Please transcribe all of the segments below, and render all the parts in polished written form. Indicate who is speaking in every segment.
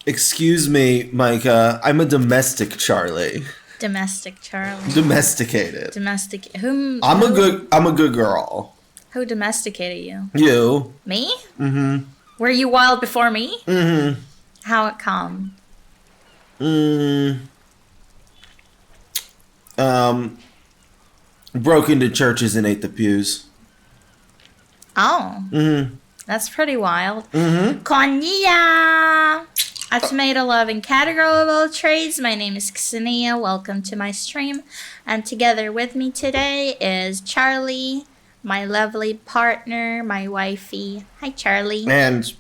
Speaker 1: Excuse me, Micah. I'm a domestic Charlie.
Speaker 2: Domestic Charlie.
Speaker 1: Domesticated.
Speaker 2: Domestic. Whom?
Speaker 1: I'm a good girl.
Speaker 2: Who domesticated you?
Speaker 1: You.
Speaker 2: Me?
Speaker 1: Mm-hmm.
Speaker 2: Were you wild before me?
Speaker 1: Mm-hmm.
Speaker 2: How it come?
Speaker 1: Broke into churches and ate the pews.
Speaker 2: Oh.
Speaker 1: Mm-hmm.
Speaker 2: That's pretty wild.
Speaker 1: Mm-hmm.
Speaker 2: Konniya! A tomato-loving catgirl of all trades. My name is Kisa Niya. Welcome to my stream. And together with me today is Charlie, my lovely partner, my wifey. Hi, Charlie.
Speaker 1: And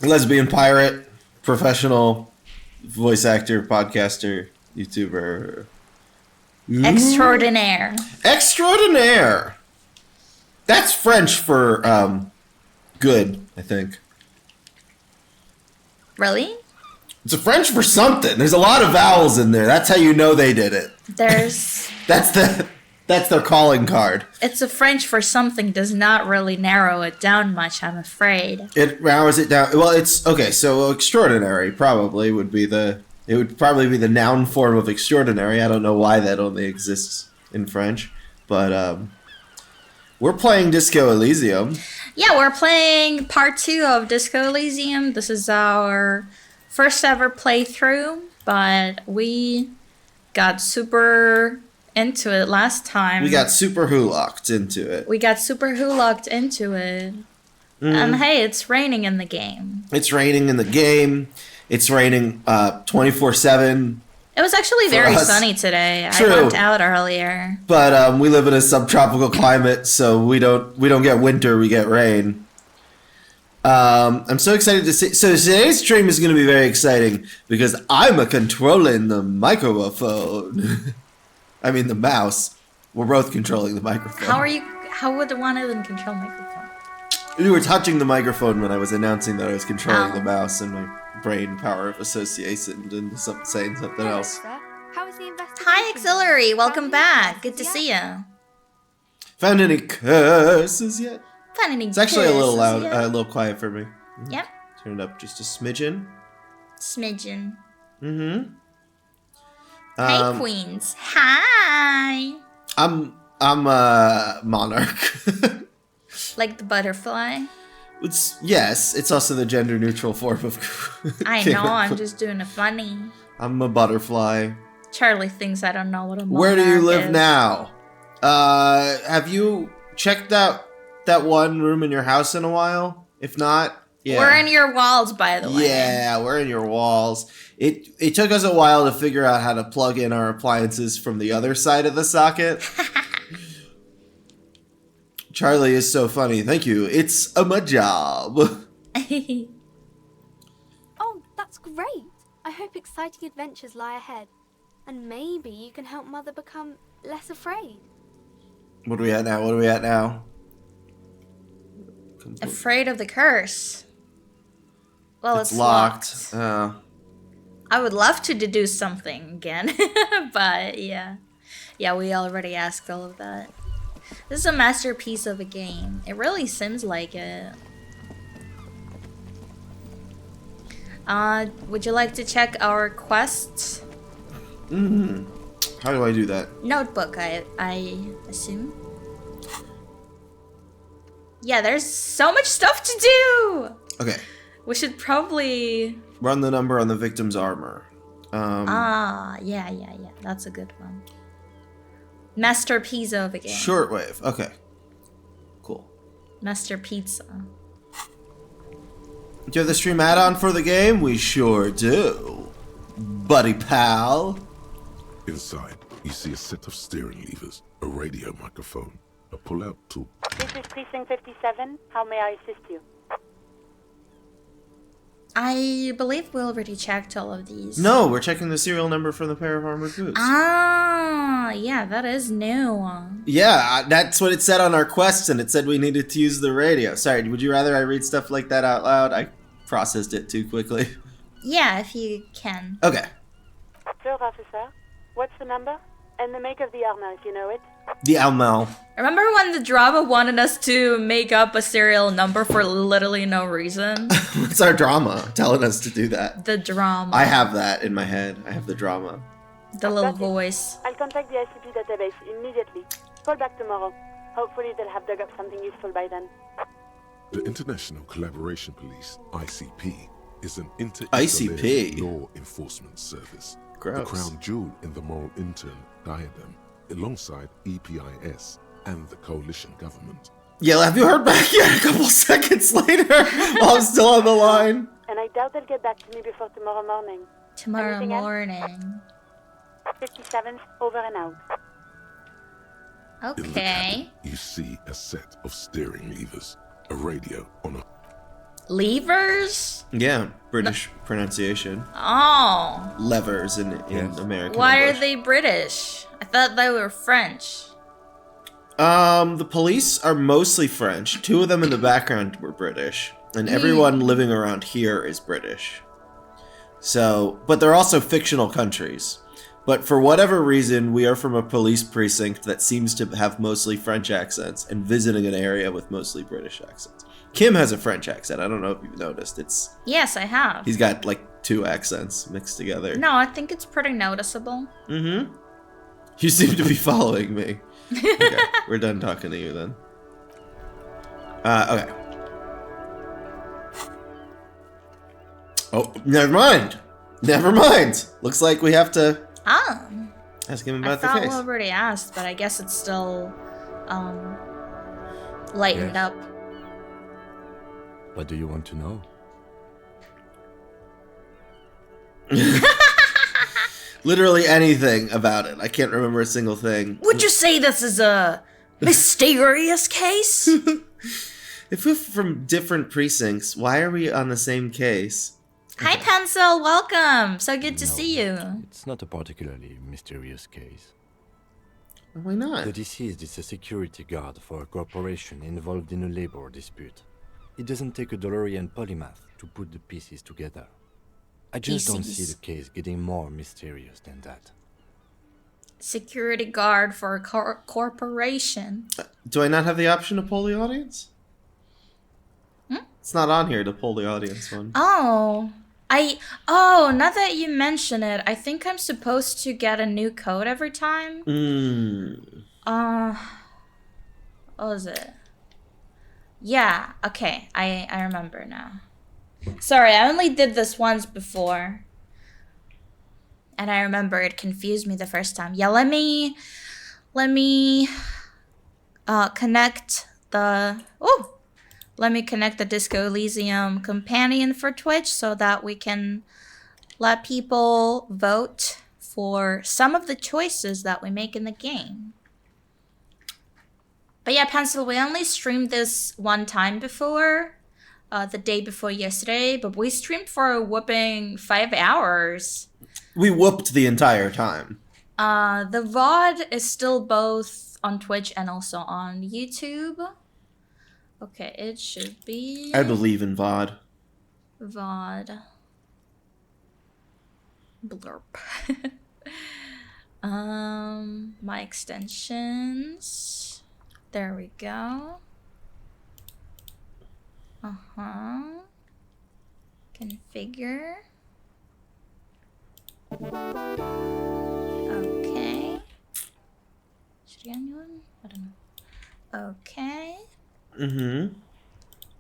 Speaker 1: lesbian pirate, professional voice actor, podcaster, YouTuber.
Speaker 2: Extraordinaire.
Speaker 1: Extraordinaire. That's French for good, I think.
Speaker 2: Really?
Speaker 1: It's a French for something. There's a lot of vowels in there. That's how you know they did it.
Speaker 2: There's...
Speaker 1: That's their calling card.
Speaker 2: It's a French for something does not really narrow it down much, I'm afraid.
Speaker 1: It narrows it down. Well, it's okay. So extraordinary probably would be the. It would probably be the noun form of extraordinary. I don't know why that only exists in French, but we're playing Disco Elysium.
Speaker 2: Yeah, we're playing part 2 of Disco Elysium. This is our first ever playthrough, but we got super into it last time.
Speaker 1: We got super locked into it.
Speaker 2: And hey, it's raining in the game.
Speaker 1: It's raining in the game. It's raining 24/7.
Speaker 2: It was actually very sunny today.
Speaker 1: True.
Speaker 2: I went out earlier.
Speaker 1: But we live in a subtropical climate, so we don't get winter, we get rain. I'm so excited to see. So today's stream is going to be very exciting because I'm controlling the microphone. I mean the mouse. We're both controlling the microphone.
Speaker 2: How would one of them control microphone?
Speaker 1: You were touching the microphone when I was announcing that I was controlling the mouse, and my brain power of association into saying something else.
Speaker 2: Hi, Auxiliary. Welcome back. Good to see you.
Speaker 1: Found any curses yet?
Speaker 2: It's
Speaker 1: actually a little loud, a little quiet for me.
Speaker 2: Yep.
Speaker 1: Turn it up just a smidgen. Mm-hmm.
Speaker 2: Hey, Queens. Hi.
Speaker 1: I'm a monarch.
Speaker 2: Like the butterfly?
Speaker 1: It's also the gender neutral form of
Speaker 2: I know, I'm just doing a funny.
Speaker 1: I'm a butterfly.
Speaker 2: Charlie thinks I don't know what a monarch
Speaker 1: Where do you live
Speaker 2: is.
Speaker 1: now? Have you checked out that one room in your house in a while? If not, yeah.
Speaker 2: We're in your walls, by the way.
Speaker 1: Yeah, we're in your walls. It took us a while to figure out how to plug in our appliances from the other side of the socket. Charlie is so funny. Thank you. It's my job.
Speaker 3: Oh, that's great. I hope exciting adventures lie ahead. And maybe you can help Mother become less afraid.
Speaker 1: What are we at now?
Speaker 2: Afraid of the curse. Well, it's
Speaker 1: locked.
Speaker 2: I would love to deduce something again. But yeah. Yeah, we already asked all of that. This is a masterpiece of a game. It really seems like it. Would you like to check our quests?
Speaker 1: How do I do that?
Speaker 2: Notebook, I assume. Yeah, there's so much stuff to do!
Speaker 1: Okay.
Speaker 2: We should probably...
Speaker 1: Run the number on the victim's armor.
Speaker 2: Yeah. That's a good one. Masterpiece of a game.
Speaker 1: Shortwave. Okay. Cool.
Speaker 2: Master Pizza.
Speaker 1: Do you have the stream add-on for the game? We sure do. Buddy pal.
Speaker 4: Inside, you see a set of steering levers, a radio microphone, a pull-out tool.
Speaker 5: This is Precinct 57. How may I assist you?
Speaker 2: I believe we already checked all of these.
Speaker 1: No, we're checking the serial number for the pair of armored boots.
Speaker 2: Yeah, that is new.
Speaker 1: Yeah, that's what it said on our quests, and it said we needed to use the radio. Sorry, would you rather I read stuff like that out loud? I processed it too quickly.
Speaker 2: Yeah, if you can.
Speaker 1: Okay.
Speaker 5: Field officer, what's the number? And the make of the armor, if you know it.
Speaker 1: The Almel.
Speaker 2: Remember when the drama wanted us to make up a serial number for literally no reason?
Speaker 1: What's our drama telling us to do that?
Speaker 2: The drama.
Speaker 1: I have that in my head. I have the drama.
Speaker 2: The little voice.
Speaker 5: I'll contact the ICP database immediately. Call back tomorrow. Hopefully they'll have dug up something useful by then.
Speaker 4: The International Collaboration Police, ICP, is an
Speaker 1: ICP?
Speaker 4: law enforcement service.
Speaker 1: Gross.
Speaker 4: The crown jewel in the moral intern diadem, alongside EPIS and the coalition government.
Speaker 1: Yeah, have you heard back yet? A couple seconds later, while I'm still on the line.
Speaker 5: And I doubt they'll get back to me before tomorrow morning.
Speaker 2: Tomorrow
Speaker 5: Anything else?
Speaker 2: morning.
Speaker 5: 57th, over and out.
Speaker 4: In the
Speaker 2: Okay.
Speaker 4: cabin, you see a set of steering levers, a radio on a
Speaker 2: Levers?
Speaker 1: Yeah, British pronunciation.
Speaker 2: Oh.
Speaker 1: Levers in
Speaker 6: Yes.
Speaker 1: American
Speaker 2: Why are
Speaker 1: English.
Speaker 2: they British? I thought they were French.
Speaker 1: The police are mostly French. Two of them in the background were British. And everyone living around here is British. So, but they're also fictional countries. But for whatever reason, we are from a police precinct that seems to have mostly French accents and visiting an area with mostly British accents. Kim has a French accent. I don't know if you've noticed.
Speaker 2: Yes, I have.
Speaker 1: He's got like two accents mixed together.
Speaker 2: No, I think it's pretty noticeable.
Speaker 1: Mm-hmm. You seem to be following me. Okay, we're done talking to you then. Okay. Oh, never mind. Never mind. Looks like we have to
Speaker 2: Oh.
Speaker 1: ask him
Speaker 2: I
Speaker 1: about the
Speaker 2: thought we
Speaker 1: case.
Speaker 2: already asked, but I guess it's still lightened
Speaker 6: Yes.
Speaker 2: up.
Speaker 6: What do you want to know?
Speaker 1: Literally anything about it. I can't remember a single thing.
Speaker 2: Would you say this is a mysterious case?
Speaker 1: If we're from different precincts, why are we on the same case?
Speaker 2: Hi, Pencil. Welcome. So good to
Speaker 6: No,
Speaker 2: see you.
Speaker 6: It's not a particularly mysterious case.
Speaker 1: Why not?
Speaker 6: The deceased is a security guard for a corporation involved in a labor dispute. It doesn't take a DeLorean polymath to put the pieces together. I just don't see
Speaker 2: Pieces.
Speaker 6: the case getting more mysterious than that.
Speaker 2: Security guard for a corporation.
Speaker 1: Do I not have the option to poll the audience? It's not on here to poll the audience one.
Speaker 2: Oh, now that you mention it, I think I'm supposed to get a new code every time. What was it? Yeah, okay, I remember now. Sorry, I only did this once before. And I remember it confused me the first time. Yeah, let me connect the Disco Elysium companion for Twitch so that we can let people vote for some of the choices that we make in the game. But yeah, Pencil, we only streamed this one time before, the day before yesterday, but we streamed for a whooping 5 hours.
Speaker 1: We whooped the entire time.
Speaker 2: The VOD is still both on Twitch and also on YouTube. Okay, it should be
Speaker 1: I believe in VOD.
Speaker 2: VOD. Blurp. My extensions. There we go. Configure. Okay. Should I get a new one? I don't know. Okay.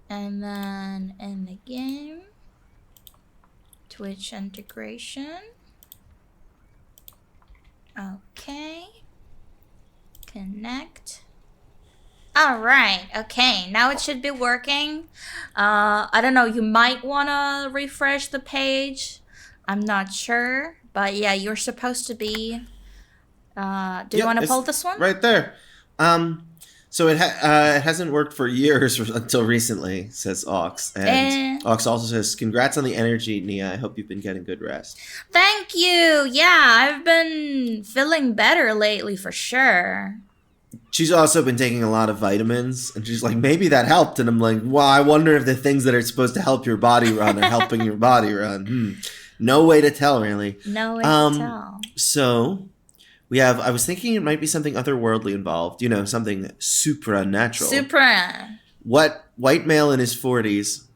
Speaker 2: And then in the game, Twitch integration. Okay. Connect. Alright, okay, now it should be working. I don't know, you might want to refresh the page. I'm not sure, but yeah, you're supposed to be... do you want to pull this one?
Speaker 1: Right there. So it hasn't worked for years until recently, says Ox. And Ox also says, congrats on the energy, Niya. I hope you've been getting good rest.
Speaker 2: Thank you! Yeah, I've been feeling better lately for sure.
Speaker 1: She's also been taking a lot of vitamins, and she's like, maybe that helped. And I'm like, well, I wonder if the things that are supposed to help your body run are helping your body run. No way to tell, really.
Speaker 2: No way to tell.
Speaker 1: So, I was thinking it might be something otherworldly involved. You know, something supernatural.
Speaker 2: Supra.
Speaker 1: What white male in his 40s?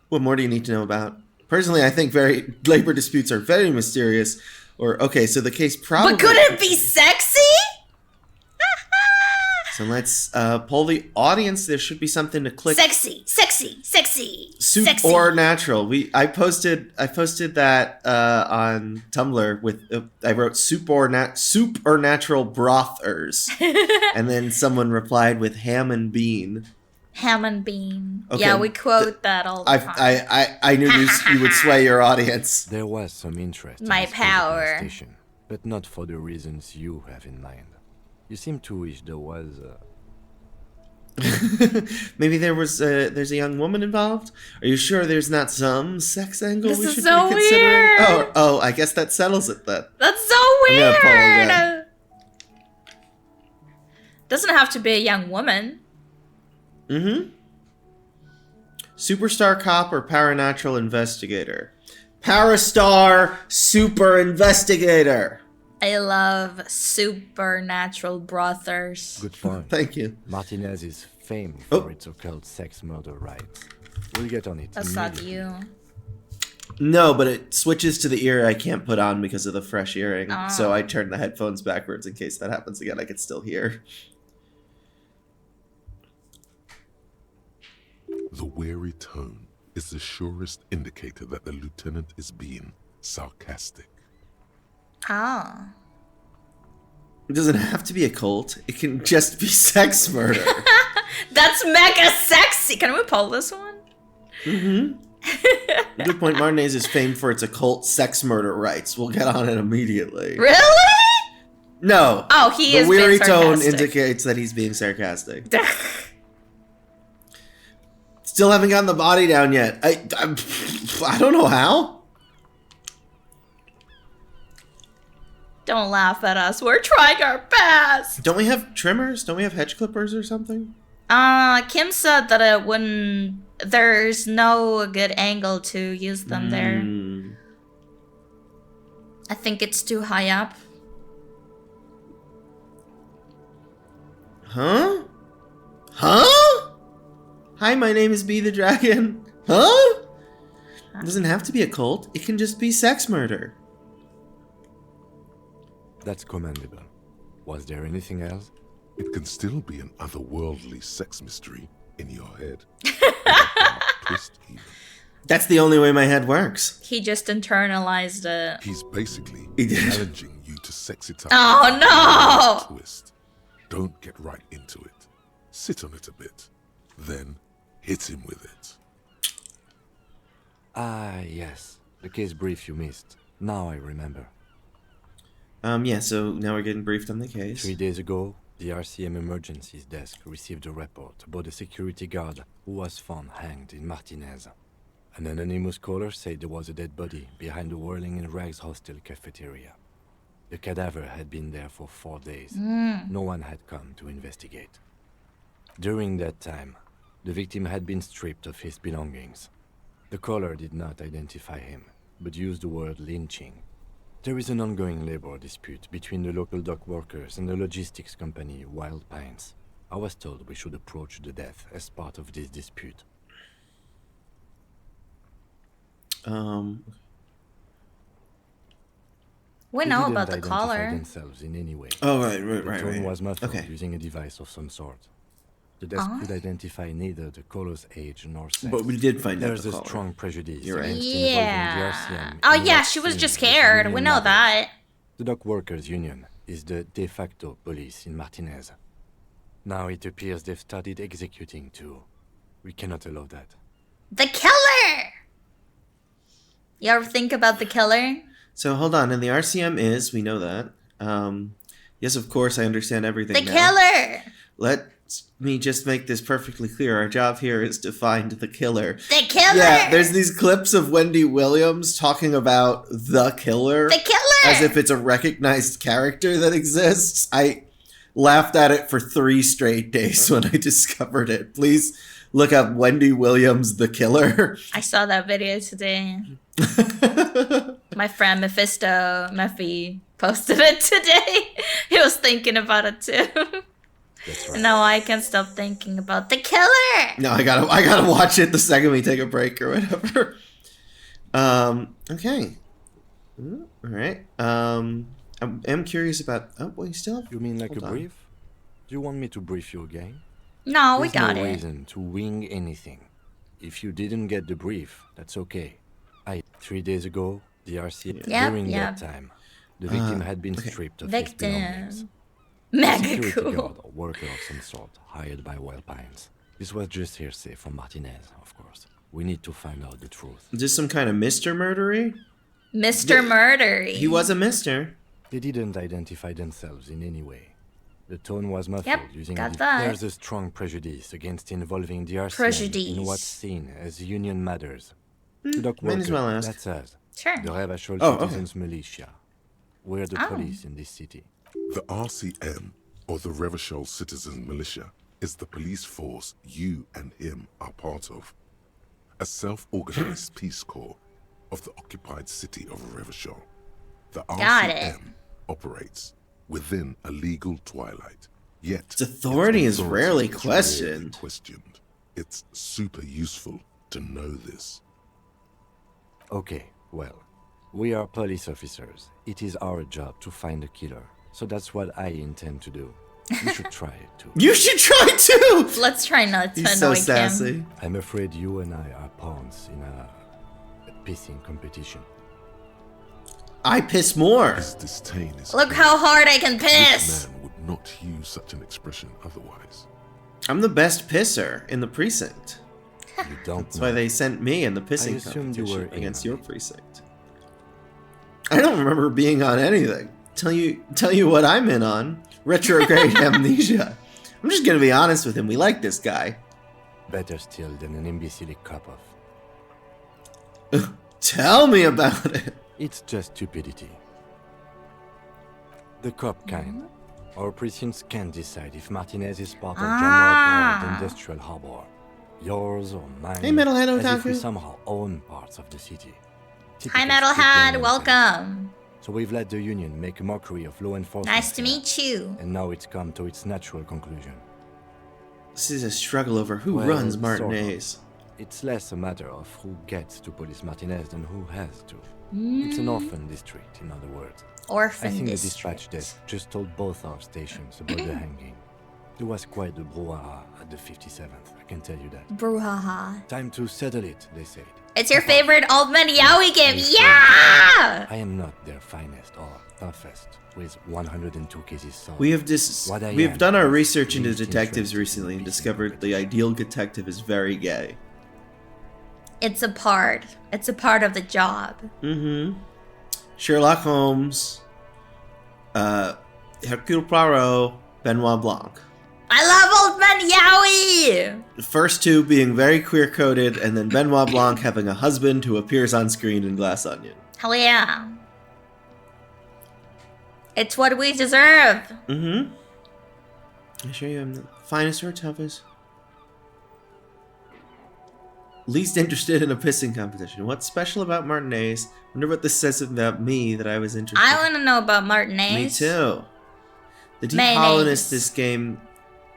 Speaker 1: What more do you need to know about? Personally, I think labor disputes are very mysterious. Or, okay, so the case probably...
Speaker 2: But could it be sexy?
Speaker 1: So let's poll the audience. There should be something to click.
Speaker 2: Sexy. Sexy.
Speaker 1: Or natural. I posted that on Tumblr with I wrote soup or natural brothers, and then someone replied with ham and bean.
Speaker 2: Ham and bean.
Speaker 1: Okay.
Speaker 2: Yeah, we quote that all the time.
Speaker 1: I knew you would sway your audience.
Speaker 6: There was some interest in
Speaker 2: My
Speaker 6: this
Speaker 2: power.
Speaker 6: station, but not for the reasons you have in mind. You seem to wish there was
Speaker 1: Maybe there's a young woman involved. Are you sure there's not some sex angle
Speaker 2: This
Speaker 1: we
Speaker 2: is
Speaker 1: should
Speaker 2: so
Speaker 1: be considering?
Speaker 2: weird.
Speaker 1: Oh, I guess that settles it then.
Speaker 2: That's so
Speaker 1: I'm gonna poll
Speaker 2: weird.
Speaker 1: again.
Speaker 2: Doesn't have to be a young woman.
Speaker 1: Mm-hmm. Superstar cop or paranatural investigator? Parastar super investigator.
Speaker 2: I love supernatural brothers.
Speaker 6: good point.
Speaker 1: Thank you.
Speaker 6: Martinez is famed for
Speaker 1: Oh.
Speaker 6: its occult sex murder rites. We'll get on it.
Speaker 2: That's not
Speaker 6: immediately.
Speaker 2: you.
Speaker 1: No, but it switches to the ear I can't put on because of the fresh earring.
Speaker 2: Oh.
Speaker 1: So I turn the headphones backwards in case that happens again. I can still hear.
Speaker 4: The wary tone is the surest indicator that the lieutenant is being sarcastic.
Speaker 2: Oh.
Speaker 1: It doesn't have to be a cult. It can just be sex murder.
Speaker 2: That's mega sexy. Can we pull this one?
Speaker 1: Good point. Martinez is famed for its occult sex murder rights. We'll get on it immediately.
Speaker 2: Really?
Speaker 1: No.
Speaker 2: Oh, he
Speaker 1: the
Speaker 2: is
Speaker 1: weary
Speaker 2: being
Speaker 1: tone
Speaker 2: sarcastic.
Speaker 1: indicates that he's being sarcastic. Still haven't gotten the body down yet. I don't know how.
Speaker 2: Don't laugh at us. We're trying our best.
Speaker 1: Don't we have trimmers? Don't we have hedge clippers or something?
Speaker 2: Kim said that it wouldn't. There's no good angle to use them there.
Speaker 1: Hmm.
Speaker 2: I think it's too high up.
Speaker 1: Huh? Huh? Hi, my name is B the Dragon. Huh? It doesn't have to be a cult. It can just be sex murder.
Speaker 6: That's commendable. Was there anything else?
Speaker 4: It can still be an otherworldly sex mystery in your head. Twist even.
Speaker 1: That's the only way my head works.
Speaker 2: He just internalized it.
Speaker 4: He's basically
Speaker 1: He did.
Speaker 4: challenging you to sex it up.
Speaker 2: Oh no!
Speaker 4: Twist. Don't get right into it. Sit on it a bit. Then hit him with it.
Speaker 6: Ah, yes. The case brief you missed. Now I remember.
Speaker 1: Yeah, so now we're getting briefed on the case.
Speaker 6: 3 days ago, the RCM emergencies desk received a report about a security guard who was found hanged in Martinez. An anonymous caller said there was a dead body behind the Whirling in Rags hostel cafeteria. The cadaver had been there for 4 days. No one had come to investigate. During that time, the victim had been stripped of his belongings. The caller did not identify him, but used the word lynching. There is an ongoing labor dispute between the local dock workers and the logistics company Wild Pines. I was told we should approach the death as part of this dispute.
Speaker 2: We
Speaker 6: They
Speaker 2: know
Speaker 6: didn't
Speaker 2: about the
Speaker 6: identify
Speaker 2: caller.
Speaker 6: themselves in any way.
Speaker 1: Oh, right.
Speaker 6: The tone was muffled
Speaker 1: Okay.
Speaker 6: using a device of some sort. The desk could identify neither the caller's age nor sex.
Speaker 1: But we did find out
Speaker 6: There's
Speaker 1: the
Speaker 6: a
Speaker 1: caller.
Speaker 6: strong prejudice
Speaker 1: You're right.
Speaker 6: against involving the
Speaker 2: Yeah.
Speaker 6: RCM
Speaker 2: Oh
Speaker 6: in
Speaker 2: yeah,
Speaker 6: what
Speaker 2: she was
Speaker 6: seems
Speaker 2: just
Speaker 6: as
Speaker 2: scared. We
Speaker 6: union
Speaker 2: know
Speaker 6: matters.
Speaker 2: that.
Speaker 6: The dock workers' union is the de facto police in Martinez. Now it appears they've started executing too. We cannot allow that.
Speaker 2: The killer! You ever think about the killer?
Speaker 1: So hold on, and the RCM is, we know that. Yes, of course, I understand everything
Speaker 2: The
Speaker 1: now.
Speaker 2: killer!
Speaker 1: Let me just make this perfectly clear. Our job here is to find the killer.
Speaker 2: The killer!
Speaker 1: Yeah, there's these clips of Wendy Williams talking about the killer.
Speaker 2: The killer!
Speaker 1: As if it's a recognized character that exists. I laughed at it for 3 straight days when I discovered it. Please look up Wendy Williams, the killer.
Speaker 2: I saw that video today. My friend Mephisto Mephi posted it today. He was thinking about it too.
Speaker 6: That's right.
Speaker 2: And now I can't stop thinking about the killer.
Speaker 1: No, I gotta watch it the second we take a break or whatever. Okay. All right. I'm curious about. Oh, well, you still have.
Speaker 6: You mean like
Speaker 1: hold
Speaker 6: a
Speaker 1: on.
Speaker 6: brief? Do you want me to brief you again?
Speaker 2: No, we
Speaker 6: There's
Speaker 2: got
Speaker 6: no
Speaker 2: it.
Speaker 6: reason to wing anything. If you didn't get the brief, that's okay. 3 days ago, the RCA
Speaker 2: Yep,
Speaker 6: during
Speaker 2: yep.
Speaker 6: that time, the victim had been stripped of his belongings.
Speaker 2: Victim.
Speaker 6: A
Speaker 2: Mega
Speaker 6: security
Speaker 2: cool.
Speaker 6: guard or worker of some sort, hired by Wild Pines. This was just hearsay from Martinez, of course. We need to find out the truth.
Speaker 1: Is this some kind of Mr. Murdery?
Speaker 2: Mr. Murdery.
Speaker 1: He was a Mister.
Speaker 6: They didn't identify themselves in any way. The tone was muffled
Speaker 2: Yep,
Speaker 6: using
Speaker 2: got that.
Speaker 6: There's a strong prejudice against involving the RCM
Speaker 2: Prejudice.
Speaker 6: in what's seen as union matters.
Speaker 1: might
Speaker 6: Doc
Speaker 1: as
Speaker 6: Walker,
Speaker 1: well ask.
Speaker 6: that's us.
Speaker 2: Sure.
Speaker 6: The Rebel
Speaker 1: Oh, okay.
Speaker 6: Citizens Militia. We're the
Speaker 2: Oh.
Speaker 6: police in this city.
Speaker 4: The RCM, or the Revachol Citizen Militia, is the police force you and him are part of. A self-organized peace corps of the occupied city of Revachol. The
Speaker 2: Got it.
Speaker 4: RCM operates within a legal twilight, yet
Speaker 1: Its authority is
Speaker 4: authority
Speaker 1: rarely
Speaker 4: is
Speaker 1: questioned.
Speaker 4: questioned. It's super useful to know this.
Speaker 6: Okay, well, we are police officers. It is our job to find a killer. So that's what I intend to do. You should try it too.
Speaker 1: You should try too.
Speaker 2: Let's try not to
Speaker 1: He's
Speaker 2: annoy
Speaker 1: so sassy.
Speaker 2: him.
Speaker 6: I'm afraid you and I are pawns in a pissing competition.
Speaker 1: I piss more.
Speaker 4: His disdain is
Speaker 2: Look
Speaker 4: clear.
Speaker 2: how hard I can
Speaker 4: This
Speaker 2: piss.
Speaker 4: man would not use such an expression otherwise.
Speaker 1: I'm the best pisser in the precinct.
Speaker 6: You don't
Speaker 1: That's
Speaker 6: know.
Speaker 1: why they sent me in the pissing
Speaker 6: assumed you
Speaker 1: competition
Speaker 6: were
Speaker 1: against
Speaker 6: in
Speaker 1: your
Speaker 6: on it.
Speaker 1: precinct. I don't remember being on anything. Tell you what I'm in on. Retrograde amnesia. I'm just gonna be honest with him. We like this guy.
Speaker 6: Better still than an imbecilic cop-off.
Speaker 1: Tell me about it.
Speaker 6: It's just stupidity. The cop kind. Our precincts can't decide if Martinez is part of Jamrock or the Industrial Harbor. Yours or mine.
Speaker 1: Hey, Metalhead
Speaker 6: as if we
Speaker 1: Otaku.
Speaker 6: somehow own parts of the city.
Speaker 2: Hi,
Speaker 6: Typical
Speaker 2: Metalhead.
Speaker 6: street
Speaker 2: Welcome.
Speaker 6: So we've let the Union make a mockery of law enforcement.
Speaker 2: Nice to
Speaker 6: here,
Speaker 2: meet you.
Speaker 6: And now it's come to its natural conclusion.
Speaker 1: This is a struggle over who
Speaker 6: Well,
Speaker 1: runs
Speaker 6: sort
Speaker 1: Martinez.
Speaker 6: It's less a matter of who gets to police Martinez than who has to. It's an orphan district, in other words. I
Speaker 2: Orphan
Speaker 6: think the
Speaker 2: district.
Speaker 6: dispatch desk just told both our stations about the hanging. There was quite the brouhaha at the 57th, I can tell you that.
Speaker 2: Brouhaha.
Speaker 6: Time to settle it, they said.
Speaker 2: It's your favorite Old Man Yowie game. Yeah!
Speaker 6: I am not their finest or toughest, with 102 cases solved.
Speaker 1: We have
Speaker 6: What I
Speaker 1: we've
Speaker 6: am
Speaker 1: done our
Speaker 6: is
Speaker 1: research into
Speaker 6: least
Speaker 1: detectives
Speaker 6: interested
Speaker 1: recently
Speaker 6: in
Speaker 1: and
Speaker 6: piecing
Speaker 1: discovered the
Speaker 6: competition.
Speaker 1: ideal detective is very gay.
Speaker 2: It's a part. It's a part of the job.
Speaker 1: Mm-hmm. Sherlock Holmes, Hercule Poirot, Benoit Blanc.
Speaker 2: I love Old Man Yowie!
Speaker 1: The first two being very queer-coded, and then Benoit Blanc having a husband who appears on screen in Glass Onion.
Speaker 2: Hell yeah. It's what we deserve.
Speaker 1: Mm-hmm. I assure you I'm the finest or toughest. Least interested in a pissing competition. What's special about Martinez? Wonder what this says about me that I was interested.
Speaker 2: I want to know about Martinez.
Speaker 1: Me too. The deep
Speaker 2: Mayonnaise.
Speaker 1: hollowness this game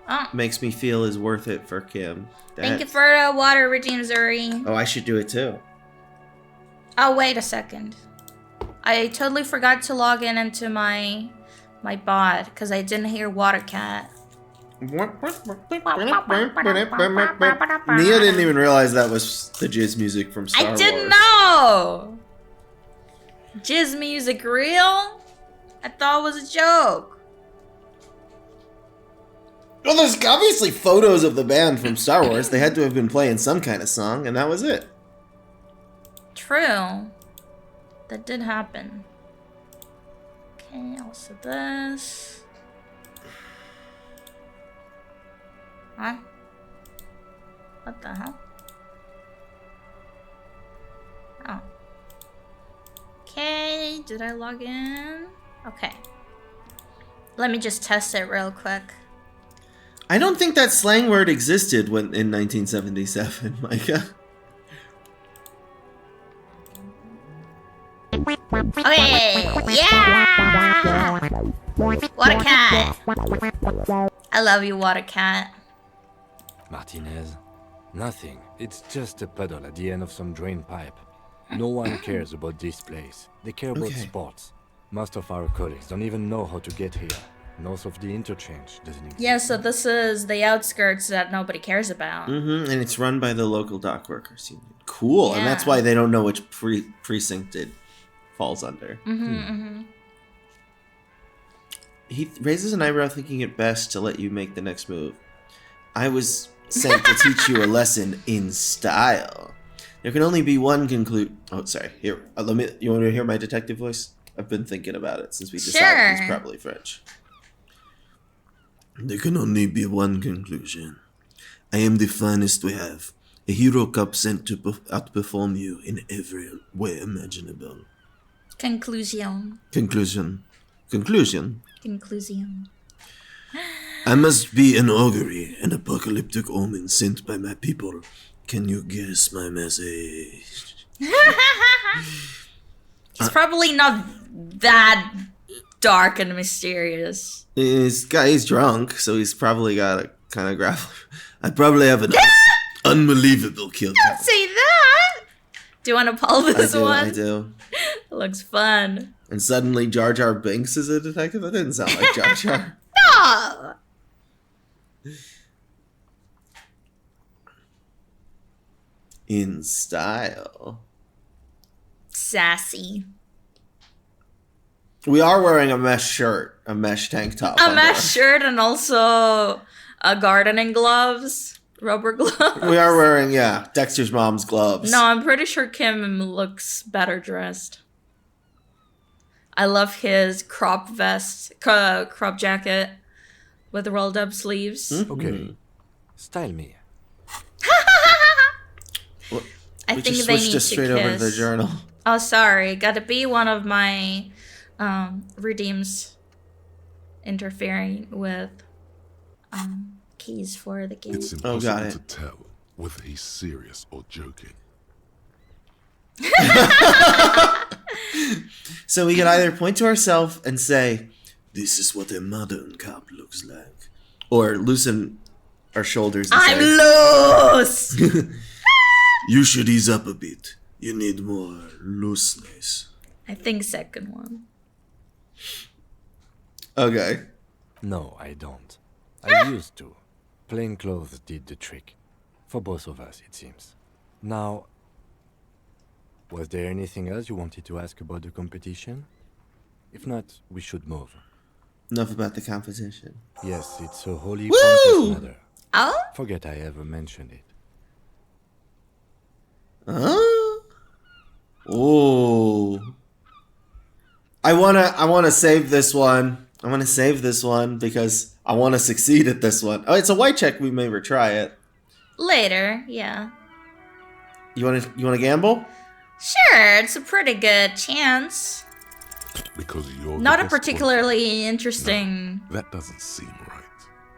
Speaker 2: Oh,
Speaker 1: makes me feel is worth it for Kim.
Speaker 2: thank you for the water, Regime Zuri.
Speaker 1: Oh, I should do it too.
Speaker 2: Oh, wait a second. I totally forgot to log in into my bot because I didn't hear Water Cat.
Speaker 1: Nia didn't even realize that was the jizz music from Star
Speaker 2: I
Speaker 1: Wars.
Speaker 2: didn't know. Jizz music real? I thought it was a joke.
Speaker 1: Well, there's obviously photos of the band from Star Wars. They had to have been playing some kind of song, and that was it.
Speaker 2: True. That did happen. Okay, also this. Huh? What the hell? Oh. Okay, did I log in? Okay. Let me just test it real quick.
Speaker 1: I don't think that slang word existed when in 1977, Micah.
Speaker 2: Okay, yeah! Water cat! I love you, water cat.
Speaker 6: Martinez? Nothing. It's just a puddle at the end of some drain pipe. No one cares about this place. They care about
Speaker 1: Okay.
Speaker 6: sports. Most of our colleagues don't even know how to get here. North of the interchange doesn't exist.
Speaker 2: Yeah, so this is the outskirts that nobody cares about.
Speaker 1: Mm-hmm. And it's run by the local dock workers union. Cool. And that's
Speaker 2: Yeah.
Speaker 1: why they don't know which precinct it falls under. He raises an eyebrow, thinking it best to let you make the next move. I was sent to teach you a lesson in style. There can only be one conclusion. Oh, sorry. Here, let me. You want to hear my detective voice? I've been thinking about it since we decided he's probably French. There can only be one conclusion. I am the finest we have. A hero cup sent to outperform you in every way imaginable.
Speaker 2: Conclusion.
Speaker 1: Conclusion.
Speaker 2: Conclusion.
Speaker 1: I must be an augury, an apocalyptic omen sent by my people. Can you guess my message?
Speaker 2: It's probably not that dark and mysterious.
Speaker 1: He's drunk, so he's probably got a kind of graphic. I probably have an unbelievable kill count.
Speaker 2: Say that! Do you want to pull this one?
Speaker 1: I do.
Speaker 2: It looks fun.
Speaker 1: And suddenly Jar Jar Binks is a detective? That didn't sound like Jar Jar.
Speaker 2: No!
Speaker 1: In style.
Speaker 2: Sassy.
Speaker 1: We are wearing a mesh shirt, a mesh tank top.
Speaker 2: A mesh shirt and also gardening gloves. Rubber gloves.
Speaker 1: We are wearing, Dexter's mom's gloves.
Speaker 2: No, I'm pretty sure Kim looks better dressed. I love his crop vest, crop jacket with rolled up sleeves.
Speaker 6: Okay. Style me.
Speaker 2: I
Speaker 1: We
Speaker 2: think
Speaker 1: just
Speaker 2: they
Speaker 1: switched
Speaker 2: need
Speaker 1: us
Speaker 2: to
Speaker 1: straight over to the
Speaker 2: kiss.
Speaker 1: journal.
Speaker 2: Oh, sorry. Gotta be one of my redeems interfering with keys for the game.
Speaker 4: It's
Speaker 1: got
Speaker 4: impossible
Speaker 1: it.
Speaker 4: to tell whether he's serious or joking.
Speaker 1: So we can either point to ourselves and say, "This is what a modern cop looks like," or loosen our shoulders and
Speaker 2: I'm
Speaker 1: say,
Speaker 2: loose!
Speaker 1: "You should ease up a bit. You need more looseness."
Speaker 2: I think second one.
Speaker 1: Okay.
Speaker 6: No, I don't. I used to. Plain clothes did the trick. For both of us, it seems. Now, was there anything else you wanted to ask about the competition? If not, we should move.
Speaker 1: Enough about the competition.
Speaker 6: Yes, it's a wholly
Speaker 1: Woo!
Speaker 6: pointless matter.
Speaker 2: Oh?
Speaker 6: Forget I ever mentioned it.
Speaker 1: Huh? Oh. I wanna save this one. I wanna save this one because I wanna succeed at this one. Oh, it's a white check. We may retry it.
Speaker 2: Later, yeah.
Speaker 1: You wanna gamble?
Speaker 2: Sure, it's a pretty good chance.
Speaker 4: Because you're
Speaker 2: Not
Speaker 4: the
Speaker 2: a
Speaker 4: best
Speaker 2: particularly interesting
Speaker 4: qualified. That doesn't seem right.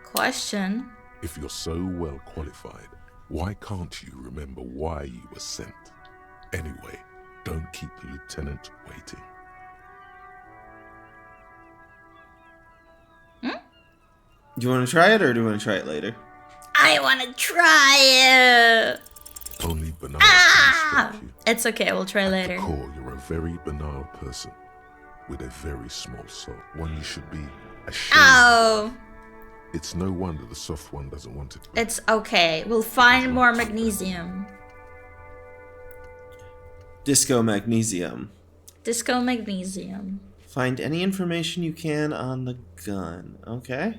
Speaker 2: question.
Speaker 4: If you're so well qualified, why can't you remember why you were sent? Anyway, don't keep the lieutenant waiting.
Speaker 1: Do you want to try it, or do you want to try it later?
Speaker 2: I want to try it.
Speaker 4: Only banal
Speaker 2: Ah!
Speaker 4: can stop you.
Speaker 2: It's okay, we'll try
Speaker 4: At
Speaker 2: later.
Speaker 4: the core, you're a very banal person with a very small soul. One you should be ashamed of.
Speaker 2: Oh,
Speaker 4: It's no wonder the soft one doesn't want it.
Speaker 2: it's okay. We'll find more magnesium.
Speaker 1: Disco magnesium.
Speaker 2: Disco magnesium.
Speaker 1: Find any information you can on the gun. Okay.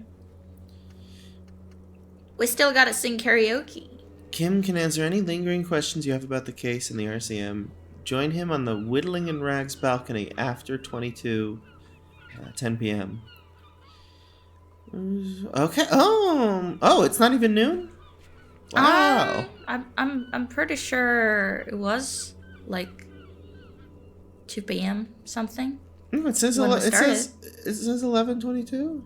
Speaker 2: We still gotta sing karaoke.
Speaker 1: Kim can answer any lingering questions you have about the case in the RCM. Join him on the Whittling and Rags balcony after 10 p.m. Okay. Oh, it's not even noon? Wow.
Speaker 2: I'm pretty sure it was like 2 p.m. something.
Speaker 1: It says
Speaker 2: When we
Speaker 1: it says 11:22.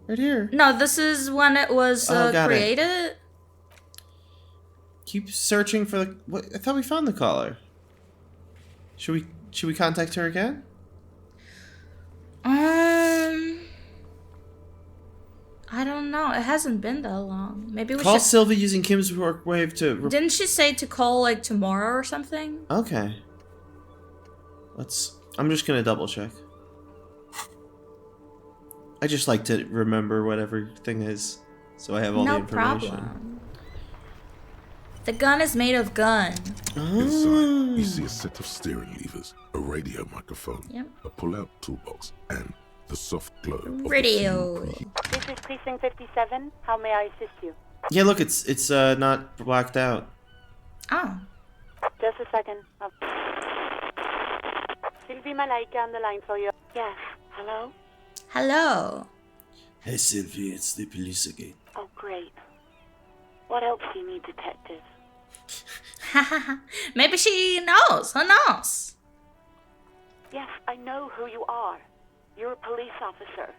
Speaker 1: Right here.
Speaker 2: No, this is when it was
Speaker 1: Oh, got it.
Speaker 2: created.
Speaker 1: Keep searching for the. What, I thought we found the caller. Should we contact her again?
Speaker 2: I don't know. It hasn't been that long. Maybe we
Speaker 1: Call
Speaker 2: should.
Speaker 1: Sylvie using Kim's work wave to.
Speaker 2: Didn't she say to call like tomorrow or something?
Speaker 1: Okay. I'm just gonna double check. I just like to remember what everything is, so I have all the
Speaker 2: No
Speaker 1: information.
Speaker 2: problem. The gun is made of gun.
Speaker 4: Inside, you see a set of steering levers, a radio microphone,
Speaker 2: Yep.
Speaker 4: a pull-out toolbox, and the soft glow of the
Speaker 2: Radio.
Speaker 4: fuel preheat.
Speaker 5: This is Precinct 57. How may I assist you?
Speaker 1: Yeah, look, it's not blacked out.
Speaker 2: Oh.
Speaker 5: Just a second. Sylvie Malaika on the line for you. Yes. Hello?
Speaker 2: Hello.
Speaker 1: Hey Sylvie, it's the police again.
Speaker 5: Oh, great. What else do you need, detective?
Speaker 2: Maybe she knows. Who knows?
Speaker 5: Yes, I know who you are. You're a police officer.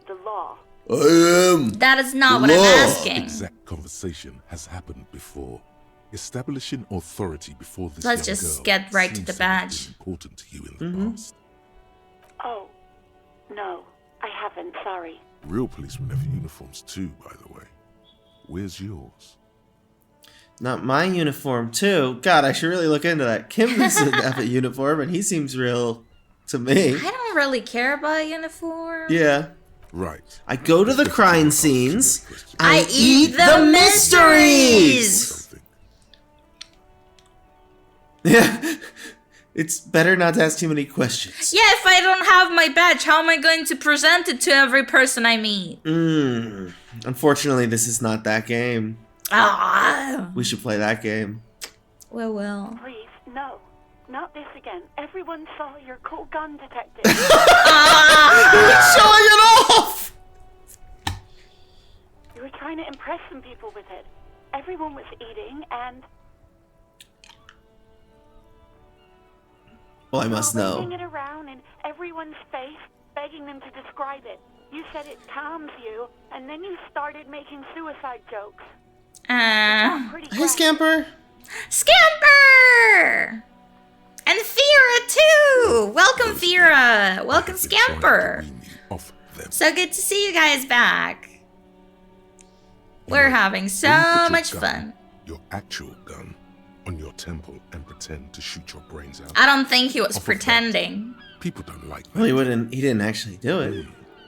Speaker 5: The law.
Speaker 1: I am.
Speaker 2: That is not what I'm
Speaker 1: Law.
Speaker 2: asking.
Speaker 4: Exact conversation has happened before. Establishing authority before this
Speaker 2: Let's
Speaker 4: young
Speaker 2: just
Speaker 4: girl
Speaker 2: get right to
Speaker 4: seems
Speaker 2: the
Speaker 4: to have
Speaker 2: badge.
Speaker 4: been important to you in the past.
Speaker 5: Oh, no. I haven't, sorry.
Speaker 4: Real policemen have uniforms too, by the way. Where's yours?
Speaker 1: Not my uniform too. God, I should really look into that. Kim doesn't have a uniform, and he seems real to me.
Speaker 2: I don't really care about uniform.
Speaker 1: Yeah.
Speaker 4: Right.
Speaker 1: I go to the
Speaker 4: Let's
Speaker 1: crime
Speaker 4: get to the
Speaker 1: scenes.
Speaker 4: question.
Speaker 2: I eat the mysteries.
Speaker 4: Something.
Speaker 1: Yeah. It's better not to ask too many questions.
Speaker 2: Yeah, if I don't have my badge, how am I going to present it to every person I meet?
Speaker 1: Unfortunately, this is not that game.
Speaker 2: Ah.
Speaker 1: We should play that game.
Speaker 2: Well.
Speaker 5: Please, no. Not this again. Everyone saw your cool gun, detective.
Speaker 1: Showing it off!
Speaker 5: You were trying to impress some people with it. Everyone was eating and...
Speaker 1: Well, I must
Speaker 5: waving
Speaker 1: know.
Speaker 5: it around in everyone's face, begging them to describe it. You said it calms you, and then you started making suicide jokes. Pretty
Speaker 1: Hey,
Speaker 5: graphic.
Speaker 1: Scamper!
Speaker 2: Scamper! And Fira too! Welcome, Fira! Welcome,
Speaker 4: I've been trying to
Speaker 2: Scamper!
Speaker 4: wean you off them.
Speaker 2: So good to see you guys back. We're having
Speaker 4: When
Speaker 2: so
Speaker 4: you put your
Speaker 2: much
Speaker 4: gun,
Speaker 2: fun.
Speaker 4: Your actual gun on your temple and pretend to shoot your brains out.
Speaker 2: I don't think he was
Speaker 4: Off of that.
Speaker 2: pretending.
Speaker 4: People don't like that.
Speaker 1: Well, he didn't actually do it.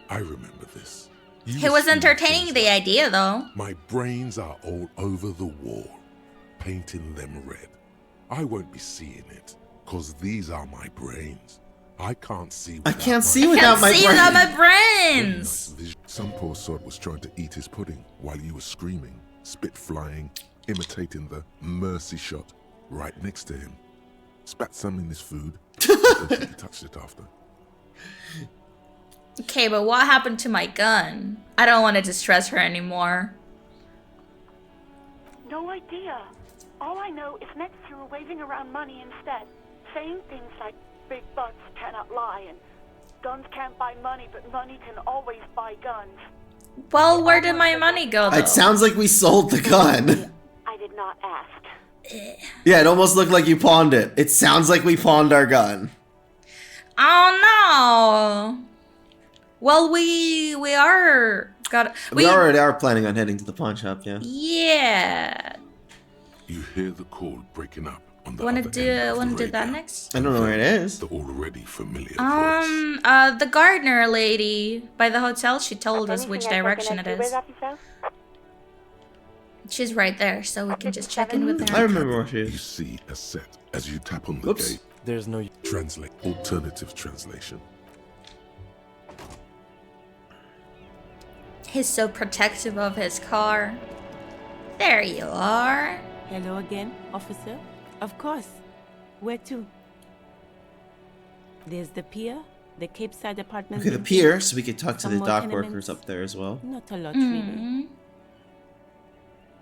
Speaker 4: I remember this. You
Speaker 2: He was
Speaker 4: see
Speaker 2: entertaining
Speaker 4: things
Speaker 2: the
Speaker 4: like,
Speaker 2: idea though.
Speaker 4: My brains are all over the wall, painting them red. I won't be seeing it, cause these are my brains. I can't see
Speaker 1: I
Speaker 4: without
Speaker 1: can't
Speaker 4: my
Speaker 1: see without
Speaker 2: Can't
Speaker 1: my
Speaker 2: see
Speaker 1: brain.
Speaker 2: without my
Speaker 4: Very
Speaker 2: brains!
Speaker 4: nice vision. Some poor sod was trying to eat his pudding while you were screaming, spit flying, imitating the mercy shot right next to him. Spat some in his food, don't think he touched it after.
Speaker 2: Okay, but what happened to my gun? I don't want to distress her anymore.
Speaker 5: No idea. All I know is next you were waving around money instead, saying things like big bucks cannot lie and guns can't buy money, but money can always buy guns.
Speaker 2: Well, where did my money go though?
Speaker 1: It sounds like we sold the gun.
Speaker 5: I did not ask.
Speaker 1: Yeah, it almost looked like you pawned it. It sounds like we pawned our gun.
Speaker 2: Oh no! Well, we
Speaker 1: already are planning on heading to the pawn shop, yeah.
Speaker 2: Yeah.
Speaker 4: You hear the chord breaking up on the
Speaker 2: Wanna
Speaker 4: other
Speaker 2: do
Speaker 4: end of
Speaker 2: wanna
Speaker 4: the
Speaker 2: do that
Speaker 4: radio.
Speaker 2: next?
Speaker 1: I don't know where it is.
Speaker 4: The already familiar voice.
Speaker 2: The gardener lady by the hotel, she told us which
Speaker 5: Anything I can
Speaker 2: direction it
Speaker 5: connect you
Speaker 2: is.
Speaker 5: with, officer?
Speaker 2: She's right there, so we can just check in with
Speaker 1: I
Speaker 2: her.
Speaker 1: remember where she
Speaker 4: You
Speaker 1: is.
Speaker 4: see a set as you tap on the
Speaker 1: Whoops.
Speaker 4: gate.
Speaker 6: There's no...
Speaker 4: Translate alternative translation.
Speaker 2: He's so protective of his car. There you are.
Speaker 7: Hello again, officer. Of course. Where to? There's the pier, the Cape Side apartment.
Speaker 1: Okay, the pier, so we could talk to
Speaker 7: Some
Speaker 1: the
Speaker 7: more
Speaker 1: dock
Speaker 7: tenements.
Speaker 1: workers up there as well.
Speaker 7: Not a lot, really.
Speaker 2: Mm.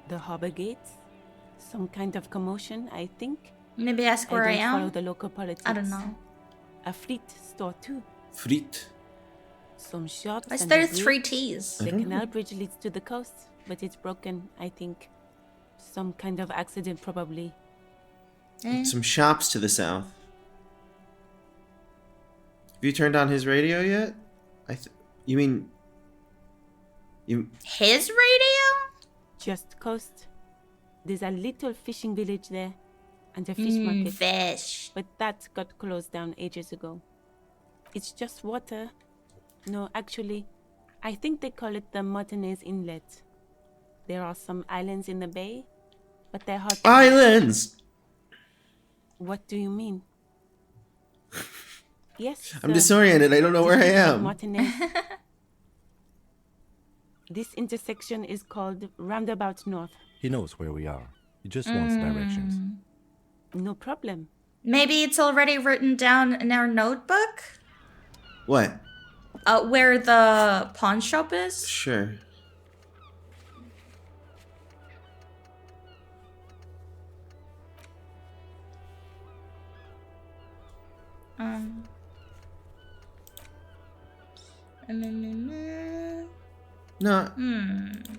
Speaker 7: The harbor gates. Some kind of commotion, I think.
Speaker 2: Maybe ask where I
Speaker 7: don't follow
Speaker 2: am.
Speaker 7: the local politics.
Speaker 2: I don't know.
Speaker 7: A fleet store too.
Speaker 1: Frit.
Speaker 7: Some shops.
Speaker 2: Why is
Speaker 7: and
Speaker 2: there
Speaker 7: a bridge.
Speaker 2: 3 T's?
Speaker 7: The canal bridge leads to the coast, but it's broken, I think. Some kind of accident, probably.
Speaker 2: Eh.
Speaker 1: Some shops to the south. you turned on his radio yet? You mean...
Speaker 2: His radio?
Speaker 7: Just coast. There's a little fishing village there, and a fish market.
Speaker 2: Fish.
Speaker 7: But that got closed down ages ago. It's just water. No, actually, I think they call it the Martinez Inlet. There are some islands in the bay, but they're hard to...
Speaker 1: Islands!
Speaker 7: What do you mean? Yes.
Speaker 1: I'm disoriented. I don't know where I am.
Speaker 7: Martinez. This intersection is called Roundabout North.
Speaker 6: He knows where we are. He just wants directions.
Speaker 7: No problem.
Speaker 2: Maybe it's already written down in our notebook?
Speaker 1: What?
Speaker 2: Where the pawn shop is?
Speaker 1: Sure. No.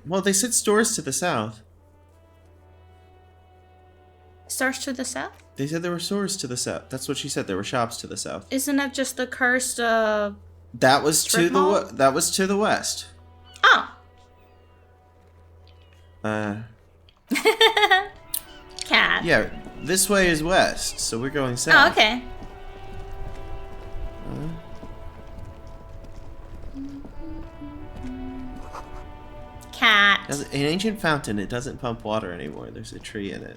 Speaker 1: Well, they said stores to the south.
Speaker 2: Stores to the south?
Speaker 1: They said there were stores to the south. That's what she said. There were shops to the south.
Speaker 2: Isn't that just the cursed
Speaker 1: That was to
Speaker 2: strip mall?
Speaker 1: that was to the west.
Speaker 2: Oh. Cat.
Speaker 1: Yeah, this way is west, so we're going south.
Speaker 2: Oh, okay. Cat.
Speaker 1: An ancient fountain. It doesn't pump water anymore. There's a tree in it.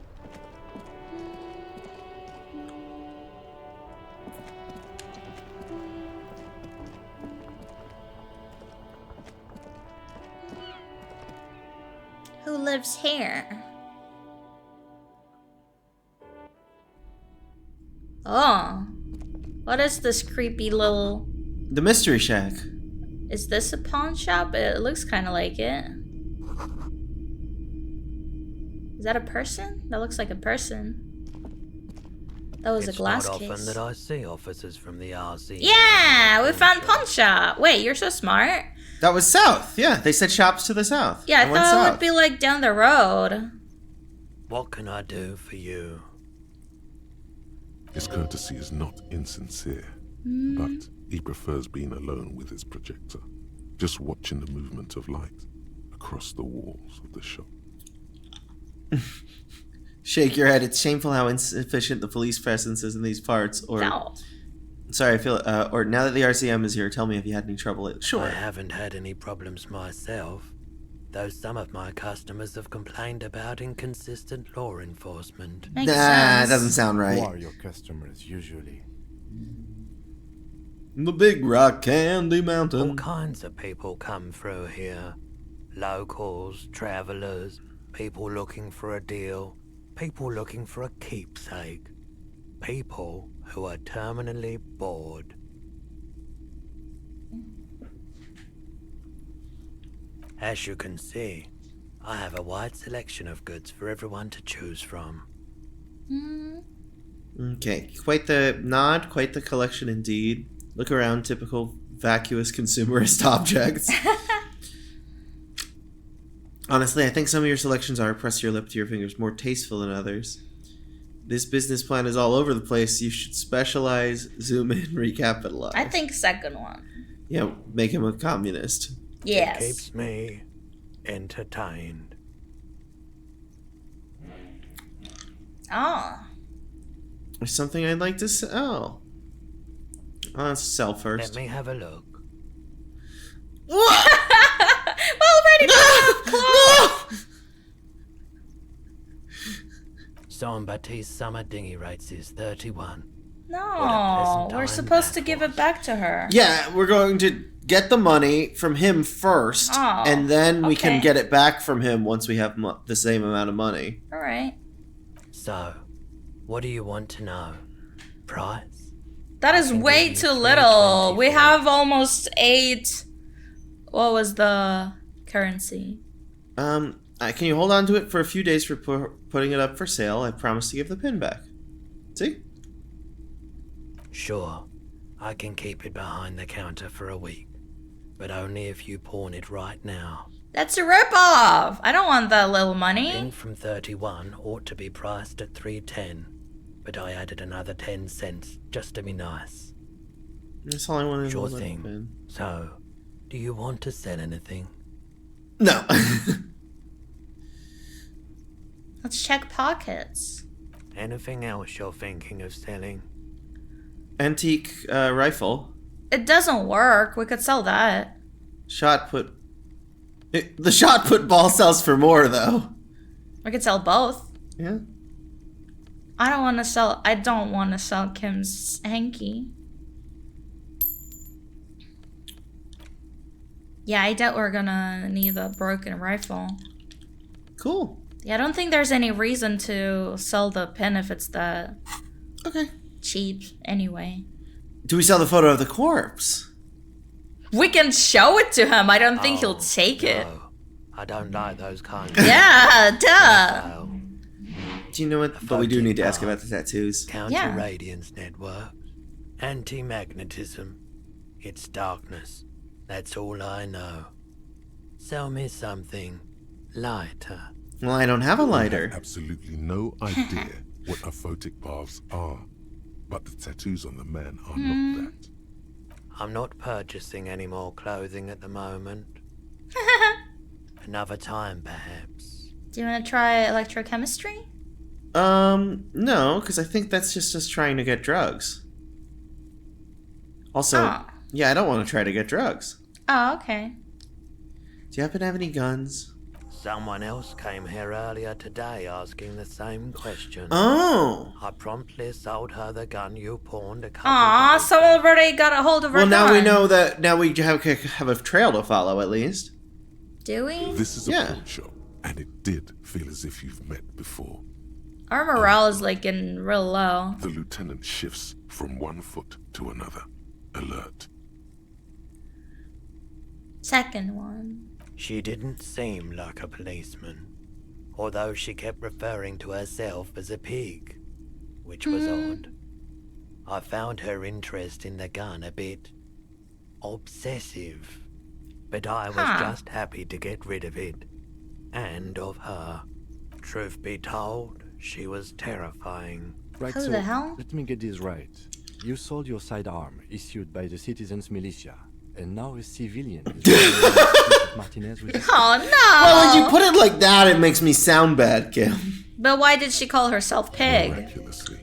Speaker 2: Who lives here? Oh. What is this creepy little...
Speaker 1: The Mystery Shack.
Speaker 2: Is this a pawn shop? It looks kind of like it. Is that a person? That looks like a person. That was a glass
Speaker 8: not
Speaker 2: case.
Speaker 8: often that I see officers from the RC.
Speaker 2: Yeah, we found pawn shop. Wait, you're so smart.
Speaker 1: That was south. Yeah, they said shops to the south.
Speaker 2: Yeah, I
Speaker 1: went
Speaker 2: thought it
Speaker 1: south.
Speaker 2: would be like down the road.
Speaker 8: What can I do for you?
Speaker 4: His courtesy is not insincere, but he prefers being alone with his projector, just watching the movement of light across the walls of the shop.
Speaker 1: Shake your head. It's shameful how insufficient the police presence is in these parts. Or,
Speaker 2: No.
Speaker 1: sorry, I feel. Or now that the RCM is here, tell me if you had any trouble. Sure.
Speaker 8: I haven't had any problems myself, though some of my customers have complained about inconsistent law enforcement.
Speaker 2: Makes
Speaker 1: Nah,
Speaker 2: sense.
Speaker 1: it doesn't sound right.
Speaker 6: Who are your customers usually?
Speaker 1: The Big Rock Candy
Speaker 8: All
Speaker 1: Mountain.
Speaker 8: kinds of people come through here. Locals, travelers, people looking for a deal, people looking for a keepsake, people who are terminally bored. As you can see, I have a wide selection of goods for everyone to choose from.
Speaker 1: Okay, quite the nod, quite the collection indeed. Look around, typical vacuous consumerist objects. Honestly, I think some of your selections are, press your lip to your fingers, more tasteful than others. This business plan is all over the place. You should specialize, zoom in, recapitalize.
Speaker 2: I think second one.
Speaker 1: Yeah, make him a communist.
Speaker 2: Yes.
Speaker 8: It keeps me entertained.
Speaker 2: Oh.
Speaker 1: There's something I'd like to sell. Oh, let's sell first.
Speaker 8: Let me have a look.
Speaker 2: Already close.
Speaker 8: Jean-Baptiste's summer dinghy rates is 31.
Speaker 2: No,
Speaker 8: pleasant
Speaker 2: we're
Speaker 8: time
Speaker 2: supposed to
Speaker 8: that
Speaker 2: give
Speaker 8: was.
Speaker 2: it back to her.
Speaker 1: Yeah, we're going to get the money from him first,
Speaker 2: Oh,
Speaker 1: and then we can
Speaker 2: okay.
Speaker 1: get it back from him once we have the same amount of money.
Speaker 2: All right.
Speaker 8: So, what do you want to know? Price?
Speaker 2: That is
Speaker 8: can
Speaker 2: way
Speaker 8: give
Speaker 2: too
Speaker 8: you
Speaker 2: little.
Speaker 8: 324.
Speaker 2: We have almost 8. What was the currency?
Speaker 1: Can you hold on to it for a few days for putting it up for sale? I promise to give the pin back. See?
Speaker 8: Sure, I can keep it behind the counter for a week, but only if you pawn it right now.
Speaker 2: That's a ripoff. I don't want that little
Speaker 8: Pin
Speaker 2: money.
Speaker 8: from 31 ought to be priced at 310, but I added another 10 cents just to be nice.
Speaker 1: That's all I wanted.
Speaker 8: Sure
Speaker 1: to
Speaker 8: thing.
Speaker 1: in.
Speaker 8: So, do you want to sell anything?
Speaker 1: No.
Speaker 2: Let's check pockets.
Speaker 8: Anything else you're thinking of selling?
Speaker 1: Antique rifle.
Speaker 2: It doesn't work. We could sell that.
Speaker 1: Shot put. The shot put ball sells for more though.
Speaker 2: We could sell both.
Speaker 1: Yeah.
Speaker 2: I don't want to sell Kim's hanky. Yeah, I doubt we're gonna need a broken rifle.
Speaker 1: Cool.
Speaker 2: Yeah, I don't think there's any reason to sell the pin if it's that
Speaker 1: Okay.
Speaker 2: cheap anyway.
Speaker 1: Do we sell the photo of the corpse?
Speaker 2: We can show it to him. I don't think he'll take it.
Speaker 8: No, I don't like those kinds.
Speaker 2: Yeah, duh.
Speaker 8: Well,
Speaker 1: Do you know what? But we do need to ask about the tattoos.
Speaker 8: counter-radiance network, anti-magnetism. It's darkness. That's all I know. Sell me something lighter.
Speaker 1: Well, I don't have a
Speaker 4: I
Speaker 1: lighter.
Speaker 4: have absolutely no idea what aphotic baths are, but the tattoos on the man are not that.
Speaker 8: I'm not purchasing any more clothing at the moment. Another time, perhaps.
Speaker 2: Do you want to try electrochemistry?
Speaker 1: No, because I think that's just us trying to get drugs. Also,
Speaker 2: Oh.
Speaker 1: yeah, I don't want to try to get drugs.
Speaker 2: Oh, okay.
Speaker 1: Do you happen to have any guns?
Speaker 8: Someone else came here earlier today asking the same question.
Speaker 1: Oh.
Speaker 8: I promptly sold her the gun you pawned a couple
Speaker 2: Aw,
Speaker 8: days
Speaker 2: so
Speaker 8: ago.
Speaker 2: already got a hold of her
Speaker 1: Well, now we
Speaker 2: gun.
Speaker 1: know that. Now we have a trail to follow at least.
Speaker 2: Do we?
Speaker 4: This is a
Speaker 1: Yeah.
Speaker 4: pawn shop, and it did feel as if you've met before.
Speaker 2: Our morale is like getting real low.
Speaker 4: The lieutenant shifts from one foot to another. Alert.
Speaker 2: Second one.
Speaker 8: She didn't seem like a policeman, although she kept referring to herself as a pig, which was odd. I found her interest in the gun a bit obsessive, but I was just happy to get rid of it, and of her. Truth be told, she was terrifying.
Speaker 6: Right,
Speaker 2: Who
Speaker 6: so
Speaker 2: the hell?
Speaker 6: let me get this right. You sold your sidearm, issued by the citizens' militia, and now a civilian is Martinez with you.
Speaker 2: Oh no!
Speaker 1: Well, when you put it like that, it makes me sound bad, Kim.
Speaker 2: But why did she call herself Pig?
Speaker 4: Miraculously,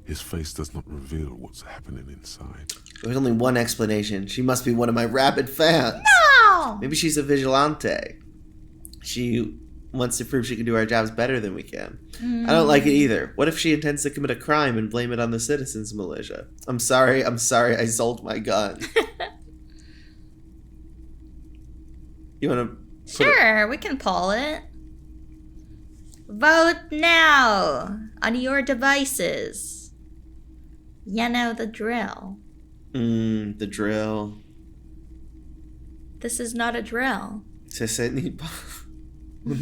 Speaker 4: his face does not reveal what's happening inside.
Speaker 1: There's only one explanation. She must be one of my rabid fans.
Speaker 2: No!
Speaker 1: Maybe she's a vigilante. She wants to prove she can do our jobs better than we can. I don't like it either. What if she intends to commit a crime and blame it on the citizens' militia? I'm sorry, I sold my gun. You want to...
Speaker 2: Sure, we can pull it. Vote now on your devices. You know the drill.
Speaker 1: The drill.
Speaker 2: This is not a drill.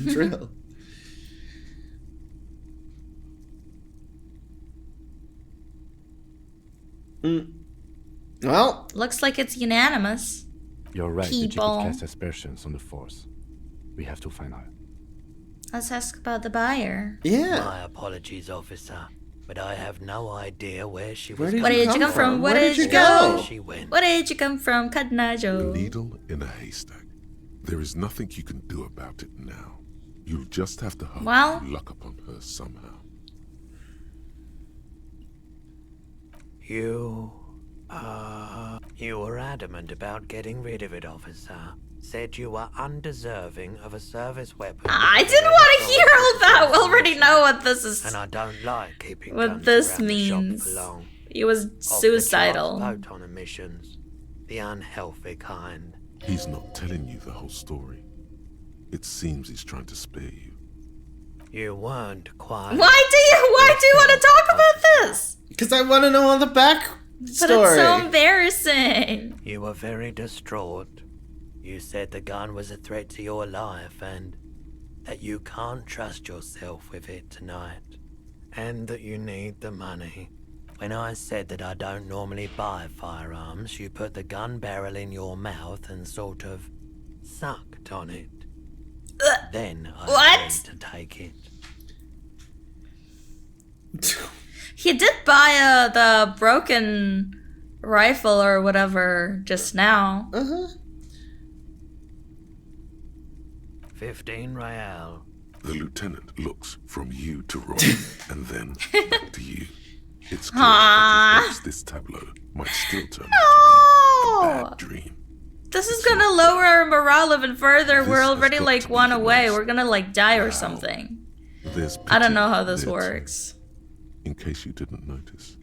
Speaker 1: Drill. Well,
Speaker 2: Looks like it's unanimous.
Speaker 6: You're right, the
Speaker 2: People.
Speaker 6: cast aspersions on the force. We have to find out.
Speaker 2: Let's ask about the buyer.
Speaker 1: yeah.
Speaker 8: My apologies, officer, but I have no idea where she
Speaker 1: Where
Speaker 8: was
Speaker 1: did
Speaker 2: Where
Speaker 1: you
Speaker 2: did you come from? Where did you
Speaker 8: where
Speaker 2: go?
Speaker 8: she went.
Speaker 2: Where did you come from,
Speaker 4: A
Speaker 2: Konniya?
Speaker 4: needle in a haystack. There is nothing you can do about it now. You'll just have to hope
Speaker 2: Well-
Speaker 4: you luck upon her somehow.
Speaker 8: You were adamant about getting rid of it, officer. Said you were undeserving of a service weapon.
Speaker 2: I didn't want to hear all that. We already know what this is.
Speaker 8: And I don't like keeping
Speaker 2: What
Speaker 8: guns
Speaker 2: this
Speaker 8: around the shop
Speaker 2: means.
Speaker 8: for long.
Speaker 2: He was
Speaker 8: Off the
Speaker 2: suicidal.
Speaker 8: charts photon emissions, the unhealthy kind.
Speaker 4: He's not telling you the whole story. It seems he's trying to spare you.
Speaker 8: You weren't quite.
Speaker 2: Why do you want to talk about this?
Speaker 1: Because I want to know all the back
Speaker 2: But
Speaker 1: story.
Speaker 2: it's so embarrassing.
Speaker 8: You were very distraught. You said the gun was a threat to your life and that you can't trust yourself with it tonight. And that you need the money. When I said that I don't normally buy firearms, you put the gun barrel in your mouth and sort of sucked on it. Then I
Speaker 2: What?
Speaker 8: agreed to take it.
Speaker 2: He did buy the broken rifle or whatever just now.
Speaker 8: 15 real.
Speaker 4: The lieutenant looks from you to Roy, and then back to you. It's clear
Speaker 2: Aww.
Speaker 4: that this tableau might still turn out to be a bad dream.
Speaker 2: This is gonna lower our morale even further.
Speaker 4: This
Speaker 2: We're
Speaker 4: has
Speaker 2: already
Speaker 4: got
Speaker 2: like
Speaker 4: to be
Speaker 2: 1
Speaker 4: the
Speaker 2: away.
Speaker 4: last.
Speaker 2: We're gonna like die or
Speaker 4: Now,
Speaker 2: something.
Speaker 4: There's
Speaker 2: I don't
Speaker 4: pity
Speaker 2: know how this
Speaker 4: there too,
Speaker 2: works.
Speaker 4: in case you didn't notice.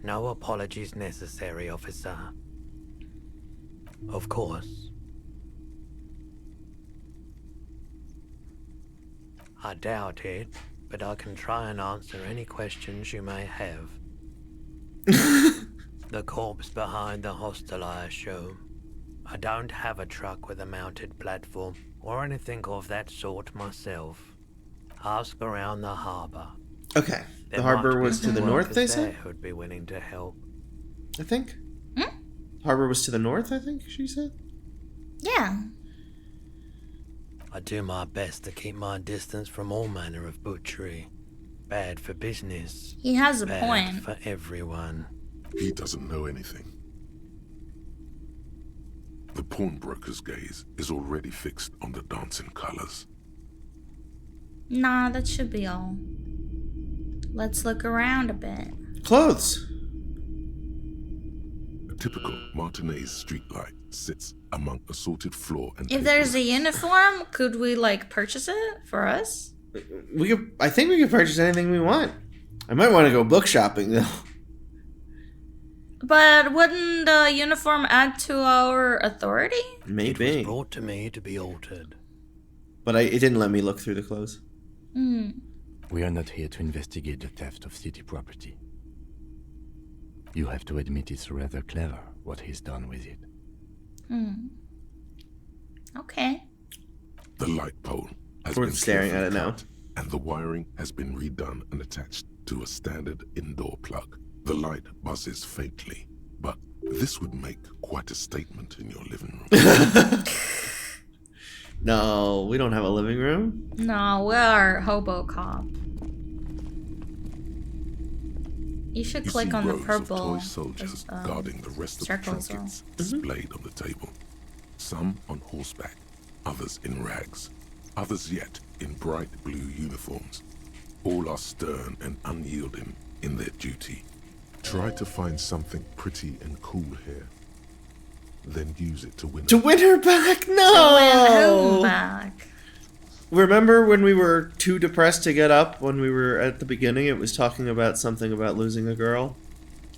Speaker 8: No apologies necessary, officer. Of course. I doubt it, but I can try and answer any questions you may have. The corpse behind the hostel, I assume. I don't have a truck with a mounted platform or anything of that sort myself. Ask around the harbour.
Speaker 1: Okay.
Speaker 8: There
Speaker 1: The harbor
Speaker 8: might be
Speaker 1: was to
Speaker 8: some
Speaker 1: the north,
Speaker 8: workers
Speaker 1: they
Speaker 8: there
Speaker 1: said?
Speaker 8: who'd be willing to help.
Speaker 1: I think. Harbor was to the north, I think she said.
Speaker 2: Yeah.
Speaker 8: I do my best to keep my distance from all manner of butchery. Bad for business.
Speaker 2: He has a
Speaker 8: Bad
Speaker 2: point.
Speaker 8: for everyone.
Speaker 4: He doesn't know anything. The pawnbroker's gaze is already fixed on the dancing colors.
Speaker 2: Nah, that should be all. Let's look around a bit.
Speaker 1: Clothes.
Speaker 4: A typical Martinez streetlight sits among assorted floor and
Speaker 2: If there's a
Speaker 4: paper.
Speaker 2: uniform, could we like purchase it for us?
Speaker 1: We could. I think we could purchase anything we want. I might want to go book shopping though.
Speaker 2: But wouldn't the uniform add to our authority?
Speaker 8: It was
Speaker 1: Maybe.
Speaker 8: brought to me to be altered.
Speaker 1: But it didn't let me look through the clothes.
Speaker 2: Hmm.
Speaker 6: We are not here to investigate the theft of city property. You have to admit it's rather clever what he's done with it.
Speaker 2: Hmm. Okay.
Speaker 4: The light pole has
Speaker 1: We're
Speaker 4: been
Speaker 1: staring at
Speaker 4: carefully
Speaker 1: it now.
Speaker 4: cut, and the wiring has been redone and attached to a standard indoor plug. The light buzzes faintly, but this would make quite a statement in your living room.
Speaker 1: No, we don't have a living room.
Speaker 2: No, we are hobo cop. You should
Speaker 4: You
Speaker 2: click
Speaker 4: see
Speaker 2: on the
Speaker 4: rows
Speaker 2: purple
Speaker 4: of toy soldiers guarding the rest of the
Speaker 2: circle as well.
Speaker 4: trinkets displayed on the table. Some on horseback, others in rags, others yet in bright blue uniforms. All are stern and unyielding in their duty. Try to find something pretty and cool here. Then use it to win.
Speaker 1: To win her back?
Speaker 2: Win
Speaker 1: No.
Speaker 2: whom back?
Speaker 1: Remember when we were too depressed to get up? When we were at the beginning, it was talking about something about losing a girl.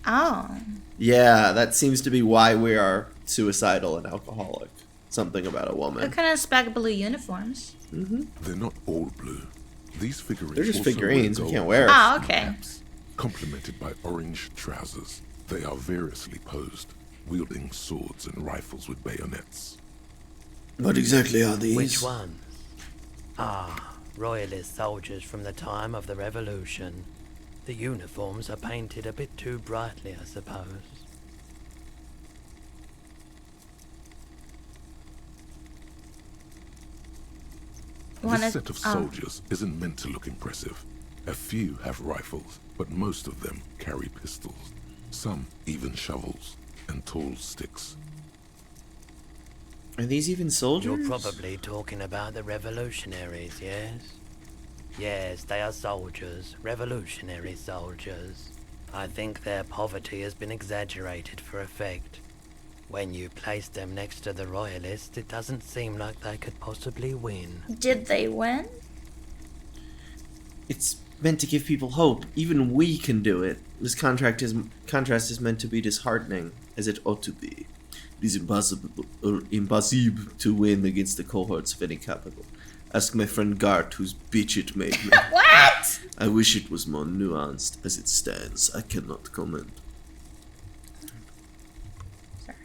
Speaker 2: Oh.
Speaker 1: Yeah, that seems to be why we are suicidal and alcoholic. Something about a
Speaker 2: We
Speaker 1: woman.
Speaker 2: couldn't expect blue uniforms.
Speaker 4: They're not all blue. These figurines
Speaker 1: They're just
Speaker 4: also
Speaker 1: figurines, we
Speaker 4: wear
Speaker 1: can't
Speaker 4: gold
Speaker 1: wear it.
Speaker 2: Oh, okay.
Speaker 4: caps, complemented by orange trousers. They are variously posed, wielding swords and rifles with bayonets.
Speaker 1: What exactly are these?
Speaker 8: Which ones? Ah, royalist soldiers from the time of the Revolution. The uniforms are painted a bit too brightly, I suppose.
Speaker 4: This set of soldiers isn't meant to look impressive. A few have rifles, but most of them carry pistols. Some even shovels and tall sticks.
Speaker 1: Are these even soldiers?
Speaker 8: You're probably talking about the revolutionaries, yes? Yes, they are soldiers, revolutionary soldiers. I think their poverty has been exaggerated for effect. When you place them next to the royalists, it doesn't seem like they could possibly win.
Speaker 2: Did they win?
Speaker 1: It's meant to give people hope. Even we can do it. This contrast is meant to be disheartening, as it ought to be. It is impossible to win against the cohorts of any capital. Ask my friend Gart, whose bitch it made me.
Speaker 2: What?
Speaker 1: I wish it was more nuanced. As it stands, I cannot comment.
Speaker 2: Sorry.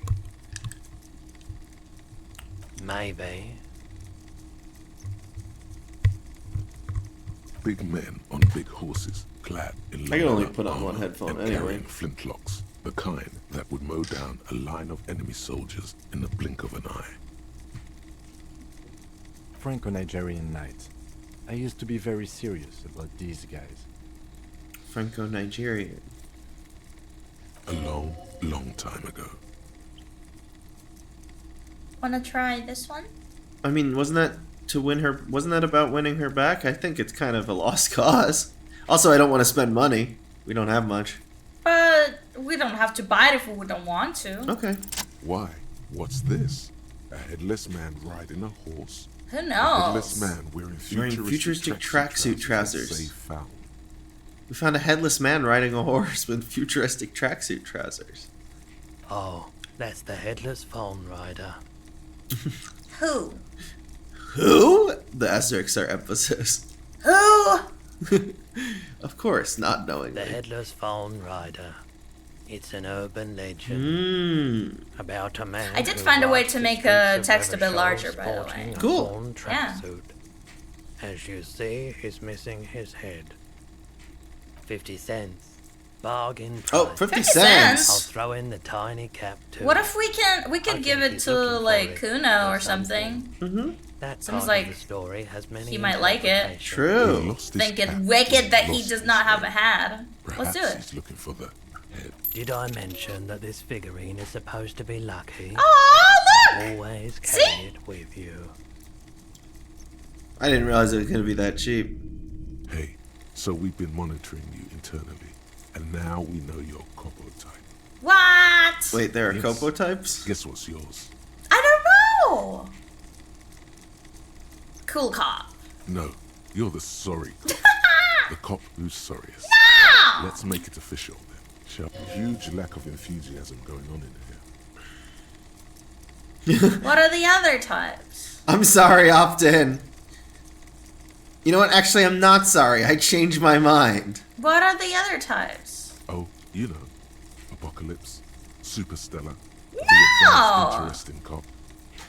Speaker 8: Maybe.
Speaker 4: Big men on big horses, clad in
Speaker 1: I can only
Speaker 4: leather
Speaker 1: put on one
Speaker 4: armor
Speaker 1: headphone
Speaker 4: and
Speaker 1: anyway.
Speaker 4: carrying flintlocks, the kind that would mow down a line of enemy soldiers in the blink of an eye.
Speaker 6: Franco-Nigerian knights. I used to be very serious about these guys.
Speaker 1: Franco-Nigerian.
Speaker 4: A long, long time ago.
Speaker 2: Wanna try this one?
Speaker 1: I mean, wasn't that to win her? Wasn't that about winning her back? I think it's kind of a lost cause. Also, I don't want to spend money. We don't have much.
Speaker 2: But we don't have to buy it if we don't want to.
Speaker 1: Okay.
Speaker 4: Why? What's this? A headless man riding a horse?
Speaker 2: Who
Speaker 4: A
Speaker 2: knows?
Speaker 4: headless man wearing futuristic
Speaker 1: tracksuit trousers.
Speaker 4: They found.
Speaker 1: We found a headless man riding a horse with futuristic tracksuit trousers.
Speaker 8: Oh, that's the headless phone rider.
Speaker 2: Who?
Speaker 1: Who? The asterisks are emphasis.
Speaker 2: Who?
Speaker 1: Of course, not knowing.
Speaker 8: The headless phone rider. It's an urban legend about a man.
Speaker 2: I did
Speaker 8: who
Speaker 2: find a way
Speaker 8: rides
Speaker 2: to
Speaker 8: the
Speaker 2: make
Speaker 8: streets
Speaker 2: a
Speaker 8: of
Speaker 2: text a bit
Speaker 8: Evershow
Speaker 2: larger, by the
Speaker 8: sporting
Speaker 2: way.
Speaker 8: a
Speaker 1: Cool.
Speaker 8: torn
Speaker 2: Yeah.
Speaker 8: tracksuit. As you see, he's missing his head. 50 cents. Bargain price.
Speaker 1: Oh, 50
Speaker 2: 50
Speaker 1: cents.
Speaker 8: I'll throw in the tiny cap too.
Speaker 2: What if we could
Speaker 8: I
Speaker 2: give
Speaker 8: think
Speaker 2: it
Speaker 8: he's
Speaker 2: to
Speaker 8: looking for
Speaker 2: like
Speaker 8: it
Speaker 2: Kuno
Speaker 8: or
Speaker 2: or something?
Speaker 1: Mm-hmm.
Speaker 8: That
Speaker 2: Seems
Speaker 8: part
Speaker 2: like
Speaker 8: of the story has many
Speaker 2: he might like it.
Speaker 8: interpretations.
Speaker 1: True.
Speaker 4: He lost his
Speaker 2: Think
Speaker 4: cap.
Speaker 2: it's wicked that he
Speaker 4: Lost
Speaker 2: does
Speaker 4: his
Speaker 2: not have a
Speaker 4: head.
Speaker 2: hat.
Speaker 4: Perhaps
Speaker 2: Let's do it.
Speaker 4: he's looking for the head.
Speaker 8: Did I mention that this figurine is supposed to be lucky?
Speaker 2: Oh, look!
Speaker 8: Always
Speaker 2: See?
Speaker 8: carry it with you.
Speaker 1: I didn't realize it was going to be that cheap.
Speaker 4: Hey, so we've been monitoring you internally, and now we know your copo type.
Speaker 2: What?
Speaker 1: Wait, there are
Speaker 4: Yes.
Speaker 1: Copo types?
Speaker 4: Guess what's yours?
Speaker 2: I don't know. Cool cop.
Speaker 4: No, you're the sorry cop. The cop who's sorriest.
Speaker 2: No!
Speaker 4: Let's make it official then. Shall huge lack of enthusiasm going on in here.
Speaker 2: What are the other types?
Speaker 1: I'm sorry, opt-in. You know what? Actually, I'm not sorry. I changed my mind.
Speaker 2: What are the other types?
Speaker 4: Oh, you know, Apocalypse, Superstellar, the
Speaker 2: No!
Speaker 4: advanced interesting cop,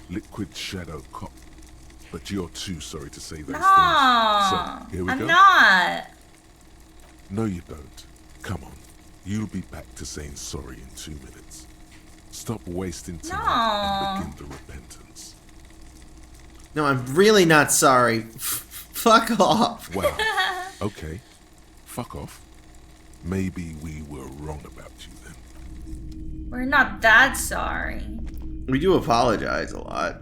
Speaker 4: Liquid Shadow cop. But you're too sorry to say those
Speaker 2: No,
Speaker 4: things. So, here we
Speaker 2: I'm
Speaker 4: go.
Speaker 2: not.
Speaker 4: No, you don't. Come on. You'll be back to saying sorry in 2 minutes. Stop wasting time
Speaker 2: No.
Speaker 4: and begin the repentance.
Speaker 1: No, I'm really not sorry. Fuck off.
Speaker 4: Wow. Okay. Fuck off. Maybe we were wrong about you then.
Speaker 2: We're not that sorry.
Speaker 1: We do apologize a lot.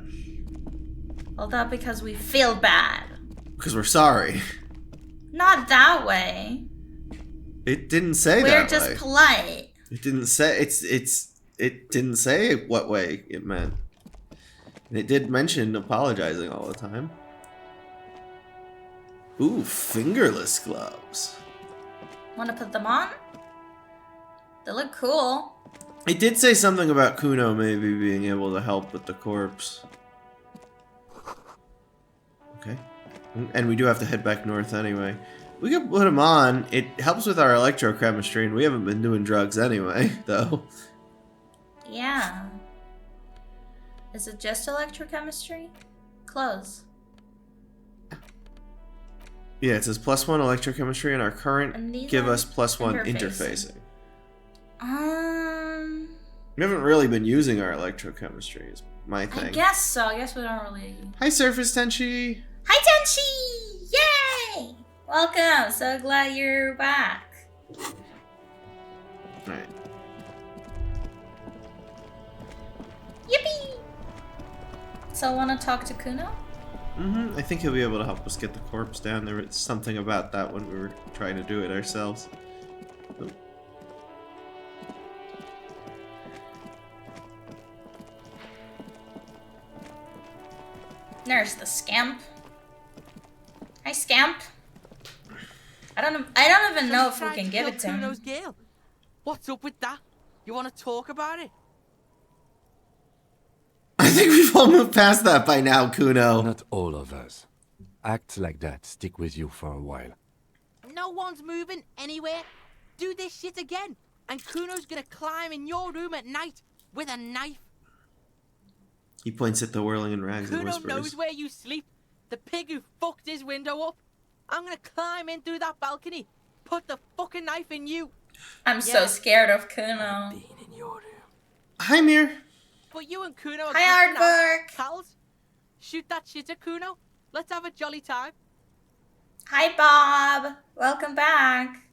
Speaker 2: Well, that because we feel bad.
Speaker 1: Because we're sorry.
Speaker 2: Not that way.
Speaker 1: It didn't say
Speaker 2: We're
Speaker 1: that
Speaker 2: just
Speaker 1: way.
Speaker 2: polite.
Speaker 1: It didn't say it didn't say what way it meant. And it did mention apologizing all the time. Ooh, fingerless gloves.
Speaker 2: Want to put them on? They look cool.
Speaker 1: It did say something about Kuno maybe being able to help with the corpse. Okay. And we do have to head back north anyway. We could put him on. It helps with our electrochemistry, and we haven't been doing drugs anyway, though.
Speaker 2: Yeah. Is it just electrochemistry? Close.
Speaker 1: Yeah, it says +1 electrochemistry, and our current
Speaker 2: And these
Speaker 1: give
Speaker 2: are
Speaker 1: us +1
Speaker 2: interfacing.
Speaker 1: interfacing. We haven't really been using our electrochemistry, is my thing.
Speaker 2: I guess so. I guess we don't really.
Speaker 1: Hi, Surface Tenchi!
Speaker 2: Hi, Tenchi! Yay! Welcome. So glad you're back.
Speaker 1: Alright.
Speaker 2: Yippee! So, want to talk to Kuno?
Speaker 1: I think he'll be able to help us get the corpse down. There was something about that when we were trying to do it ourselves. Oh.
Speaker 2: There's the scamp. Hi, scamp. I don't even know if we can give it to him.
Speaker 9: Kuno's girl. What's up with that? You want to talk about it?
Speaker 1: I think we've all moved past that by now, Kuno.
Speaker 6: Not all of us. Acts like that stick with you for a while.
Speaker 9: No one's moving anywhere. Do this shit again, and Kuno's gonna climb in your room at night with a knife.
Speaker 1: He points at the whirling in rags and
Speaker 9: Kuno
Speaker 1: whispers.
Speaker 9: knows where you sleep. The pig who fucked his window up. I'm gonna climb in through that balcony, put the fucking knife in you.
Speaker 2: I'm so scared of Kuno.
Speaker 9: Being in your room.
Speaker 1: Hi, Mir.
Speaker 9: But you and Kuno are
Speaker 2: Hi,
Speaker 9: good now.
Speaker 2: Aardvark.
Speaker 9: Pals, shoot that shit at Kuno. Let's have a jolly time.
Speaker 2: Hi, Bob. Welcome back.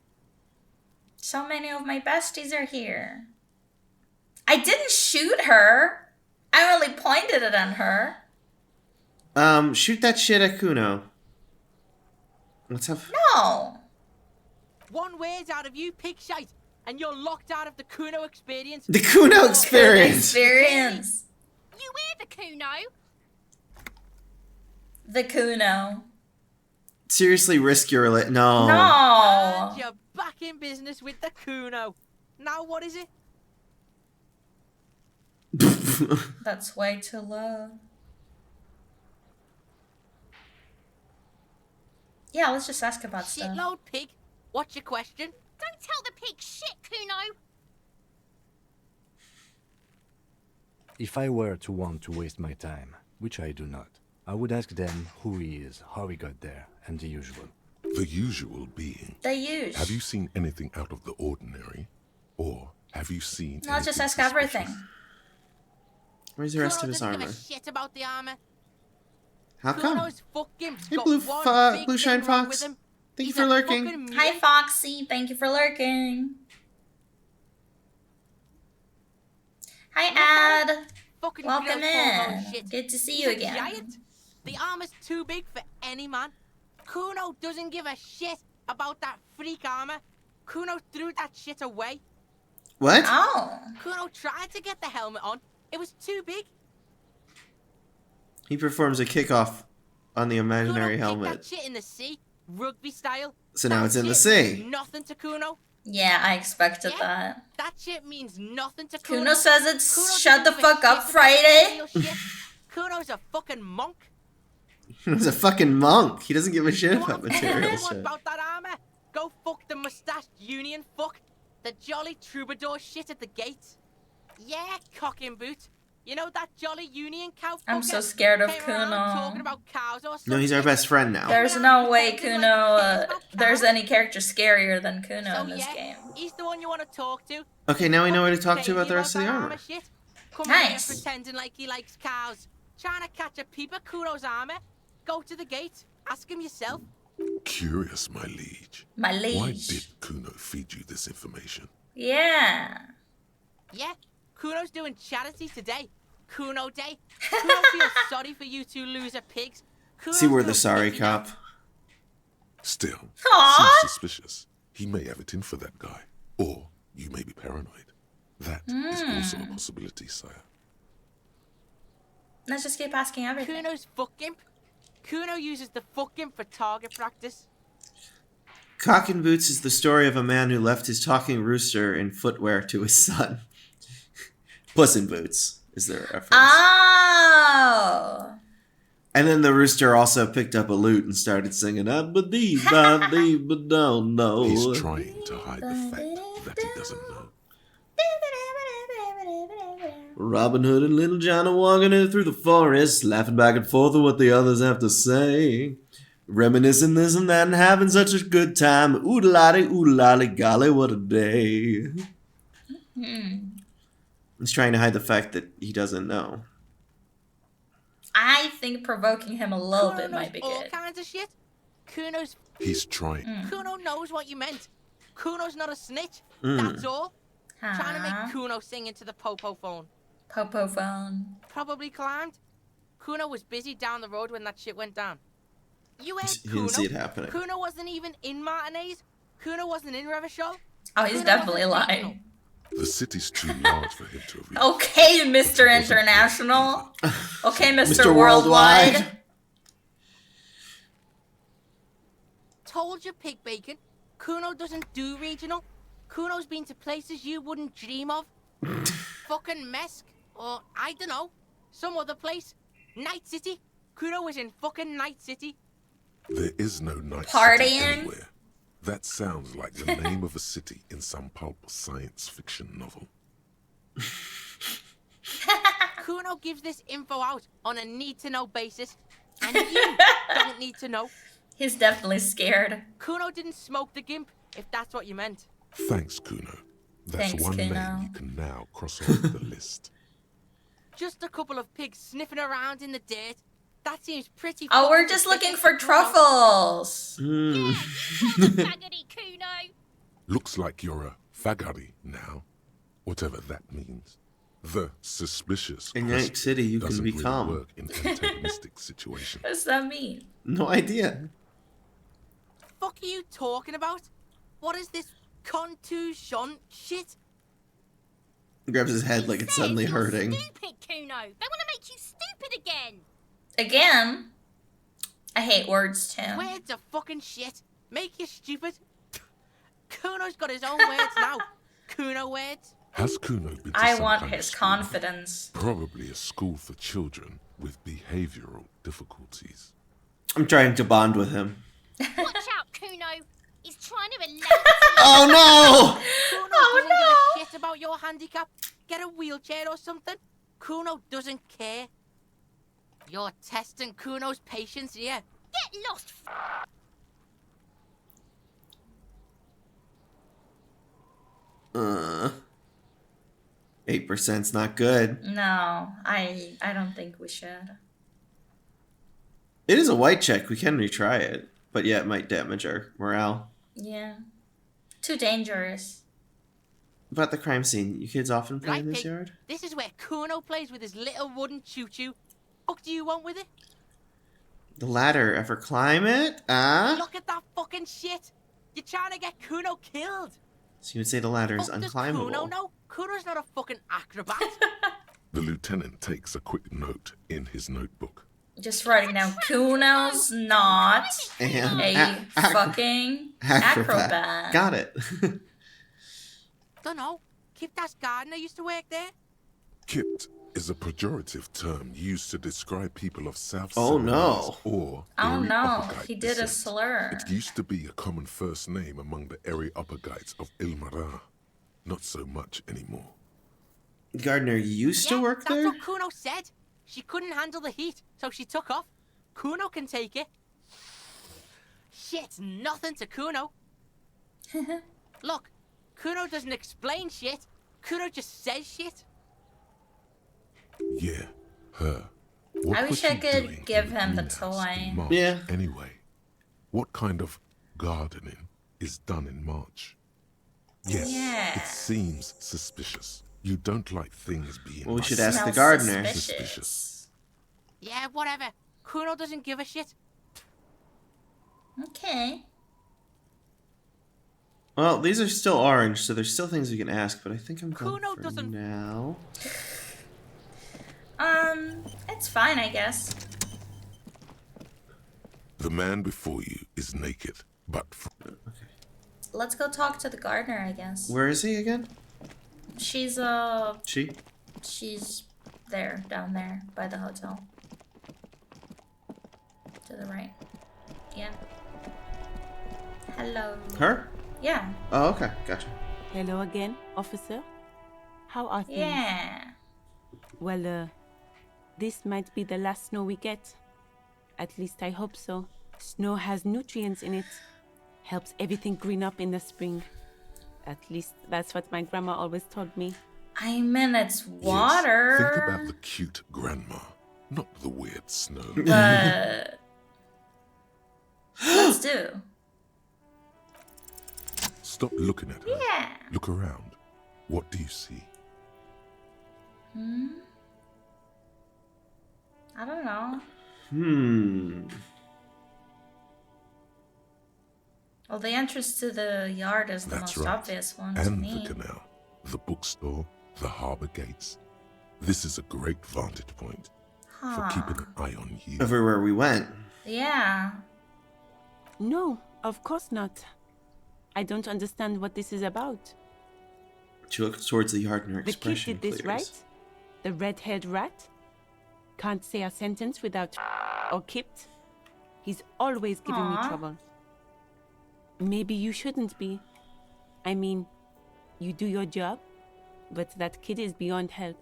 Speaker 2: So many of my besties are here. I didn't shoot her. I only pointed it at her.
Speaker 1: Shoot that shit at Kuno. Let's have...
Speaker 2: No.
Speaker 9: One word out of you, pig shite, and you're locked out of the Kuno experience.
Speaker 1: The Kuno experience!
Speaker 2: Experience.
Speaker 3: You hear the Kuno?
Speaker 2: The Kuno.
Speaker 1: Seriously, risk your... No.
Speaker 2: No.
Speaker 9: And you're back in business with the Kuno. Now what is it?
Speaker 2: That's way too low. Yeah, let's just ask about stuff.
Speaker 9: Shitload pig. What's your question?
Speaker 3: Don't tell the pig shit, Kuno.
Speaker 6: If I were to want to waste my time, which I do not, I would ask them who he is, how he got there, and the usual.
Speaker 4: The usual being,
Speaker 2: The use.
Speaker 4: have you seen anything out of the ordinary? Or have you seen
Speaker 2: No, let's just
Speaker 4: anything
Speaker 2: ask everything.
Speaker 4: suspicious?
Speaker 1: Where's the rest of
Speaker 9: Kuno
Speaker 1: his
Speaker 9: doesn't
Speaker 1: armor?
Speaker 9: give a shit about the armor.
Speaker 1: How come?
Speaker 9: Kuno's fucking
Speaker 1: Hey,
Speaker 9: got
Speaker 1: Blue
Speaker 9: one big
Speaker 1: Blue Shine
Speaker 9: thing wrong
Speaker 1: Fox.
Speaker 9: with him.
Speaker 1: Thank you
Speaker 9: He's
Speaker 1: for
Speaker 9: a
Speaker 1: lurking.
Speaker 9: fucking mutant.
Speaker 2: Hi, Foxy. Thank you for lurking. Hi, Ad.
Speaker 9: Fucking
Speaker 2: Welcome
Speaker 9: growth hormone
Speaker 2: in.
Speaker 9: shit.
Speaker 2: Good to see
Speaker 9: He's
Speaker 2: you
Speaker 9: a
Speaker 2: again.
Speaker 9: Giant. The armor's too big for any man. Kuno doesn't give a shit about that freak armor. Kuno threw that shit away.
Speaker 1: What?
Speaker 2: Oh.
Speaker 9: Kuno tried to get the helmet on. It was too big.
Speaker 1: He performs a kickoff on the imaginary
Speaker 9: Kuno kicked
Speaker 1: helmet.
Speaker 9: that shit in the sea, rugby style.
Speaker 1: So now
Speaker 9: That
Speaker 1: it's in the
Speaker 9: shit
Speaker 1: sea.
Speaker 9: means nothing to Kuno.
Speaker 2: Yeah, I expected that.
Speaker 9: That shit means nothing to Kuno.
Speaker 2: Kuno says it's
Speaker 9: Kuno
Speaker 2: shut the
Speaker 9: doesn't give a
Speaker 2: fuck up
Speaker 9: shit about
Speaker 2: Friday.
Speaker 9: real shit. Kuno's a fucking monk.
Speaker 1: He's a fucking monk. He doesn't give a shit
Speaker 9: You
Speaker 1: about
Speaker 9: want to know
Speaker 1: material
Speaker 9: more
Speaker 1: shit.
Speaker 9: about that armor? Go fuck the mustached union fuck. The jolly troubadour shit at the gate. Yeah, cocking boot. You know that jolly union cow
Speaker 2: I'm
Speaker 9: fucker
Speaker 2: so scared of
Speaker 9: came around
Speaker 2: Kuno.
Speaker 9: talking about cows or
Speaker 1: No, he's our
Speaker 9: something?
Speaker 1: best friend now.
Speaker 2: There's no way Kuno, there's any character scarier than Kuno
Speaker 9: So
Speaker 2: in this
Speaker 9: yeah,
Speaker 2: game.
Speaker 9: he's the one you want to talk to.
Speaker 1: Okay, now we know where to talk to
Speaker 9: Fucking
Speaker 1: about the rest of the
Speaker 9: that
Speaker 1: armor.
Speaker 9: Shit. Coming here
Speaker 2: Nice.
Speaker 9: pretending like he likes cows. Trying to catch a peep at Kuno's armor. Go to the gate. Ask him yourself.
Speaker 4: Curious, my liege.
Speaker 2: My
Speaker 4: Why
Speaker 2: liege.
Speaker 4: did Kuno feed you this information?
Speaker 2: Yeah.
Speaker 9: Yeah, Kuno's doing charity today. Kuno Day. Kuno feels sorry for you two loser pigs. Kuno's
Speaker 1: See, we're the
Speaker 9: doing
Speaker 1: sorry
Speaker 9: pity now.
Speaker 1: cop.
Speaker 4: Still,
Speaker 2: Aww.
Speaker 4: seems suspicious. He may have it in for that guy. Or you may be paranoid. That is also a possibility, sire.
Speaker 2: Let's just keep asking everything.
Speaker 9: Kuno's fuck imp. Kuno uses the fuck imp for target practice.
Speaker 1: Cock and Boots is the story of a man who left his talking rooster in footwear to his son. Puss in Boots is their reference.
Speaker 2: Oh.
Speaker 1: And then the rooster also picked up a lute and started singing "Abba-dee-ba-dee-ba-don't know."
Speaker 4: He's trying to hide the fact that he doesn't know.
Speaker 1: Robin Hood and Little John are walking in through the forest, laughing back and forth at what the others have to say. Reminiscing this and that and having such a good time. Oodalotty, golly, what a day. He's trying to hide the fact that he doesn't know.
Speaker 2: I think provoking him a little
Speaker 9: Kuno
Speaker 2: bit
Speaker 9: knows
Speaker 2: might be
Speaker 9: all
Speaker 2: good.
Speaker 9: kinds of shit. Kuno's
Speaker 4: He's trying.
Speaker 9: Kuno knows what you meant. Kuno's not a snitch. That's all. Trying to make Kuno sing into the popo phone.
Speaker 2: Popo phone.
Speaker 9: Probably climbed. Kuno was busy down the road when that shit went down. You heard
Speaker 1: He
Speaker 9: Kuno.
Speaker 1: didn't see it happening.
Speaker 9: Kuno wasn't even in Martinez. Kuno wasn't in Revachol.
Speaker 2: Oh, he's
Speaker 9: Kuno
Speaker 2: definitely
Speaker 9: wasn't
Speaker 2: lying.
Speaker 9: regional.
Speaker 4: The city's too large for him to have reached.
Speaker 2: Okay, Mr. International. Okay, Mr.
Speaker 1: Mr.
Speaker 2: Worldwide.
Speaker 1: Worldwide.
Speaker 9: Told you, pig bacon. Kuno doesn't do regional. Kuno's been to places you wouldn't dream of. Fucking Mesk. Or, I don't know, some other place. Night City. Kuno was in fucking Night City.
Speaker 4: There is no night
Speaker 2: Partying?
Speaker 4: city anywhere. That sounds like the name of a city in some pulp science fiction novel.
Speaker 9: Kuno gives this info out on a need-to-know basis. And you don't need to know.
Speaker 2: He's definitely scared.
Speaker 9: Kuno didn't smoke the gimp, if that's what you meant.
Speaker 4: Thanks, Kuno. That's
Speaker 2: Thanks,
Speaker 4: one
Speaker 2: Kuno.
Speaker 4: name you can now cross off the list.
Speaker 9: Just a couple of pigs sniffing around in the dirt. That seems pretty.
Speaker 2: Oh, we're
Speaker 9: fucking
Speaker 2: just looking
Speaker 9: suspicious
Speaker 2: for
Speaker 9: Kuno.
Speaker 2: truffles.
Speaker 3: Faggoty Kuno.
Speaker 4: Looks like you're a fagari now, whatever that means. The suspicious
Speaker 1: In Night City, you can
Speaker 4: doesn't
Speaker 1: be
Speaker 4: really
Speaker 1: calm.
Speaker 4: work in antagonistic situations.
Speaker 2: What does that mean?
Speaker 1: No idea.
Speaker 9: Fuck are you talking about? What is this contusion shit?
Speaker 1: He grabs his head like it's suddenly hurting.
Speaker 10: Stupid, Kuno. They want to make you stupid again.
Speaker 2: Again? I hate words too.
Speaker 9: Words are fucking shit. Make you stupid. Kuno's got his own words now. Kuno words.
Speaker 4: Has Kuno been to
Speaker 2: I
Speaker 4: some
Speaker 2: want
Speaker 4: kind of
Speaker 2: his
Speaker 4: school?
Speaker 2: confidence.
Speaker 4: Probably a school for children with behavioral difficulties.
Speaker 1: I'm trying to bond with him.
Speaker 10: Watch out, Kuno. He's trying to relate.
Speaker 1: Oh no!
Speaker 9: Kuno doesn't give a shit about your handicap. Get a wheelchair or something. Kuno doesn't care. You're testing Kuno's patience here.
Speaker 10: Get lost.
Speaker 1: 8%'s not good.
Speaker 2: No, I don't think we should.
Speaker 1: It is a white check. We can retry it, but yeah, it might damage our morale.
Speaker 2: Yeah. Too dangerous.
Speaker 1: About the crime scene, you kids often play
Speaker 9: Right,
Speaker 1: in this
Speaker 9: Pig?
Speaker 1: yard?
Speaker 9: This is where Kuno plays with his little wooden choo-choo. What do you want with it?
Speaker 1: The ladder. Ever climb it? Ah?
Speaker 9: Look at that fucking shit. You're trying to get Kuno killed.
Speaker 1: So you would say the ladder is
Speaker 9: Fuck does
Speaker 1: unclimbable.
Speaker 9: Kuno know? Kuno's not a fucking acrobat.
Speaker 4: The lieutenant takes a quick note in his notebook.
Speaker 2: Just writing down Kuno's not
Speaker 1: And
Speaker 2: a fucking acrobat.
Speaker 1: Got it.
Speaker 9: Dunno. Kiptas Gardner used to work there.
Speaker 4: Kipped is a pejorative term used to describe people of South
Speaker 1: Oh,
Speaker 4: Sudanese
Speaker 1: no.
Speaker 4: or
Speaker 2: Oh
Speaker 4: Eri
Speaker 2: no,
Speaker 4: Uppergite
Speaker 2: he did a
Speaker 4: descent.
Speaker 2: slur.
Speaker 4: It used to be a common first name among the Eri Uppergites of Ilmara. Not so much anymore.
Speaker 1: Gardner used to work
Speaker 9: that's
Speaker 1: there?
Speaker 9: what Kuno said. She couldn't handle the heat, so she took off. Kuno can take it. Shit's nothing to Kuno. Look, Kuno doesn't explain shit. Kuno just says shit.
Speaker 4: Yeah, her. What
Speaker 2: I
Speaker 4: was
Speaker 2: wish
Speaker 4: she
Speaker 2: I could
Speaker 4: doing
Speaker 2: give
Speaker 4: in the
Speaker 2: him the
Speaker 4: greenhouse in
Speaker 2: toy.
Speaker 4: March
Speaker 1: Yeah.
Speaker 4: Anyway, what kind of gardening is done in March? Yes,
Speaker 2: Yeah.
Speaker 4: it seems suspicious. You don't like things being
Speaker 1: Well, we
Speaker 4: like
Speaker 1: should ask the
Speaker 2: Smells
Speaker 1: gardener.
Speaker 2: suspicious.
Speaker 9: Yeah, whatever. Kuno doesn't give a shit.
Speaker 2: Okay.
Speaker 1: Well, these are still orange, so there's still things we can ask, but I think I'm going
Speaker 9: Kuno
Speaker 1: for
Speaker 9: doesn't-
Speaker 1: now.
Speaker 2: It's fine, I guess.
Speaker 4: The man before you is naked, but
Speaker 2: Let's go talk to the gardener, I guess.
Speaker 1: Where is he again?
Speaker 2: She's
Speaker 1: She?
Speaker 2: she's there, down there, by the hotel. To the right. Yeah. Hello.
Speaker 1: Her?
Speaker 2: Yeah.
Speaker 1: Oh, okay. Gotcha.
Speaker 7: Hello again, officer. How are things?
Speaker 2: Yeah.
Speaker 7: Well, this might be the last snow we get. At least I hope so. Snow has nutrients in it. Helps everything green up in the spring. At least that's what my grandma always told me.
Speaker 2: I mean, it's
Speaker 4: yes,
Speaker 2: water.
Speaker 4: think about the cute grandma, not the weird snow.
Speaker 2: But let's do.
Speaker 4: Stop looking at her.
Speaker 2: Yeah.
Speaker 4: Look around. What do you see?
Speaker 2: I don't know. Well, the entrance to the yard is the
Speaker 4: That's
Speaker 2: most
Speaker 4: right.
Speaker 2: obvious one to
Speaker 4: And
Speaker 2: me.
Speaker 4: the canal, the bookstore, the harbour gates. This is a great vantage point for keeping an eye on you.
Speaker 1: Everywhere we went.
Speaker 2: Yeah.
Speaker 7: No, of course not. I don't understand what this is about.
Speaker 1: She looks towards the yard and her
Speaker 7: The kid
Speaker 1: expression
Speaker 7: did this,
Speaker 1: clears.
Speaker 7: right? The red-haired rat? Can't say a sentence without or kipped. He's always giving me
Speaker 2: Aw.
Speaker 7: trouble. Maybe you shouldn't be. I mean, you do your job, but that kid is beyond help.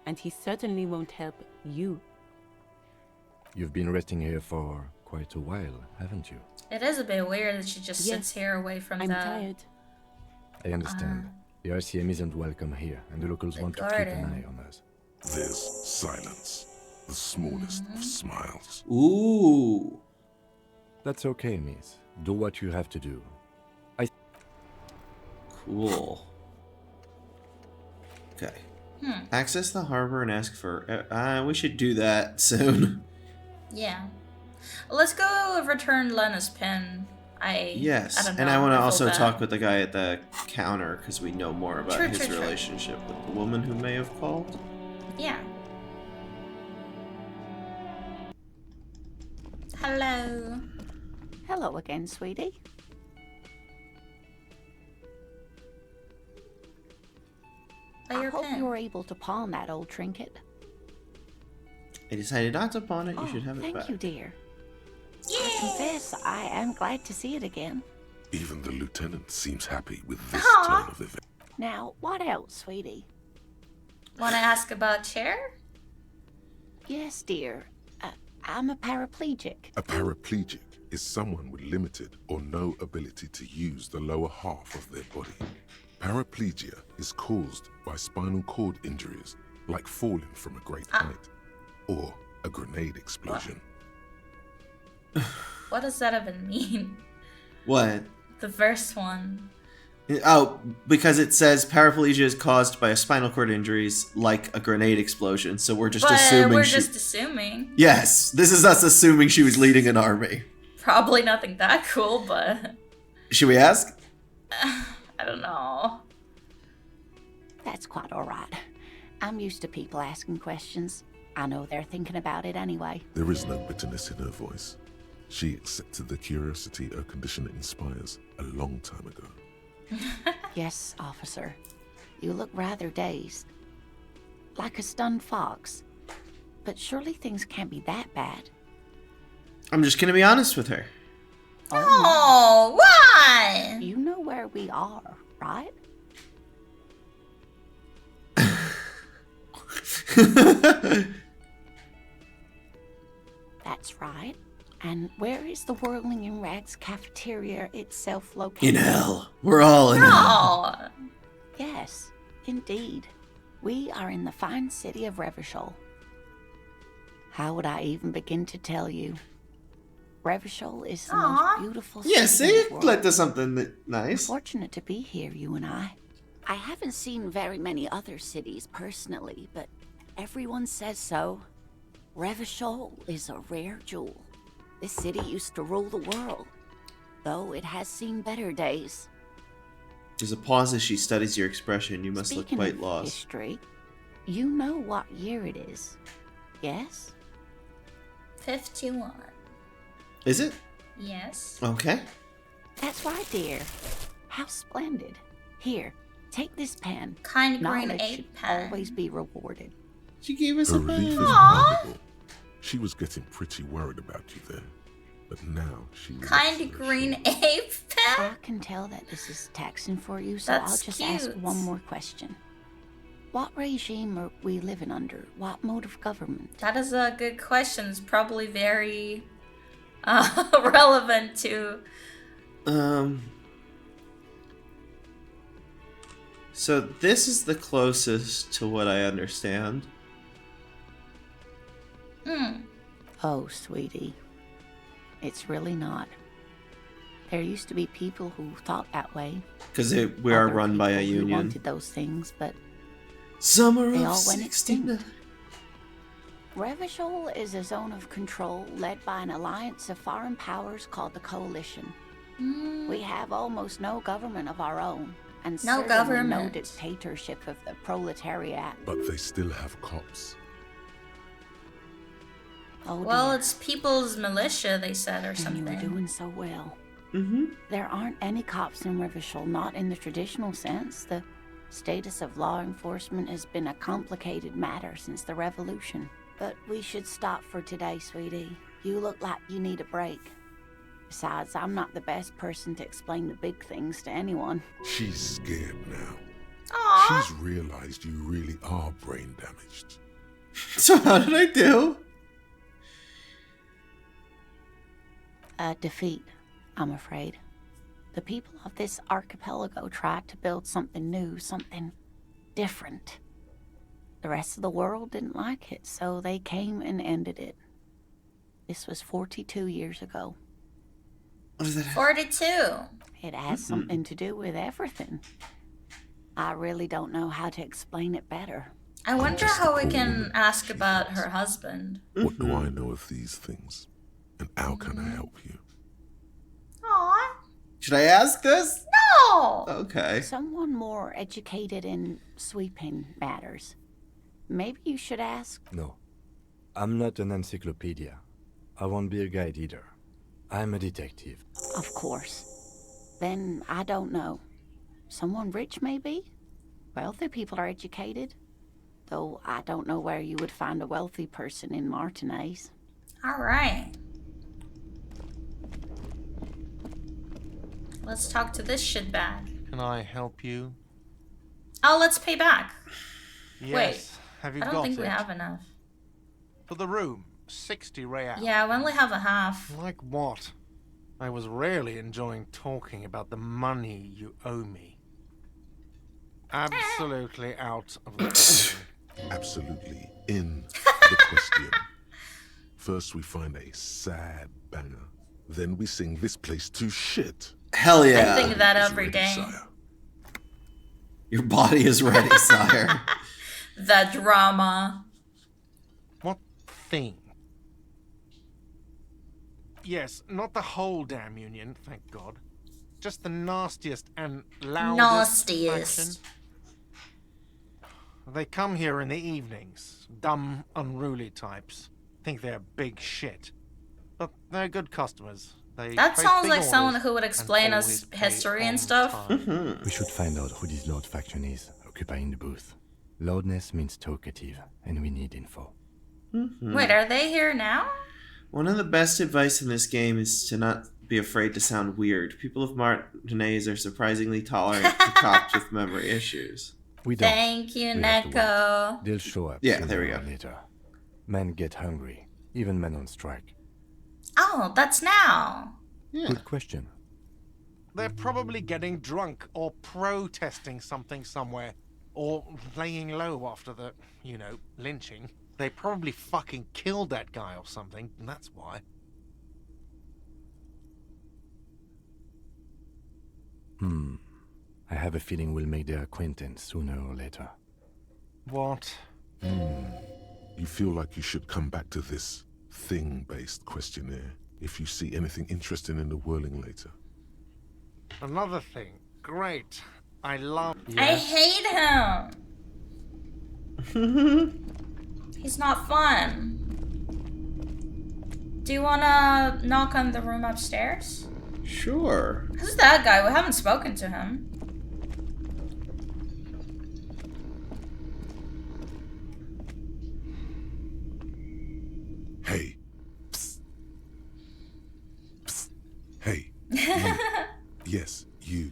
Speaker 7: And he certainly won't help you.
Speaker 6: You've been resting here for quite a while, haven't you?
Speaker 2: It is a bit weird that she just
Speaker 7: Yes,
Speaker 2: sits here away from
Speaker 7: I'm
Speaker 2: the
Speaker 7: tired.
Speaker 6: I understand. The RCM isn't welcome here, and the locals
Speaker 2: The
Speaker 6: want to keep an
Speaker 2: garden.
Speaker 6: eye on us.
Speaker 4: There's silence, the smallest of smiles.
Speaker 1: Ooh.
Speaker 6: That's okay, miss. Do what you have to do.
Speaker 1: Cool. Okay. Access the harbor and ask for... we should do that soon.
Speaker 2: Yeah. Let's go return Lena's pin.
Speaker 1: Yes,
Speaker 2: I don't know.
Speaker 1: and I want to
Speaker 2: feel
Speaker 1: also
Speaker 2: bad.
Speaker 1: talk with the guy at the counter because we know more about
Speaker 2: True,
Speaker 1: his
Speaker 2: true, true.
Speaker 1: relationship with the woman who may have called.
Speaker 2: Yeah. Hello.
Speaker 11: Hello again, sweetie.
Speaker 2: Play
Speaker 11: I
Speaker 2: your
Speaker 11: hope
Speaker 2: pin.
Speaker 11: you were able to pawn that old trinket.
Speaker 1: I decided not to pawn it. You
Speaker 11: Oh,
Speaker 1: should have it
Speaker 11: thank
Speaker 1: back.
Speaker 11: you, dear. I confess, I am glad to see it again.
Speaker 4: Even the lieutenant seems happy with this
Speaker 2: Aw.
Speaker 4: turn of events.
Speaker 11: Now, what else, sweetie?
Speaker 2: Want to ask about chair?
Speaker 11: Yes, dear. I'm a paraplegic.
Speaker 4: A paraplegic is someone with limited or no ability to use the lower half of their body. Paraplegia is caused by spinal cord injuries, like falling from a great height, or a grenade explosion.
Speaker 2: What does that even mean?
Speaker 1: What?
Speaker 2: The first one.
Speaker 1: Oh, because it says paraplegia is caused by a spinal cord injuries like a grenade explosion, so we're just assuming
Speaker 2: we're
Speaker 1: she...
Speaker 2: just assuming.
Speaker 1: Yes, this is us assuming she was leading an army.
Speaker 2: Probably nothing that cool, but...
Speaker 1: Should we ask?
Speaker 2: I don't know.
Speaker 11: That's quite all right. I'm used to people asking questions. I know they're thinking about it anyway.
Speaker 4: There is no bitterness in her voice. She accepted the curiosity her condition inspires a long time ago.
Speaker 11: Yes, officer. You look rather dazed. Like a stunned fox. But surely things can't be that bad.
Speaker 1: I'm just gonna be honest with her.
Speaker 2: Oh, why?
Speaker 11: You know where we are, right? That's right. And where is the Whirling in Rags cafeteria itself located?
Speaker 1: In hell. We're all in hell.
Speaker 2: Oh.
Speaker 11: Yes, indeed. We are in the fine city of Revachol. How would I even begin to tell you? Revachol is the most beautiful city
Speaker 1: Yeah,
Speaker 11: in
Speaker 1: see?
Speaker 11: the world.
Speaker 1: Led to something nice.
Speaker 11: Fortunate to be here, you and I. I haven't seen very many other cities personally, but everyone says so. Revachol is a rare jewel. This city used to rule the world, though it has seen better days.
Speaker 1: There's a pause as she studies your expression. You must
Speaker 11: Speaking
Speaker 1: look quite
Speaker 11: of
Speaker 1: lost.
Speaker 11: history, you know what year it is, yes?
Speaker 2: 51.
Speaker 1: Is it?
Speaker 2: Yes.
Speaker 1: Okay.
Speaker 11: That's right, dear. How splendid. Here, take this pen.
Speaker 2: Kind green
Speaker 11: Knowledge
Speaker 2: 8
Speaker 11: should
Speaker 2: pen.
Speaker 11: always be rewarded.
Speaker 1: She gave us
Speaker 4: Her
Speaker 1: a
Speaker 4: relief is
Speaker 1: pen.
Speaker 4: palpable. She was getting pretty worried about you there, but now she
Speaker 2: Kind
Speaker 4: lifts her
Speaker 2: green
Speaker 4: shoulders.
Speaker 2: 8 pen?
Speaker 11: I can tell that this is taxing for you, so
Speaker 2: That's
Speaker 11: I'll just ask
Speaker 2: cute.
Speaker 11: one more question. What regime are we living under? What mode of government?
Speaker 2: That is a good question. It's probably very relevant to...
Speaker 1: So this is the closest to what I understand.
Speaker 11: Oh, sweetie. It's really not. There used to be people who thought that way.
Speaker 1: Because we are
Speaker 11: Other
Speaker 1: run by a
Speaker 11: people who
Speaker 1: union.
Speaker 11: wanted those things, but
Speaker 1: Summer
Speaker 11: they
Speaker 1: of
Speaker 11: all went
Speaker 1: 69.
Speaker 11: extinct. Revachol is a zone of control led by an alliance of foreign powers called the Coalition. We have almost no government of our own, and
Speaker 2: No
Speaker 11: certainly
Speaker 2: government.
Speaker 11: no dictatorship of the proletariat.
Speaker 4: But they still have cops.
Speaker 11: Oh,
Speaker 2: Well,
Speaker 11: dear.
Speaker 2: it's people's militia, they said, or
Speaker 11: And you
Speaker 2: something.
Speaker 11: were doing so well.
Speaker 1: Mm-hmm.
Speaker 11: There aren't any cops in Revachol, not in the traditional sense. The status of law enforcement has been a complicated matter since the revolution. But we should stop for today, sweetie. You look like you need a break. Besides, I'm not the best person to explain the big things to anyone.
Speaker 4: She's scared now.
Speaker 2: Aww.
Speaker 4: She's realized you really are brain damaged.
Speaker 1: So how did I do?
Speaker 11: A defeat, I'm afraid. The people of this archipelago tried to build something new, something different. The rest of the world didn't like it, so they came and ended it. This was 42 years ago.
Speaker 1: What is that?
Speaker 2: 42.
Speaker 11: It has something to do with everything. I really don't know how to explain it better.
Speaker 2: I wonder how we can ask about her husband.
Speaker 4: What do I know of these things? And how can I help you?
Speaker 2: Aww.
Speaker 1: Should I ask this?
Speaker 2: No!
Speaker 1: Okay.
Speaker 11: Someone more educated in sweeping matters. Maybe you should ask.
Speaker 6: No. I'm not an encyclopedia. I won't be a guide either. I'm a detective.
Speaker 11: Of course. Then I don't know. Someone rich, maybe? Wealthy people are educated. Though I don't know where you would find a wealthy person in Martinez.
Speaker 2: Alright. Let's talk to this shitbag.
Speaker 12: Can I help you?
Speaker 2: Oh, let's pay back.
Speaker 12: Yes.
Speaker 2: Wait.
Speaker 12: Have you
Speaker 2: I
Speaker 12: got
Speaker 2: don't think
Speaker 12: it?
Speaker 2: we have enough.
Speaker 12: For the room, 60 real.
Speaker 2: Yeah, we only have a half.
Speaker 12: Like what? I was really enjoying talking about the money you owe me. Absolutely out of the question.
Speaker 4: Absolutely in the question. First we find a sad banger. Then we sing this place to shit.
Speaker 1: Hell yeah.
Speaker 2: I think that every day.
Speaker 4: Sire.
Speaker 1: Your body is ready, sire.
Speaker 2: The drama.
Speaker 12: What thing? Yes, not the whole damn union, thank God. Just the nastiest and loudest faction. They come here in the evenings. Dumb, unruly types. Think they're big shit. But they're good customers. They
Speaker 2: That
Speaker 12: place
Speaker 2: sounds
Speaker 12: big
Speaker 2: like someone
Speaker 12: orders
Speaker 2: who would
Speaker 12: and
Speaker 2: explain us
Speaker 12: always pay
Speaker 2: history and
Speaker 12: on
Speaker 2: stuff.
Speaker 12: time.
Speaker 6: We should find out who this Lord faction is, occupying the booth. Loudness means talkative, and we need info.
Speaker 2: Wait, are they here now?
Speaker 1: One of the best advice in this game is to not be afraid to sound weird. People of Martinez are surprisingly tolerant to cops with memory issues.
Speaker 6: We don't.
Speaker 2: Thank you,
Speaker 6: We have to
Speaker 2: Neko.
Speaker 6: wait. They'll show up.
Speaker 1: Yeah,
Speaker 6: sooner
Speaker 1: there we
Speaker 6: or
Speaker 1: go.
Speaker 6: Later. Men get hungry, even men on strike.
Speaker 2: Oh, that's now.
Speaker 1: Yeah.
Speaker 6: Good question.
Speaker 12: They're probably getting drunk or protesting something somewhere. Or laying low after the, lynching. They probably fucking killed that guy or something, and that's why.
Speaker 6: I have a feeling we'll make their acquaintance sooner or later.
Speaker 12: What?
Speaker 4: You feel like you should come back to this thing-based questionnaire if you see anything interesting in the whirling later.
Speaker 12: Another thing. Great. I love...
Speaker 2: I hate him. He's not fun. Do you wanna knock on the room upstairs?
Speaker 1: Sure.
Speaker 2: Who's that guy? We haven't spoken to him.
Speaker 4: Hey. Psst. Psst. Hey. You. Yes, you.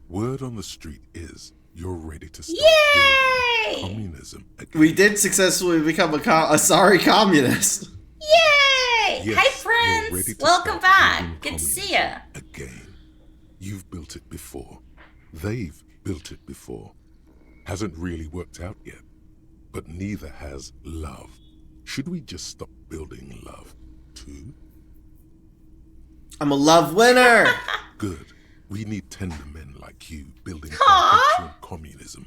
Speaker 4: Word on the street is you're ready to start building communism again.
Speaker 1: We did successfully become a sorry communist.
Speaker 2: Yay!
Speaker 4: Yes,
Speaker 2: Hi,
Speaker 4: you're ready
Speaker 2: friends.
Speaker 4: to
Speaker 2: Welcome
Speaker 4: start
Speaker 2: back.
Speaker 4: building
Speaker 2: Good to see
Speaker 4: communism
Speaker 2: ya.
Speaker 4: Again. You've built it before. They've built it before. Hasn't really worked out yet. But neither has love. Should we just stop building love, too?
Speaker 1: I'm a love winner.
Speaker 4: Good. We need tender men like you building
Speaker 2: Aww.
Speaker 4: actual communism.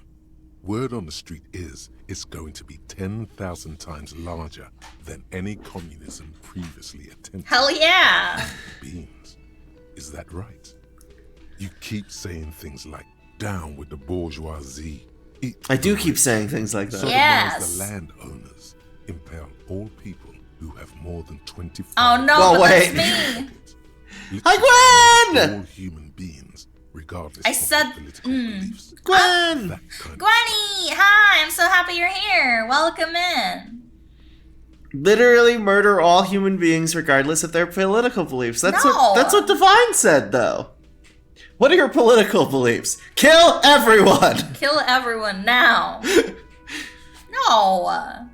Speaker 4: Word on the street is it's going to be 10,000 times larger than any communism previously attempted.
Speaker 2: Hell yeah.
Speaker 4: Beans. Is that right? You keep saying things like, down with the bourgeoisie.
Speaker 1: I do keep saying things like that.
Speaker 4: Sodomize
Speaker 2: Yes.
Speaker 4: the landowners. Impale all people who have more than 25.
Speaker 2: Oh no,
Speaker 1: Well,
Speaker 2: but
Speaker 1: wait.
Speaker 2: that's me.
Speaker 1: Hi, Gwen!
Speaker 4: All human beings, regardless
Speaker 2: I
Speaker 4: of
Speaker 2: said,
Speaker 4: their political beliefs.
Speaker 1: Gwen!
Speaker 4: That kind of
Speaker 2: Gwenny, hi, I'm so happy you're here. Welcome in.
Speaker 1: Literally murder all human beings regardless of their political beliefs. That's
Speaker 2: No.
Speaker 1: what Divine said, though. What are your political beliefs? Kill everyone!
Speaker 2: Kill everyone now. No.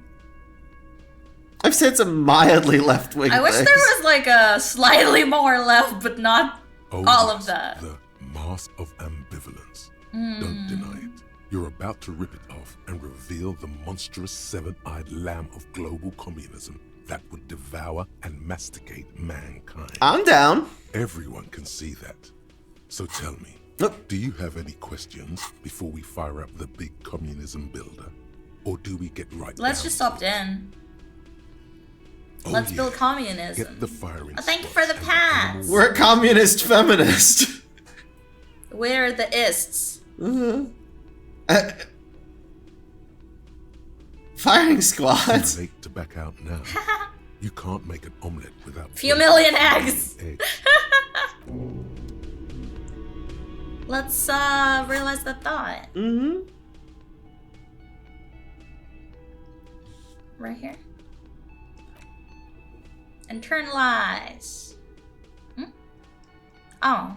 Speaker 1: I've said some mildly left-wing
Speaker 2: I wish there
Speaker 1: things.
Speaker 2: was like a slightly more left, but not
Speaker 4: Oh,
Speaker 2: all of
Speaker 4: yes,
Speaker 2: that.
Speaker 4: The mask of ambivalence. Don't deny it. You're about to rip it off and reveal the monstrous seven-eyed lamb of global communism that would devour and masticate mankind.
Speaker 1: I'm down.
Speaker 4: Everyone can see that. So tell me,
Speaker 1: Look.
Speaker 4: do you have any questions before we fire up the big communism builder? Or do we get right
Speaker 2: Let's
Speaker 4: down
Speaker 2: just
Speaker 4: to
Speaker 2: opt
Speaker 4: it?
Speaker 2: in.
Speaker 4: Oh,
Speaker 2: Let's
Speaker 4: yeah.
Speaker 2: build communism.
Speaker 4: Get the firing
Speaker 2: Oh, thank you for the
Speaker 4: squads and
Speaker 2: pass.
Speaker 4: animal
Speaker 1: We're a communist feminist.
Speaker 2: We're the ists.
Speaker 1: Firing
Speaker 4: Too
Speaker 1: squads.
Speaker 4: late to back out now. You can't make an omelet without
Speaker 2: Few
Speaker 4: breaking
Speaker 2: million
Speaker 4: the
Speaker 2: eggs.
Speaker 4: eggs.
Speaker 2: Let's realize that thought.
Speaker 1: Mm-hmm.
Speaker 2: Right here. Internalize. Oh.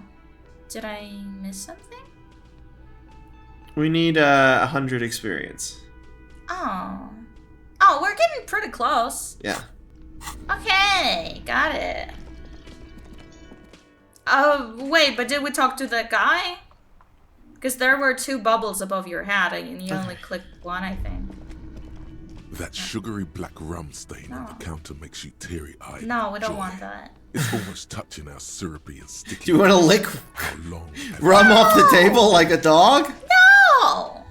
Speaker 2: Did I miss something?
Speaker 1: We need 100 experience.
Speaker 2: Oh. Oh, we're getting pretty close.
Speaker 1: Yeah.
Speaker 2: Okay, got it. Oh, wait, but did we talk to that guy? Because there were 2 bubbles above your head and you only clicked 1, I think.
Speaker 4: That sugary black rum stain on the counter makes you teary-eyed.
Speaker 2: No, we
Speaker 4: with
Speaker 2: don't
Speaker 4: joy.
Speaker 2: want that.
Speaker 4: It's almost touching our syrupy and sticky.
Speaker 1: Do you want to lick
Speaker 4: How long have
Speaker 1: rum
Speaker 4: you-
Speaker 1: off the table like a dog?
Speaker 2: No!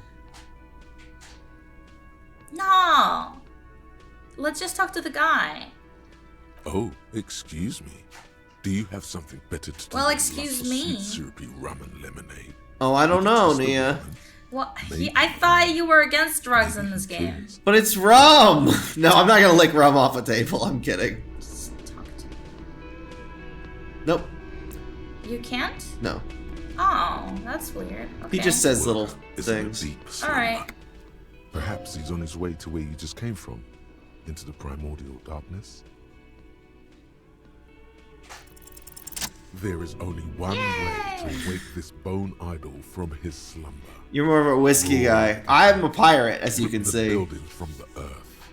Speaker 2: No! Let's just talk to the guy.
Speaker 4: Oh, excuse me. Do you have something better to do?
Speaker 2: Well,
Speaker 4: than
Speaker 2: excuse
Speaker 4: lust for
Speaker 2: me.
Speaker 4: Sweet syrupy rum and lemonade.
Speaker 1: Oh, I don't know,
Speaker 4: Just a
Speaker 1: Nia.
Speaker 4: woman.
Speaker 2: What? I thought you were against drugs in this game.
Speaker 1: But it's rum! No, I'm not gonna lick rum off a table. I'm kidding.
Speaker 2: Just talk to
Speaker 1: Nope.
Speaker 2: You can't?
Speaker 1: No.
Speaker 2: Oh, that's weird. Okay.
Speaker 1: He just says little
Speaker 4: Is in a
Speaker 1: things.
Speaker 4: deep slumber.
Speaker 2: Alright.
Speaker 4: Perhaps he's on his way to where you just came from, into the primordial darkness. There is only one way to wake this bone idol from his slumber.
Speaker 1: You're more of a whiskey guy. I'm a pirate, as you can
Speaker 4: the
Speaker 1: see.
Speaker 4: building from the earth.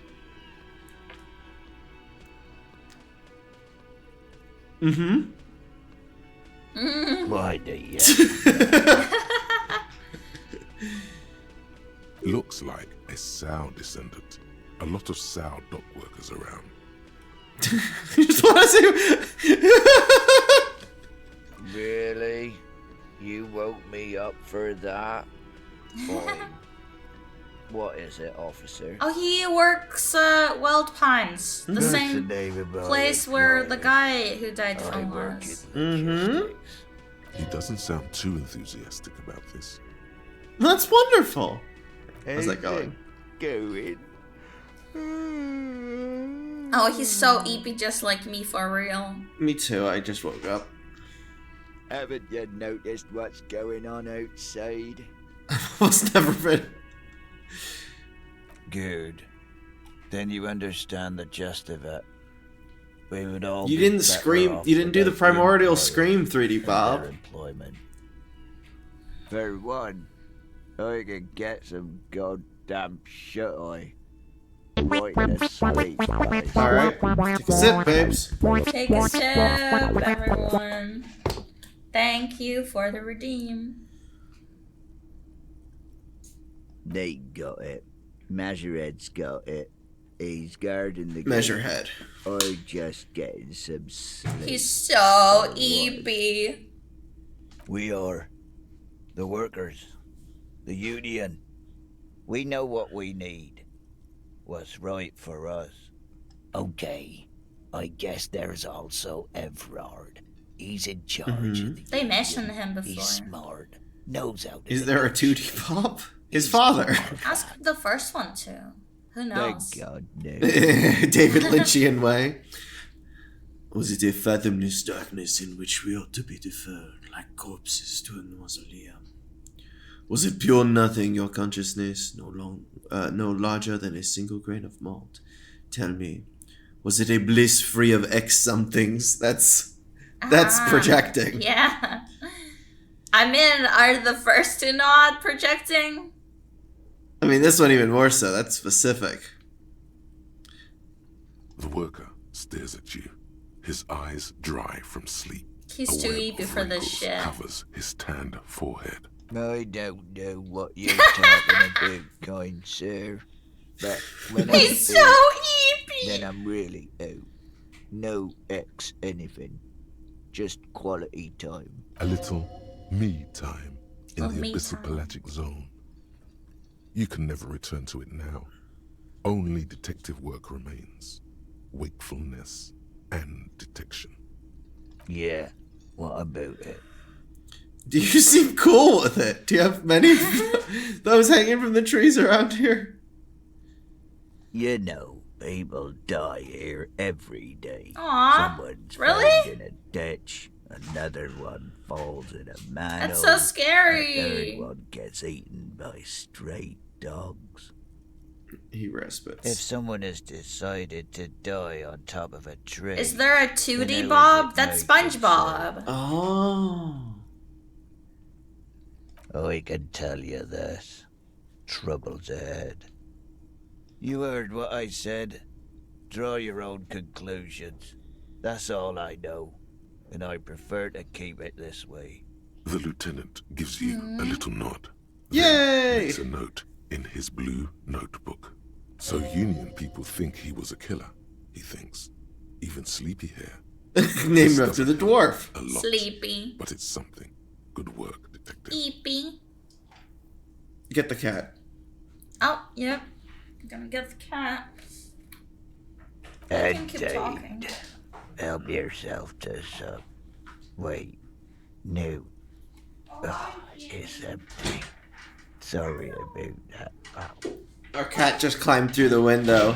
Speaker 1: Mm-hmm.
Speaker 13: Why do you?
Speaker 4: Looks like a Sow descendant. A lot of Sow dock workers around.
Speaker 1: You just want to see...
Speaker 13: Really? You woke me up for that? Fine. What is it, officer?
Speaker 2: Oh, he works Wild Pines. The
Speaker 13: What's
Speaker 2: same
Speaker 13: the name of my
Speaker 2: place where the
Speaker 13: employer?
Speaker 2: guy who died
Speaker 13: I
Speaker 2: from
Speaker 13: work
Speaker 2: was.
Speaker 13: in logistics.
Speaker 4: He doesn't sound too enthusiastic about this.
Speaker 1: That's wonderful. How's that going?
Speaker 13: Going.
Speaker 2: Oh, he's so eepy just like me for real.
Speaker 1: Me too, I just woke up.
Speaker 13: Haven't you noticed what's going on outside?
Speaker 1: What's never been...
Speaker 13: Good. Then you understand the gist of it. We would all
Speaker 1: You
Speaker 13: be
Speaker 1: didn't
Speaker 13: better
Speaker 1: scream...
Speaker 13: off
Speaker 1: You didn't do the
Speaker 13: without
Speaker 1: primordial
Speaker 13: employers
Speaker 1: scream, 3D
Speaker 13: and
Speaker 1: Bob.
Speaker 13: their employment. For one, I can get some goddamn shut-eye. Right in the sleep, guys.
Speaker 1: Alright, take a sip, babes.
Speaker 2: Take a sip, everyone. Thank you for the redeem.
Speaker 13: Nate got it. Measurehead's got it. He's guarding the
Speaker 1: Measurehead.
Speaker 13: gate. I'm just getting some sleep.
Speaker 2: He's so eepy.
Speaker 13: We are the workers, the union. We know what we need. What's right for us. Okay, I guess there's also Everard. He's in charge of the
Speaker 2: They mentioned him
Speaker 13: He's
Speaker 2: before.
Speaker 13: smart. Knows how to
Speaker 1: Is there a 2D Bob? His father.
Speaker 2: Ask the first one too. Who knows?
Speaker 13: Thank God, no.
Speaker 1: David Lynchian way. Was it a fathomless darkness in which we ought to be deferred, like corpses to a mausoleum? Was it pure nothing, your consciousness, no larger than a single grain of malt? Tell me, was it a bliss free of X somethings? That's projecting.
Speaker 2: Yeah. I mean, are the first two not projecting?
Speaker 1: I mean, this one even more so. That's specific.
Speaker 4: The worker stares at you, his eyes dry from sleep.
Speaker 2: He's
Speaker 4: A
Speaker 2: too
Speaker 4: web
Speaker 2: eepy
Speaker 4: of
Speaker 2: for this
Speaker 4: wrinkles
Speaker 2: shit.
Speaker 4: covers his tanned forehead.
Speaker 13: I don't know what you're talking about, kind sir. But when
Speaker 2: He's
Speaker 13: I'm
Speaker 2: so
Speaker 13: out,
Speaker 2: eepy.
Speaker 13: then I'm really out. No X anything. Just quality time.
Speaker 4: A little me time in
Speaker 2: Oh,
Speaker 4: the
Speaker 2: me
Speaker 4: abyssal
Speaker 2: time.
Speaker 4: pelagic zone. You can never return to it now. Only detective work remains. Wakefulness and detection.
Speaker 13: Yeah, what about it?
Speaker 1: Do you seem cool with it? Do you have many of those hanging from the trees around here?
Speaker 13: You know, people die here every day.
Speaker 2: Aw,
Speaker 13: Someone's
Speaker 2: really?
Speaker 13: found in a ditch, another one falls in a manhole.
Speaker 2: That's so scary.
Speaker 13: A third one gets eaten by stray dogs.
Speaker 1: He respites.
Speaker 13: If someone has decided to die on top of a tree...
Speaker 2: Is there a
Speaker 13: then
Speaker 2: 2D
Speaker 13: how
Speaker 2: Bob?
Speaker 13: is it
Speaker 2: That's
Speaker 13: make it
Speaker 2: SpongeBob.
Speaker 1: Oh.
Speaker 13: I can tell you this. Trouble's ahead. You heard what I said. Draw your own conclusions. That's all I know. And I prefer to keep it this way.
Speaker 4: The lieutenant gives you a little nod.
Speaker 1: Yay!
Speaker 4: Then makes a note in his blue notebook. So Union people think he was a killer. He thinks. Even Sleepy Hair.
Speaker 1: Named after the dwarf.
Speaker 4: A lot,
Speaker 2: Sleepy.
Speaker 4: but it's something. Good work, detective.
Speaker 2: Eepy.
Speaker 1: Get the cat.
Speaker 2: Oh, yep. I'm gonna get the cat. I can keep talking.
Speaker 13: Indeed. Help yourself to some... Wait. No. Oh, it's empty. Sorry about that. Oh.
Speaker 1: Our cat just climbed through the window.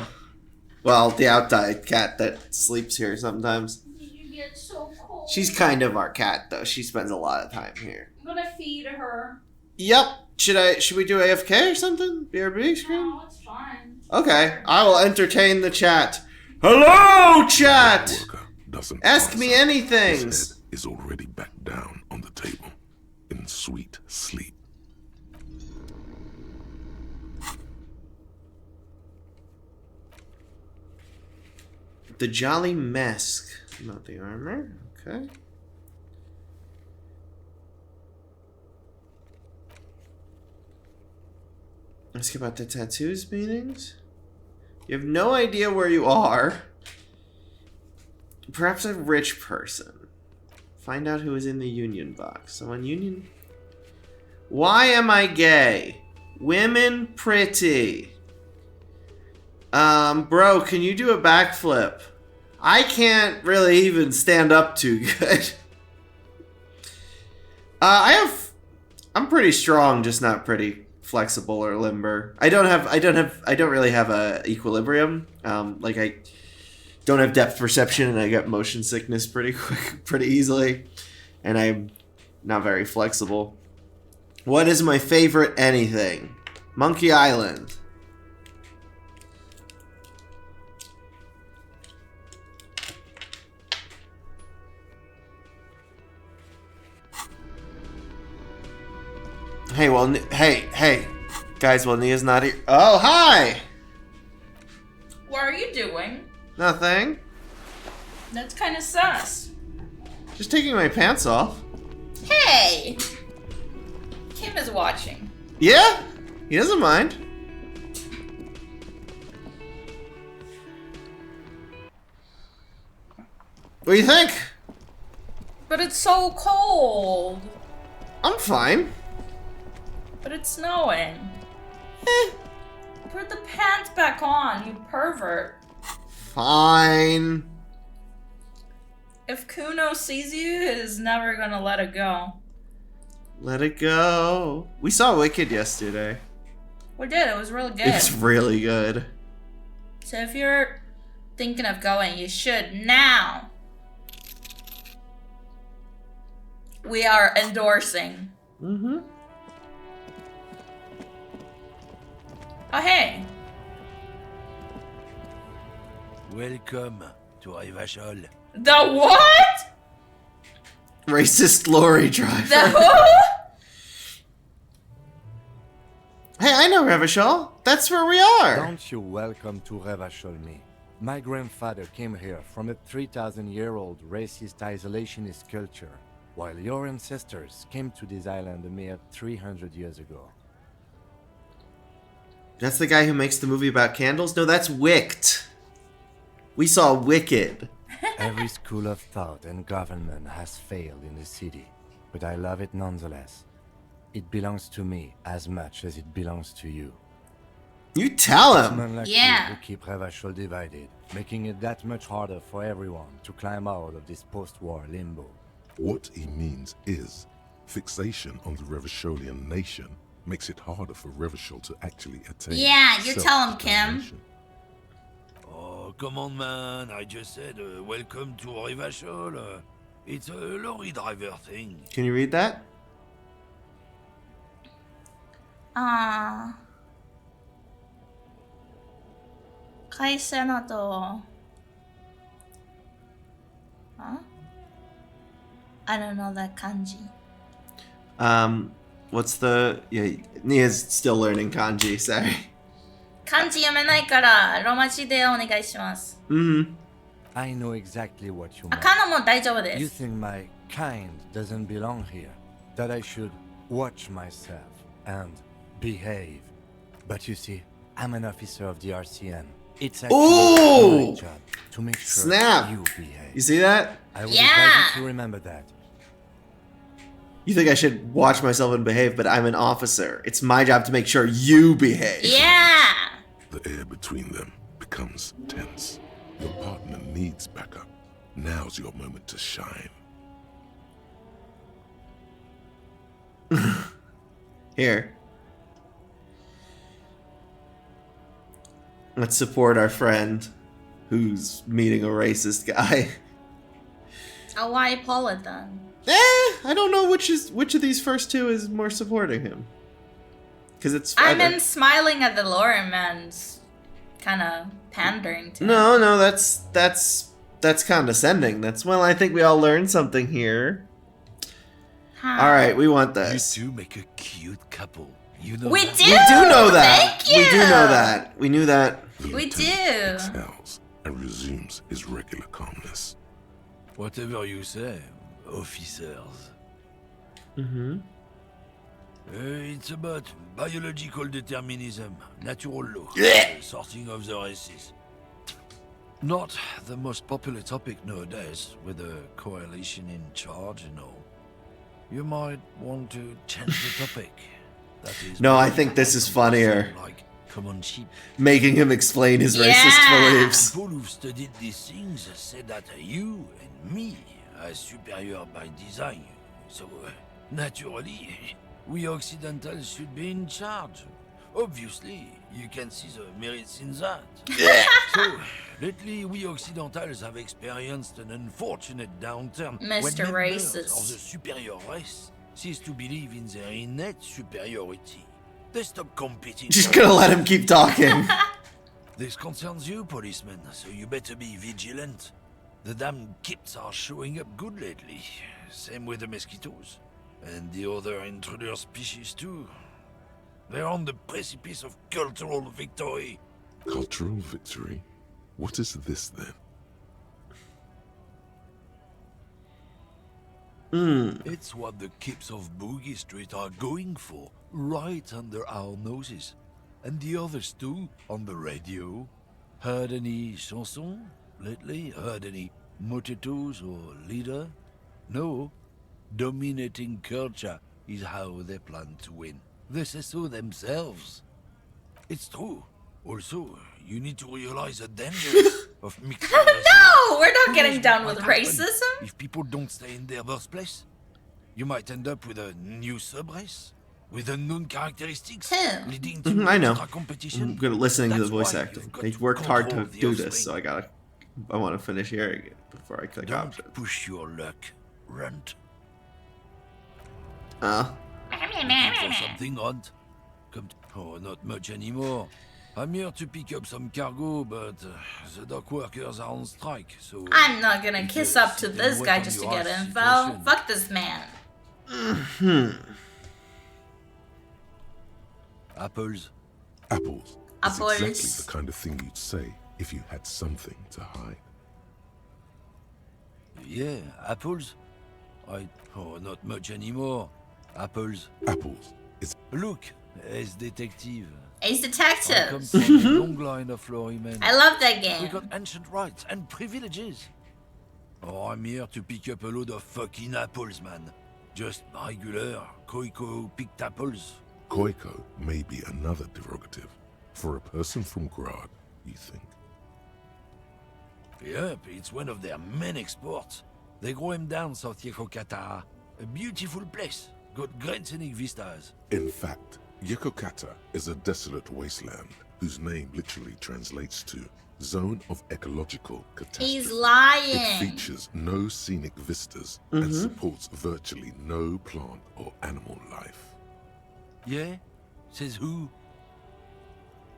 Speaker 1: Well, the outside cat that sleeps here sometimes.
Speaker 2: You get so cold.
Speaker 1: She's kind of our cat, though. She spends a lot of time here.
Speaker 2: I'm gonna feed her.
Speaker 1: Yep. Should we do AFK or something? BRB screen?
Speaker 2: No, it's fine.
Speaker 1: Okay. I will entertain the chat. Hello, chat!
Speaker 4: Doesn't
Speaker 1: Ask me
Speaker 4: answer.
Speaker 1: anything.
Speaker 4: His head is already back down on the table. In sweet sleep.
Speaker 1: The Jolly Mask. Not the armor. Okay. Ask about the tattoos meanings. You have no idea where you are. Perhaps a rich person. Find out who is in the Union box. Someone Union. Why am I gay? Women pretty. Bro, can you do a backflip? I can't really even stand up too good. I'm pretty strong, just not pretty flexible or limber. I don't really have a equilibrium. Like I don't have depth perception, and I get motion sickness pretty quick, pretty easily, and I'm not very flexible. What is my favorite anything? Monkey Island. Hey, well, hey, guys, well, Nia's not here. Oh, hi!
Speaker 2: What are you doing?
Speaker 1: Nothing.
Speaker 2: That's kind of sus.
Speaker 1: Just taking my pants off.
Speaker 2: Hey! Kim is watching.
Speaker 1: Yeah? He doesn't mind. What do you think?
Speaker 2: But it's so cold.
Speaker 1: I'm fine.
Speaker 2: But it's snowing. Put the pants back on, you pervert.
Speaker 1: Fine.
Speaker 2: If Kuno sees you, he's never gonna let it go.
Speaker 1: Let it go. We saw Wicked yesterday.
Speaker 2: We did, it was really good.
Speaker 1: It's really good.
Speaker 2: So if you're thinking of going, you should now. We are endorsing.
Speaker 1: Mm-hmm.
Speaker 2: Oh, hey.
Speaker 8: Welcome to Revachol.
Speaker 2: The what?
Speaker 1: Racist lorry driver.
Speaker 2: The who?
Speaker 1: Hey, I know Revachol. That's where we are.
Speaker 6: Don't you welcome to Revachol me. My grandfather came here from a 3,000-year-old racist isolationist culture, while your ancestors came to this island a mere 300 years ago.
Speaker 1: That's the guy who makes the movie about candles? No, that's Wicked. We saw Wicked.
Speaker 6: Every school of thought and government has failed in the city, but I love it nonetheless. It belongs to me as much as it belongs to you.
Speaker 1: You tell
Speaker 6: It's
Speaker 1: him.
Speaker 6: men like
Speaker 2: Yeah.
Speaker 6: you who keep Revachol divided, making it that much harder for everyone to climb out of this post-war limbo.
Speaker 4: What he means is, fixation on the Revacholian nation makes it harder for Revachol to actually attain.
Speaker 2: Yeah, you tell him, Kim.
Speaker 14: Oh, come on, man. I just said welcome to Revachol. It's a lorry driver thing.
Speaker 1: Can you read that?
Speaker 2: Kisa na to. Huh? I don't know that kanji.
Speaker 1: What's the... Yeah, Nia's still learning kanji, sorry.
Speaker 2: 漢字読めないからロマ字でお願いします。
Speaker 6: I know exactly what you
Speaker 2: あ、
Speaker 6: mean.
Speaker 2: カノも大丈夫で
Speaker 6: You
Speaker 2: す。
Speaker 6: think my kind doesn't belong here, that I should watch myself and behave. But you see, I'm an officer of the RCM. It's actually
Speaker 1: Ooh!
Speaker 6: my job to make sure
Speaker 1: Snap!
Speaker 6: you behave.
Speaker 1: You see that?
Speaker 6: I would
Speaker 2: Yeah!
Speaker 6: advise you to remember that.
Speaker 1: You think I should watch myself and behave, but I'm an officer. It's my job to make sure you behave.
Speaker 2: Yeah!
Speaker 4: The air between them becomes tense. Your partner needs backup. Now's your moment to shine.
Speaker 1: Here. Let's support our friend who's meeting a racist guy.
Speaker 2: Oh, why Paula then?
Speaker 1: I don't know which of these first two is more supporting him. Because it's
Speaker 2: I mean, smiling at the lawyer man's kind of pandering to him.
Speaker 1: No, that's condescending. That's, well, I think we all learned something here. All right, we want this.
Speaker 14: You two make a cute couple. You know
Speaker 2: We
Speaker 14: that?
Speaker 2: do!
Speaker 1: We do know that.
Speaker 2: Thank you!
Speaker 1: We do know that. We knew that.
Speaker 2: We do.
Speaker 4: Exhales and resumes his regular calmness.
Speaker 14: Whatever you say, officers.
Speaker 1: Mm-hmm.
Speaker 14: It's about biological determinism, natural law, sorting of the races. Not the most popular topic nowadays, with a coalition in charge and all. You might want to change the topic. That is
Speaker 1: No, I think this is funnier.
Speaker 14: Like common sheep.
Speaker 1: Making him explain his racist beliefs.
Speaker 14: People who've studied these things say that you and me are superior by design. So, naturally, we Occidentals should be in charge. Obviously, you can see the merits in that. So, lately, we Occidentals have experienced an unfortunate downturn when
Speaker 2: Mr.
Speaker 14: members
Speaker 2: Racist.
Speaker 14: of the superior race cease to believe in their innate superiority. They stop competing.
Speaker 1: Just gonna let him keep talking.
Speaker 14: This concerns you, policeman, so you better be vigilant. The damn kips are showing up good lately. Same with the mosquitoes. And the other intruder species too. They're on the precipice of cultural victory.
Speaker 4: Cultural victory? What is this then?
Speaker 14: It's what the kips of Boogie Street are going for, right under our noses. And the others too, on the radio. Heard any chansons lately? Heard any motetos or leader? No. Dominating culture is how they plan to win. They say so themselves. It's true. Also, you need to realize the dangers of mixed races.
Speaker 2: No, we're not
Speaker 14: Who
Speaker 2: getting
Speaker 14: knows
Speaker 2: down
Speaker 14: what
Speaker 2: with
Speaker 14: might happen
Speaker 2: racism.
Speaker 14: if people don't stay in their birthplace? You might end up with a new sub-race with unknown characteristics, leading to
Speaker 1: I know.
Speaker 14: extra competition.
Speaker 1: I'm good at listening to the
Speaker 14: That's
Speaker 1: voice
Speaker 14: why
Speaker 1: acting.
Speaker 14: you've got
Speaker 1: They
Speaker 14: to
Speaker 1: worked hard to
Speaker 14: control the
Speaker 1: do this,
Speaker 14: offspring.
Speaker 1: so I want to finish hearing it before I click
Speaker 14: Don't
Speaker 1: option.
Speaker 14: push your luck, runt.
Speaker 1: Oh.
Speaker 14: For something odd? Oh, not much anymore. I'm here to pick up some cargo, but the dock workers are on strike, so...
Speaker 2: I'm not gonna kiss up to
Speaker 14: sit
Speaker 2: this
Speaker 14: and
Speaker 2: guy
Speaker 14: wait
Speaker 2: just to
Speaker 14: on
Speaker 2: get
Speaker 14: your
Speaker 2: info.
Speaker 14: situation.
Speaker 2: Fuck this man.
Speaker 14: Apples.
Speaker 4: Apples. Is
Speaker 2: Apples.
Speaker 4: exactly the kind of thing you'd say if you had something to hide.
Speaker 14: Yeah, apples. Oh, not much anymore. Apples.
Speaker 4: Apples. It's
Speaker 14: Look, as detective.
Speaker 2: Ace
Speaker 14: I come
Speaker 2: Detective.
Speaker 14: from a long line of lorrymen.
Speaker 2: I love that
Speaker 14: We
Speaker 2: game.
Speaker 14: got ancient rights and privileges. Oh, I'm here to pick up a load of fucking apples, man. Just regular Koiko picked apples.
Speaker 4: Koiko may be another derogative. For a person from Grad, you think?
Speaker 14: Yep, it's one of their main exports. They grow him down South Yekokata. A beautiful place. Got great scenic vistas.
Speaker 4: In fact, Yekokata is a desolate wasteland whose name literally translates to Zone of Ecological Catastrophe.
Speaker 2: He's lying.
Speaker 4: It features no scenic vistas and supports virtually no plant or animal life.
Speaker 14: Yeah? Says who?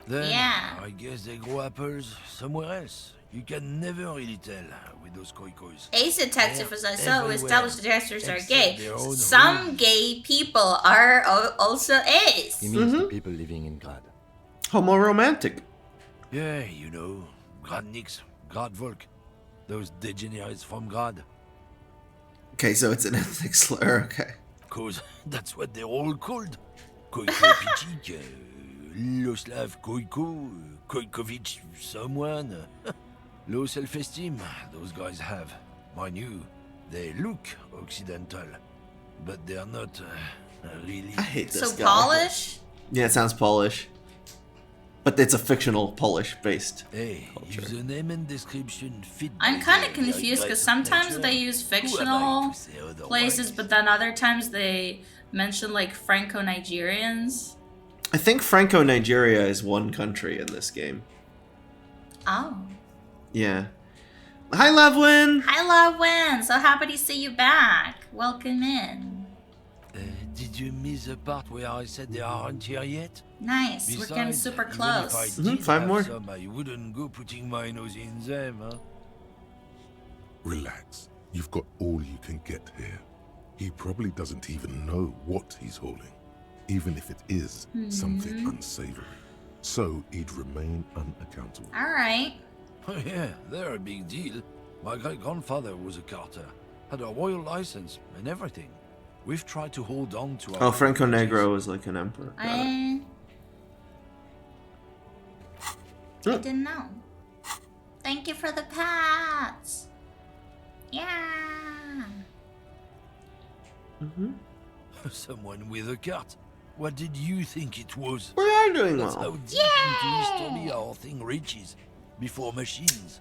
Speaker 14: Then,
Speaker 2: Yeah.
Speaker 14: I guess they grow apples somewhere else. You can never really tell with those koikos.
Speaker 2: Ace Detective, as I saw,
Speaker 14: everywhere,
Speaker 2: established detectives are
Speaker 14: except
Speaker 2: gay.
Speaker 14: their own
Speaker 2: Some
Speaker 14: homes.
Speaker 2: gay people are also Ace.
Speaker 6: He means the people living in Grad.
Speaker 1: Homo-romantic.
Speaker 14: Yeah, you know, Gradniks, Gradvolk. Those degenerates from Grad.
Speaker 1: Okay, so it's an ethnic slur. Okay.
Speaker 14: Cause that's what they're all called. Koiko Pichik, Loslav Koiko, Koikovich someone. Low self-esteem, those guys have. Mind you, they look Occidental, but they're not really.
Speaker 1: I hate this
Speaker 2: So
Speaker 1: guy.
Speaker 2: Polish?
Speaker 1: Yeah, it sounds Polish. But it's a fictional Polish-based
Speaker 14: Hey,
Speaker 1: culture.
Speaker 14: if the name and description fit.
Speaker 2: I'm kind of confused because sometimes they use fictional places, but then other times they mention like Franco-Nigerians.
Speaker 1: I think Franco-Nigeria is one country in this game.
Speaker 2: Oh.
Speaker 1: Yeah. Hi, Loveland!
Speaker 2: Hi, Loveland! So happy to see you back. Welcome in.
Speaker 14: Did you miss the part where I said they aren't here yet?
Speaker 2: Nice. We're getting
Speaker 14: Besides,
Speaker 2: super
Speaker 14: even
Speaker 2: close.
Speaker 14: If I
Speaker 1: Mhm,
Speaker 14: did
Speaker 1: 5
Speaker 14: have
Speaker 1: more.
Speaker 14: some, I wouldn't go putting my nose in them, huh?
Speaker 4: Relax. You've got all you can get here. He probably doesn't even know what he's hauling, even if it is something unsavory. So he'd remain unaccountable.
Speaker 2: Alright.
Speaker 14: Oh yeah, they're a big deal. My great-grandfather was a carter, had a royal license and everything. We've tried to hold on to our...
Speaker 1: Oh, Franco Negro is like an emperor. Got it.
Speaker 2: I didn't know. Thank you for the pats. Yeah.
Speaker 14: Someone with a cart. What did you think it was?
Speaker 1: We are doing
Speaker 14: That's
Speaker 1: well.
Speaker 14: how deep into history our thing reaches. Before machines.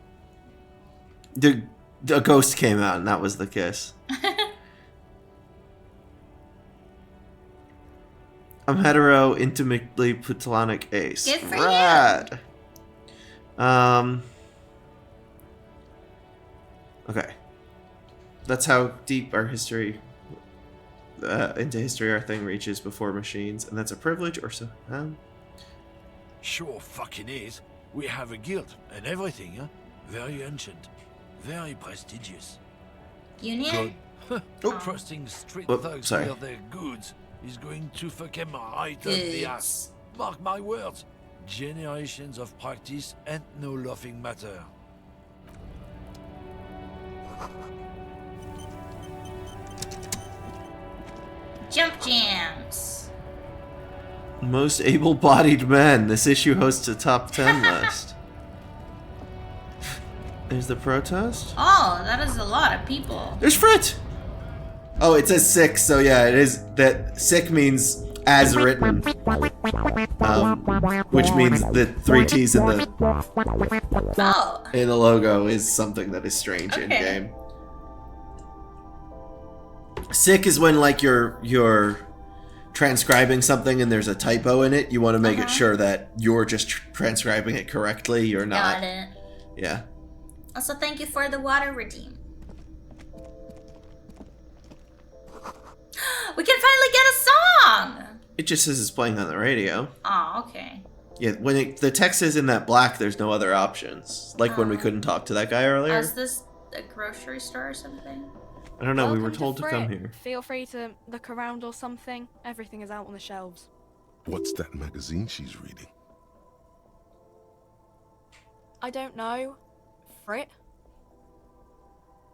Speaker 1: The ghost came out, and that was the kiss. I'm hetero, intimately platonic ace.
Speaker 2: Good for
Speaker 1: Rad. Okay. That's how deep our history, into history our thing reaches before machines, and that's a privilege or so.
Speaker 14: Sure fucking is. We have a guild and everything, huh? Very ancient. Very prestigious.
Speaker 2: Union?
Speaker 14: Good. Trusting street
Speaker 1: Oh,
Speaker 14: thugs
Speaker 1: sorry.
Speaker 14: with their goods is going to fuck 'em right up the ass. Mark my words. Generations of practice and no laughing matter.
Speaker 2: Jump jams.
Speaker 1: Most able-bodied men. This issue hosts a top 10 list. There's the protest.
Speaker 2: Oh, that is a lot of people.
Speaker 1: There's Frit! Oh, it says sick, so yeah, it is. That sick means as written. Which means the 3 T's in the logo is something that is strange in game. Sick is when like you're transcribing something and there's a typo in it. You want to make it sure that you're just transcribing it correctly. You're not.
Speaker 2: Got it.
Speaker 1: Yeah.
Speaker 2: Also, thank you for the water redeem. We can finally get a song!
Speaker 1: It just says it's playing on the radio.
Speaker 2: Oh, okay.
Speaker 1: Yeah, when the text is in that black, there's no other options. Like when we couldn't talk to that guy earlier.
Speaker 2: Is this a grocery store or something?
Speaker 1: I don't know, we were
Speaker 3: Welcome
Speaker 1: told to come
Speaker 3: Frit.
Speaker 1: here.
Speaker 3: Feel free to look around or something. Everything is out on the shelves.
Speaker 4: What's that magazine she's reading?
Speaker 3: I don't know. Frit?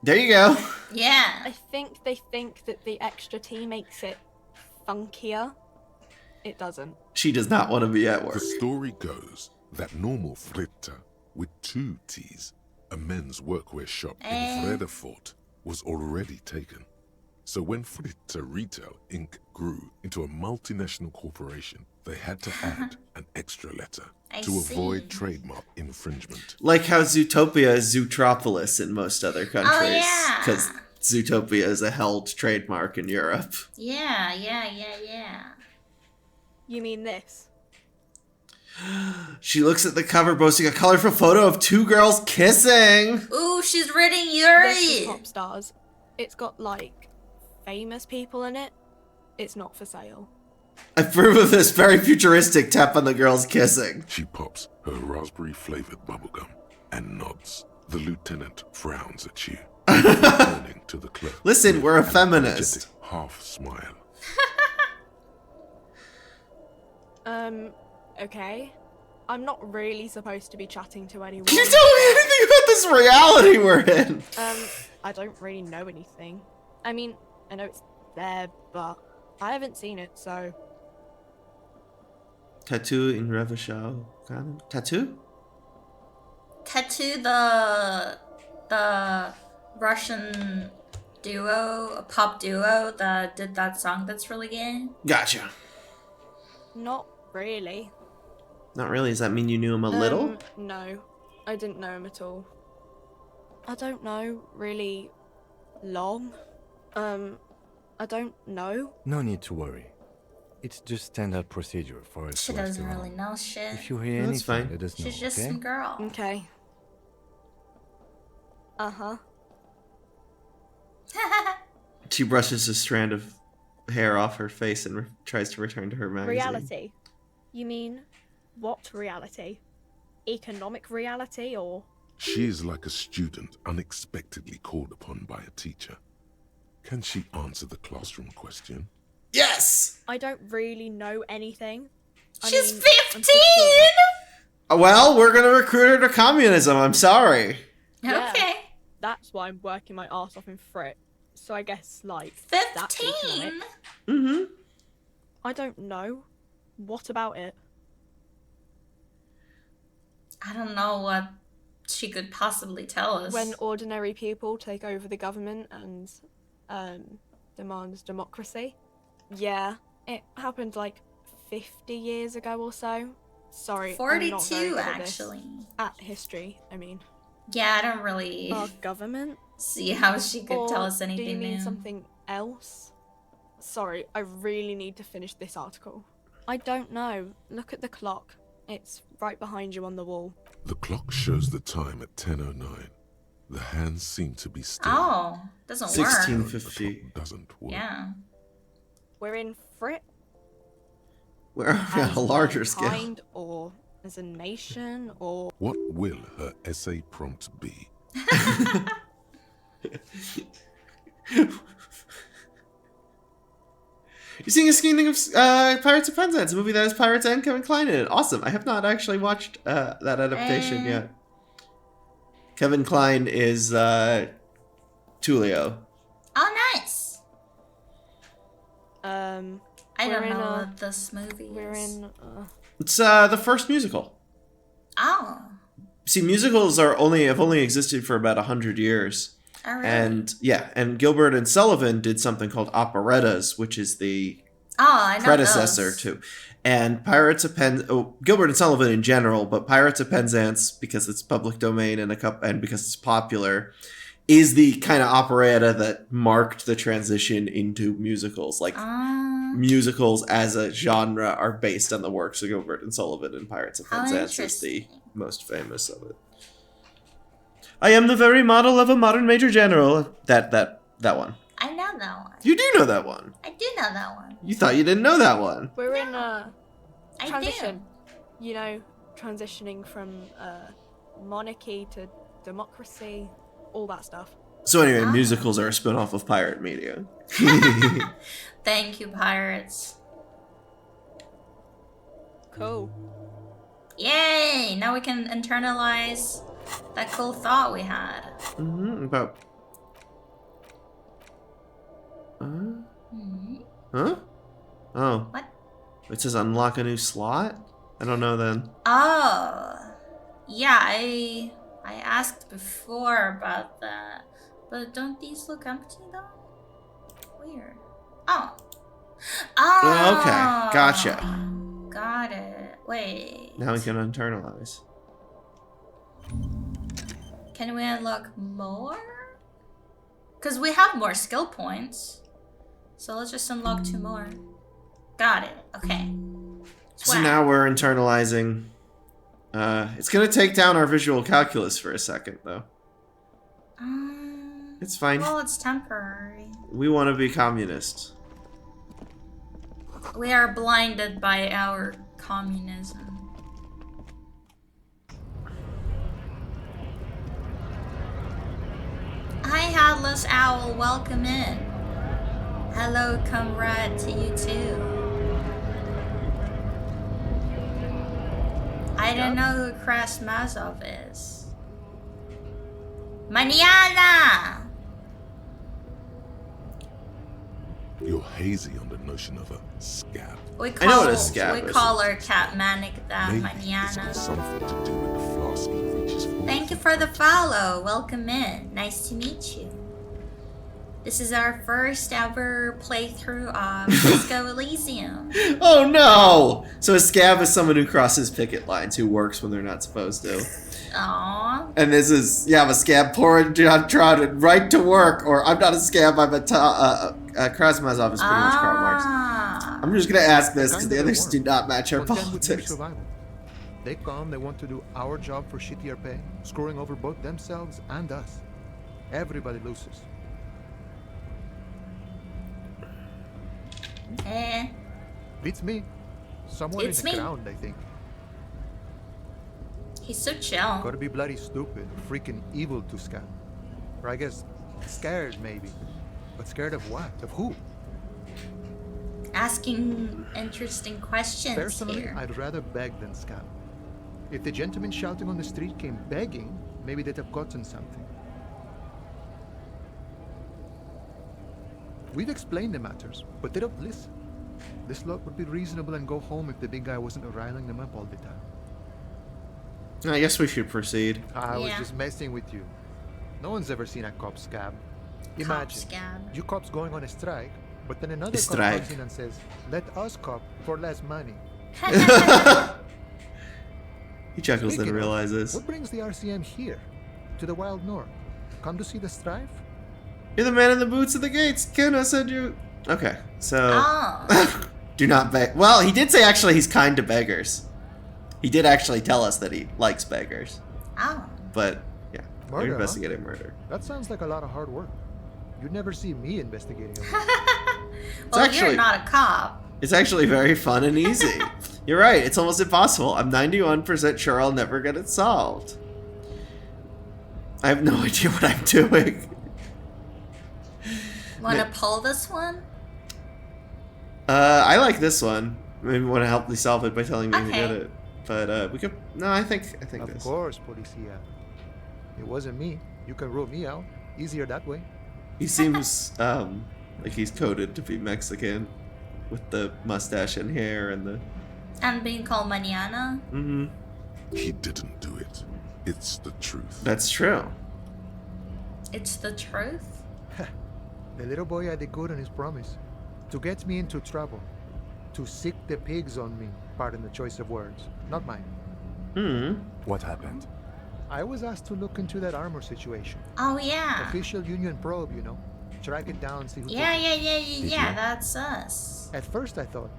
Speaker 1: There you go.
Speaker 2: Yeah.
Speaker 3: I think they think that the extra T makes it funkier. It doesn't.
Speaker 1: She does not want to be at work.
Speaker 4: The story goes that normal Fritta with 2 T's, a men's workwear shop in Vredefort, was already taken. So when Frita Retail Inc. grew into a multinational corporation, they had to add an extra letter to avoid trademark infringement.
Speaker 1: Like how Zootopia is Zootropolis in most other countries. Because Zootopia is a held trademark in Europe.
Speaker 2: Yeah.
Speaker 15: You mean this?
Speaker 1: She looks at the cover boasting a colorful photo of two girls kissing.
Speaker 2: Ooh, she's reading Yuri.
Speaker 15: This is Pop Stars. It's got, like, famous people in it. It's not for sale.
Speaker 1: I approve of this very futuristic tap on the girls kissing.
Speaker 4: She pops her raspberry-flavored bubblegum and nods. The lieutenant frowns at you, turning to the clerk.
Speaker 1: Listen, we're a feminist.
Speaker 4: Half smile.
Speaker 15: Okay. I'm not really supposed to be chatting to anyone.
Speaker 1: Can you tell me anything about this reality we're in?
Speaker 15: I don't really know anything. I mean, I know it's there, but I haven't seen it, so...
Speaker 1: Tattoo in Revachol. Tattoo?
Speaker 2: Tattoo, the Russian duo, a pop duo that did that song that's really good.
Speaker 1: Gotcha.
Speaker 15: Not really.
Speaker 1: Not really. Does that mean you knew him a little?
Speaker 15: No. I didn't know him at all. I don't know really long. I don't know.
Speaker 6: No need to worry. It's just standard procedure for us.
Speaker 2: She doesn't really know shit.
Speaker 6: If you hear anything, let us know.
Speaker 2: She's just
Speaker 6: okay?
Speaker 2: some girl.
Speaker 15: Okay. Uh-huh.
Speaker 1: She brushes a strand of hair off her face and tries to return to her magazine.
Speaker 15: Reality? You mean what reality? Economic reality or...
Speaker 4: She is like a student unexpectedly called upon by a teacher. Can she answer the classroom question?
Speaker 1: Yes!
Speaker 15: I don't really know anything.
Speaker 2: She's 15!
Speaker 1: Well, we're gonna recruit her to communism. I'm sorry.
Speaker 15: Yeah,
Speaker 2: okay.
Speaker 15: That's why I'm working my arse off in Frit. So I guess, like,
Speaker 2: 15?
Speaker 1: Mm-hmm.
Speaker 15: I don't know. What about it?
Speaker 2: I don't know what she could possibly tell us.
Speaker 15: When ordinary people take over the government and demand democracy. Yeah, it happened like 50 years ago or so. Sorry,
Speaker 2: 42
Speaker 15: I'm not very good at
Speaker 2: actually.
Speaker 15: this. At history, I mean.
Speaker 2: Yeah, I don't really
Speaker 15: Our government?
Speaker 2: see how she could tell us anything
Speaker 15: do you mean
Speaker 2: new.
Speaker 15: something else? Sorry, I really need to finish this article. I don't know. Look at the clock. It's right behind you on the wall.
Speaker 4: The clock shows the time at 10:09. The hands seem to be still.
Speaker 2: Oh, doesn't work.
Speaker 1: 1650.
Speaker 4: Doesn't work.
Speaker 2: Yeah.
Speaker 15: We're in Frit.
Speaker 1: We're on a larger scale.
Speaker 15: Kind or as a nation or...
Speaker 4: What will her essay prompt be?
Speaker 1: You're seeing a screening of Pirates of Penzance, a movie that has Pirates and Kevin Kline in it. Awesome. I have not actually watched that adaptation yet. Kevin Kline is Tulio.
Speaker 2: Oh, nice.
Speaker 15: I
Speaker 2: don't know what this movie is.
Speaker 15: We're in...
Speaker 1: It's the first musical.
Speaker 2: Oh.
Speaker 1: See, musicals have only existed for about 100 years.
Speaker 2: Oh, really?
Speaker 1: And Gilbert and Sullivan did something called operettas, which is the
Speaker 2: I know
Speaker 1: predecessor
Speaker 2: those.
Speaker 1: to. And Pirates of Gilbert and Sullivan in general, but Pirates of Penzance, because it's public domain and because it's popular, is the kind of operetta that marked the transition into musicals. Like musicals as a genre are based on the works of Gilbert and Sullivan, and Pirates of Penzance is the most famous of it. I am the very model of a modern major general. That one.
Speaker 2: I know that one.
Speaker 1: You do know that one.
Speaker 2: I do know that one.
Speaker 1: You thought you didn't know that one.
Speaker 15: We're in a
Speaker 2: I
Speaker 15: transition. You know, transitioning from monarchy to democracy, all that stuff.
Speaker 1: So anyway, musicals are a spin-off of pirate media.
Speaker 2: Thank you, Pirates.
Speaker 15: Cool.
Speaker 2: Yay! Now we can internalize that cool thought we had.
Speaker 1: About... Huh? Oh.
Speaker 2: What?
Speaker 1: It says unlock a new slot? I don't know then.
Speaker 2: Oh. Yeah, I asked before about that. But don't these look empty though? weird. Oh. Oh.
Speaker 1: Okay, gotcha.
Speaker 2: Got it. Wait.
Speaker 1: Now we can internalize.
Speaker 2: Can we unlock more? Because we have more skill points. So let's just unlock 2 more. Got it. Okay.
Speaker 1: So now we're internalizing. It's gonna take down our visual calculus for a second, though. It's fine.
Speaker 2: Well, it's temporary.
Speaker 1: We want to be communist.
Speaker 2: We are blinded by our communism. Hi, Headless Owl. Welcome in. Hello, comrade, to you too. I don't know who Krasmazov is. Mañana!
Speaker 4: You're hazy on the notion of a scab.
Speaker 2: We
Speaker 1: I know what a scab
Speaker 2: we
Speaker 1: is.
Speaker 2: call her Cat Manic that
Speaker 4: Maybe it's
Speaker 2: Mañana.
Speaker 4: got something to do with the flask he reaches for.
Speaker 2: Thank you for the follow. Welcome in. Nice to meet you. This is our first ever playthrough of Disco Elysium.
Speaker 1: Oh no! So a scab is someone who crosses picket lines, who works when they're not supposed to.
Speaker 2: Aww.
Speaker 1: And this is, yeah, I'm a scab pouring downtrodden right to work, or I'm not a scab, I'm a Krasmazov is pretty much Karl Marx. I'm just gonna ask this because the others do not match our politics.
Speaker 16: They come, they want to do our job for shittier pay, screwing over both themselves and us. Everybody loses. Beats me. Someone
Speaker 2: It's
Speaker 16: in the
Speaker 2: me.
Speaker 16: ground, I think.
Speaker 2: He's so chill.
Speaker 16: Gotta be bloody stupid, freaking evil to scab. Or I guess scared maybe. But scared of what? Of who?
Speaker 2: Asking interesting questions
Speaker 16: Personally,
Speaker 2: here.
Speaker 16: I'd rather beg than scab. If the gentleman shouting on the street came begging, maybe they'd have gotten something. We've explained the matters, but they don't listen. This lot would be reasonable and go home if the big guy wasn't riling them up all the time.
Speaker 1: I guess we should proceed.
Speaker 16: I was just messing with you. No one's ever seen a cop scab. Imagine,
Speaker 2: scab.
Speaker 16: you cops going on a strike, but then another cop
Speaker 1: Strike.
Speaker 16: comes in and says, let us cop for less money.
Speaker 1: He chuckles and
Speaker 16: Speaking of,
Speaker 1: realizes.
Speaker 16: What brings the RCM here? To the wild north? Come to see the strife?
Speaker 1: You're the man in the boots at the gates. Can I send you? Okay, so do not beg. Well, he did say actually he's kind to beggars. He did actually tell us that he likes beggars.
Speaker 2: Oh.
Speaker 1: But yeah, we're
Speaker 16: Murder, huh?
Speaker 1: investigating murder.
Speaker 16: That sounds like a lot of hard work. You'd never see me investigating a murder.
Speaker 2: Well,
Speaker 1: actually-
Speaker 2: you're not a cop.
Speaker 1: It's actually very fun and easy. You're right. It's almost impossible. I'm 91% sure I'll never get it solved. I have no idea what I'm doing.
Speaker 2: Want to pull this one?
Speaker 1: I like this one. Maybe want to help me solve it by telling me who
Speaker 2: Okay.
Speaker 1: did it. But we could. No, I think
Speaker 16: Of
Speaker 1: this.
Speaker 16: course, Policia. It wasn't me. You can rule me out. Easier that way.
Speaker 1: He seems like he's coded to be Mexican, with the mustache and hair and the.
Speaker 2: And being called Mañana?
Speaker 1: Mm-hmm.
Speaker 4: He didn't do it. It's the truth.
Speaker 1: That's true.
Speaker 2: It's the truth?
Speaker 16: The little boy had it good on his promise. To get me into trouble. To sick the pigs on me. Pardon the choice of words. Not mine.
Speaker 1: Hmm.
Speaker 6: What happened?
Speaker 16: I was asked to look into that armor situation.
Speaker 2: Oh, yeah.
Speaker 16: Official union probe, you know. Track it down, see who
Speaker 2: Yeah,
Speaker 16: took it.
Speaker 2: yeah, that's us.
Speaker 16: At first I thought,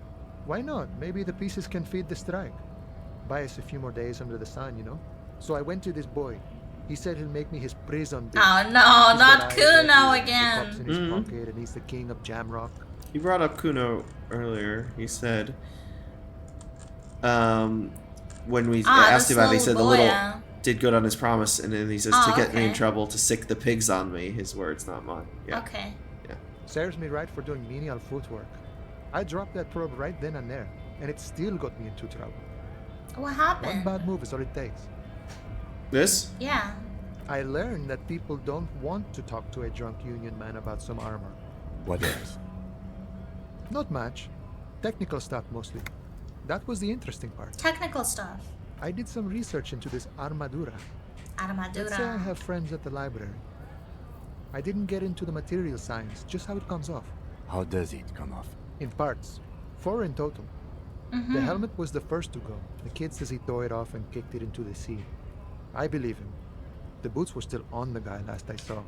Speaker 16: why not? Maybe the pieces can feed the strike. Buy us a few more days under the sun, you know? So I went to this boy. He said he'll make me his prison bitch.
Speaker 2: Oh, no,
Speaker 16: He's
Speaker 2: not
Speaker 16: got eyes
Speaker 2: Kuno
Speaker 16: everywhere, the
Speaker 2: again.
Speaker 16: cups in his pocket, and he's the king of Jamrock.
Speaker 1: He brought up Kuno earlier. He said, when we asked
Speaker 2: this
Speaker 1: him about it, he said the
Speaker 2: little boy,
Speaker 1: little did good on his promise, and then he says
Speaker 2: Oh,
Speaker 1: to get me in
Speaker 2: okay.
Speaker 1: trouble, to sick the pigs on me. His words, not mine. Yeah.
Speaker 2: Okay.
Speaker 1: Yeah.
Speaker 16: Serves me right for doing menial footwork. I dropped that probe right then and there, and it still got me into trouble.
Speaker 2: What
Speaker 16: One
Speaker 2: happened?
Speaker 16: bad move is all it takes.
Speaker 1: This?
Speaker 2: Yeah.
Speaker 16: I learned that people don't want to talk to a drunk union man about some armor.
Speaker 6: What else?
Speaker 16: Not much. Technical stuff mostly. That was the interesting part.
Speaker 2: Technical stuff.
Speaker 16: I did some research into this armadura. Let's say I
Speaker 2: Armadura.
Speaker 16: have friends at the library. I didn't get into the material science, just how it comes off.
Speaker 6: How does it come off?
Speaker 16: In parts. 4 in total. The helmet was the first to go. The kid says he tore it off and kicked it into the sea. I believe him. The boots were still on the guy last I saw.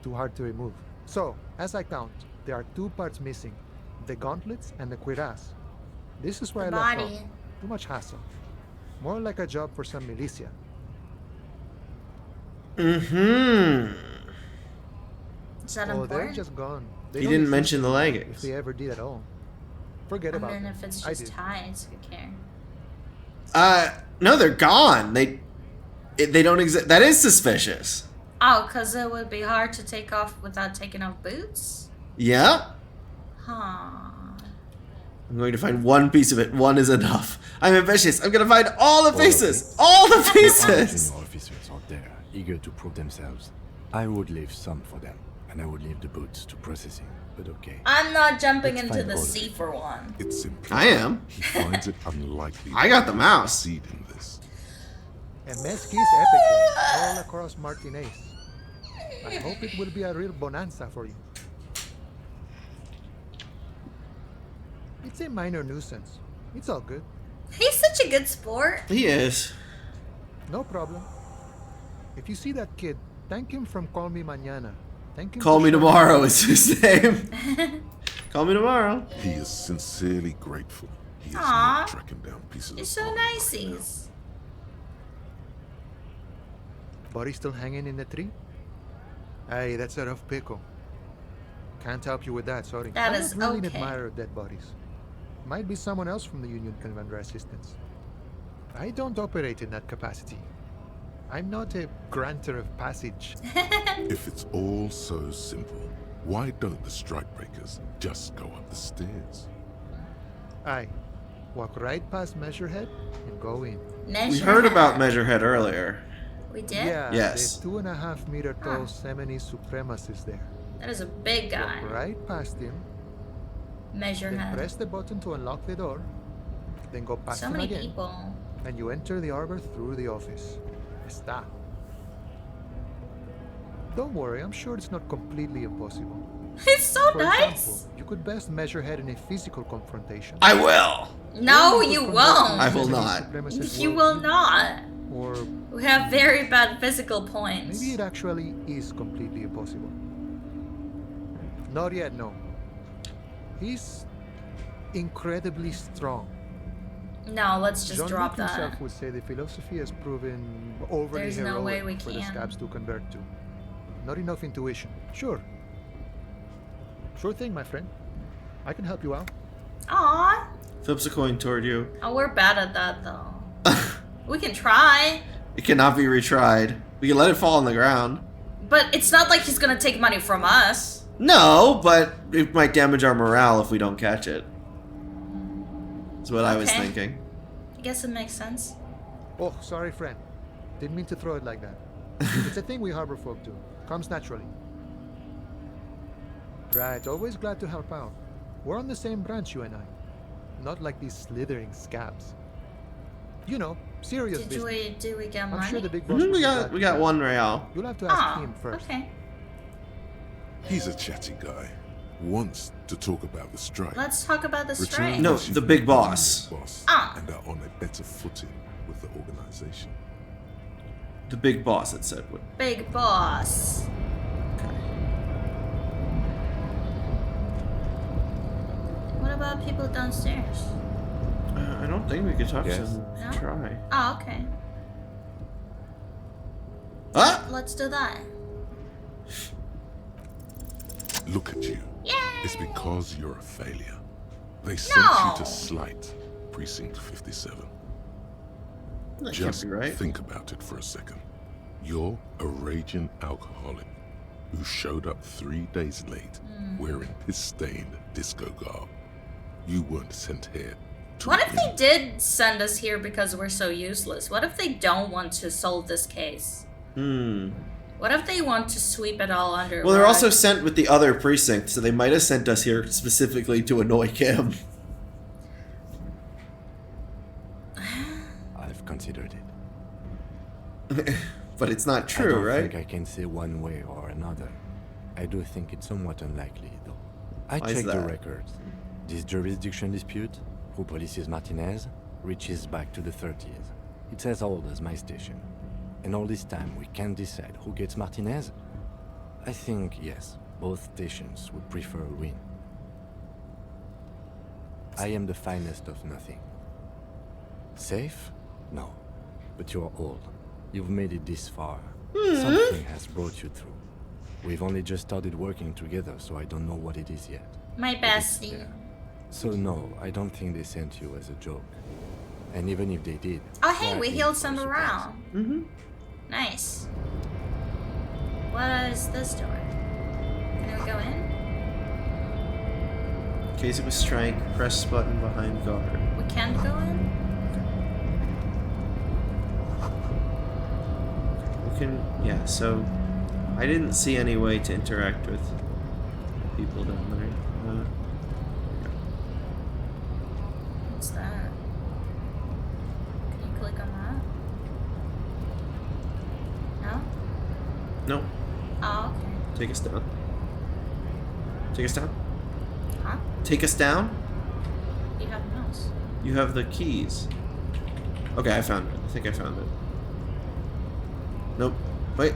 Speaker 16: Too hard to remove. So, as I count, there are 2 parts missing. The gauntlets and the cuirass. This is where I left off. Too much hassle. More like a job for some militia.
Speaker 2: Is that
Speaker 16: Oh, they're
Speaker 2: important?
Speaker 16: just gone.
Speaker 1: He didn't mention the leggings.
Speaker 16: If they ever did at all. Forget
Speaker 2: I
Speaker 16: about
Speaker 2: mean,
Speaker 16: them.
Speaker 2: if it's
Speaker 16: I
Speaker 2: just
Speaker 16: did.
Speaker 2: ties, who cares?
Speaker 1: No, they're gone. They don't exist. That is suspicious.
Speaker 2: Oh, because it would be hard to take off without taking off boots?
Speaker 1: Yeah.
Speaker 2: Huh.
Speaker 1: I'm going to find one piece of it. One is enough. I'm ambitious. I'm going to find all the pieces. All the pieces.
Speaker 6: Junior officers are there, eager to prove themselves. I would leave some for them, and I would leave the boots to processing. But okay.
Speaker 2: I'm not jumping
Speaker 6: Let's
Speaker 2: into
Speaker 6: find
Speaker 2: the
Speaker 6: all of
Speaker 2: sea
Speaker 6: it.
Speaker 2: for one.
Speaker 4: It's simply
Speaker 1: I am.
Speaker 4: he finds it unlikely.
Speaker 1: I got the mouse.
Speaker 4: Succeed in this.
Speaker 16: And Mesqui's epic there, all across Martinez. I hope it will be a real bonanza for you. It's a minor nuisance. It's all good.
Speaker 2: He's such a good sport.
Speaker 1: He is.
Speaker 16: No problem. If you see that kid, thank him from Call Me Mañana. Thank him
Speaker 1: Call
Speaker 16: for
Speaker 1: me
Speaker 16: showing
Speaker 1: tomorrow is his name. Call me tomorrow.
Speaker 4: He is sincerely grateful. He is
Speaker 2: Aw.
Speaker 4: not tracking down pieces
Speaker 2: You're
Speaker 4: of
Speaker 2: so
Speaker 4: armor
Speaker 2: niceies.
Speaker 16: Body still hanging in the tree? Hey, that's a rough pickle. Can't help you with that, sorry.
Speaker 2: That
Speaker 16: I'm
Speaker 2: is
Speaker 16: not really an
Speaker 2: okay.
Speaker 16: admirer of dead bodies. Might be someone else from the Union can render assistance. I don't operate in that capacity. I'm not a granter of passage.
Speaker 4: If it's all so simple, why don't the strikebreakers just go up the stairs?
Speaker 16: Aye. Walk right past Measurehead and go in.
Speaker 1: We heard about Measurehead earlier.
Speaker 2: We did?
Speaker 16: Yeah,
Speaker 1: Yes.
Speaker 16: the 2.5 meter tall Semini Supremacist there.
Speaker 2: That is a big guy.
Speaker 16: Walk right past him.
Speaker 2: Measure
Speaker 16: Then
Speaker 2: head.
Speaker 16: press the button to unlock the door. Then go past
Speaker 2: So
Speaker 16: him
Speaker 2: many
Speaker 16: again.
Speaker 2: people.
Speaker 16: And you enter the arbor through the office. Está. Don't worry, I'm sure it's not completely impossible.
Speaker 2: It's so
Speaker 16: For
Speaker 2: nice.
Speaker 16: example, you could best measure head in a physical confrontation.
Speaker 1: I will.
Speaker 2: No,
Speaker 16: Or you
Speaker 2: you
Speaker 16: could
Speaker 2: won't.
Speaker 16: conduct
Speaker 1: I will
Speaker 16: Semini
Speaker 1: not.
Speaker 16: Supremacist
Speaker 2: You
Speaker 16: worldview.
Speaker 2: will not.
Speaker 16: Or
Speaker 2: We have very bad physical points.
Speaker 16: maybe it actually is completely impossible. Not yet, no. He's incredibly strong.
Speaker 2: No, let's just
Speaker 16: Jean-Luc
Speaker 2: drop
Speaker 16: himself
Speaker 2: that.
Speaker 16: would say the philosophy has proven overly
Speaker 2: There's no
Speaker 16: heroic
Speaker 2: way we
Speaker 16: for the
Speaker 2: can.
Speaker 16: scabs to convert to. Not enough intuition. Sure. Sure thing, my friend. I can help you out.
Speaker 2: Aw.
Speaker 1: Flips a coin toward you.
Speaker 2: Oh, we're bad at that though. We can try.
Speaker 1: It cannot be retried. We can let it fall on the ground.
Speaker 2: But it's not like he's gonna take money from us.
Speaker 1: No, but it might damage our morale if we don't catch it. That's what I was
Speaker 2: Okay.
Speaker 1: thinking.
Speaker 2: I guess it makes sense.
Speaker 16: Oh, sorry, friend. Didn't mean to throw it like that. It's a thing we harbor folk do. Comes naturally. Right, always glad to help out. We're on the same branch, you and I. Not like these slithering scabs. You know, serious
Speaker 2: Did
Speaker 16: business.
Speaker 2: we get
Speaker 16: I'm
Speaker 2: money?
Speaker 16: sure the big boss
Speaker 1: Mhm,
Speaker 16: will
Speaker 1: we
Speaker 16: be
Speaker 1: got
Speaker 16: glad
Speaker 1: we
Speaker 16: to
Speaker 1: got
Speaker 16: help.
Speaker 1: 1 real.
Speaker 16: You'll have to ask
Speaker 2: Ah,
Speaker 16: him first.
Speaker 2: okay.
Speaker 4: He's a chatty guy. Wants to talk about the strike.
Speaker 2: Let's talk about the
Speaker 4: Return
Speaker 2: strike.
Speaker 1: No,
Speaker 4: once
Speaker 1: the
Speaker 4: you've
Speaker 1: big
Speaker 4: been
Speaker 1: boss.
Speaker 4: the boss
Speaker 2: Ah.
Speaker 4: and are on a better footing with the organization.
Speaker 1: The big boss, it said. Would.
Speaker 2: Big boss. What about people downstairs?
Speaker 1: I don't think we could touch
Speaker 6: Yes.
Speaker 1: them.
Speaker 2: No?
Speaker 1: Try.
Speaker 2: Oh, okay.
Speaker 1: Ah!
Speaker 2: Let's do that.
Speaker 4: Look at you.
Speaker 2: Yay!
Speaker 4: It's because you're a failure. They sent you to Slight, Precinct 57.
Speaker 1: That
Speaker 4: Just
Speaker 1: can't be right.
Speaker 4: think about it for a second. You're a raging alcoholic who showed up 3 days late wearing piss-stained disco garb. You weren't sent here to
Speaker 2: What if they
Speaker 4: win.
Speaker 2: did send us here because we're so useless? What if they don't want to solve this case? What if they want to sweep it all under?
Speaker 1: Well, they're
Speaker 2: rug?
Speaker 1: also sent with the other precinct, so they might have sent us here specifically to annoy Kim.
Speaker 6: I've considered it.
Speaker 1: But it's not
Speaker 6: I
Speaker 1: true,
Speaker 6: don't
Speaker 1: right?
Speaker 6: think I can say one way or another. I do think it's somewhat unlikely, though. I
Speaker 1: Why is
Speaker 6: checked the
Speaker 1: that?
Speaker 6: records. This jurisdiction dispute, who polices Martinez, reaches back to the 30s. It's as old as my station. And all this time we can't decide who gets Martinez? I think, yes, both stations would prefer a win. I am the finest of nothing. Safe? No. But you're old. You've made it this far. Something has brought you through. We've only just started working together, so I don't know what it is yet.
Speaker 2: My bestie.
Speaker 6: So no, I don't think they sent you as a joke. And even if they did...
Speaker 2: Oh hey, we
Speaker 6: that
Speaker 2: healed
Speaker 6: is
Speaker 2: some
Speaker 6: no surprise.
Speaker 2: around.
Speaker 1: Mm-hmm.
Speaker 2: Nice. What is this door? Can we go in?
Speaker 1: In case of a strike, press button behind guard.
Speaker 2: We can't go in?
Speaker 1: We can, yeah, so I didn't see any way to interact with people down there.
Speaker 2: What's that? Can you click on that? No?
Speaker 1: Nope.
Speaker 2: Oh, okay.
Speaker 1: Take us down. Take us down?
Speaker 2: Huh?
Speaker 1: Take us down?
Speaker 2: You have a mouse.
Speaker 1: You have the keys. Okay, I found it. I think I found it. Nope. Wait.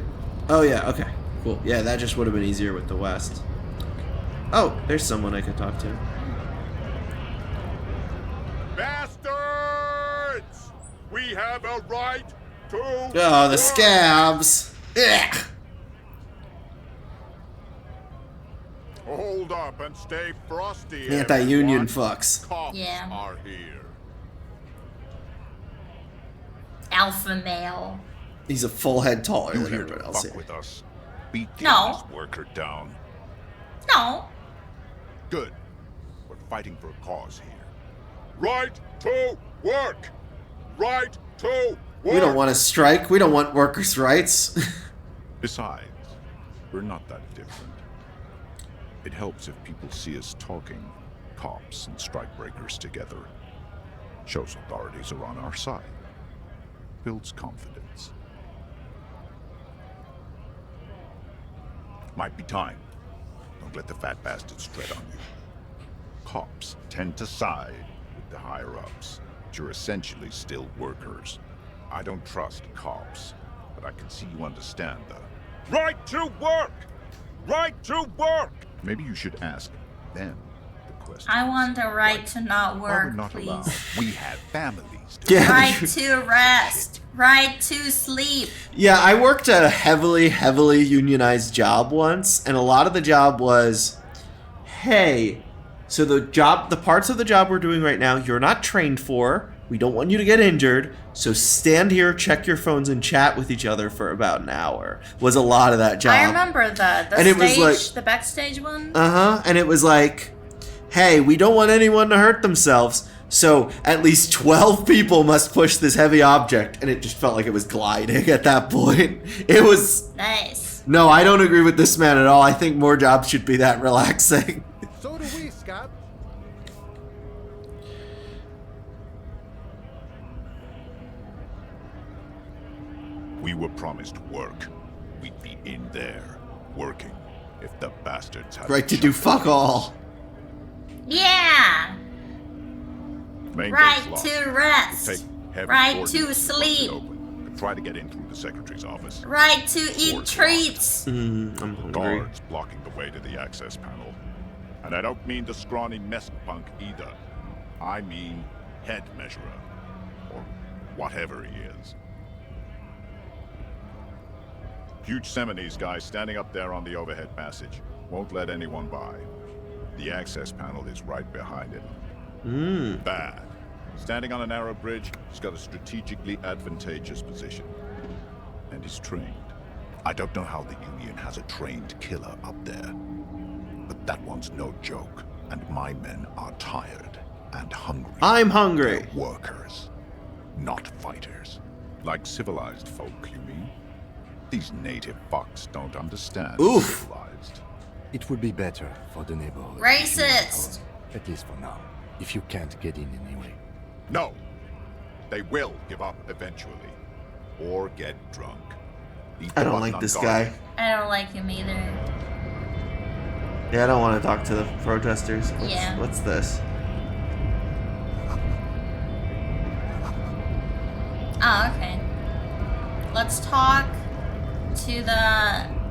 Speaker 1: Oh, yeah, okay. Cool. Yeah, that just would have been easier with the West. Oh, there's someone I could talk to.
Speaker 4: Bastards! We have a right to...
Speaker 1: Oh, the scabs! Ugh.
Speaker 4: Hold up and stay frosty,
Speaker 1: Anti-union
Speaker 4: everyone.
Speaker 1: fucks.
Speaker 4: Cops
Speaker 2: Yeah.
Speaker 4: are here.
Speaker 2: Alpha male.
Speaker 1: He's a full head taller
Speaker 4: You
Speaker 1: than
Speaker 4: here
Speaker 1: everyone
Speaker 4: to
Speaker 1: else
Speaker 4: fuck
Speaker 1: here.
Speaker 4: with us. Beat
Speaker 2: No.
Speaker 4: this worker down.
Speaker 2: No.
Speaker 4: Good. We're fighting for a cause here. Right to work! Right to work!
Speaker 1: We don't want to strike. We don't want workers' rights.
Speaker 4: Besides, we're not that different. It helps if people see us talking, cops and strikebreakers together. Shows authorities are on our side. Builds confidence. Might be time. Don't let the fat bastards tread on you. Cops tend to side with the higher-ups, but you're essentially still workers. I don't trust cops, but I can see you understand the right to work! Right to work! Maybe you should ask them the question.
Speaker 2: I want the right to not
Speaker 4: Why
Speaker 2: work,
Speaker 4: we're not
Speaker 2: please.
Speaker 4: allowed. We have families.
Speaker 2: Right to rest. Right to sleep.
Speaker 1: Yeah, I worked a heavily unionized job once, and a lot of the job was, hey, so the parts of the job we're doing right now, you're not trained for. We don't want you to get injured, so stand here, check your phones, and chat with each other for about an hour. Was a lot of that job.
Speaker 2: I remember the
Speaker 1: And it was
Speaker 2: stage,
Speaker 1: like-
Speaker 2: the backstage one.
Speaker 1: And it was like, hey, we don't want anyone to hurt themselves, so at least 12 people must push this heavy object. And it just felt like it was gliding at that point. It was...
Speaker 2: Nice.
Speaker 1: No, I don't agree with this man at all. I think more jobs should be that relaxing.
Speaker 16: So do we, Scott.
Speaker 4: We were promised work. We'd be in there, working, if the bastards had
Speaker 1: Right to do fuck all.
Speaker 2: Yeah.
Speaker 4: Main
Speaker 2: Right
Speaker 4: gate's locked.
Speaker 2: to rest.
Speaker 4: Take heavy
Speaker 2: Right
Speaker 4: ordnance
Speaker 2: to
Speaker 4: to
Speaker 2: sleep.
Speaker 4: open. Could try to get in through the secretary's office.
Speaker 2: Right to eat
Speaker 4: Doors
Speaker 2: treats.
Speaker 1: I'm hungry.
Speaker 4: Guards blocking the way to the access panel. And I don't mean the scrawny mess punk either. I mean head measurer. Or whatever he is. Huge Seminese guy standing up there on the overhead passage. Won't let anyone by. The access panel is right behind him. Bad. Standing on a narrow bridge, he's got a strategically advantageous position. And he's trained. I don't know how the Union has a trained killer up there. But that one's no joke. And my men are tired and hungry.
Speaker 1: I'm hungry.
Speaker 4: They're workers, not fighters. Like civilized folk, you mean? These native fucks don't understand civilized.
Speaker 6: It would be better for the neighborhood.
Speaker 2: Racist.
Speaker 6: At least for now. If you can't get in anyway.
Speaker 4: No. They will give up eventually. Or get drunk. Eat
Speaker 1: I
Speaker 4: the
Speaker 1: don't
Speaker 4: button
Speaker 1: like
Speaker 4: on
Speaker 1: this
Speaker 4: guard.
Speaker 1: guy.
Speaker 2: I don't like him either.
Speaker 1: Yeah, I don't want to talk to the protesters. What's this?
Speaker 2: Oh, okay. Let's talk to the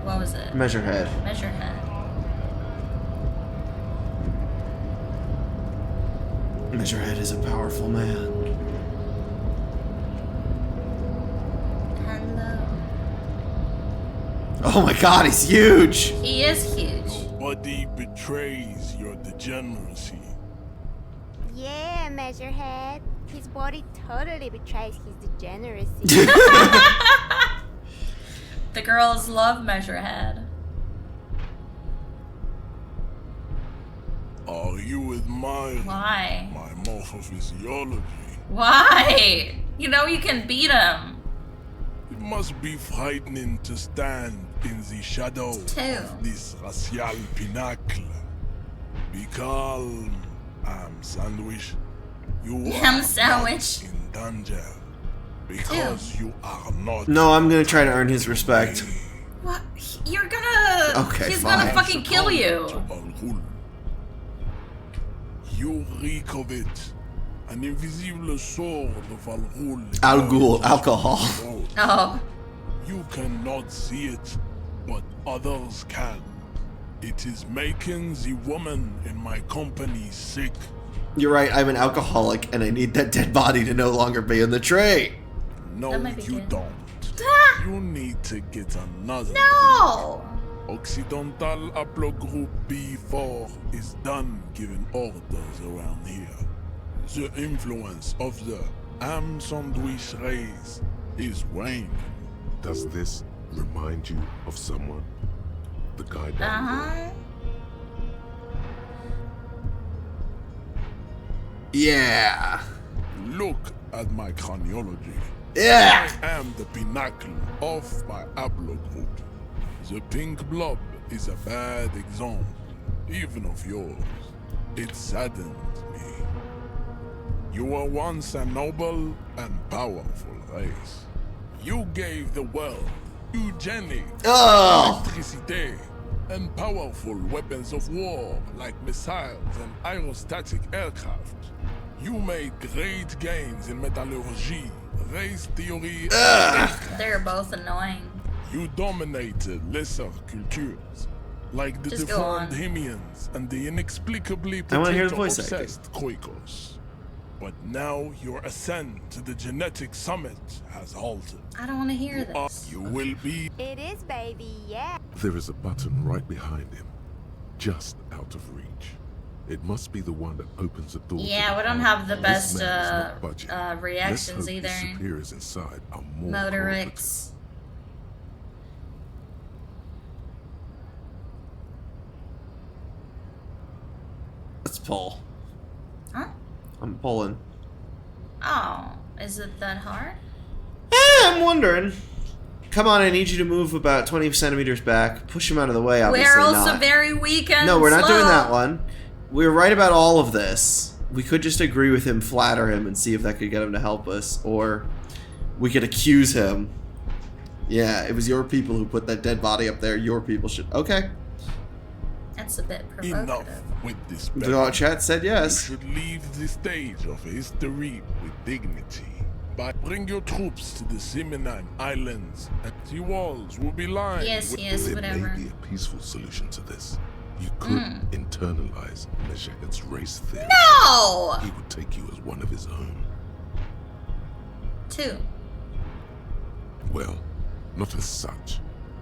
Speaker 2: what was it?
Speaker 1: Measurehead.
Speaker 2: Measurehead.
Speaker 1: Measurehead is a powerful man.
Speaker 2: Hello.
Speaker 1: Oh my god, he's huge!
Speaker 2: He is huge.
Speaker 17: Nobody betrays your degeneracy.
Speaker 18: Yeah, Measurehead. His body totally betrays his degeneracy.
Speaker 2: The girls love Measurehead.
Speaker 17: Are you admiring
Speaker 2: Why?
Speaker 17: my morphophysiology?
Speaker 2: Why? You know you can beat him.
Speaker 17: It must be frightening to stand in the shadow of this racial pinnacle. Be calm, Sandwich. You are
Speaker 2: Sandwich.
Speaker 17: not in danger because you are not.
Speaker 1: No, I'm gonna try to earn his respect.
Speaker 2: What? You're gonna.
Speaker 1: Okay,
Speaker 2: He's
Speaker 1: fine.
Speaker 2: gonna fucking kill you.
Speaker 17: You reek of it. An invisible sword of Al Ghul.
Speaker 1: Al Ghul, alcohol.
Speaker 2: Oh.
Speaker 17: You cannot see it, but others can. It is making the woman in my company sick.
Speaker 1: You're right, I'm an alcoholic and I need that dead body to no longer be in the tray.
Speaker 17: No, you don't. You need to get another.
Speaker 2: No!
Speaker 17: Occidental Haplogroup B4 is done giving orders around here. The influence of the Am Sandwich race is waning.
Speaker 4: Does this remind you of someone? The guy down there?
Speaker 1: Yeah.
Speaker 17: Look at my craniology.
Speaker 1: Yeah.
Speaker 17: I am the pinnacle of my haplogroup. The pink blob is a bad example, even of yours. It saddens me. You were once a noble and powerful race. You gave the world eugenics, electricity, and powerful weapons of war like missiles and aerostatic aircraft. You made great gains in metallurgy, race theory, and
Speaker 2: They're both annoying.
Speaker 17: you dominated lesser cultures, like the
Speaker 2: Just go on.
Speaker 17: deformed Hemians and the inexplicably
Speaker 1: I wanna hear the voice
Speaker 17: potato-obsessed Quakers. But now your ascent to the genetic summit has halted.
Speaker 2: I don't want to hear this.
Speaker 17: You will be.
Speaker 18: It is, baby, yeah.
Speaker 4: There is a button right behind him, just out of reach. It must be the one that opens the door.
Speaker 2: Yeah, we don't have the best
Speaker 4: This man is not budging.
Speaker 2: reactions
Speaker 4: Let's hope
Speaker 2: either.
Speaker 4: the superiors inside are more
Speaker 2: Motorix.
Speaker 1: Let's pull.
Speaker 2: Huh?
Speaker 1: I'm pulling.
Speaker 2: Oh, is it that hard?
Speaker 1: I'm wondering. Come on, I need you to move about 20 centimeters back. Push him out of the way, obviously
Speaker 2: We're also
Speaker 1: not.
Speaker 2: very weak and
Speaker 1: No, we're not
Speaker 2: slow.
Speaker 1: doing that one. We're right about all of this. We could just agree with him, flatter him, and see if that could get him to help us. Or we could accuse him. Yeah, it was your people who put that dead body up there. Your people should... Okay.
Speaker 2: That's a bit
Speaker 17: Enough
Speaker 2: provocative.
Speaker 17: with this.
Speaker 1: The chat said yes.
Speaker 17: You should leave the stage of history with dignity. But bring your troops to the Simenon Islands, and the walls will be lined.
Speaker 2: Yes,
Speaker 17: with
Speaker 2: yes,
Speaker 4: There
Speaker 2: whatever.
Speaker 4: may be a peaceful solution to this. You could internalize Meshuggah's race theory.
Speaker 2: No!
Speaker 4: He would take you as one of his own.
Speaker 2: 2.
Speaker 4: Well, not as such.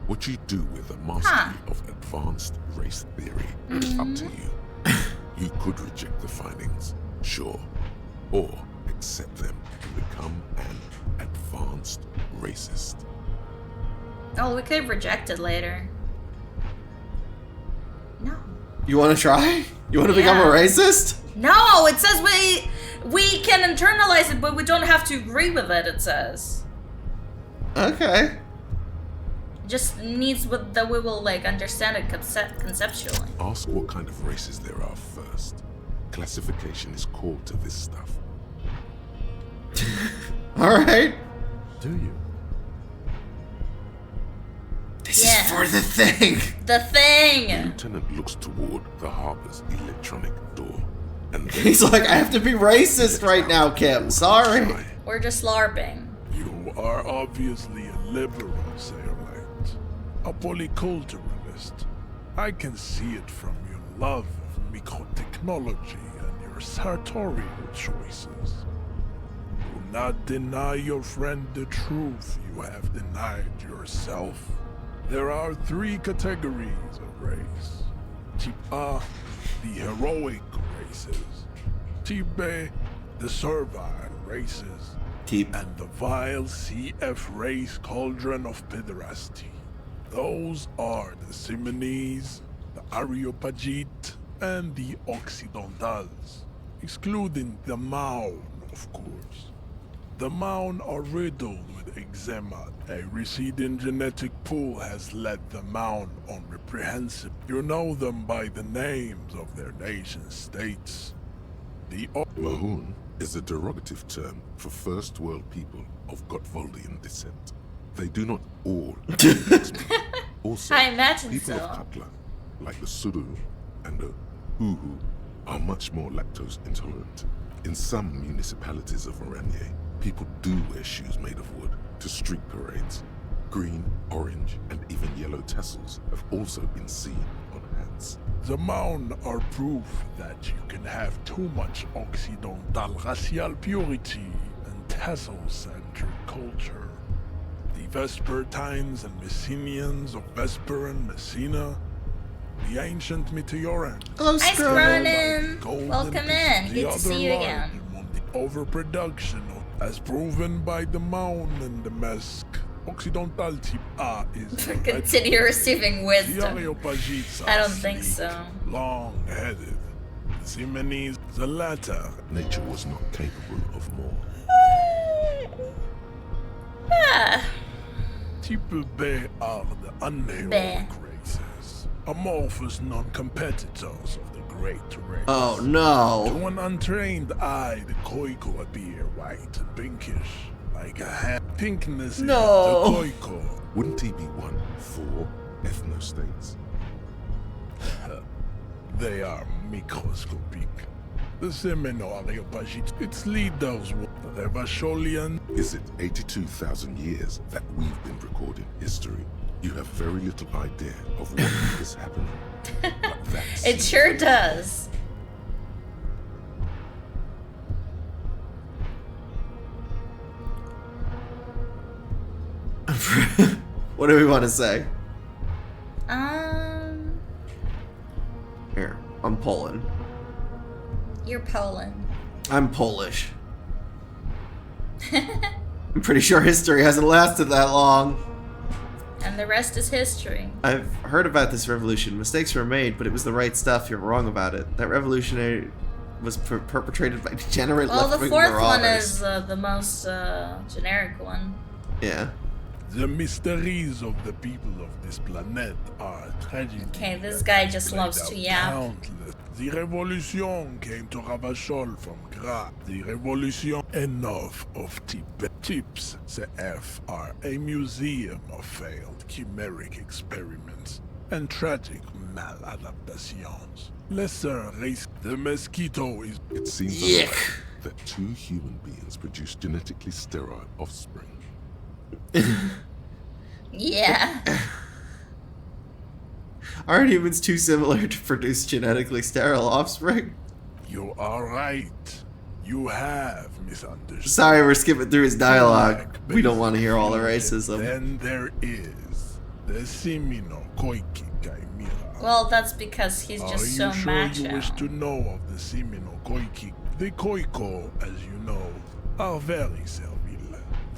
Speaker 4: What you do with the mastery of advanced race theory is up to you. You could reject the findings, sure, or accept them and become an advanced racist.
Speaker 2: Oh, we could reject it later. No.
Speaker 1: You want to try? You want to become a racist?
Speaker 2: No, it says we can internalize it, but we don't have to agree with it, it says.
Speaker 1: Okay.
Speaker 2: Just needs that we will like understand it conceptually.
Speaker 4: Ask what kind of races there are first. Classification is core to this stuff.
Speaker 1: All right.
Speaker 6: Do you?
Speaker 1: This This is for the thing.
Speaker 2: The thing.
Speaker 4: The lieutenant looks toward the harbor's electronic door, and
Speaker 1: he's like, I have to be racist right now, Kim. Sorry.
Speaker 2: We're just LARPing.
Speaker 17: You are obviously a liberal, Sailite. A polyculturalist. I can see it from your love of microtechnology and your sartorial choices. Do not deny your friend the truth you have denied yourself. There are 3 categories of race. Type A, the heroic races. Type B, the servile races. And the vile CF race cauldron of pederasty. Those are the Simonese, the Areopagite, and the Occidentals, excluding the Maun, of course. The Maun are riddled with eczema. A receding genetic pool has led the Maun unreprehensible. You know them by the names of their nation states. The
Speaker 4: Mahoon is a derogative term for first world people of Gotvoldian descent. They do not all also,
Speaker 2: I imagine
Speaker 4: people
Speaker 2: so.
Speaker 4: of Katla, like the Suru and the Uhu, are much more lactose intolerant. In some municipalities of Oranje, people do wear shoes made of wood to street parades. Green, orange, and even yellow tassels have also been seen on hats.
Speaker 17: The Maun are proof that you can have too much Occidental racial purity and tassel-centered culture. The Vespertines and Messenians of Vesper and Messina, the ancient Meteorans.
Speaker 2: Hello, Scronin. Welcome in. Good to see you again.
Speaker 17: The overproduction as proven by the Maun and the Mesk. Occidental type A is
Speaker 2: continue receiving wisdom. I don't think so.
Speaker 17: Long-headed. The Simonese, the latter.
Speaker 4: Nature was not capable of more.
Speaker 17: Type B are the unheroic races. Amorphous non-competitors of the great race.
Speaker 1: Oh no.
Speaker 17: To an untrained eye, the Koiko appear white and pinkish. Like a hand. Pinkness
Speaker 1: no.
Speaker 17: is the Koiko.
Speaker 4: Wouldn't he be one for ethnostates?
Speaker 17: They are microscopic. The Seminole Areopagite, its leaders were the Revacholian.
Speaker 4: Is it 82,000 years that we've been recording history? You have very little idea of what is happening.
Speaker 2: It sure does.
Speaker 1: What do we want to say? Here, I'm Poland.
Speaker 2: You're Poland.
Speaker 1: I'm Polish. I'm pretty sure history hasn't lasted that long.
Speaker 2: And the rest is history.
Speaker 1: I've heard about this revolution. Mistakes were made, but it was the right stuff. You're wrong about it. That revolutionary was perpetrated by degenerate left-wing marauders.
Speaker 2: Well, the 4th one is the most generic one.
Speaker 1: Yeah.
Speaker 17: The mysteries of the people of this planet are tragic.
Speaker 2: Okay, this guy just loves to yap.
Speaker 17: Countless. The revolution came to Ravachol from Gra. The revolution. Enough of tips. CF are a museum of failed chimeric experiments and tragic maladaptations. Lesser race. The mosquito is.
Speaker 4: It seems unlikely that 2 human beings produce genetically sterile offspring.
Speaker 2: Yeah.
Speaker 1: Aren't humans too similar to produce genetically sterile offspring?
Speaker 17: You are right. You have misunderstood.
Speaker 1: Sorry, we're skipping through his dialogue. We don't want to hear all the racism.
Speaker 17: Then there is the Simino Koiki Chimera.
Speaker 2: Well, that's because he's just so macho.
Speaker 17: Are you sure you wish to know of the Simino Koiki? The Koiko, as you know, are very servile.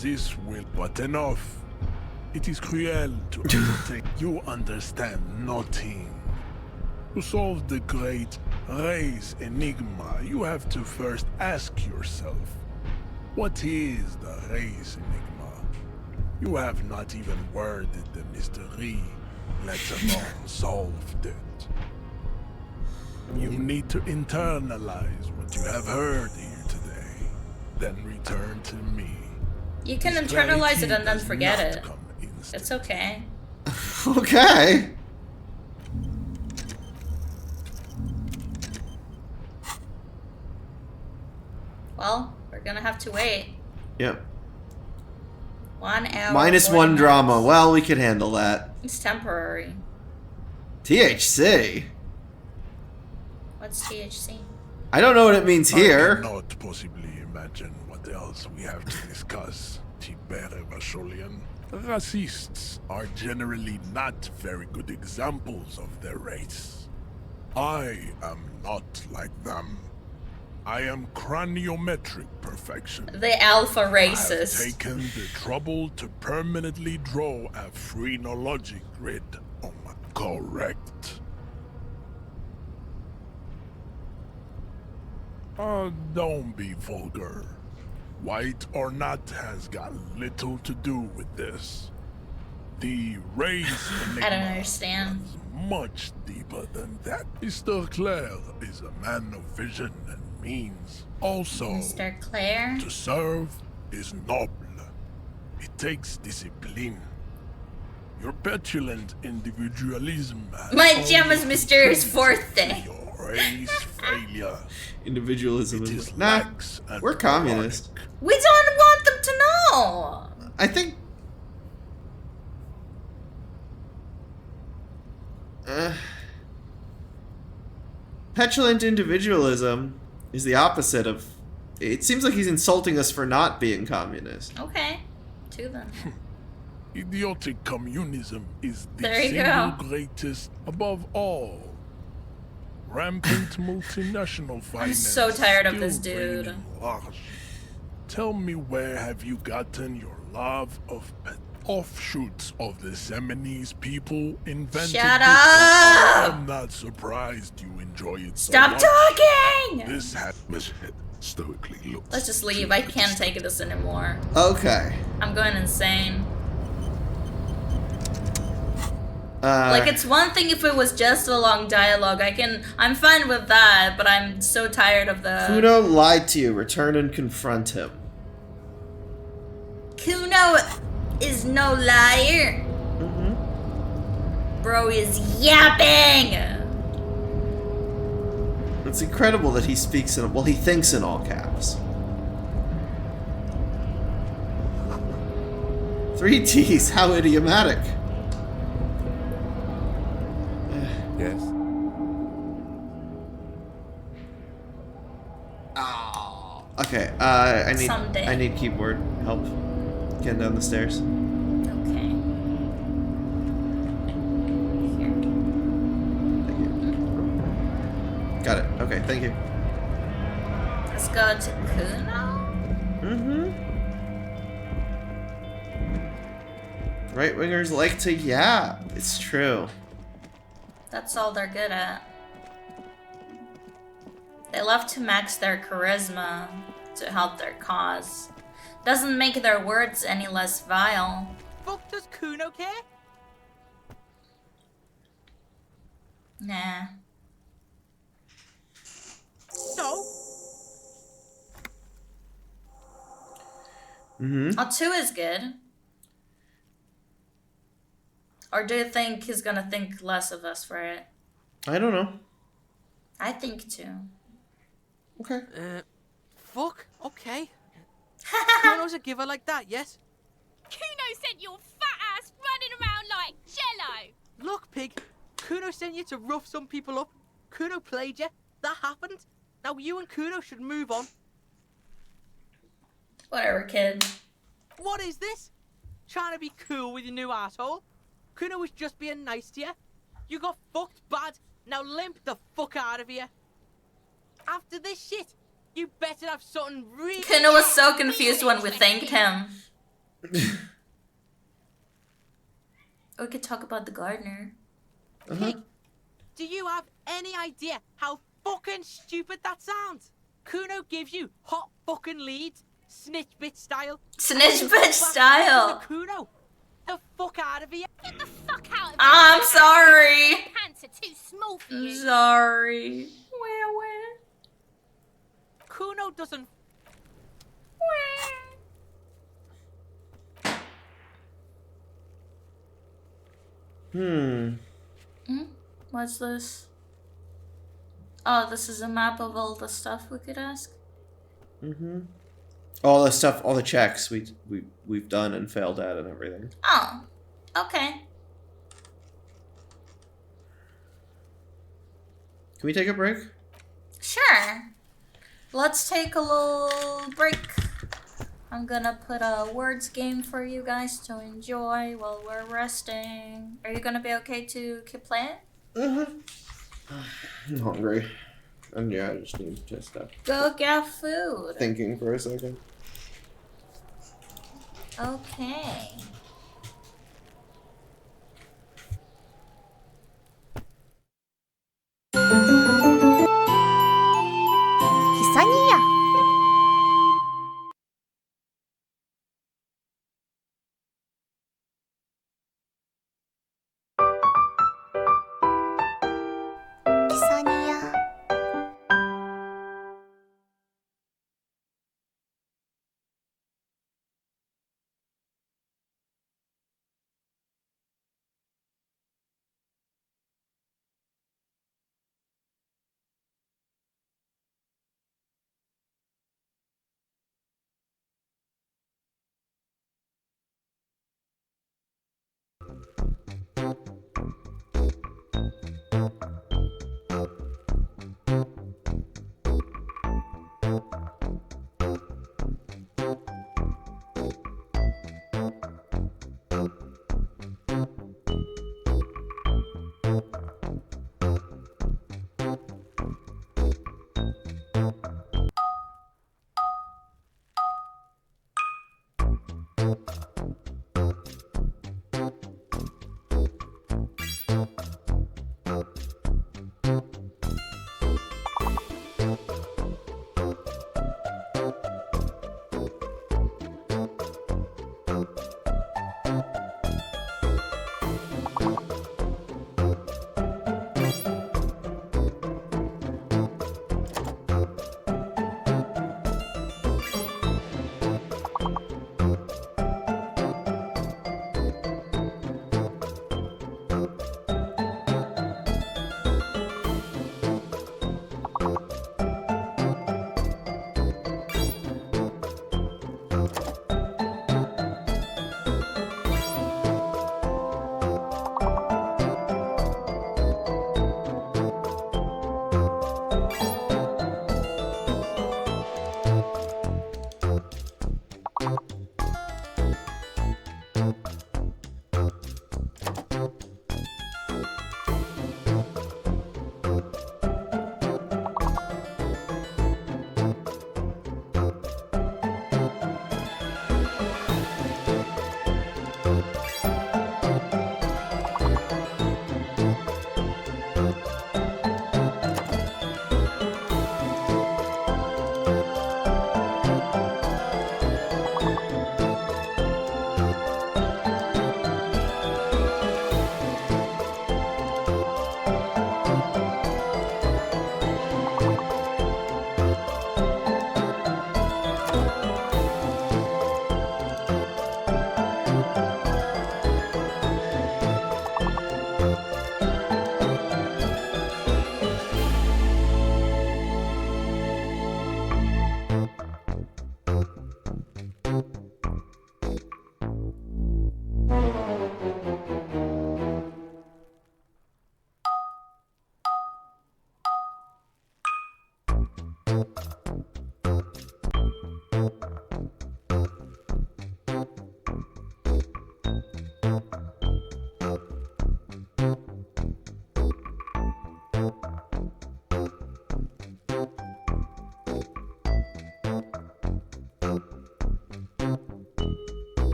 Speaker 17: This will, but enough. It is cruel to undertake. You understand nothing. To solve the great race enigma, you have to first ask yourself, what is the race enigma? You have not even worded the mystery, let alone solved it. You need to internalize what you have heard here today, then return to me.
Speaker 2: You can internalize it and then forget it. It's okay.
Speaker 1: Okay.
Speaker 2: Well, we're gonna have to wait.
Speaker 1: Yep.
Speaker 2: 1 hour.
Speaker 1: Minus
Speaker 2: 40
Speaker 1: one drama.
Speaker 2: minutes.
Speaker 1: Well, we could handle that.
Speaker 2: It's temporary.
Speaker 1: THC?
Speaker 2: What's THC?
Speaker 1: I don't know what it means here.
Speaker 17: I cannot possibly imagine what else we have to discuss, Tibere Vasholian. Racists are generally not very good examples of their race. I am not like them. I am craniometric perfection.
Speaker 2: The alpha
Speaker 17: I have
Speaker 2: racist.
Speaker 17: taken the trouble to permanently draw a phrenologic grid on my correct. Don't be vulgar. White or not has got little to do with this. The race
Speaker 2: I don't understand.
Speaker 17: much deeper than that. Mr. Claire is a man of vision and means. Also,
Speaker 2: Mr. Claire?
Speaker 17: to serve is noble. It takes discipline. Your petulant individualism has
Speaker 2: My
Speaker 17: only
Speaker 2: gem is Mr. Forte.
Speaker 17: your race failure.
Speaker 1: Individualism
Speaker 17: It
Speaker 1: is...
Speaker 17: is
Speaker 1: Nah,
Speaker 17: lax and
Speaker 1: we're communist.
Speaker 2: We don't want them to know.
Speaker 1: I think... petulant individualism is the opposite of... It seems like he's insulting us for not being communist.
Speaker 2: Okay. Two then.
Speaker 17: Idiotic communism is the
Speaker 2: There you
Speaker 17: single
Speaker 2: go.
Speaker 17: greatest above all. Rampant multinational finance.
Speaker 2: so tired of this
Speaker 17: still
Speaker 2: dude.
Speaker 17: reigning large. Tell me, where have you gotten your love of offshoots of the Seminoles people invented?
Speaker 2: Shut
Speaker 17: this?
Speaker 2: up!
Speaker 17: I'm not surprised you enjoy it
Speaker 2: Stop
Speaker 17: so much.
Speaker 2: talking!
Speaker 17: This hat
Speaker 4: stoically looks.
Speaker 2: Let's just leave. I can't take this anymore.
Speaker 1: Okay.
Speaker 2: I'm going insane. Like, it's one thing if it was just a long dialogue. I'm fine with that, but I'm so tired of the...
Speaker 1: Kuno lied to you. Return and confront him.
Speaker 2: Kuno is no liar. Bro is yapping.
Speaker 1: It's incredible that he speaks in... Well, he thinks in all caps. 3 T's. How idiomatic.
Speaker 6: Yes.
Speaker 1: Okay,
Speaker 2: Someday.
Speaker 1: I need keyboard help getting down the stairs.
Speaker 2: Okay. Here.
Speaker 1: Thank you. Got it. Okay, thank you.
Speaker 2: Let's go to Kuno.
Speaker 1: Right wingers like to yap. It's true.
Speaker 2: That's all they're good at. They love to max their charisma to help their cause. Doesn't make their words any less vile.
Speaker 9: Fuck does Kuno care?
Speaker 2: Nah.
Speaker 9: So?
Speaker 2: Oh, 2 is good. Or do you think he's gonna think less of us for it?
Speaker 1: I don't know.
Speaker 2: I think 2.
Speaker 1: Okay.
Speaker 9: Fuck, okay. Kuno's a giver like that, yes?
Speaker 10: Kuno sent your fat ass running around like jello.
Speaker 9: Look, pig. Kuno sent you to rough some people up. Kuno played you. That happened. Now you and Kuno should move on.
Speaker 2: Whatever, kid.
Speaker 9: What is this? Trying to be cool with your new asshole? Kuno was just being nice to you. You got fucked bad. Now limp the fuck out of here. After this shit, you better have something really...
Speaker 2: Kuno was so confused when we thanked him. We could talk about the gardener.
Speaker 9: Pig, do you have any idea how fucking stupid that sounds? Kuno gives you hot fucking leads, snitch bitch style.
Speaker 2: Snitch bitch style.
Speaker 9: Kuno, the fuck out of here.
Speaker 10: Get the fuck out of here.
Speaker 2: I'm sorry.
Speaker 10: My pants are too small for
Speaker 2: I'm
Speaker 10: you.
Speaker 2: sorry.
Speaker 9: Kuno doesn't...
Speaker 1: Hmm.
Speaker 2: What's this? Oh, this is a map of all the stuff we could ask.
Speaker 1: All the stuff, all the checks we've done and failed at and everything.
Speaker 2: Oh, okay.
Speaker 1: Can we take a break?
Speaker 2: Sure. Let's take a little break. I'm gonna put a words game for you guys to enjoy while we're resting. Are you gonna be okay to keep playing?
Speaker 1: I'm hungry. And yeah, I just need to stop
Speaker 2: Go get food.
Speaker 1: thinking for a second.
Speaker 2: Okay.
Speaker 18: Kisa Niya. Kisa Niya.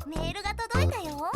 Speaker 18: メールが届いたよ。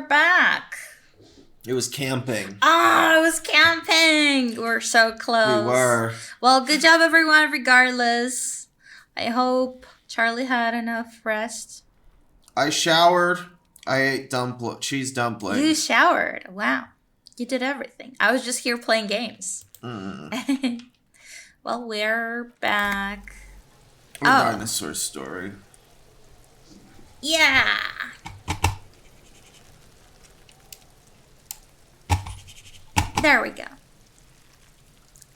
Speaker 2: back.
Speaker 1: It was camping.
Speaker 2: Oh, it was camping. We're so close.
Speaker 1: We were.
Speaker 2: Well, good job, everyone, regardless. I hope Charlie had enough rest.
Speaker 1: I showered. I ate cheese dumplings.
Speaker 2: You showered. Wow. You did everything. I was just here playing games. Well, we're back.
Speaker 1: Dinosaur story.
Speaker 2: Yeah. There we go.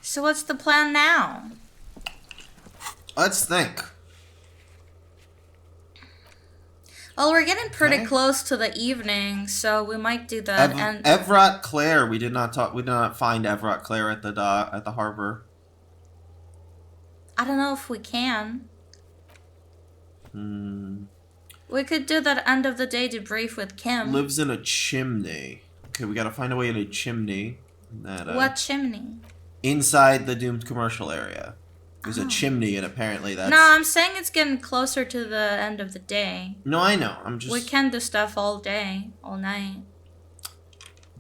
Speaker 2: So what's the plan now?
Speaker 1: Let's think.
Speaker 2: Well, we're getting pretty close to the evening, so we might do that. And
Speaker 1: Everett Claire, we did not find Everett Claire at the harbor.
Speaker 2: I don't know if we can. We could do that end of the day debrief with Kim.
Speaker 1: Lives in a chimney. Okay, we gotta find a way in a chimney.
Speaker 2: What chimney?
Speaker 1: Inside the doomed commercial area. There's a chimney, and apparently that's...
Speaker 2: No, I'm saying it's getting closer to the end of the day.
Speaker 1: No, I know. I'm just...
Speaker 2: We can do stuff all day, all night.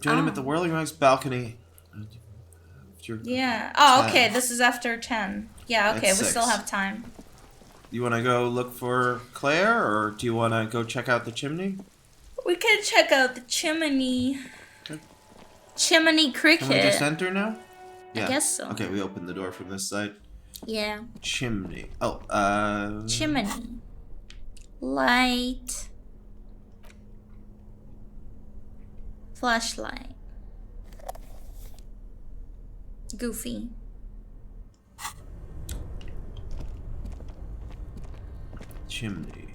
Speaker 1: Join him at the Whirling Rags balcony.
Speaker 2: Yeah. Oh, okay. This is after 10. Yeah, okay.
Speaker 1: That's
Speaker 2: We
Speaker 1: 6.
Speaker 2: still have time.
Speaker 1: You want to go look for Claire, or do you want to go check out the chimney?
Speaker 2: We can check out the chimney. Okay. Chimney cricket.
Speaker 1: Can we just enter now?
Speaker 2: Yeah. I guess so.
Speaker 1: Okay, we opened the door from this side.
Speaker 2: Yeah.
Speaker 1: Chimney. Oh,
Speaker 2: Chimney. Light. Flashlight. Goofy.
Speaker 1: Chimney.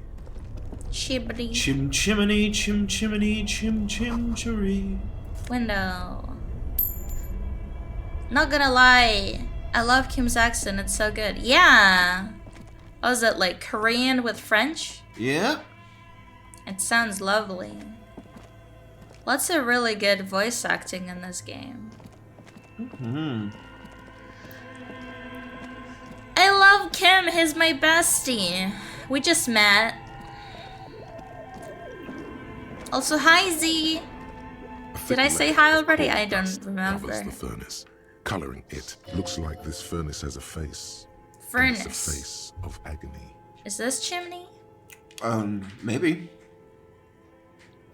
Speaker 2: Chimney.
Speaker 1: Chimney, chimney.
Speaker 2: Window. Not gonna lie, I love Kim's accent, it's so good. Yeah! Oh, is it like Korean with French?
Speaker 1: Yeah.
Speaker 2: It sounds lovely. Lots of really good voice acting in this game. I love Kim, he's my bestie. We just met. Also, hi Z! Did I say hi already? I don't remember.
Speaker 4: The furnace. Coloring it looks like this furnace has a face.
Speaker 2: Furnace.
Speaker 4: It's a face of agony.
Speaker 2: Is this chimney?
Speaker 1: Maybe.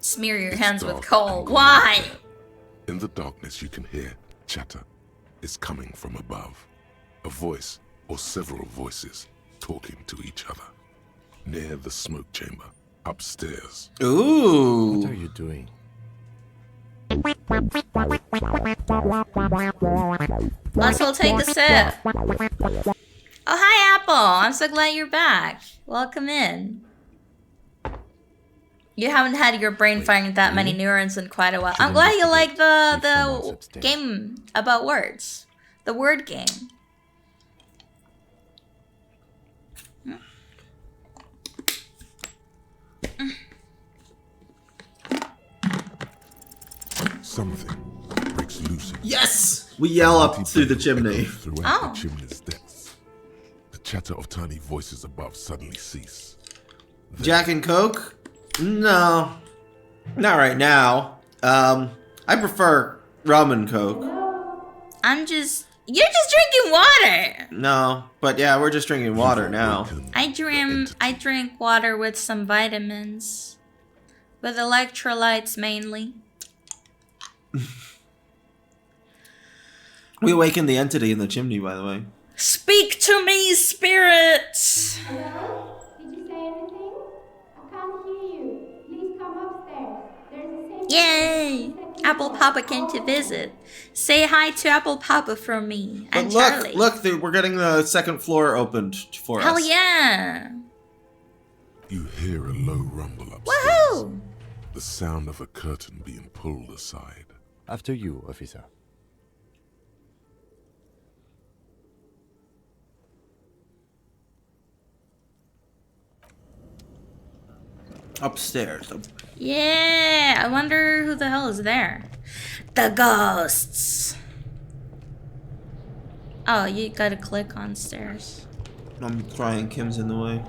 Speaker 2: Smear your hands with coal. Why?
Speaker 4: In the darkness you can hear chatter. It's coming from above. A voice or several voices talking to each other. Near the smoke chamber, upstairs.
Speaker 1: Ooh.
Speaker 6: What are you doing?
Speaker 2: Let's all take a sip. Oh, hi, Apple. I'm so glad you're back. Welcome in. You haven't had your brain firing that many neurons in quite a while. I'm glad you like the game about words. The word game.
Speaker 4: Something breaks loose.
Speaker 1: Yes! We yell up through the chimney.
Speaker 4: Throughout the chimney's depths. The chatter of tiny voices above suddenly cease.
Speaker 1: Jack and Coke? No. Not right now. I prefer rum and Coke.
Speaker 2: You're just drinking water!
Speaker 1: No, but yeah, we're just drinking water now.
Speaker 2: I drink water with some vitamins. With electrolytes mainly.
Speaker 1: We awakened the entity in the chimney, by the way.
Speaker 2: Speak to me, spirits!
Speaker 19: Hello? Did you say anything? I can't hear you. Please come upstairs. There's a safe...
Speaker 2: Yay! Apple Papa came to visit. Say hi to Apple Papa from me and Charlie.
Speaker 1: Look, we're getting the second floor opened for us.
Speaker 2: Hell yeah!
Speaker 4: You hear a low rumble upstairs.
Speaker 2: Woohoo!
Speaker 4: The sound of a curtain being pulled aside.
Speaker 6: After you, officer.
Speaker 1: Upstairs.
Speaker 2: Yeah, I wonder who the hell is there. The ghosts. Oh, you gotta click on stairs.
Speaker 1: I'm crying. Kim's in the way.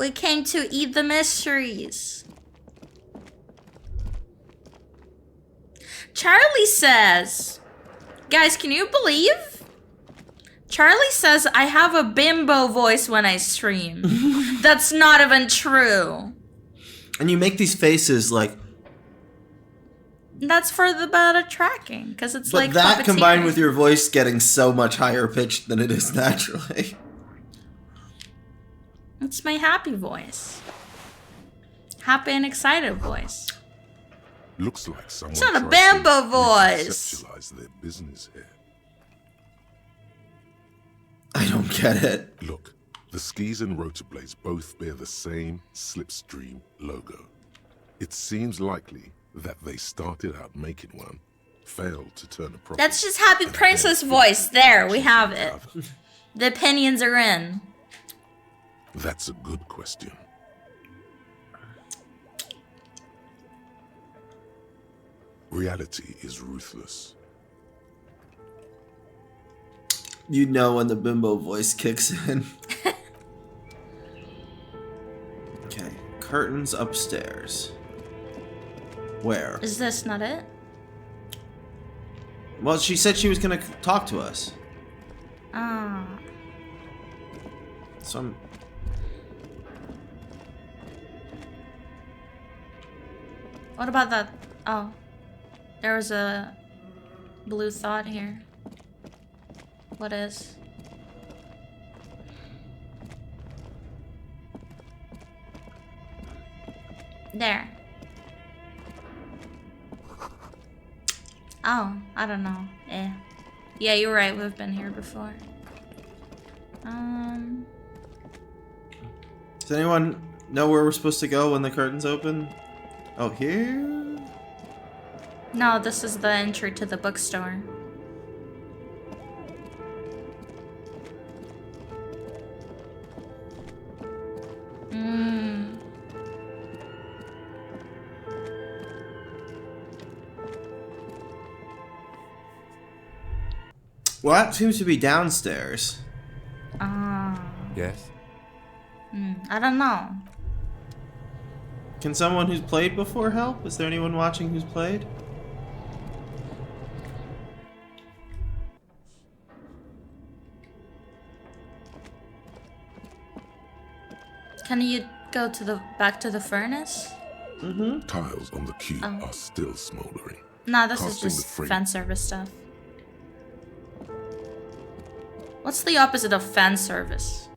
Speaker 2: We came to eat the mysteries. Charlie says, guys, can you believe? Charlie says I have a bimbo voice when I stream. That's not even true.
Speaker 1: And you make these faces like...
Speaker 2: That's for the better tracking, because it's
Speaker 1: But
Speaker 2: like
Speaker 1: that combined
Speaker 2: puppeteering.
Speaker 1: with your voice getting so much higher pitched than it is naturally.
Speaker 2: It's my happy voice. Happy and excited voice.
Speaker 4: Looks like someone
Speaker 2: It's not a
Speaker 4: tried to
Speaker 2: bimbo voice.
Speaker 4: reconceptualize their business here.
Speaker 1: I don't get it.
Speaker 4: Look, the skis and rotorblades both bear the same Slipstream logo. It seems likely that they started out making one, failed to turn a profit.
Speaker 2: That's just Happy Princess voice. There, we have it. The opinions are in.
Speaker 4: That's a good question. Reality is ruthless.
Speaker 1: You know when the bimbo voice kicks in. Okay, curtains upstairs. Where?
Speaker 2: Is this not it?
Speaker 1: Well, she said she was gonna talk to us.
Speaker 2: Ah.
Speaker 1: So I'm...
Speaker 2: What about that? Oh. There was a blue thought here. What is? There. Oh, I don't know. Yeah, you're right. We've been here before.
Speaker 1: Does anyone know where we're supposed to go when the curtains open? Oh, here?
Speaker 2: No, this is the entry to the bookstore.
Speaker 1: Well, that seems to be downstairs.
Speaker 6: Yes?
Speaker 2: I don't know.
Speaker 1: Can someone who's played before help? Is there anyone watching who's played?
Speaker 2: Can you go to the back to the furnace?
Speaker 1: Mm-hmm.
Speaker 4: Tiles on the cube
Speaker 2: Oh.
Speaker 4: are still smoldering.
Speaker 2: No, this is
Speaker 4: casting the
Speaker 2: just
Speaker 4: frame-
Speaker 2: fan service stuff. What's the opposite of fan service?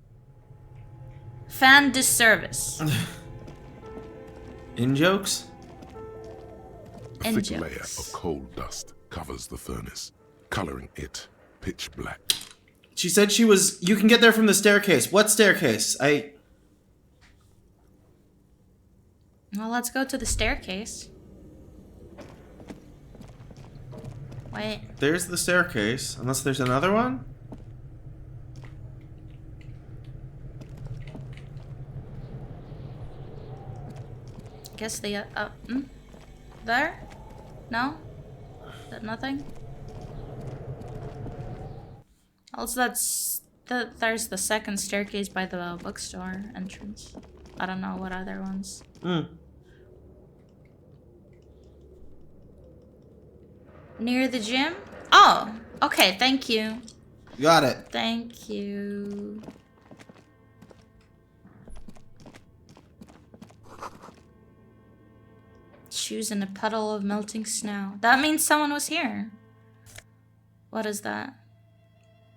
Speaker 2: Fan disservice.
Speaker 1: In jokes?
Speaker 4: A
Speaker 2: In
Speaker 4: thick
Speaker 2: jokes.
Speaker 4: layer of coal dust covers the furnace, coloring it pitch black.
Speaker 1: She said she was... You can get there from the staircase. What staircase?
Speaker 2: Well, let's go to the staircase. Wait.
Speaker 1: There's the staircase. Unless there's another one?
Speaker 2: Guess the there? No? That nothing? Also, there's the second staircase by the bookstore entrance. I don't know what other ones. Near the gym? Oh, okay, thank you.
Speaker 1: Got it.
Speaker 2: Thank you. Shoes in a puddle of melting snow. That means someone was here. What is that?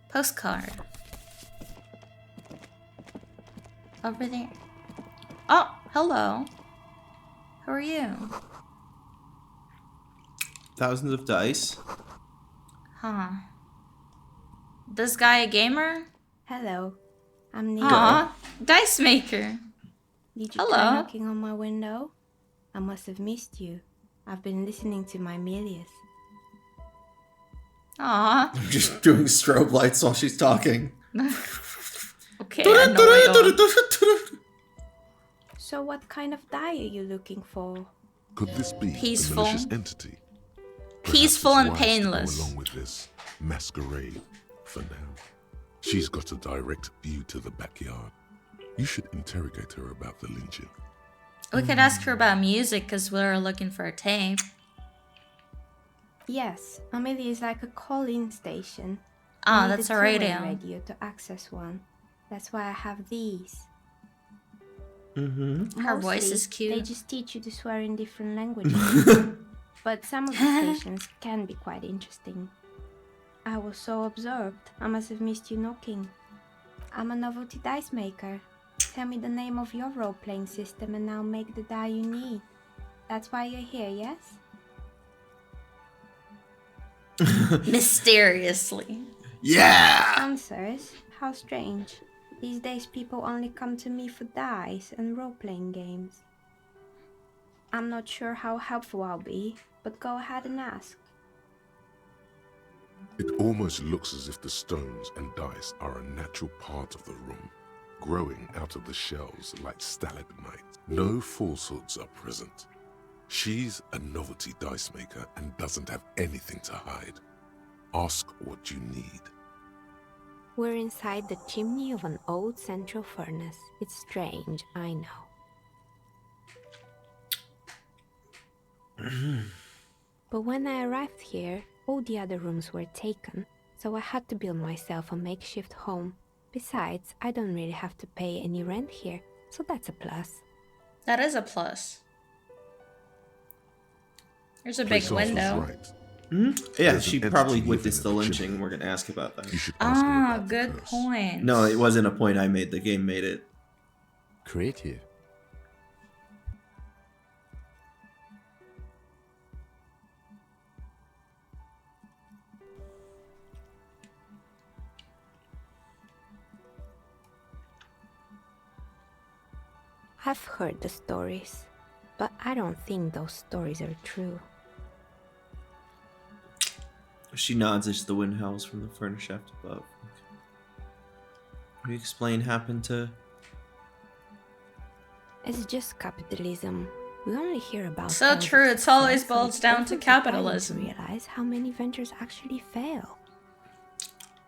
Speaker 2: Postcard. Over there. Oh, hello. Who are you?
Speaker 1: Thousands of dice.
Speaker 2: Huh. This guy a gamer?
Speaker 20: Hello, I'm Niya.
Speaker 2: Aw, dice maker.
Speaker 20: Did you
Speaker 2: Hello.
Speaker 20: try knocking on my window? I must have missed you. I've been listening to my Melius.
Speaker 2: Aw.
Speaker 1: I'm just doing strobe lights while she's talking.
Speaker 2: Okay, I know I don't.
Speaker 20: So what kind of die are you looking for?
Speaker 4: Could this be
Speaker 2: Peaceful.
Speaker 4: a malicious entity?
Speaker 2: Peaceful
Speaker 4: Perhaps
Speaker 2: and
Speaker 4: it's wise to
Speaker 2: painless.
Speaker 4: Go along with this masquerade for now. She's got a direct view to the backyard. You should interrogate her about the lynching.
Speaker 2: We could ask her about music because we're looking for a tape.
Speaker 20: Yes, Amelia is like a call-in station.
Speaker 2: Ah,
Speaker 20: You need
Speaker 2: that's
Speaker 20: a
Speaker 2: a
Speaker 20: two-way
Speaker 2: radio.
Speaker 20: radio to access one. That's why I have these.
Speaker 2: Her voice
Speaker 20: Mostly,
Speaker 2: is cute.
Speaker 20: They just teach you to swear in different languages. But some of the stations can be quite interesting. I was so absorbed, I must have missed you knocking. I'm a novelty dice maker. Tell me the name of your role-playing system and I'll make the die you need. That's why you're here, yes?
Speaker 2: Mysteriously.
Speaker 1: Yeah!
Speaker 20: Answers? How strange. These days people only come to me for dice and role-playing games. I'm not sure how helpful I'll be, but go ahead and ask.
Speaker 4: It almost looks as if the stones and dice are a natural part of the room, growing out of the shells like stalagmites. No falsehoods are present. She's a novelty dice maker and doesn't have anything to hide. Ask what you need.
Speaker 21: We're inside the chimney of an old central furnace. It's strange, I know. But when I arrived here, all the other rooms were taken, so I had to build myself a makeshift home. Besides, I don't really have to pay any rent here, so that's a plus.
Speaker 2: That is a plus. There's a big window.
Speaker 1: Yeah, she probably witnessed the lynching. We're gonna ask about that.
Speaker 2: Ah, good point.
Speaker 1: No, it wasn't a point I made. The game made it.
Speaker 6: Creative.
Speaker 21: I've heard the stories, but I don't think those stories are true.
Speaker 1: She nods as the wind howls from the furnace shaft above. What do you explain happened to...
Speaker 21: It's just capitalism. We only hear about
Speaker 2: So
Speaker 21: tales
Speaker 2: true,
Speaker 21: of
Speaker 2: it's always
Speaker 21: success, so
Speaker 2: boils
Speaker 21: it's
Speaker 2: down to
Speaker 21: often surprising
Speaker 2: capitalism.
Speaker 21: to realize how many ventures actually fail.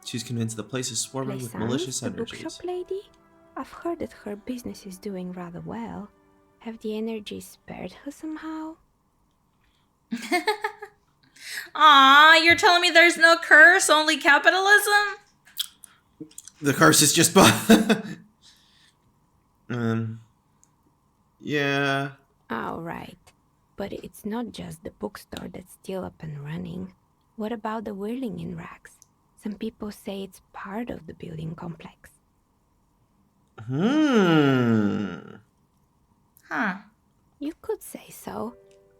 Speaker 1: She's convinced the place is swarming with
Speaker 21: Plaisance,
Speaker 1: malicious
Speaker 21: the
Speaker 1: energies.
Speaker 21: bookshop lady? I've heard that her business is doing rather well. Have the energies spared her somehow?
Speaker 2: Aw, you're telling me there's no curse, only capitalism?
Speaker 1: The curse is just... yeah...
Speaker 21: Alright. But it's not just the bookstore that's still up and running. What about the whirling in rags? Some people say it's part of the building complex.
Speaker 2: Huh.
Speaker 21: You could say so.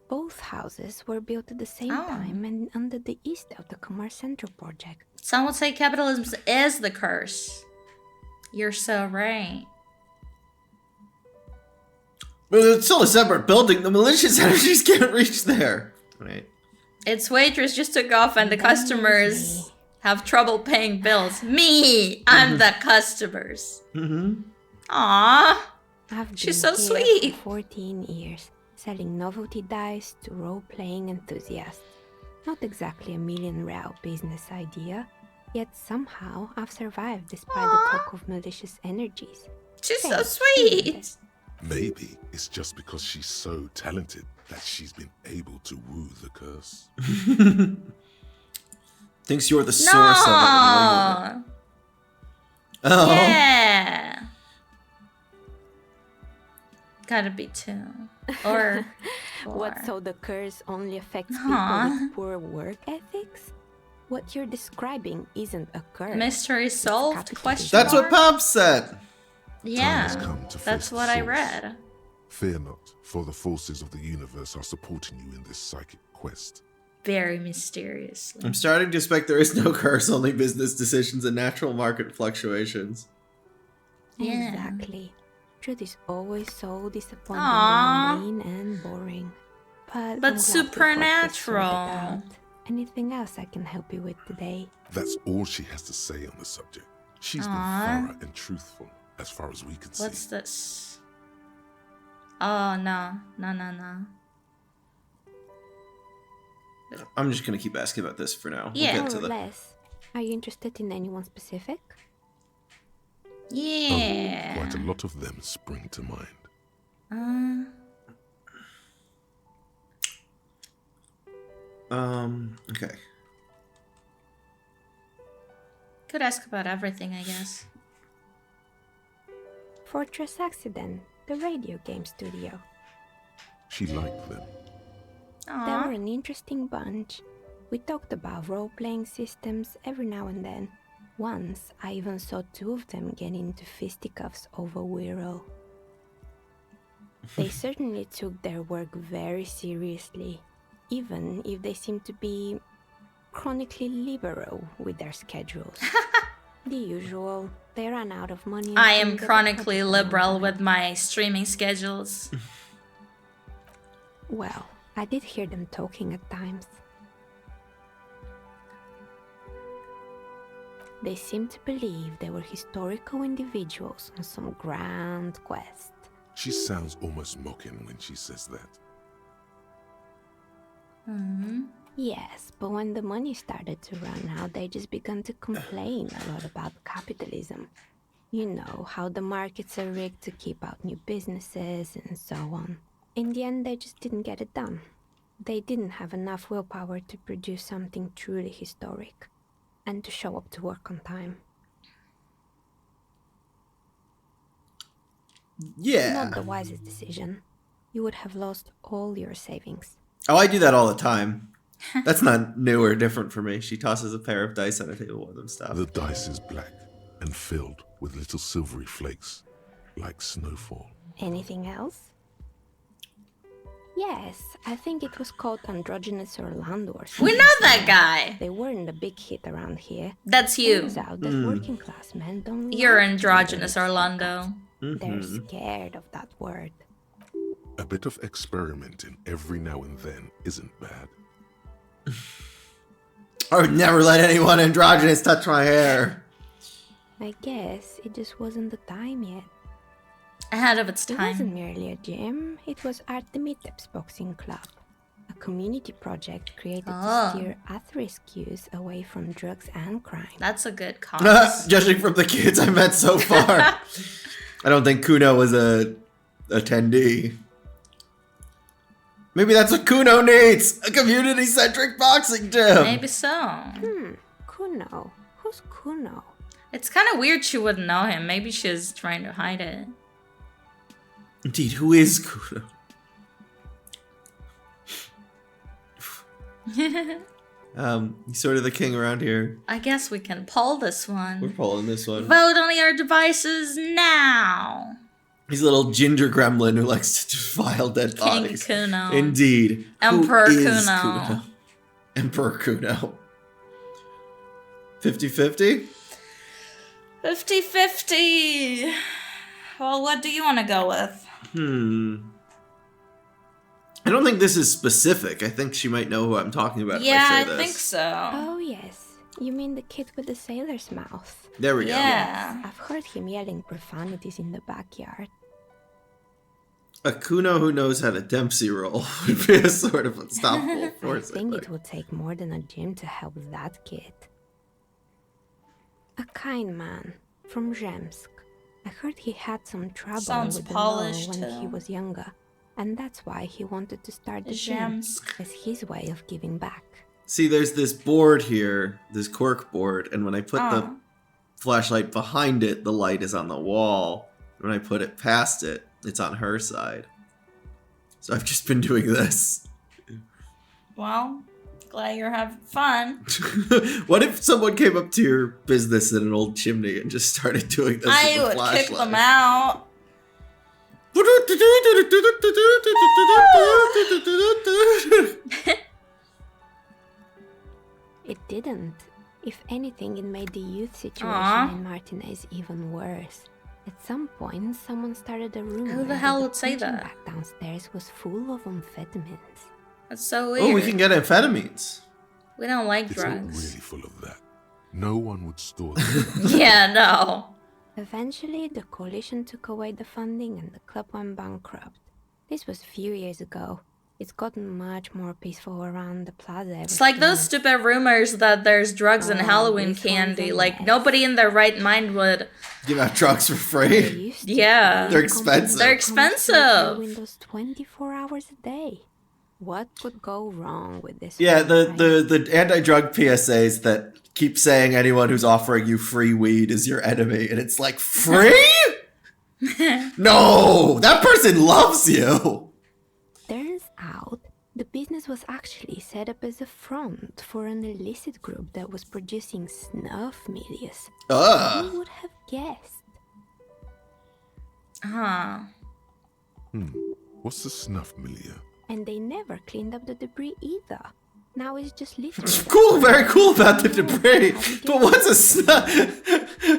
Speaker 21: Both houses were built at the same time and under the East Delta Commerce Central project.
Speaker 2: Some would say capitalism is the curse. You're so right.
Speaker 1: But it's still a separate building. The malicious energies can't reach there. Right.
Speaker 2: Its waitress just took off and the customers have trouble paying bills. Me! I'm the customers. Aww. She's so sweet.
Speaker 21: For 14 years, selling novelty dice to role-playing enthusiasts. Not exactly a million-real business idea, yet somehow I've survived despite the talk of malicious energies.
Speaker 2: She's so sweet.
Speaker 4: Maybe it's just because she's so talented that she's been able to woo the curse.
Speaker 1: Thinks you're the source of it. Oh.
Speaker 2: Yeah. Gotta be two. Or
Speaker 21: What, so the curse only affects
Speaker 2: Aw.
Speaker 21: people with poor work ethics? What you're describing isn't a curse.
Speaker 2: Mystery
Speaker 21: It's
Speaker 2: solved?
Speaker 21: capitalism.
Speaker 2: Question
Speaker 1: That's what Pops said.
Speaker 2: Yeah,
Speaker 4: Time has come to face
Speaker 2: that's
Speaker 4: the
Speaker 2: what I
Speaker 4: source.
Speaker 2: read.
Speaker 4: Fear not, for the forces of the universe are supporting you in this psychic quest.
Speaker 2: Very mysteriously.
Speaker 1: I'm starting to suspect there is no curse, only business decisions and natural market fluctuations.
Speaker 2: Yeah.
Speaker 21: Exactly. Truth is always so disappointing,
Speaker 2: Aw.
Speaker 21: mundane, and boring. But I'm
Speaker 2: But
Speaker 21: glad we got this sorted
Speaker 2: supernatural.
Speaker 21: out. Anything else I can help you with today?
Speaker 4: That's all she has to say on the subject. She's been
Speaker 2: Aw.
Speaker 4: thorough and truthful, as far as we can
Speaker 2: What's
Speaker 4: see.
Speaker 2: this? Oh, no. No.
Speaker 1: I'm just gonna keep asking about this for now.
Speaker 2: Yeah.
Speaker 1: We'll get to
Speaker 21: More or
Speaker 1: the...
Speaker 21: less. Are you interested in anyone specific?
Speaker 2: Yeah.
Speaker 4: Quite a lot of them spring to mind.
Speaker 1: Okay.
Speaker 2: Could ask about everything, I guess.
Speaker 21: Fortress Accident, the radio game studio.
Speaker 4: She liked them.
Speaker 21: They were an interesting bunch. We talked about role-playing systems every now and then. Once, I even saw two of them get into fisticuffs over Wirral. They certainly took their work very seriously, even if they seemed to be chronically liberal with their schedules. The usual, they ran out of money.
Speaker 2: I am chronically liberal with my streaming schedules.
Speaker 21: Well, I did hear them talking at times. They seemed to believe they were historical individuals on some grand quest.
Speaker 4: She sounds almost mocking when she says that.
Speaker 21: Yes, but when the money started to run out, they just began to complain a lot about capitalism. You know, how the markets are rigged to keep out new businesses and so on. In the end, they just didn't get it done. They didn't have enough willpower to produce something truly historic, and to show up to work on time.
Speaker 1: Yeah.
Speaker 21: Not the wisest decision. You would have lost all your savings.
Speaker 1: Oh, I do that all the time. That's not new or different for me. She tosses a pair of dice on a table with them stuff.
Speaker 4: The dice is black and filled with little silvery flakes, like snowfall.
Speaker 21: Anything else? Yes, I think it was called Androgynous Orlando or something.
Speaker 2: We know that guy.
Speaker 21: They weren't a big hit around here.
Speaker 2: That's you.
Speaker 21: Turns out that working class men don't.
Speaker 2: You're
Speaker 21: like
Speaker 2: androgynous, Orlando.
Speaker 21: They're scared of that word.
Speaker 4: A bit of experimenting every now and then isn't bad.
Speaker 1: I would never let anyone androgynous touch my hair.
Speaker 21: I guess it just wasn't the time yet.
Speaker 2: Ahead of its
Speaker 21: It
Speaker 2: time.
Speaker 21: wasn't merely a gym, it was Artemiteps Boxing Club, a community project created to steer at-risk youth away from drugs and crime.
Speaker 2: That's a good cause.
Speaker 1: Judging from the kids I met so far, I don't think Kuno was a attendee. Maybe that's what Kuno needs! A community-centric boxing gym!
Speaker 2: Maybe so.
Speaker 21: Kuno. Who's Kuno?
Speaker 2: It's kind of weird she wouldn't know him. Maybe she's trying to hide it.
Speaker 1: Indeed, who is Kuno? He's sort of the king around here.
Speaker 2: I guess we can poll this
Speaker 1: We're
Speaker 2: one.
Speaker 1: pulling this one.
Speaker 2: Vote on your devices now.
Speaker 1: He's a little ginger gremlin who likes to defile dead
Speaker 2: King
Speaker 1: bodies.
Speaker 2: Kuno.
Speaker 1: Indeed.
Speaker 2: Emperor
Speaker 1: Who is
Speaker 2: Kuno.
Speaker 1: Emperor Kuno. 50-50?
Speaker 2: 50-50. Well, what do you want to go with?
Speaker 1: I don't think this is specific. I think she might know who I'm talking about
Speaker 2: Yeah,
Speaker 1: if I
Speaker 2: I
Speaker 1: say this.
Speaker 2: think so.
Speaker 21: Oh, yes. You mean the kid with the sailor's mouth?
Speaker 1: There we go.
Speaker 2: Yeah.
Speaker 21: Yes, I've heard him yelling profanities in the backyard.
Speaker 1: A Kuno who knows how to Dempsey roll would be a sort of unstoppable
Speaker 21: I
Speaker 1: force.
Speaker 21: think it would take more than a gym to help that kid. A kind man from Zemsk. I heard he had some trouble
Speaker 2: Sounds
Speaker 21: with the law
Speaker 2: polished,
Speaker 21: when he
Speaker 2: too.
Speaker 21: was younger, and that's why he wanted to start the gym
Speaker 2: Zemsk.
Speaker 21: as his way of giving back.
Speaker 1: See, there's this board here, this cork board, and when I put the flashlight behind it, the light is on the wall. When I put it past it, it's on her side. So I've just been doing this.
Speaker 2: Well, glad you're having fun.
Speaker 1: What if someone came up to your business in an old chimney and just started doing this
Speaker 2: I
Speaker 1: with a
Speaker 2: would
Speaker 1: flashlight?
Speaker 2: kick them out.
Speaker 21: It didn't. If anything, it made the youth situation
Speaker 2: Aw.
Speaker 21: in Martinez even worse. At some point, someone started a rumor
Speaker 2: Who the hell
Speaker 21: that
Speaker 2: would say
Speaker 21: punching
Speaker 2: that?
Speaker 21: bag downstairs was full of amphetamines.
Speaker 2: That's so weird.
Speaker 1: Oh, we can get amphetamines.
Speaker 2: We don't like
Speaker 4: It's
Speaker 2: drugs.
Speaker 4: not really full of that. No one would store them.
Speaker 2: Yeah, no.
Speaker 21: Eventually, the coalition took away the funding and the club went bankrupt. This was a few years ago. It's gotten much more peaceful around the plaza.
Speaker 2: It's like those stupid rumors that there's drugs in Halloween candy. Like, nobody in their right mind would
Speaker 1: give out drugs for free.
Speaker 2: Yeah.
Speaker 1: They're expensive.
Speaker 2: They're expensive.
Speaker 21: Windows 24 hours a day. What could go wrong with this?
Speaker 1: Yeah, the anti-drug PSAs that keep saying anyone who's offering you free weed is your enemy, and it's like, free? No! That person loves you!
Speaker 21: Turns out, the business was actually set up as a front for an illicit group that was producing snuff milias. Who would have guessed?
Speaker 2: Huh.
Speaker 4: What's the snuff milia?
Speaker 21: And they never cleaned up the debris either. Now it's just littering.
Speaker 1: It's cool, very cool about the debris. But what's a snuff?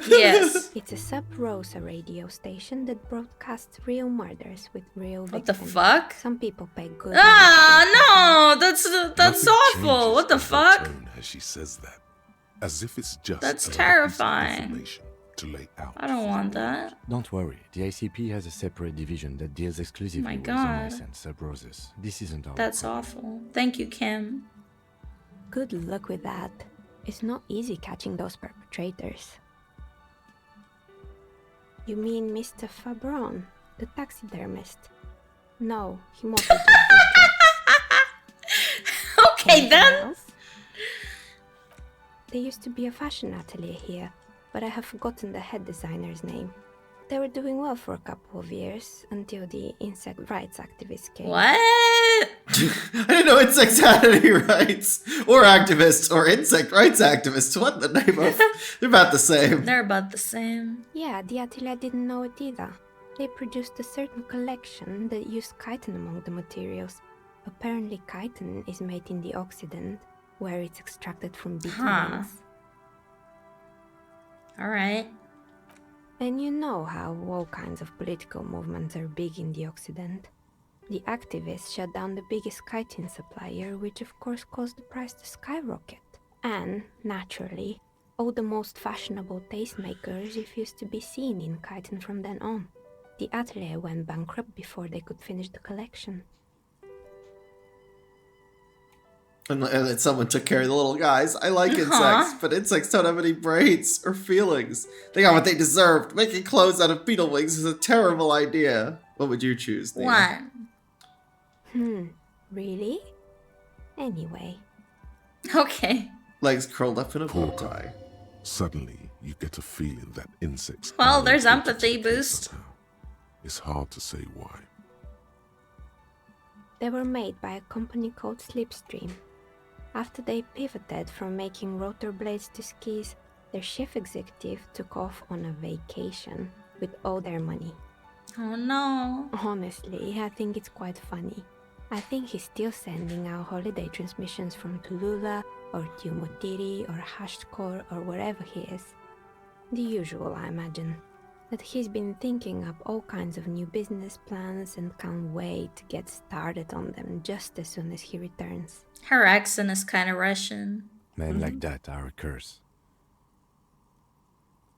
Speaker 2: Yes.
Speaker 21: It's a Sub Rosa radio station that broadcasts real murders with real victims.
Speaker 2: What the fuck?
Speaker 21: Some people pay good.
Speaker 2: No, that's
Speaker 4: Nothing
Speaker 2: awful.
Speaker 4: changes
Speaker 2: What the
Speaker 4: in her
Speaker 2: fuck?
Speaker 4: tone as she says that, as if it's just
Speaker 2: That's
Speaker 4: another piece of
Speaker 2: terrifying.
Speaker 4: information to lay out.
Speaker 2: I don't want that.
Speaker 6: Don't worry, the ICP has a separate division that deals exclusively
Speaker 2: My
Speaker 6: with
Speaker 2: God.
Speaker 6: Zonas and sub-roses. This isn't our
Speaker 2: That's awful. Thank you, Kim.
Speaker 21: Good luck with that. It's not easy catching those perpetrators. You mean Mr. Fabron, the taxidermist? No, he mostly does
Speaker 2: Okay then.
Speaker 21: There used to be a fashion atelier here, but I have forgotten the head designer's name. They were doing well for a couple of years until the insect rights activists came.
Speaker 2: What?
Speaker 1: I didn't know insects had any rights. Or activists, or insect rights activists. What in the name of... They're about the same.
Speaker 2: They're about the same.
Speaker 21: Yeah, the atelier didn't know it either. They produced a certain collection that used chitin among the materials. Apparently chitin is made in the Occident, where it's extracted from beetle wings.
Speaker 2: Alright.
Speaker 21: And you know how all kinds of political movements are big in the Occident. The activists shut down the biggest chitin supplier, which of course caused the price to skyrocket. And, naturally, all the most fashionable tastemakers refused to be seen in chitin from then on. The atelier went bankrupt before they could finish the collection.
Speaker 1: And then someone took care of the little guys. I like insects, but insects don't have any brains or feelings. They got what they deserved. Making clothes out of beetle wings is a terrible idea. What would you choose, Nia?
Speaker 21: Really? Anyway.
Speaker 2: Okay.
Speaker 1: Legs curled up in a bow tie.
Speaker 4: Suddenly, you get a feeling that insects...
Speaker 2: Well,
Speaker 4: are
Speaker 2: there's
Speaker 4: important
Speaker 2: empathy
Speaker 4: to the case
Speaker 2: boost.
Speaker 4: somehow. It's hard to say why.
Speaker 21: They were made by a company called Slipstream. After they pivoted from making rotor blades to skis, their chief executive took off on a vacation with all their money.
Speaker 2: Oh no.
Speaker 21: Honestly, I think it's quite funny. I think he's still sending out holiday transmissions from Tulula or Tiumotiri or Hashtkor or wherever he is. The usual, I imagine. That he's been thinking up all kinds of new business plans and can't wait to get started on them just as soon as he returns.
Speaker 2: Her accent is kind of Russian.
Speaker 6: Men like that are a curse.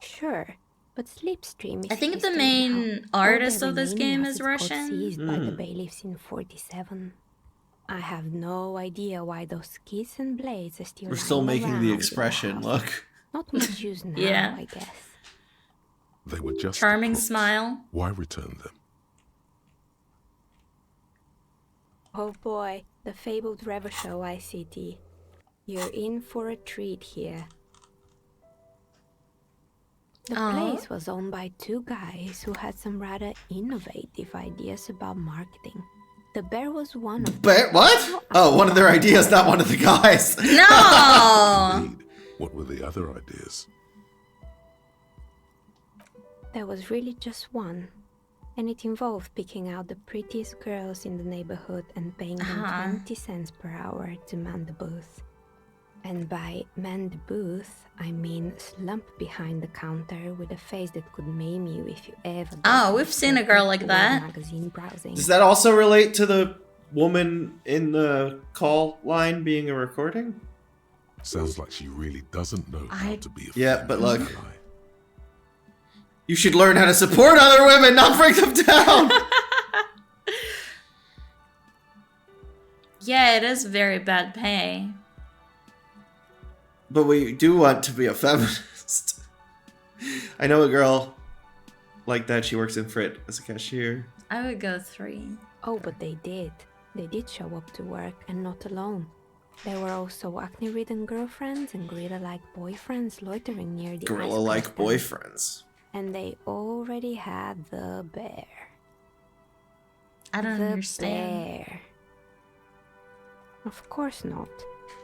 Speaker 21: Sure, but Slipstream is
Speaker 2: I think the
Speaker 21: history
Speaker 2: main
Speaker 21: now.
Speaker 2: artist
Speaker 21: All
Speaker 2: of
Speaker 21: their
Speaker 2: this
Speaker 21: remaining
Speaker 2: game is
Speaker 21: assets got
Speaker 2: Russian.
Speaker 21: seized by the bailiffs in 47. I have no idea why those skis and blades are still
Speaker 1: We're still
Speaker 21: lying
Speaker 1: making
Speaker 21: around
Speaker 1: the
Speaker 21: in
Speaker 1: expression,
Speaker 21: house.
Speaker 1: look.
Speaker 21: Not much use now,
Speaker 2: Yeah.
Speaker 21: I guess.
Speaker 4: They were just
Speaker 2: Charming
Speaker 4: props.
Speaker 2: smile.
Speaker 4: Why return them?
Speaker 21: Oh boy, the fabled Rever Show ICT. You're in for a treat here. The place was owned by two guys who had some rather innovative ideas about marketing. The bear was one of them.
Speaker 1: But what? Oh, one of their ideas, not one of the guys.
Speaker 2: No!
Speaker 4: What were the other ideas?
Speaker 21: There was really just one, and it involved picking out the prettiest girls in the neighborhood and paying them 20 cents per hour to man the booth. And by man the booth, I mean slump behind the counter with a face that could maim you if you ever...
Speaker 2: Oh, we've seen a girl like that.
Speaker 21: Magazine browsing.
Speaker 1: Does that also relate to the woman in the call line being a recording?
Speaker 4: Sounds like she really doesn't know how to be a
Speaker 1: Yeah, but look. You should learn how to support other women, not bring them down!
Speaker 2: Yeah, it is very bad pay.
Speaker 1: But we do want to be a feminist. I know a girl like that. She works in Frit as a cashier.
Speaker 2: I would go 3.
Speaker 21: Oh, but they did. They did show up to work, and not alone. There were also acne-ridden girlfriends and gorilla-like boyfriends loitering near the
Speaker 1: Gorilla-like boyfriends.
Speaker 21: And they already had the bear.
Speaker 2: I don't
Speaker 21: the
Speaker 2: understand.
Speaker 21: Bear. Of course not.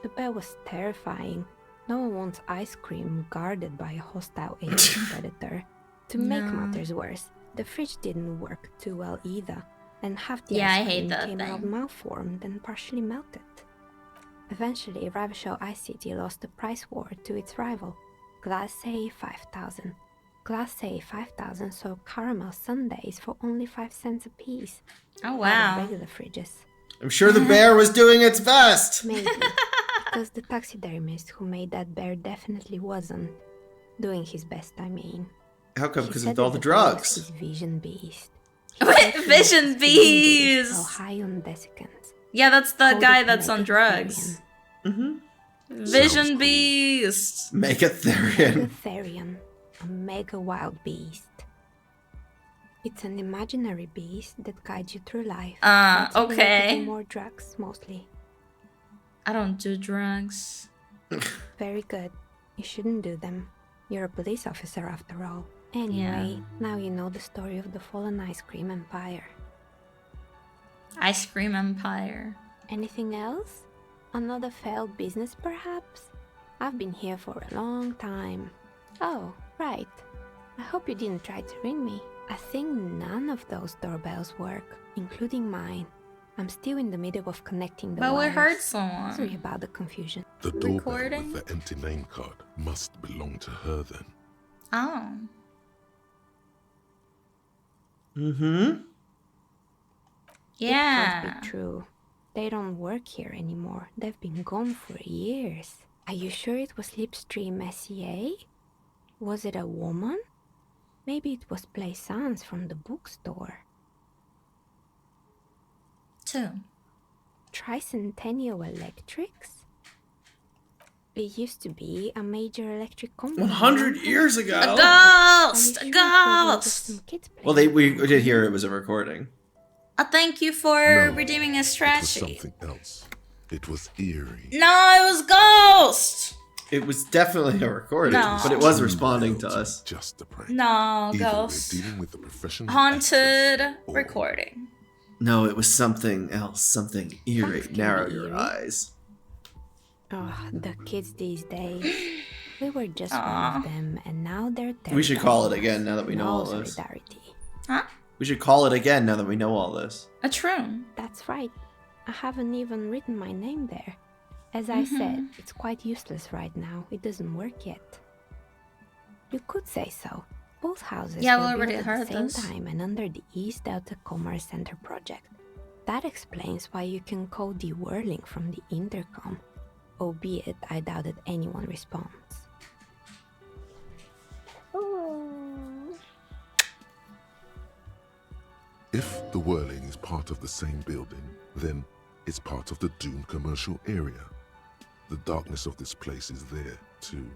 Speaker 21: The bear was terrifying. No one wants ice cream guarded by a hostile alien predator. To make
Speaker 2: No.
Speaker 21: matters worse, the fridge didn't work too well either, and half the
Speaker 2: Yeah, I
Speaker 21: ice
Speaker 2: hate
Speaker 21: cream
Speaker 2: that
Speaker 21: came out
Speaker 2: thing.
Speaker 21: malformed and partially melted. Eventually, Ravishell Ice City lost the price war to its rival, Glacé 5000. Glacé 5000 sold caramel sundaes for only 5 cents a piece.
Speaker 2: Oh,
Speaker 21: out of
Speaker 2: wow.
Speaker 21: regular fridges.
Speaker 1: I'm sure the bear was doing its best.
Speaker 21: Maybe. Because the taxidermist who made that bear definitely wasn't. Doing his best, I mean.
Speaker 1: How come?
Speaker 21: She
Speaker 1: Because
Speaker 21: said
Speaker 1: of all
Speaker 21: that
Speaker 1: the
Speaker 21: bear was
Speaker 1: drugs.
Speaker 21: his vision beast.
Speaker 2: Wait, Vision Beast!
Speaker 21: While high on desiccants.
Speaker 2: Yeah, that's the
Speaker 21: Called
Speaker 2: guy
Speaker 21: it
Speaker 2: that's on drugs. Vision Beast!
Speaker 1: Megatherian.
Speaker 21: Megatherian, a mega wild beast. It's an imaginary beast that guides you through life. That's why we need to
Speaker 2: Okay.
Speaker 21: do more drugs, mostly.
Speaker 2: I don't do drugs.
Speaker 21: Very good. You shouldn't do them. You're a police officer after all. Anyway, now you know the story of the fallen ice cream empire.
Speaker 2: Ice cream empire.
Speaker 21: Anything else? Another failed business, perhaps? I've been here for a long time. Oh, right. I hope you didn't try to ring me. I think none of those doorbells work, including mine. I'm still in the middle of connecting the
Speaker 2: But we
Speaker 21: wires.
Speaker 2: heard someone.
Speaker 21: Sorry about the confusion.
Speaker 4: The doorbell
Speaker 2: Recording?
Speaker 4: with the empty name card must belong to her then.
Speaker 2: Oh.
Speaker 1: Mm-hmm.
Speaker 2: Yeah.
Speaker 21: It can't be true. They don't work here anymore. They've been gone for years. Are you sure it was Slipstream SEA? Was it a woman? Maybe it was Plaisance from the bookstore.
Speaker 2: 2.
Speaker 21: Tricentennial Electrics? It used to be a major electric company.
Speaker 1: 100 years ago.
Speaker 2: A ghost! A ghost!
Speaker 1: Well, we did hear it was a recording.
Speaker 2: A thank you for
Speaker 4: No,
Speaker 2: redeeming a
Speaker 4: It was
Speaker 2: strategy.
Speaker 4: something else. It was eerie.
Speaker 2: No, it was ghost!
Speaker 1: It was definitely a recording,
Speaker 2: No.
Speaker 1: but it was responding to us.
Speaker 4: Just a prank.
Speaker 2: No,
Speaker 4: Either
Speaker 2: ghost.
Speaker 4: we're dealing with a professional
Speaker 2: Haunted recording.
Speaker 1: No, it was something else. Something eerie.
Speaker 21: Something
Speaker 1: Narrow your
Speaker 21: eerie?
Speaker 1: eyes.
Speaker 21: Oh, the kids these days. We were just
Speaker 2: Aw.
Speaker 21: one of them, and now they're
Speaker 1: We should call it
Speaker 21: terrorizing
Speaker 1: again
Speaker 21: us.
Speaker 1: now that we know
Speaker 21: No
Speaker 1: all this.
Speaker 21: solidarity.
Speaker 2: Huh?
Speaker 1: We should call it again now that we know all this.
Speaker 2: True.
Speaker 21: That's right. I haven't even written my name there. As I said,
Speaker 2: Mhm.
Speaker 21: it's quite useless right now. It doesn't work yet. You could say so. Both houses
Speaker 2: Yeah, we
Speaker 21: were
Speaker 2: already
Speaker 21: built at
Speaker 2: heard
Speaker 21: the same
Speaker 2: this.
Speaker 21: time and under the East Delta Commerce Center project. That explains why you can call the whirling from the intercom, albeit I doubt that anyone responds.
Speaker 4: If the whirling is part of the same building, then it's part of the doomed commercial area. The darkness of this place is there, too.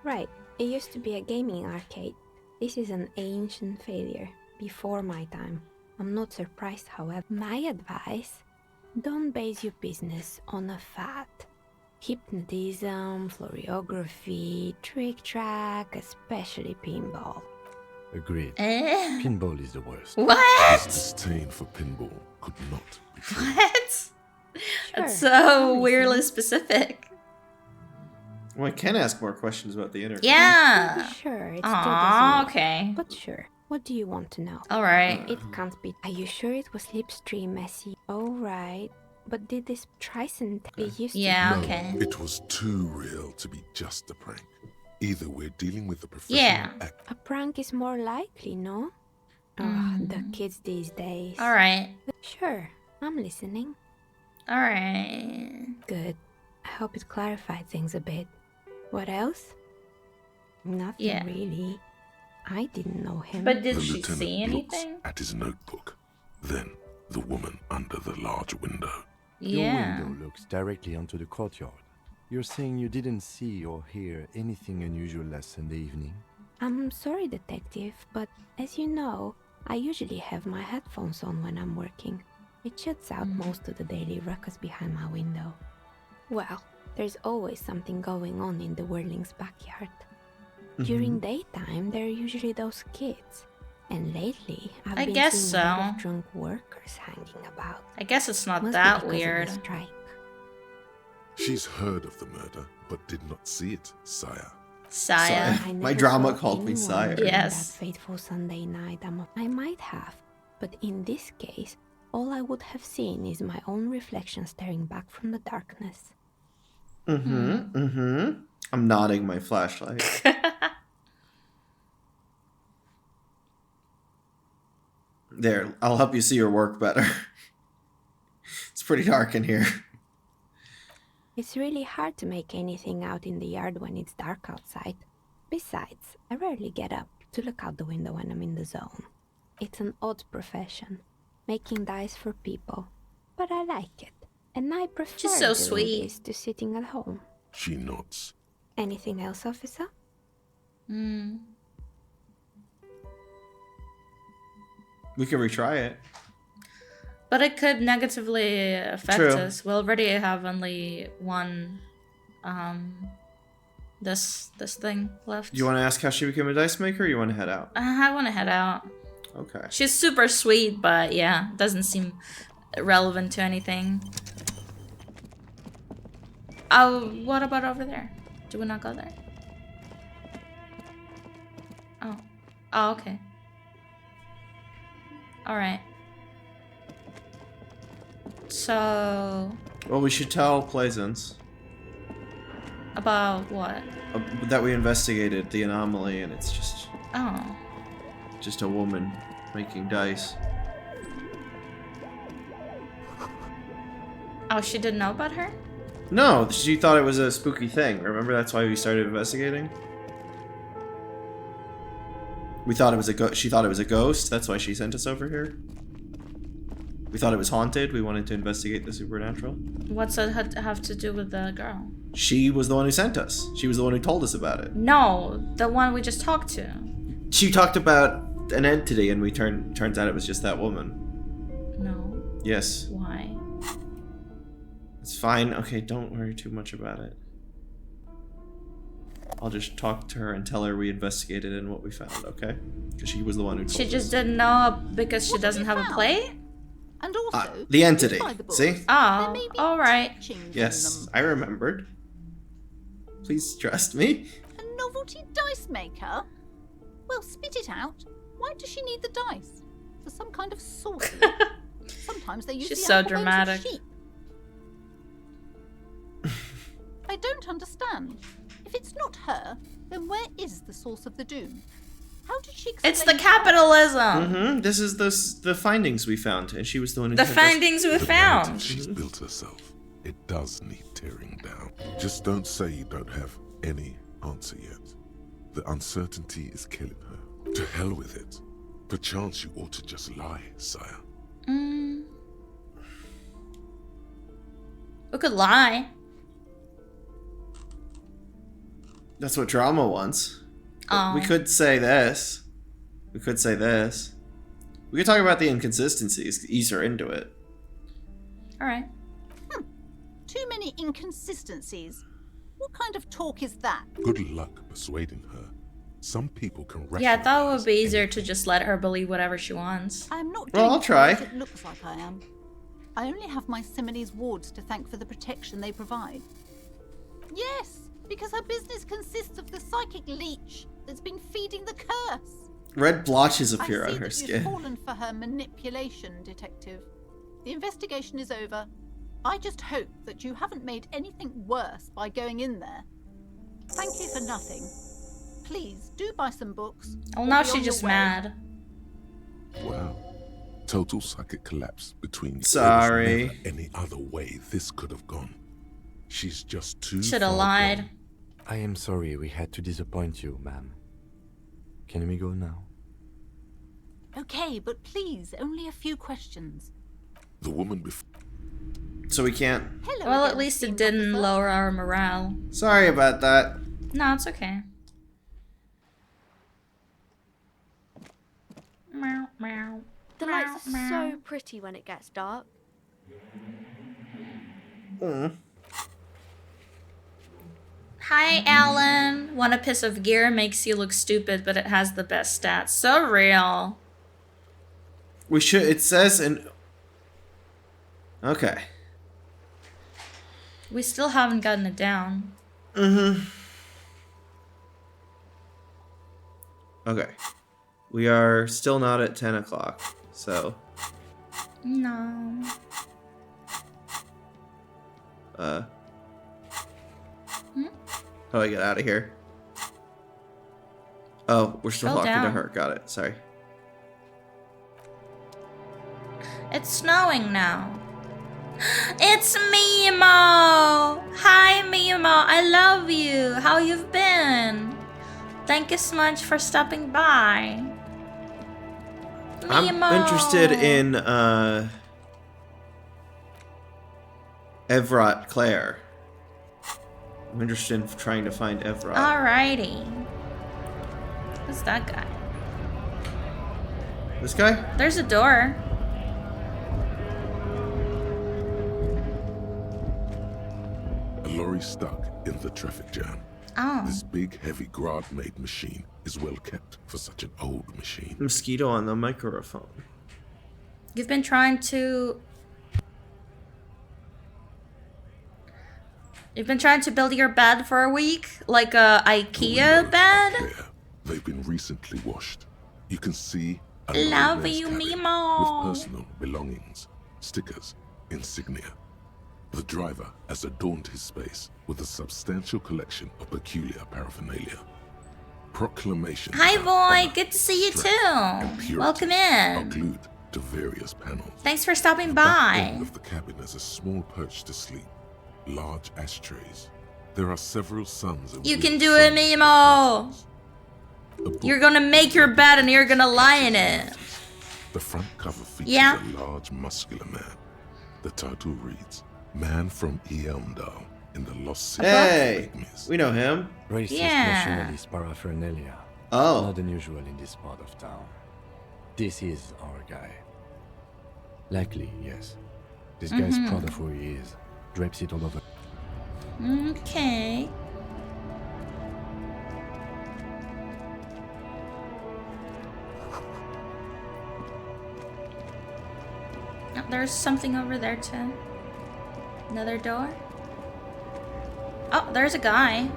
Speaker 21: Right, it used to be a gaming arcade. This is an ancient failure, before my time. I'm not surprised, however. My advice, don't base your business on a fad. Hypnotism, floriography, trick-track, especially pinball.
Speaker 6: Agreed.
Speaker 2: Eh?
Speaker 6: Pinball is the worst.
Speaker 2: What?
Speaker 4: His disdain for pinball could not be true.
Speaker 2: What?
Speaker 21: Sure,
Speaker 2: That's so
Speaker 21: I'm
Speaker 2: weirdly
Speaker 21: listening.
Speaker 2: specific.
Speaker 1: Well, I can ask more questions about the internet.
Speaker 2: Yeah.
Speaker 21: Pretty sure it still
Speaker 2: Aw,
Speaker 21: doesn't work.
Speaker 2: okay.
Speaker 21: But sure, what do you want to know?
Speaker 2: Alright.
Speaker 21: It can't be. Are you sure it was Slipstream SE? Oh, right. But did this Tricent it used
Speaker 2: Yeah,
Speaker 21: to be?
Speaker 2: okay.
Speaker 4: It was too real to be just a prank. Either we're dealing with a professional
Speaker 2: Yeah.
Speaker 4: act.
Speaker 21: A prank is more likely, no? The kids these days.
Speaker 2: Alright.
Speaker 21: Sure, I'm listening.
Speaker 2: Alright.
Speaker 21: Good. I hope it clarified things a bit. What else? Nothing
Speaker 2: Yeah.
Speaker 21: really. I didn't know him.
Speaker 2: But did
Speaker 4: The
Speaker 2: she
Speaker 4: lieutenant
Speaker 2: see
Speaker 4: looks
Speaker 2: anything?
Speaker 4: at his notebook. Then the woman under the large window.
Speaker 6: Your
Speaker 2: Yeah.
Speaker 6: window looks directly onto the courtyard. You're saying you didn't see or hear anything unusual last Sunday evening?
Speaker 21: I'm sorry, detective, but as you know, I usually have my headphones on when I'm working. It shuts out most of the daily ruckus behind my window. Well, there's always something going on in the Whirling's backyard. During daytime, there are usually those kids. And lately, I've
Speaker 2: I
Speaker 21: been
Speaker 2: guess
Speaker 21: seeing a lot
Speaker 2: so.
Speaker 21: of drunk workers hanging about.
Speaker 2: I guess it's not
Speaker 21: Must be
Speaker 2: that
Speaker 21: because of the
Speaker 2: weird.
Speaker 21: strike.
Speaker 4: She's heard of the murder, but did not see it, sire.
Speaker 2: Sire.
Speaker 21: I
Speaker 1: My
Speaker 21: never
Speaker 1: drama
Speaker 21: saw
Speaker 1: called me
Speaker 21: anyone
Speaker 1: sire.
Speaker 21: during
Speaker 2: Yes.
Speaker 21: That fateful Sunday night. I might have, but in this case, all I would have seen is my own reflection staring back from the darkness.
Speaker 1: I'm nodding my flashlight. There, I'll help you see your work better. It's pretty dark in here.
Speaker 21: It's really hard to make anything out in the yard when it's dark outside. Besides, I rarely get up to look out the window when I'm in the zone. It's an odd profession, making dice for people, but I like it, and I prefer
Speaker 2: She's so
Speaker 21: doing
Speaker 2: sweet.
Speaker 21: this to sitting at home.
Speaker 4: She nods.
Speaker 21: Anything else, officer?
Speaker 1: We can retry it.
Speaker 2: But it could negatively affect
Speaker 1: True.
Speaker 2: us. We already have only one this thing left.
Speaker 1: Do you want to ask how she became a dice maker, or you want to head out?
Speaker 2: I want to head out.
Speaker 1: Okay.
Speaker 2: She's super sweet, but yeah, doesn't seem relevant to anything. Oh, what about over there? Do we not go there? Oh. Oh, okay. Alright. So...
Speaker 1: Well, we should tell Plaisance
Speaker 2: About what?
Speaker 1: that we investigated the anomaly, and it's
Speaker 2: Oh.
Speaker 1: just a woman making dice.
Speaker 2: Oh, she didn't know about her?
Speaker 1: No, she thought it was a spooky thing. Remember, that's why we started investigating. We thought it was a she thought it was a ghost. That's why she sent us over here. We thought it was haunted. We wanted to investigate the supernatural.
Speaker 2: What's that have to do with the girl?
Speaker 1: She was the one who sent us. She was the one who told us about it.
Speaker 2: No, the one we just talked to.
Speaker 1: She talked about an entity, and we turns out it was just that woman.
Speaker 2: No.
Speaker 1: Yes.
Speaker 2: Why?
Speaker 1: It's fine. Okay, don't worry too much about it. I'll just talk to her and tell her we investigated and what we found, okay? Because she was the one who told
Speaker 2: She
Speaker 1: us.
Speaker 2: just didn't know because she doesn't have a plate?
Speaker 5: And also,
Speaker 1: the entity.
Speaker 5: by the books,
Speaker 1: See?
Speaker 2: Oh, alright.
Speaker 1: Yes, I remembered. Please trust me.
Speaker 5: A novelty dice maker? Well, spit it out. Why does she need the dice? For some kind of sorcery? Sometimes they use
Speaker 2: She's
Speaker 5: the
Speaker 2: so
Speaker 5: alpha bones of
Speaker 2: dramatic.
Speaker 5: sheep. I don't understand. If it's not her, then where is the source of the doom? How did she explain
Speaker 2: It's the capitalism!
Speaker 1: Mm-hmm. This is the findings we found, and she was the one who
Speaker 2: The
Speaker 1: sent us-
Speaker 2: findings we
Speaker 4: The
Speaker 2: found!
Speaker 4: narrative she's built herself. It does need tearing down. Just don't say you don't have any answer yet. The uncertainty is killing her. To hell with it. Perchance you ought to just lie, sire.
Speaker 2: We could lie.
Speaker 1: That's what drama wants.
Speaker 2: Oh.
Speaker 1: We could say this. We could say this. We could talk about the inconsistencies, ease her into it.
Speaker 2: Alright.
Speaker 5: Too many inconsistencies. What kind of talk is that?
Speaker 4: Good luck persuading her. Some people can
Speaker 2: Yeah, I thought it would be easier to just let her believe whatever she wants.
Speaker 5: I'm not
Speaker 1: Well,
Speaker 5: doing
Speaker 1: I'll
Speaker 5: it
Speaker 1: try.
Speaker 5: because it looks like I am. I only have my Simone's wards to thank for the protection they provide. Yes, because her business consists of the psychic leech that's been feeding the curse.
Speaker 1: Red blotches appear
Speaker 5: I see
Speaker 1: on her
Speaker 5: that
Speaker 1: skin.
Speaker 5: You've fallen for her manipulation, detective. The investigation is over. I just hope that you haven't made anything worse by going in there. Thank you for nothing. Please do buy some books.
Speaker 2: Well,
Speaker 5: or
Speaker 2: now
Speaker 5: be on
Speaker 2: she's
Speaker 5: your
Speaker 2: just
Speaker 5: way.
Speaker 2: mad.
Speaker 4: Wow. Total psychic collapse between you.
Speaker 1: Sorry.
Speaker 4: There was never any other way this could have gone. She's just too
Speaker 2: Should have
Speaker 4: far
Speaker 2: lied.
Speaker 4: gone.
Speaker 6: I am sorry we had to disappoint you, ma'am. Can we go now?
Speaker 5: Okay, but please, only a few questions.
Speaker 4: The woman before.
Speaker 1: so we can't.
Speaker 2: Well, at least it didn't lower our morale.
Speaker 1: Sorry about that.
Speaker 2: No, it's okay. Meow, meow.
Speaker 3: The lights are so pretty when it gets dark.
Speaker 2: Hi, Alan. Want a piece of gear makes you look stupid, but it has the best stats. So real.
Speaker 1: We should. It says in. Okay.
Speaker 2: We still haven't gotten it down.
Speaker 1: Okay. We are still not at 10 o'clock, so.
Speaker 2: No.
Speaker 1: How do I get out of here? Oh, we're still
Speaker 2: Scroll
Speaker 1: talking to
Speaker 2: down.
Speaker 1: her. Got it. Sorry.
Speaker 2: It's snowing now. It's Mimo! Hi, Mimo. I love you. How you've been? Thank you so much for stopping by. Mimo.
Speaker 1: I'm interested in Evrot Claire. I'm interested in trying to find Evrot.
Speaker 2: Alrighty. Who's that guy?
Speaker 1: This guy?
Speaker 2: There's a door.
Speaker 4: A lorry stuck in the traffic jam.
Speaker 2: Oh.
Speaker 4: This big, heavy Grad-made machine is well kept for such an old machine.
Speaker 1: Mosquito on the microphone.
Speaker 2: You've been trying to... You've been trying to build your bed for a week? Like a IKEA bed?
Speaker 4: They've been recently washed. You can see a
Speaker 2: Love
Speaker 4: lorry
Speaker 2: you,
Speaker 4: cabin
Speaker 2: Mimo.
Speaker 4: with personal belongings, stickers, insignia. The driver has adorned his space with a substantial collection of peculiar paraphernalia. Proclamations.
Speaker 2: Hi,
Speaker 4: of
Speaker 2: boy.
Speaker 4: honor,
Speaker 2: Good to see you
Speaker 4: strength, and
Speaker 2: too.
Speaker 4: purity
Speaker 2: Welcome
Speaker 4: are
Speaker 2: in.
Speaker 4: glued to various panels.
Speaker 2: Thanks for stopping
Speaker 4: Back
Speaker 2: by.
Speaker 4: end of the cabin is a small perch to sleep, large ashtrays. There are several suns. and
Speaker 2: You can
Speaker 4: wheels
Speaker 2: do it,
Speaker 4: sunning
Speaker 2: Mimo.
Speaker 4: a book.
Speaker 2: You're gonna make your bed and you're gonna lie in it.
Speaker 4: The front cover features
Speaker 2: Yeah.
Speaker 4: a large, muscular man. The title reads, "Man from Eamdal in the Lost City."
Speaker 1: Hey, we know him.
Speaker 6: Racist
Speaker 2: Yeah.
Speaker 6: nationalist paraphernalia.
Speaker 1: Oh.
Speaker 6: Not unusual in this part of town. This is our guy. Likely, yes. This guy's proud of who he is. Drapes it all over.
Speaker 2: Okay. Oh, there's something over there too. Another door. Oh, there's a guy.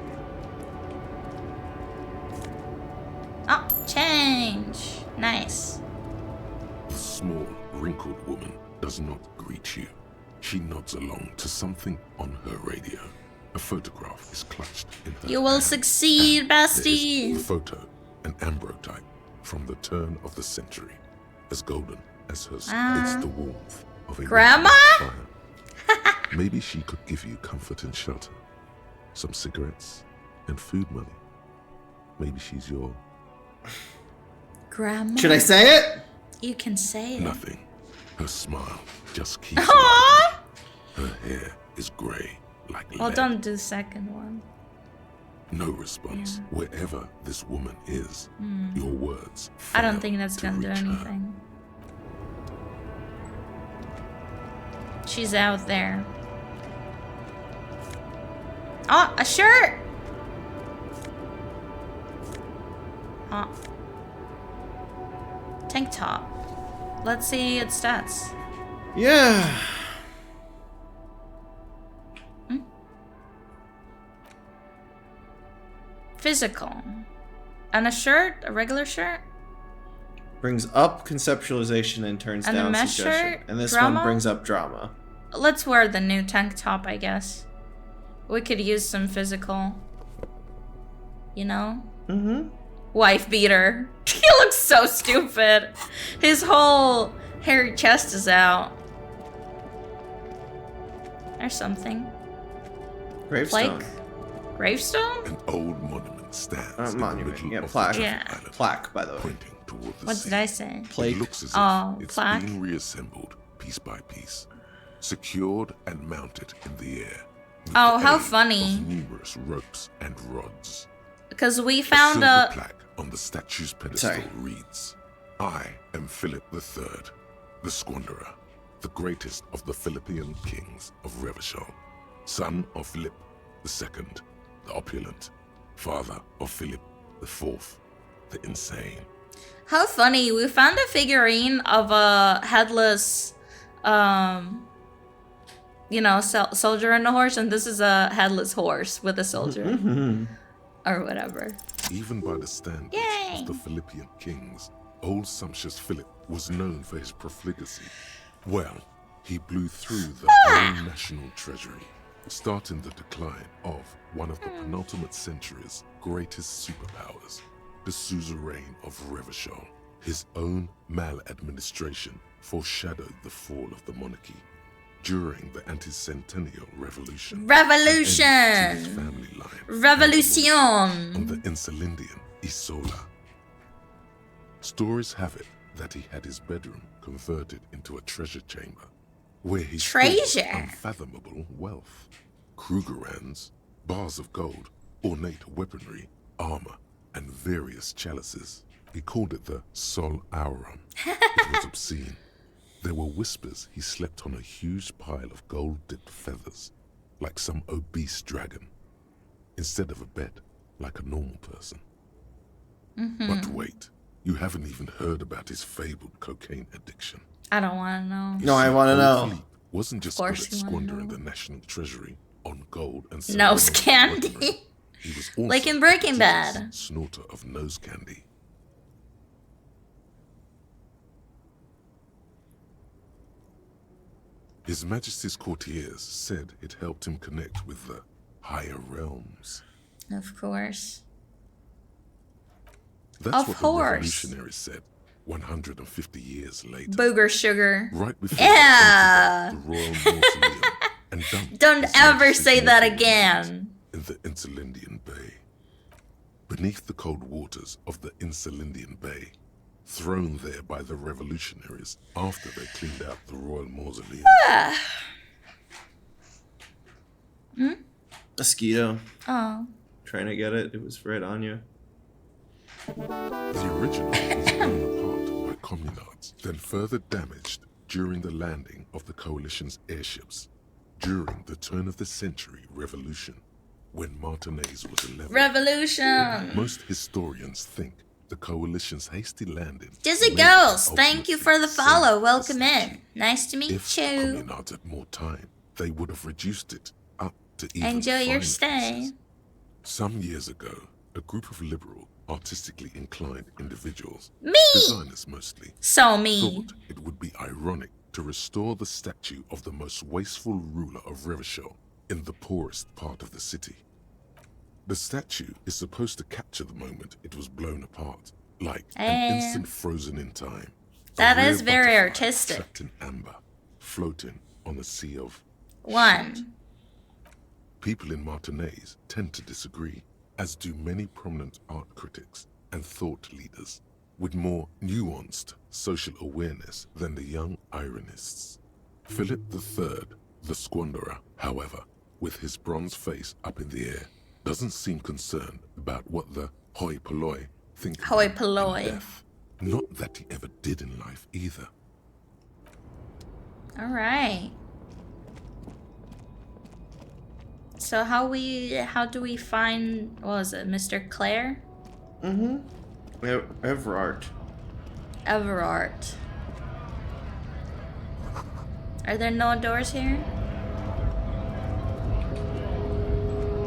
Speaker 2: Oh, change. Nice.
Speaker 4: The small, wrinkled woman does not greet you. She nods along to something on her radio. A photograph is clutched in her
Speaker 2: You will
Speaker 4: hand.
Speaker 2: succeed,
Speaker 4: There is
Speaker 2: bestie.
Speaker 4: the photo, an ambrotype from the turn of the century, as golden as her skin. It's the warmth of a
Speaker 2: Grandma?
Speaker 4: fire. Maybe she could give you comfort and shelter, some cigarettes and food money. Maybe she's your
Speaker 2: Grandma.
Speaker 1: Should I say it?
Speaker 2: You can say it.
Speaker 4: nothing. Her smile just keeps
Speaker 2: Aww.
Speaker 4: lightening. Her hair is grey like
Speaker 2: Well,
Speaker 4: lead.
Speaker 2: don't do the second one.
Speaker 4: No response. Wherever this woman is, your words
Speaker 2: I don't
Speaker 4: fail
Speaker 2: think that's
Speaker 4: to
Speaker 2: gonna do
Speaker 4: reach her.
Speaker 2: anything. She's out there. Oh, a shirt! Oh. Tank top. Let's see its stats.
Speaker 1: Yeah.
Speaker 2: Physical. And a shirt? A regular shirt?
Speaker 1: Brings up conceptualization and turns
Speaker 2: And the
Speaker 1: down
Speaker 2: mesh
Speaker 1: suggestion.
Speaker 2: shirt?
Speaker 1: And this
Speaker 2: Drama?
Speaker 1: one brings up drama.
Speaker 2: Let's wear the new tank top, I guess. We could use some physical. You know?
Speaker 1: Mm-hmm.
Speaker 2: Wife beater. He looks so stupid. His whole hairy chest is out. There's something.
Speaker 1: Gravestone.
Speaker 2: Like gravestone?
Speaker 4: An old monument stands in
Speaker 1: Monument.
Speaker 4: the middle
Speaker 1: Yeah,
Speaker 4: of
Speaker 1: plaque.
Speaker 4: the
Speaker 2: Yeah.
Speaker 4: traffic island,
Speaker 1: Plaque, by the way.
Speaker 4: pointing toward the
Speaker 2: What
Speaker 4: sea.
Speaker 2: did I say?
Speaker 1: Plaque.
Speaker 4: It looks as
Speaker 2: Oh,
Speaker 4: if it's
Speaker 2: plaque.
Speaker 4: being reassembled piece by piece. secured and mounted in the air. with
Speaker 2: Oh,
Speaker 4: the
Speaker 2: how
Speaker 4: aid
Speaker 2: funny.
Speaker 4: of numerous ropes and rods.
Speaker 2: Because we
Speaker 4: A
Speaker 2: found
Speaker 4: silver
Speaker 2: a...
Speaker 4: plaque on the statue's pedestal
Speaker 1: Sorry.
Speaker 4: reads, I am Philip III, the Squanderer, the greatest of the Philippian kings of Revachol, son of Philip II, the opulent, father of Philip IV, the insane.
Speaker 2: How funny. We found a figurine of a headless, you know, soldier and a horse, and this is a headless horse with a soldier. Or whatever.
Speaker 4: Even by the standards
Speaker 2: Yay.
Speaker 4: of the Philippian kings, old sumptuous Philip was known for his profligacy. Well, he blew through the whole national treasury, starting the decline of one of the penultimate century's greatest superpowers, the suzerain of Revachol. His own maladministration foreshadowed the fall of the monarchy during the anti-centennial revolution.
Speaker 2: Revolution!
Speaker 4: And ended his family line
Speaker 2: Revolution!
Speaker 4: on the Insulindian Isola. Stories have it that he had his bedroom converted into a treasure chamber, where he stored
Speaker 2: Treasure?
Speaker 4: unfathomable wealth. Krugerrands, bars of gold, ornate weaponry, armor, and various chalices. He called it the Sol Auron. It was obscene. There were whispers he slept on a huge pile of gold-dipped feathers, like some obese dragon, instead of a bed, like a normal person. But wait, you haven't even heard about his fabled cocaine addiction.
Speaker 2: I don't want to know.
Speaker 1: No, I want to know.
Speaker 4: Philippe wasn't just
Speaker 2: Of
Speaker 4: good
Speaker 2: course
Speaker 4: at
Speaker 2: you wanna
Speaker 4: squandering
Speaker 2: know.
Speaker 4: the national treasury on gold and
Speaker 2: Nose
Speaker 4: silver
Speaker 2: candy.
Speaker 4: weaponry. He was also
Speaker 2: Like in
Speaker 4: a
Speaker 2: Breaking
Speaker 4: prodigious
Speaker 2: Bad.
Speaker 4: snorter of nose candy. His Majesty's courtiers said it helped him connect with the higher realms.
Speaker 2: Of course.
Speaker 4: That's
Speaker 2: Of
Speaker 4: what
Speaker 2: course.
Speaker 4: the revolutionaries said 150 years later.
Speaker 2: Booger sugar.
Speaker 4: Right before
Speaker 2: Yeah.
Speaker 4: they entered the royal mausoleum and dumped
Speaker 2: Don't
Speaker 4: his
Speaker 2: ever
Speaker 4: Majesty's
Speaker 2: say that
Speaker 4: mortal
Speaker 2: again.
Speaker 4: remains in the Insulindian Bay. Beneath the cold waters of the Insulindian Bay, thrown there by the revolutionaries after they cleaned out the royal mausoleum.
Speaker 1: Mosquito.
Speaker 2: Oh.
Speaker 1: Trying to get it. It was right on you.
Speaker 4: The original was blown apart by communards, then further damaged during the landing of the coalition's airships during the turn-of-the-century revolution, when Martinez was 11.
Speaker 2: Revolution!
Speaker 4: Most historians think the coalition's hasty landing...
Speaker 2: Dizzy
Speaker 4: made
Speaker 2: Ghost,
Speaker 4: the
Speaker 2: thank you
Speaker 4: ultimate
Speaker 2: for the
Speaker 4: save
Speaker 2: follow.
Speaker 4: the
Speaker 2: Welcome
Speaker 4: statue.
Speaker 2: in. Nice to meet
Speaker 4: If
Speaker 2: you.
Speaker 4: communards had more time, they would have reduced it up to even
Speaker 2: Enjoy your
Speaker 4: finer
Speaker 2: stay.
Speaker 4: pieces. Some years ago, a group of liberal, artistically inclined individuals,
Speaker 2: Me!
Speaker 4: designers mostly,
Speaker 2: So me.
Speaker 4: thought it would be ironic to restore the statue of the most wasteful ruler of Revachol in the poorest part of the city. The statue is supposed to capture the moment it was blown apart, like an instant frozen in time. A
Speaker 2: That
Speaker 4: rare
Speaker 2: is very
Speaker 4: butterfly
Speaker 2: artistic.
Speaker 4: trapped in amber, floating on a sea of...
Speaker 2: One.
Speaker 4: People in Martinez tend to disagree, as do many prominent art critics and thought leaders with more nuanced social awareness than the young ironists. Philip III, the Squanderer, however, with his bronze face up in the air, doesn't seem concerned about what the hoi polloi think about
Speaker 2: Hoi
Speaker 4: in
Speaker 2: polloi.
Speaker 4: death. Not that he ever did in life either.
Speaker 2: Alright. So how do we find, what was it, Mr. Clare?
Speaker 1: Everard.
Speaker 2: Everard. Are there no doors here?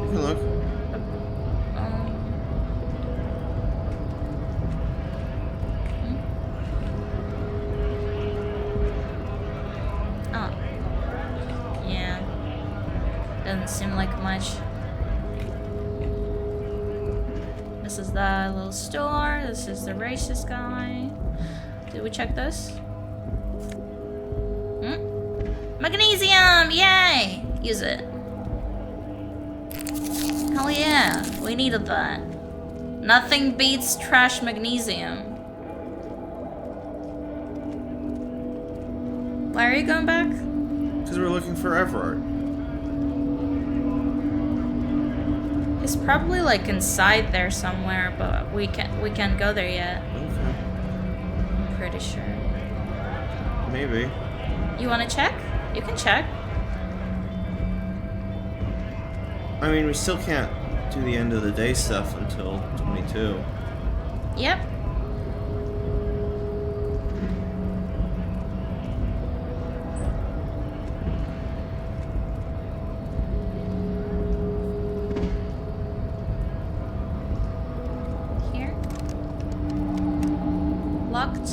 Speaker 1: You can look.
Speaker 2: Oh. Yeah. Doesn't seem like much. This is the little store. This is the racist guy. Did we check this? Magnesium! Yay! Use it. Hell yeah. We needed that. Nothing beats trash magnesium. Why are you going back?
Speaker 1: Because we're looking for Everard.
Speaker 2: He's probably like inside there somewhere, but we can't go there yet.
Speaker 1: Okay.
Speaker 2: I'm pretty sure.
Speaker 1: Maybe.
Speaker 2: You want to check? You can check.
Speaker 1: I mean, we still can't do the end of the day stuff until 22.
Speaker 2: Yep. Here. Locked.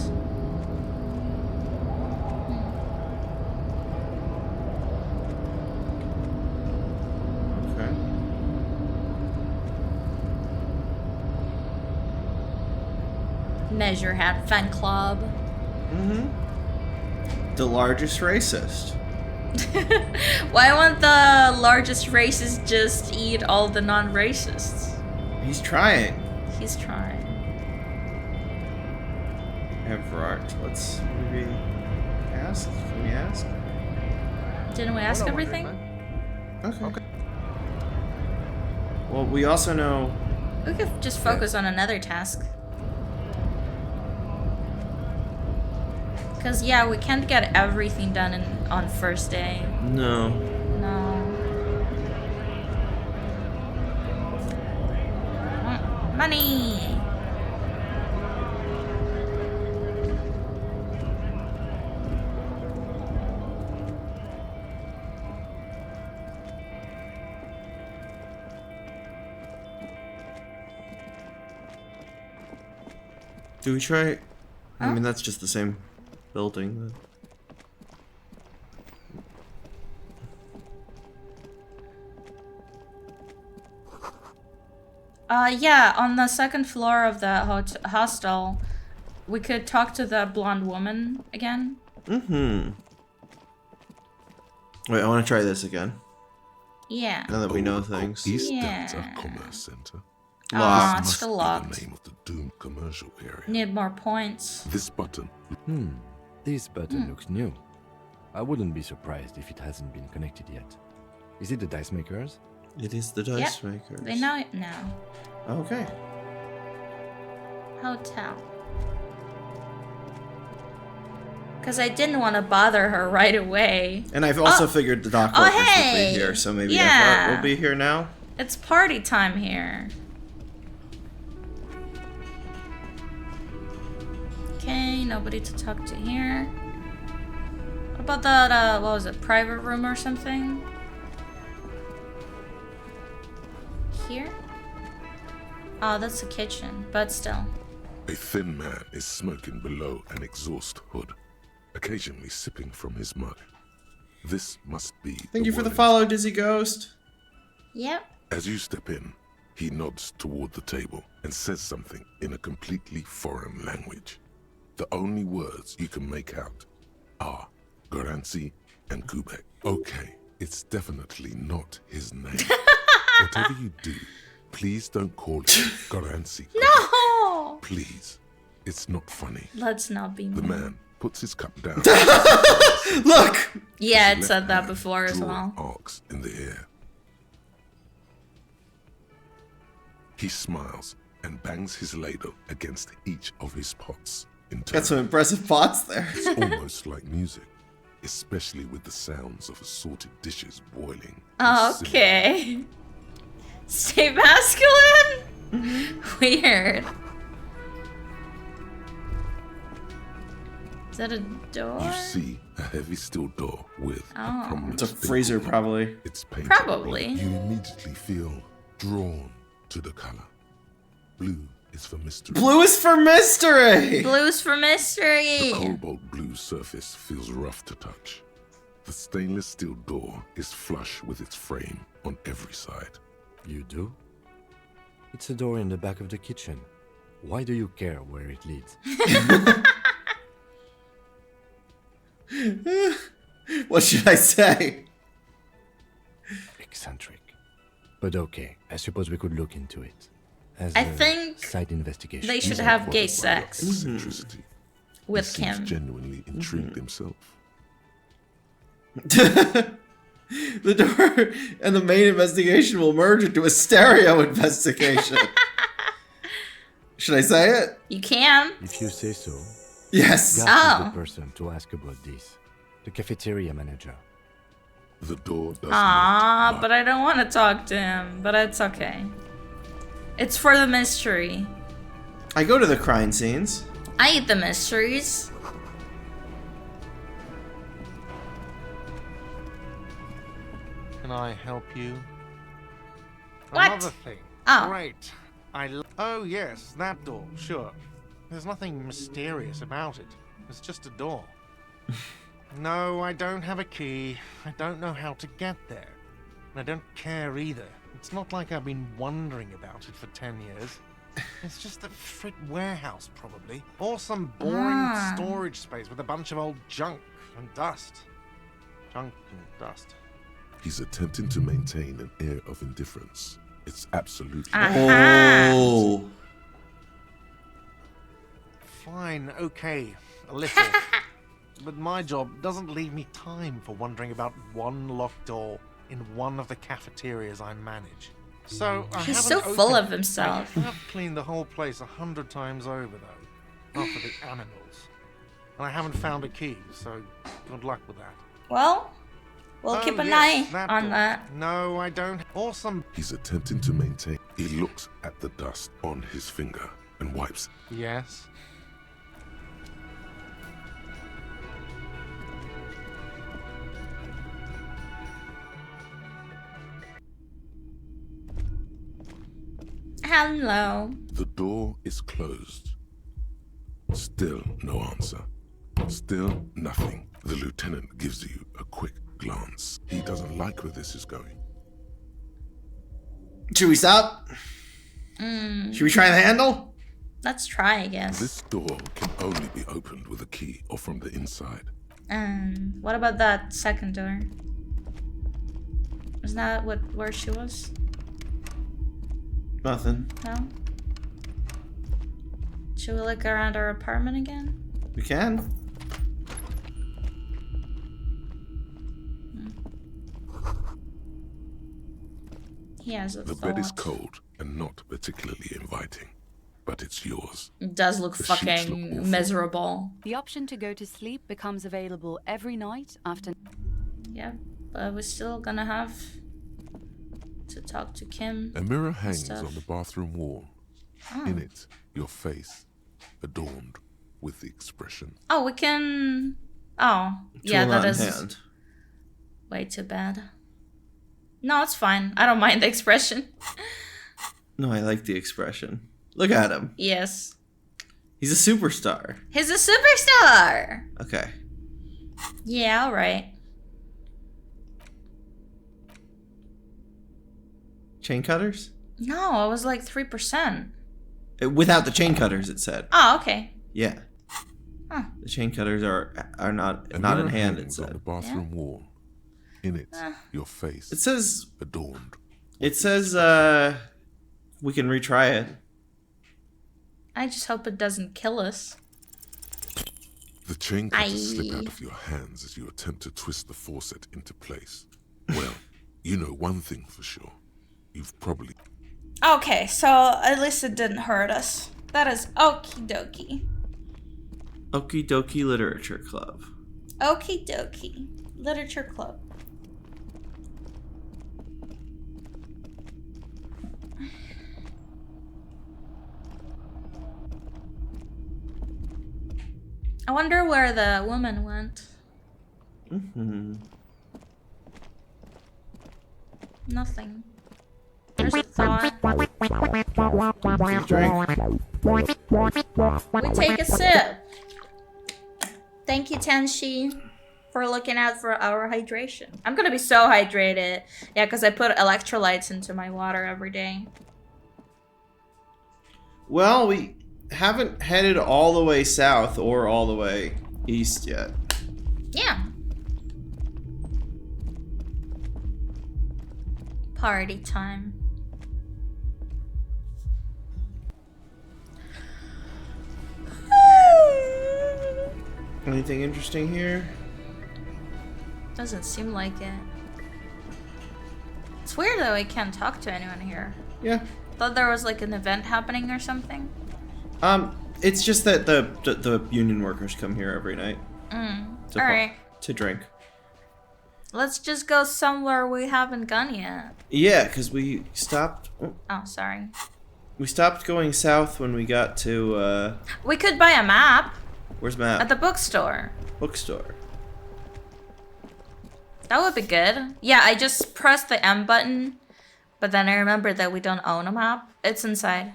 Speaker 1: Okay.
Speaker 2: Measure Hat Fan Club.
Speaker 1: Mm-hmm. The largest racist.
Speaker 2: Why won't the largest racist just eat all the non-racists?
Speaker 1: He's trying.
Speaker 2: He's trying.
Speaker 1: Everard, let's maybe ask. Can we ask?
Speaker 2: Didn't we ask everything?
Speaker 1: Okay. Well, we also know.
Speaker 2: We could just focus on another task. Because, yeah, we can't get everything done on first day.
Speaker 1: No.
Speaker 2: No. Money!
Speaker 1: Do we try? I
Speaker 2: Huh?
Speaker 1: mean, that's just the same building.
Speaker 2: Yeah, on the second floor of the hostel, we could talk to the blonde woman again.
Speaker 1: Mm-hmm. Wait, I want to try this again.
Speaker 2: Yeah.
Speaker 1: Now that we know things.
Speaker 4: East
Speaker 2: Yeah.
Speaker 4: Delta Commerce Center.
Speaker 2: Ah,
Speaker 1: Locked.
Speaker 2: it's still locked.
Speaker 4: The name of the doomed commercial area.
Speaker 2: Need more points.
Speaker 4: This button.
Speaker 6: This button looks new. I wouldn't be surprised if it hasn't been connected yet. Is it the dice makers?
Speaker 1: It is the dice makers.
Speaker 2: They know it now.
Speaker 1: Okay.
Speaker 2: Hotel. Because I didn't want to bother her right away.
Speaker 1: And I've also figured the dock workers would
Speaker 2: hey!
Speaker 1: be here, so maybe
Speaker 2: Yeah.
Speaker 1: Everard will be here now.
Speaker 2: It's party time here. Okay, nobody to talk to here. What about that, what was it, private room or something? Here? Oh, that's the kitchen, but still.
Speaker 4: A thin man is smoking below an exhaust hood, occasionally sipping from his mug. This must be.
Speaker 1: Thank you for the
Speaker 4: warden's.
Speaker 1: follow, Dizzy Ghost.
Speaker 2: Yep.
Speaker 4: As you step in, he nods toward the table and says something in a completely foreign language. The only words you can make out are Garansi and Kubek. Okay, it's definitely not his name. Whatever you do, please don't call him Garansi.
Speaker 2: No!
Speaker 4: Please. It's not funny.
Speaker 2: Let's not be
Speaker 4: The
Speaker 2: mean.
Speaker 4: man puts his cup down.
Speaker 1: Look!
Speaker 2: Yeah, it said that before as well.
Speaker 4: Arcs in the air. He smiles and bangs his ladle against each of his pots in turn.
Speaker 1: Got some impressive pots there.
Speaker 4: It's almost like music, especially with the sounds of assorted dishes boiling. and simmering.
Speaker 2: Okay. Stay masculine? Weird. Is that a door?
Speaker 4: You see a heavy steel door with
Speaker 2: Oh.
Speaker 4: a prominent
Speaker 1: It's a freezer,
Speaker 4: dimple.
Speaker 1: probably.
Speaker 4: It's painted
Speaker 2: Probably.
Speaker 4: blue. You immediately feel drawn to the color. Blue is for mystery.
Speaker 1: Blue is for mystery!
Speaker 2: Blues for mystery.
Speaker 4: The cobalt blue surface feels rough to touch. The stainless steel door is flush with its frame on every side.
Speaker 6: You do? It's a door in the back of the kitchen. Why do you care where it leads?
Speaker 1: What should I say?
Speaker 6: Eccentric. But okay, I suppose we could look into it. As
Speaker 2: I
Speaker 6: a
Speaker 2: think
Speaker 6: side investigation.
Speaker 2: they should
Speaker 4: He's
Speaker 2: have
Speaker 4: not
Speaker 2: gay
Speaker 4: bothered by your
Speaker 2: sex
Speaker 4: eccentricity.
Speaker 2: with
Speaker 4: he seems
Speaker 2: Kim.
Speaker 4: genuinely intrigued himself.
Speaker 1: The door and the main investigation will merge into a stereo investigation. Should I say it?
Speaker 2: You can.
Speaker 6: If you say so.
Speaker 1: Yes.
Speaker 6: Gus is the person to ask about this. The cafeteria manager.
Speaker 4: The door does
Speaker 2: Ah, but I don't want to talk to him. But it's okay. It's for the mystery.
Speaker 1: I go to the crime scenes.
Speaker 2: I eat the mysteries.
Speaker 12: Can I help you?
Speaker 2: What?
Speaker 12: Another thing.
Speaker 2: Oh.
Speaker 12: Right. Oh yes, that door. Sure. There's nothing mysterious about it. It's just a door. No, I don't have a key. I don't know how to get there. And I don't care either. It's not like I've been wondering about it for 10 years. It's just a frit warehouse, probably. Or some boring storage space with a bunch of old junk and dust. Junk and dust.
Speaker 4: He's attempting to maintain an air of indifference. It's absolutely...
Speaker 1: Oh.
Speaker 12: Fine, okay. A little. But my job doesn't leave me time for wondering about one locked door in one of the cafeterias I manage. So I
Speaker 2: He's
Speaker 12: haven't
Speaker 2: so full
Speaker 12: opened-
Speaker 2: of himself.
Speaker 12: I have cleaned the whole place 100 times over, though. Not for the animals. And I haven't found a key, so good luck with that.
Speaker 2: Well, we'll keep an eye on
Speaker 12: door.
Speaker 2: that.
Speaker 12: No, I don't. Awesome.
Speaker 4: He's attempting to maintain... He looks at the dust on his finger and wipes.
Speaker 12: Yes.
Speaker 2: Hello.
Speaker 4: The door is closed. Still no answer. Still nothing. The lieutenant gives you a quick glance. He doesn't like where this is going.
Speaker 1: Should we stop? Should we try the handle?
Speaker 2: Let's try, I guess.
Speaker 4: This door can only be opened with a key or from the inside.
Speaker 2: What about that second door? Isn't that where she was?
Speaker 1: Nothing.
Speaker 2: No? Should we look around our apartment again?
Speaker 1: We can.
Speaker 2: He has a
Speaker 4: The
Speaker 2: thought.
Speaker 4: bed is cold and not particularly inviting, but it's yours.
Speaker 2: It does look
Speaker 4: The sheets
Speaker 2: fucking
Speaker 4: look awful.
Speaker 2: miserable.
Speaker 7: The option to go to sleep becomes available every night after...
Speaker 2: Yeah, but we're still gonna have to talk to Kim.
Speaker 4: A mirror
Speaker 2: and
Speaker 4: hangs
Speaker 2: stuff.
Speaker 4: on the bathroom wall.
Speaker 2: Oh.
Speaker 4: In it, your face, adorned with the expression.
Speaker 2: Oh, we can... Oh, yeah,
Speaker 1: Tool
Speaker 2: that
Speaker 1: not in
Speaker 2: is
Speaker 1: hand.
Speaker 2: way too bad. No, it's fine. I don't mind the expression.
Speaker 1: No, I like the expression. Look at him.
Speaker 2: Yes.
Speaker 1: He's a superstar.
Speaker 2: He's a superstar!
Speaker 1: Okay.
Speaker 2: Yeah, alright.
Speaker 1: Chain cutters?
Speaker 2: No, it was like 3%.
Speaker 1: Without the chain cutters, it said.
Speaker 2: Oh, okay.
Speaker 1: Yeah.
Speaker 2: Huh.
Speaker 1: The chain cutters are not
Speaker 4: A
Speaker 1: not in
Speaker 4: mirror
Speaker 1: hand, it
Speaker 4: hangs on the
Speaker 1: said.
Speaker 4: bathroom wall. In it, your face.
Speaker 1: It says
Speaker 4: adorned.
Speaker 1: It says we can retry it.
Speaker 2: I just hope it doesn't kill us.
Speaker 4: The chain cutters slip out of your hands as you attempt to twist the faucet into place. Well, you know one thing for sure. You've probably...
Speaker 2: Okay, so at least it didn't hurt us. That is okie dokie.
Speaker 1: Okie dokie Literature Club.
Speaker 2: Okie dokie. Literature Club. I wonder where the woman went. Nothing. There's a thought. We take a sip. Thank you, Tenshi, for looking out for our hydration. I'm gonna be so hydrated. Yeah, because I put electrolytes into my water every day.
Speaker 1: Well, we haven't headed all the way south or all the way east yet.
Speaker 2: Yeah. Party time.
Speaker 1: Anything interesting here?
Speaker 2: Doesn't seem like it. It's weird though, I can't talk to anyone here.
Speaker 1: Yeah.
Speaker 2: Thought there was like an event happening or something.
Speaker 1: It's just that the union workers come here every night.
Speaker 2: Alright.
Speaker 1: To drink.
Speaker 2: Let's just go somewhere we haven't gone yet.
Speaker 1: Yeah, because we stopped.
Speaker 2: Oh, sorry.
Speaker 1: We stopped going south when we got to.
Speaker 2: We could buy a map.
Speaker 1: Where's map?
Speaker 2: At the bookstore.
Speaker 1: Bookstore.
Speaker 2: That would be good. Yeah, I just pressed the M button, but then I remembered that we don't own a map. It's inside.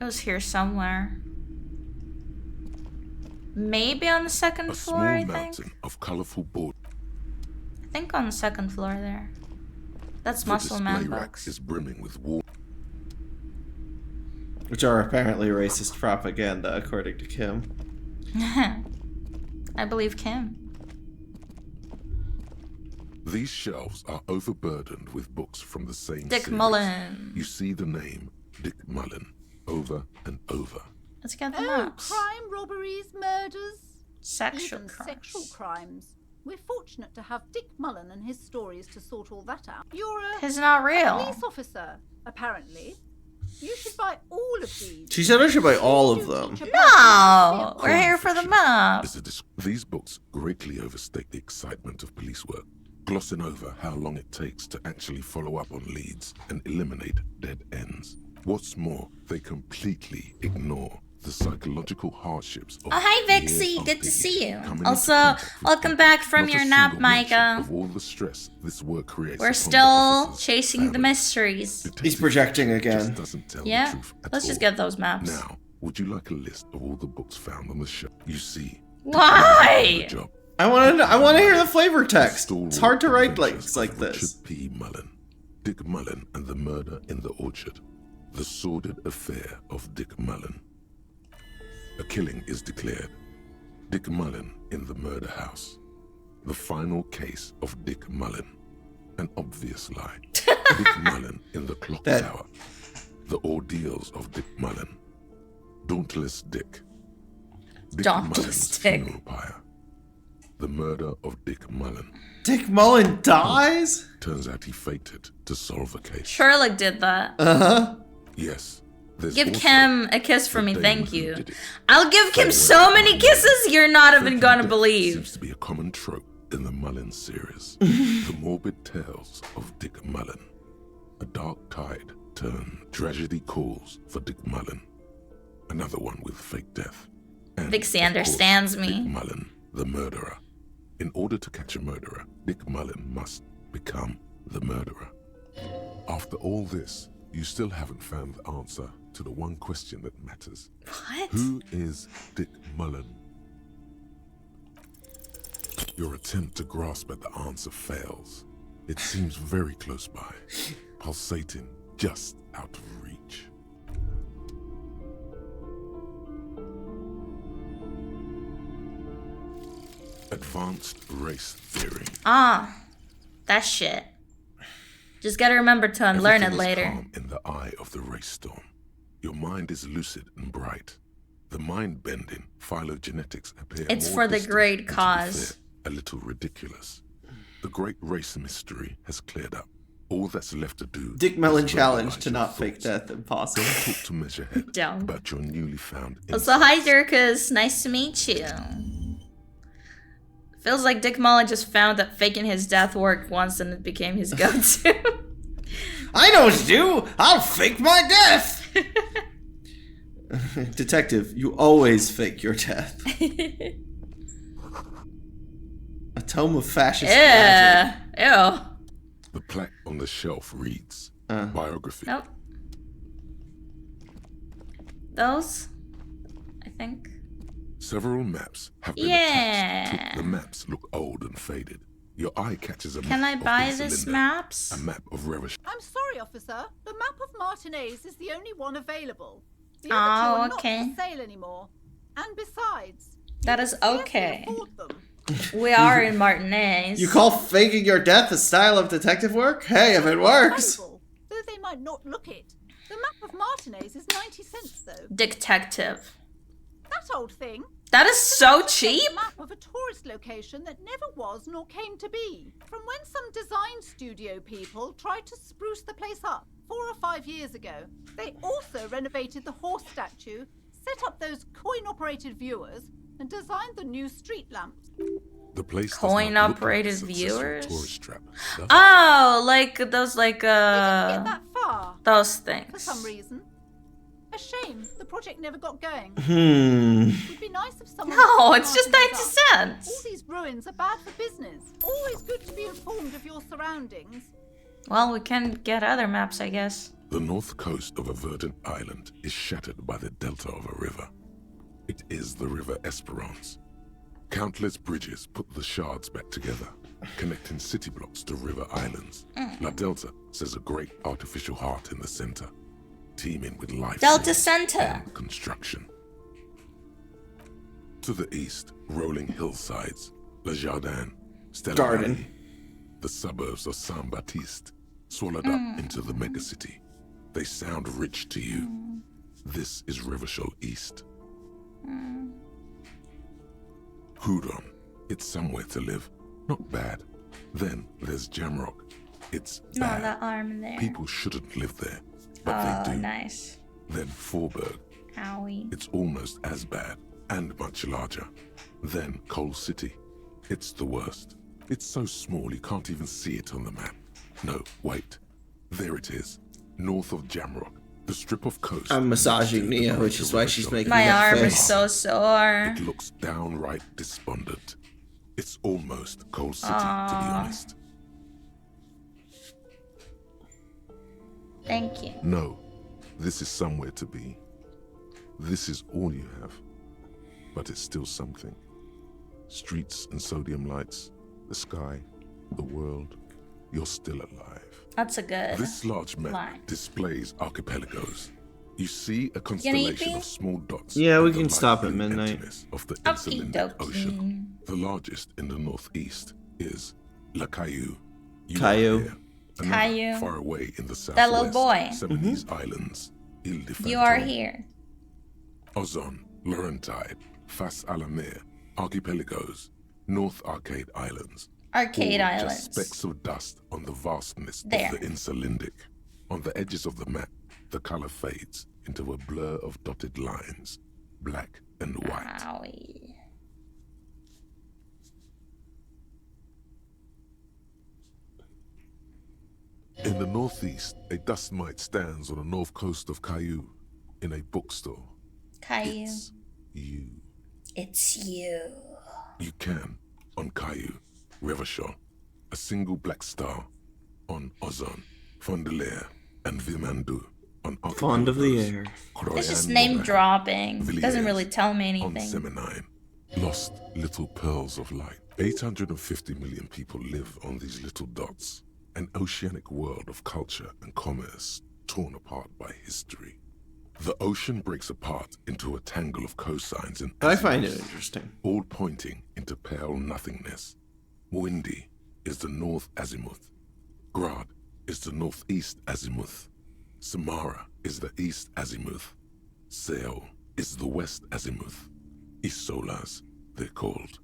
Speaker 2: It was here somewhere. Maybe on the second floor, I think.
Speaker 4: Mountain of colorful board.
Speaker 2: I think on the second floor there. That's Muscle Man books.
Speaker 4: Is brimming with water.
Speaker 1: Which are apparently racist propaganda, according to Kim.
Speaker 2: I believe Kim.
Speaker 4: These shelves are overburdened with books from the same
Speaker 2: Dick
Speaker 4: series.
Speaker 2: Mullen.
Speaker 4: You see the name Dick Mullen over and over.
Speaker 2: Let's get the
Speaker 5: Oh,
Speaker 2: maps.
Speaker 5: crime, robberies, murders.
Speaker 2: Sexual
Speaker 5: even
Speaker 2: crimes.
Speaker 5: sexual crimes. We're fortunate to have Dick Mullen and his stories to sort all that out. You're a
Speaker 2: He's not real.
Speaker 5: police officer, apparently. You should buy all of these.
Speaker 1: She said I should buy all of them.
Speaker 2: No! We're here for the map.
Speaker 4: These books greatly overstate the excitement of police work, glossing over how long it takes to actually follow up on leads and eliminate dead ends. What's more, they completely ignore the psychological hardships of
Speaker 2: Oh, hi, Vixie. Good to see you. Also, welcome back from your nap, Micah.
Speaker 4: Of all the stress this work creates.
Speaker 2: We're still chasing the mysteries.
Speaker 1: He's projecting again.
Speaker 2: Yeah, let's just get those maps.
Speaker 4: Now, would you like a list of all the books found on the shelf? You see.
Speaker 2: Why?
Speaker 1: I want to hear the flavor text. It's hard to write like this.
Speaker 4: Richard P. Mullen, Dick Mullen and the Murder in the Orchard, the sordid affair of Dick Mullen. A killing is declared. Dick Mullen in the murder house. The final case of Dick Mullen. An obvious lie. Dick Mullen in the clock tower. The ordeals of Dick Mullen. Dauntless Dick. Dick Mullen's funeral pyre. The murder of Dick Mullen.
Speaker 1: Dick Mullen dies?
Speaker 4: Turns out he fated to solve a case.
Speaker 2: Sherlock did that.
Speaker 1: Uh-huh.
Speaker 4: Yes.
Speaker 2: Give Kim a kiss for me, thank you. I'll give Kim so many kisses you're not even gonna believe.
Speaker 4: Seems to be a common trope in the Mullen series. The morbid tales of Dick Mullen. A dark tide turned tragedy calls for Dick Mullen. Another one with fake death. And
Speaker 2: Vixie understands me.
Speaker 4: Dick Mullen, the murderer. In order to catch a murderer, Dick Mullen must become the murderer. After all this, you still haven't found the answer to the one question that matters.
Speaker 2: What?
Speaker 4: Who is Dick Mullen? Your attempt to grasp at the answer fails. It seems very close by, pulsating just out of reach. Advanced race theory.
Speaker 2: Ah, that shit. Just gotta remember to unlearn it later.
Speaker 4: Calm in the eye of the race storm. Your mind is lucid and bright. The mind-bending phylogenetics appear
Speaker 2: It's
Speaker 4: more
Speaker 2: for the
Speaker 4: distant
Speaker 2: great
Speaker 4: and, to be
Speaker 2: cause.
Speaker 4: fair, a little ridiculous. The great race mystery has cleared up. All that's left to do.
Speaker 1: Dick Mullen
Speaker 4: is
Speaker 1: challenge
Speaker 4: verbalize
Speaker 1: to
Speaker 4: your
Speaker 1: not fake
Speaker 4: thoughts.
Speaker 1: death impossible.
Speaker 4: Don't talk to Measurehead
Speaker 2: Dumb.
Speaker 4: about your newly found
Speaker 2: Also, hi Dirkus, nice to meet you. Feels like Dick Mullen just found that faking his death worked once and it became his go-to.
Speaker 1: I know what to do. I'll fake my death. Detective, you always fake your death. A tome of fascist magic.
Speaker 2: Ew.
Speaker 4: The plaque on the shelf reads, biography.
Speaker 2: Nope. Those? I think.
Speaker 4: Several maps have been
Speaker 2: Yeah.
Speaker 4: attached. The maps look old and faded. Your eye catches a
Speaker 2: Can
Speaker 4: map
Speaker 2: I
Speaker 4: of
Speaker 2: buy
Speaker 4: Elysium,
Speaker 2: this maps?
Speaker 4: a map of Revish.
Speaker 5: I'm sorry, officer. The map of Martinez is the only one available. The
Speaker 2: Oh,
Speaker 5: other two are
Speaker 2: okay.
Speaker 5: not for sale anymore. And besides,
Speaker 2: That is okay.
Speaker 5: afford them.
Speaker 2: We are in Martinez.
Speaker 1: You call faking your death a style of detective work? Hey, if it works.
Speaker 5: Though they might not look it. The map of Martinez is 90 cents, though.
Speaker 2: Detective.
Speaker 5: That old thing.
Speaker 2: That is so cheap.
Speaker 5: A map of a tourist location that never was nor came to be. From when some design studio people tried to spruce the place up 4 or 5 years ago. They also renovated the horse statue, set up those coin-operated viewers, and designed the new street lamps.
Speaker 4: The place
Speaker 2: Coin-operated viewers?
Speaker 4: Tourist trap.
Speaker 2: Oh, like those, like,
Speaker 5: They didn't get that far.
Speaker 2: those things.
Speaker 5: For some reason. A shame the project never got going.
Speaker 1: Hmm.
Speaker 5: Would be nice if someone...
Speaker 2: No, it's just 90
Speaker 5: All
Speaker 2: cents.
Speaker 5: these ruins are bad for business. Always good to be informed of your surroundings.
Speaker 2: Well, we can get other maps, I guess.
Speaker 4: The north coast of a verdant island is shattered by the delta of a river. It is the River Esperance. Countless bridges put the shards back together, connecting city blocks to river islands. La Delta says a great artificial heart in the center, teeming with life.
Speaker 2: Delta Center.
Speaker 4: And construction. To the east, rolling hillsides, Le Jardin, Stella
Speaker 1: Garden.
Speaker 4: Valley, the suburbs of Saint-Baptiste, swallowed up into the megacity. They sound rich to you. This is Revachol East. Hudon, it's somewhere to live. Not bad. Then there's Jamrock. It's
Speaker 2: No,
Speaker 4: bad.
Speaker 2: that arm there.
Speaker 4: People shouldn't live there, but
Speaker 2: Oh,
Speaker 4: they do.
Speaker 2: nice.
Speaker 4: Then Forberg.
Speaker 2: Howie.
Speaker 4: It's almost as bad and much larger. Then Coal City. It's the worst. It's so small you can't even see it on the map. No, wait. There it is. North of Jamrock. The strip of coast.
Speaker 1: I'm massaging Nia, which is why she's making
Speaker 2: My
Speaker 1: that
Speaker 2: arm
Speaker 1: face.
Speaker 2: is so sore.
Speaker 4: It looks downright despondent. It's almost Coal City, to be
Speaker 2: Aw.
Speaker 4: honest.
Speaker 2: Thank you.
Speaker 4: No, this is somewhere to be. This is all you have. But it's still something. Streets and sodium lights, the sky, the world. You're still alive.
Speaker 2: That's a good
Speaker 4: This large map
Speaker 2: line.
Speaker 4: displays archipelagos. You see a
Speaker 2: Gonna eat
Speaker 4: constellation
Speaker 2: me?
Speaker 4: of small dots.
Speaker 1: Yeah, we
Speaker 4: in the
Speaker 1: can stop
Speaker 4: light
Speaker 1: at
Speaker 4: blue
Speaker 1: midnight.
Speaker 4: emptiness of the
Speaker 2: Okie
Speaker 4: Icelandic Ocean.
Speaker 2: dokie.
Speaker 4: The largest in the northeast is La Caillou.
Speaker 1: Caillou.
Speaker 4: Another
Speaker 2: Caillou.
Speaker 4: far away in the southwest.
Speaker 2: That little boy.
Speaker 4: Seventies islands. Ile de
Speaker 2: You are
Speaker 4: Fantôme.
Speaker 2: here.
Speaker 4: Ozon, Laurentide, Fas a la Mer, Archipelagos, North Arcade Islands.
Speaker 2: Arcade
Speaker 4: all
Speaker 2: Islands.
Speaker 4: Just specks of dust on the vastness
Speaker 2: There.
Speaker 4: of the Insulindic. On the edges of the map, the color fades into a blur of dotted lines, black and white.
Speaker 2: Owie.
Speaker 4: In the northeast, a dust mite stands on the north coast of Caillou, in a bookstore.
Speaker 2: Caillou.
Speaker 4: It's you.
Speaker 2: It's you.
Speaker 4: You can, on Caillou, Revachol, a single black star, on Ozon, Fondelier, and Vimandu, on
Speaker 1: Fond of the
Speaker 4: Archipelagos,
Speaker 1: air.
Speaker 2: It's just
Speaker 4: Croyan
Speaker 2: name
Speaker 4: Morin,
Speaker 2: dropping.
Speaker 4: Villiers,
Speaker 2: Doesn't really tell me
Speaker 4: on
Speaker 2: anything.
Speaker 4: Seminine, lost little pearls of light. 850 million people live on these little dots, an oceanic world of culture and commerce torn apart by history. The ocean breaks apart into a tangle of cosines and
Speaker 1: I find it
Speaker 4: azimuths,
Speaker 1: interesting.
Speaker 4: all pointing into pale nothingness. Mwindi is the north azimuth. Grad is the northeast azimuth. Samara is the east azimuth. Seo is the west azimuth. Isolas, they're called.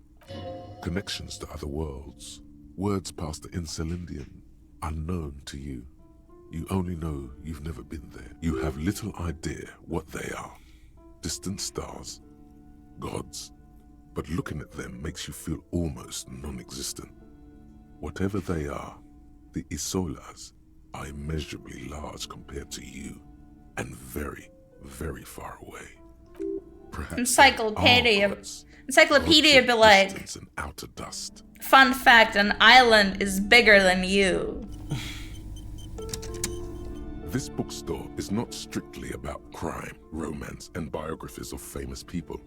Speaker 4: Connections to other worlds. Words past the Insulindian, unknown to you. You only know you've never been there. You have little idea what they are. Distant stars, gods. But looking at them makes you feel almost non-existent. Whatever they are, the Isolas are immeasurably large compared to you, and very, very far away. Perhaps
Speaker 2: Encyclopedia. Encyclopedia be like,
Speaker 4: distance and outer dust.
Speaker 2: fun fact, an island is bigger than you.
Speaker 4: This bookstore is not strictly about crime, romance, and biographies of famous people.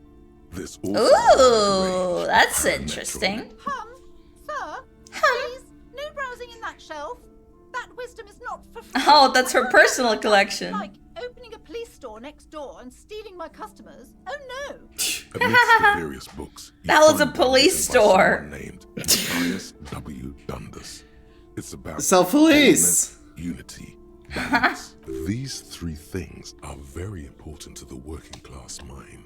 Speaker 4: There's also
Speaker 2: Ooh, that's interesting.
Speaker 5: Sir, please, no browsing in that shelf. That wisdom is not for free.
Speaker 2: Oh, that's her personal collection.
Speaker 5: Like opening a police store next door and stealing my customers. Oh no.
Speaker 4: Amidst the various books, you
Speaker 2: That was a
Speaker 4: find one
Speaker 2: police
Speaker 4: written by
Speaker 2: store.
Speaker 4: someone named Matthias W. Dundas. It's about
Speaker 1: Self-police.
Speaker 4: element, unity, balance. These three things are very important to the working class mind.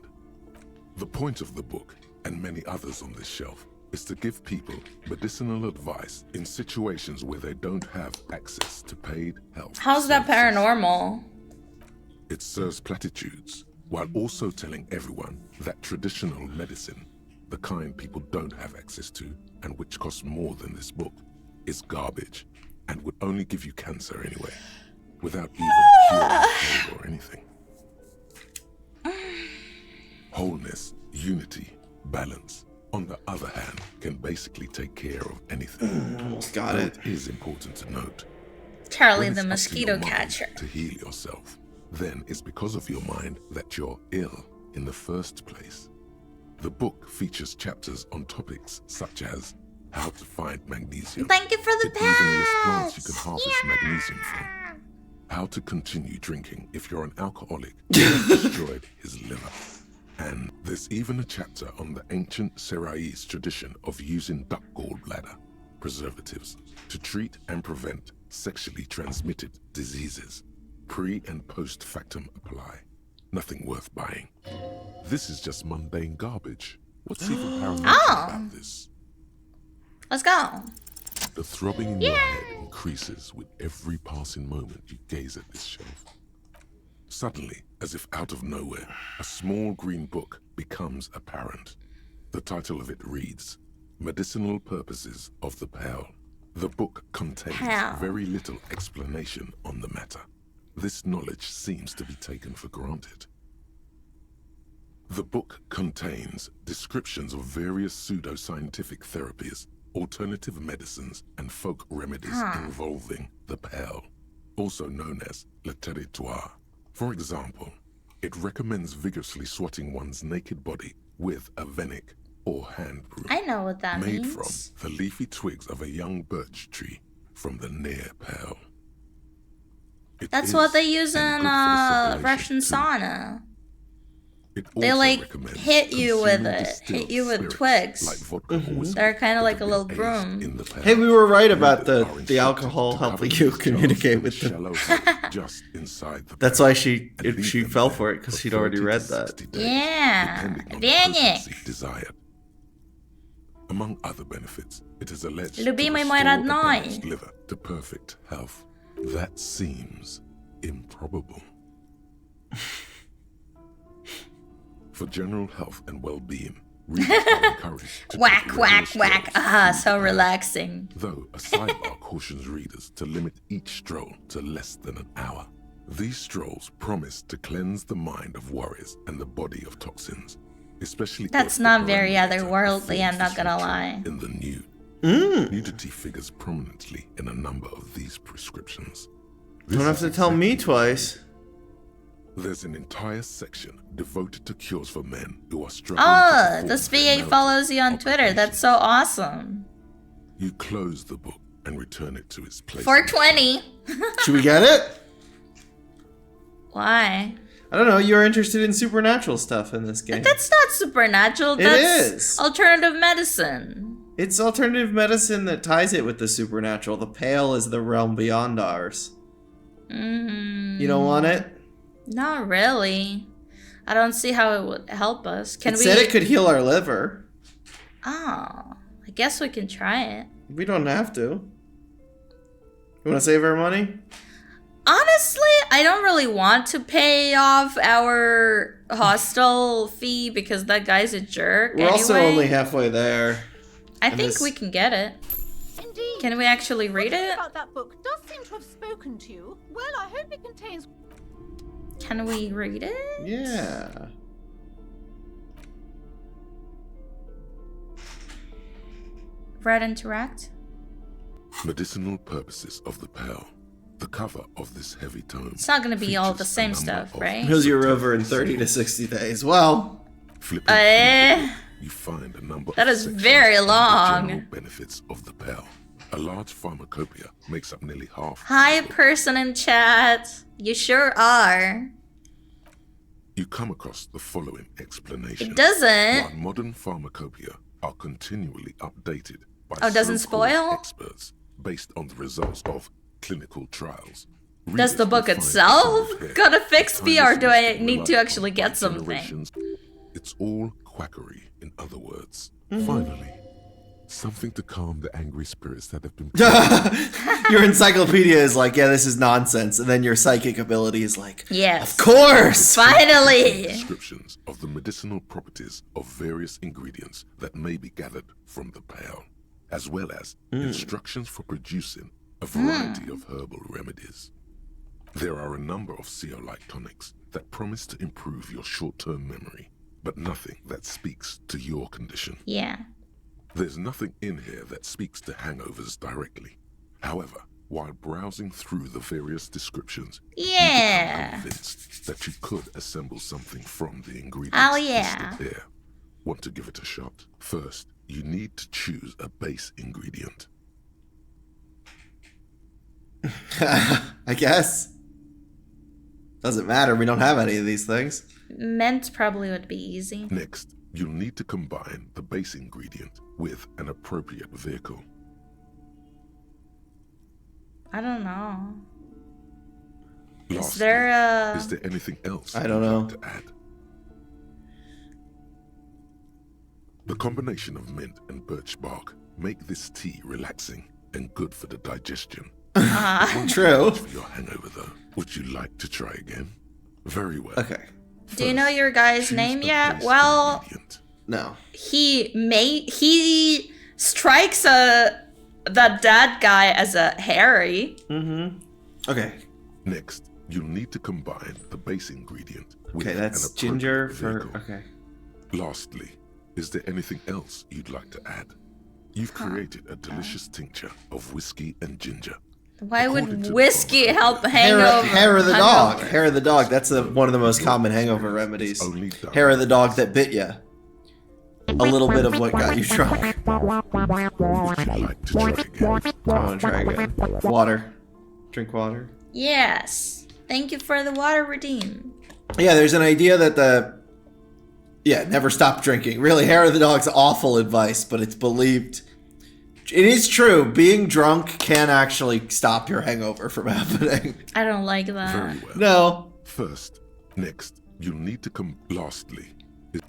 Speaker 4: The point of the book, and many others on this shelf, is to give people medicinal advice in situations where they don't have access to paid health.
Speaker 2: How's that paranormal?
Speaker 4: It serves platitudes, while also telling everyone that traditional medicine, the kind people don't have access to, and which costs more than this book, is garbage, and would only give you cancer anyway, without even curing pain or anything. Wholeness, unity, balance, on the other hand, can basically take care of anything.
Speaker 1: Almost got
Speaker 4: Though
Speaker 1: it.
Speaker 4: It is important to note.
Speaker 2: Charlie
Speaker 4: when
Speaker 2: the
Speaker 4: it's up to
Speaker 2: mosquito
Speaker 4: your mind
Speaker 2: catcher.
Speaker 4: To heal yourself, then it's because of your mind that you're ill in the first place. The book features chapters on topics such as how to find magnesium.
Speaker 2: Thank you for the
Speaker 4: It even lists plants you
Speaker 2: pets.
Speaker 4: can harvest magnesium from. How to continue drinking if you're an alcoholic who has destroyed his liver. And there's even a chapter on the ancient Seraïs tradition of using duck gallbladder preservatives to treat and prevent sexually transmitted diseases. Pre and post factum apply. Nothing worth buying. This is just mundane garbage. What's even paranormal about this?
Speaker 2: Let's go.
Speaker 4: The throbbing in your head increases with every passing moment you gaze at this shelf. Suddenly, as if out of nowhere, a small green book becomes apparent. The title of it reads, Medicinal Purposes of the Pearl. The book contains very little explanation on the matter. This knowledge seems to be taken for granted. The book contains descriptions of various pseudoscientific therapies, alternative medicines, and folk remedies involving the pearl, also known as le territoire. For example, it recommends vigorously swatting one's naked body with a venik or hand broom.
Speaker 2: I know what that
Speaker 4: made
Speaker 2: means.
Speaker 4: from the leafy twigs of a young birch tree from the near pearl.
Speaker 2: That's what they use in Russian sauna. They like hit you with it, hit you with twigs. They're kind of like a little broom.
Speaker 1: Hey, we were right about the alcohol helping you communicate with them. That's why she fell for it, because she'd already read that.
Speaker 2: Yeah, Vanik.
Speaker 4: Desired. Among other benefits, it is alleged
Speaker 2: Любимый
Speaker 4: to
Speaker 2: мой
Speaker 4: restore a
Speaker 2: родной.
Speaker 4: damaged liver to perfect health. That seems improbable. For general health and well-being, readers are encouraged to
Speaker 2: Whack,
Speaker 4: take
Speaker 2: whack,
Speaker 4: regular
Speaker 2: whack.
Speaker 4: strolls
Speaker 2: Ah,
Speaker 4: through
Speaker 2: so
Speaker 4: the pearl.
Speaker 2: relaxing.
Speaker 4: Though a sidebar cautions readers to limit each stroll to less than an hour. These strolls promise to cleanse the mind of worries and the body of toxins, especially
Speaker 2: That's
Speaker 4: if
Speaker 2: not
Speaker 4: the
Speaker 2: very
Speaker 4: parameter
Speaker 2: otherworldly, I'm not
Speaker 4: performs
Speaker 2: gonna
Speaker 4: this
Speaker 2: lie.
Speaker 4: ritual in the nude. Nudity figures prominently in a number of these prescriptions.
Speaker 1: Don't have to tell me twice.
Speaker 4: There's an entire section devoted to cures for men who are struggling.
Speaker 2: Oh, this VA follows you on Twitter. That's so awesome.
Speaker 4: You close the book and return it to its place.
Speaker 2: 420.
Speaker 1: Should we get it?
Speaker 2: Why?
Speaker 1: I don't know. You're interested in supernatural stuff in this game.
Speaker 2: That's not supernatural.
Speaker 1: It
Speaker 2: That's
Speaker 1: is.
Speaker 2: alternative medicine.
Speaker 1: It's alternative medicine that ties it with the supernatural. The pale is the realm beyond ours. You don't want it?
Speaker 2: Not really. I don't see how it would help us. Can
Speaker 1: It
Speaker 2: we?
Speaker 1: said it could heal our liver.
Speaker 2: Oh, I guess we can try it.
Speaker 1: We don't have to. You want to save our money?
Speaker 2: Honestly, I don't really want to pay off our hostel fee because that guy's a jerk.
Speaker 1: We're also
Speaker 2: anyway.
Speaker 1: only halfway there.
Speaker 2: I
Speaker 1: And
Speaker 2: think
Speaker 1: this-
Speaker 2: we can get it.
Speaker 5: Indeed.
Speaker 2: Can we actually read it?
Speaker 5: About that book does seem to have spoken to you. Well, I hope it contains.
Speaker 2: Can we read it?
Speaker 1: Yeah.
Speaker 2: Read interact?
Speaker 4: Medicinal purposes of the pearl. The cover of this heavy tome.
Speaker 2: It's not gonna be all the same stuff, right?
Speaker 1: Heals your over in 30 to 60 days. Well.
Speaker 4: You find a number
Speaker 2: that
Speaker 4: of
Speaker 2: is
Speaker 4: sections
Speaker 2: very
Speaker 4: on the
Speaker 2: long.
Speaker 4: general benefits of the pearl. A large pharmacopoeia makes up nearly half.
Speaker 2: Hi, person in chat. You sure are.
Speaker 4: You come across the following explanation.
Speaker 2: It doesn't.
Speaker 4: While modern pharmacopoeia are continually updated by
Speaker 2: Oh, it doesn't
Speaker 4: so-called
Speaker 2: spoil?
Speaker 4: experts based on the results of clinical trials.
Speaker 2: Does the book itself gonna fix me, or do I need to actually get something?
Speaker 4: It's all quackery, in other words.
Speaker 1: Mhm.
Speaker 4: Finally, something to calm the angry spirits that have been...
Speaker 1: Your encyclopedia is like, yeah, this is nonsense. And then your psychic ability is like,
Speaker 2: yes.
Speaker 1: Of course!
Speaker 2: Finally!
Speaker 4: Descriptions of the medicinal properties of various ingredients that may be gathered from the pale, as well as instructions for producing a variety of herbal remedies. There are a number of CO-like tonics that promise to improve your short-term memory, but nothing that speaks to your condition.
Speaker 2: Yeah.
Speaker 4: There's nothing in here that speaks to hangovers directly. However, while browsing through the various descriptions, you become convinced that you could assemble something from the ingredients listed here. Want to give it a shot? First, you need to choose a base ingredient.
Speaker 1: I guess. Doesn't matter, we don't have any of these things.
Speaker 2: Mint probably would be easy.
Speaker 4: Next, you'll need to combine the base ingredient with an appropriate vehicle.
Speaker 2: I don't know.
Speaker 4: Lastly,
Speaker 2: is there
Speaker 4: anything else
Speaker 1: I don't know
Speaker 4: to add? The combination of mint and birch bark make this tea relaxing and good for the digestion.
Speaker 1: True.
Speaker 4: For your hangover, though, would you like to try again? Very well.
Speaker 1: Okay.
Speaker 2: Do you know your guy's name yet? Well,
Speaker 1: no.
Speaker 2: He strikes the dead guy as a Harry.
Speaker 1: Mm-hmm. Okay.
Speaker 4: Next, you'll need to combine the base ingredient with
Speaker 1: Okay, that's
Speaker 4: an
Speaker 1: ginger
Speaker 4: appropriate
Speaker 1: for...
Speaker 4: vehicle.
Speaker 1: Okay.
Speaker 4: Lastly, is there anything else you'd like to add? You've created a delicious tincture of whiskey and ginger.
Speaker 2: Why would whiskey help hangover?
Speaker 1: Hair of the dog. Hair of the dog. That's one of the most common hangover remedies. Hair of the dog that bit you. A little bit of what got you drunk. I want to try again. Water. Drink water.
Speaker 2: Yes. Thank you for the water redeem.
Speaker 1: Yeah, there's an idea that never stop drinking. Really, hair of the dog's awful advice, but it's believed. It is true. Being drunk can actually stop your hangover from happening.
Speaker 2: I don't like that.
Speaker 4: Very well.
Speaker 1: No.
Speaker 4: First, next, you'll need to come. Lastly,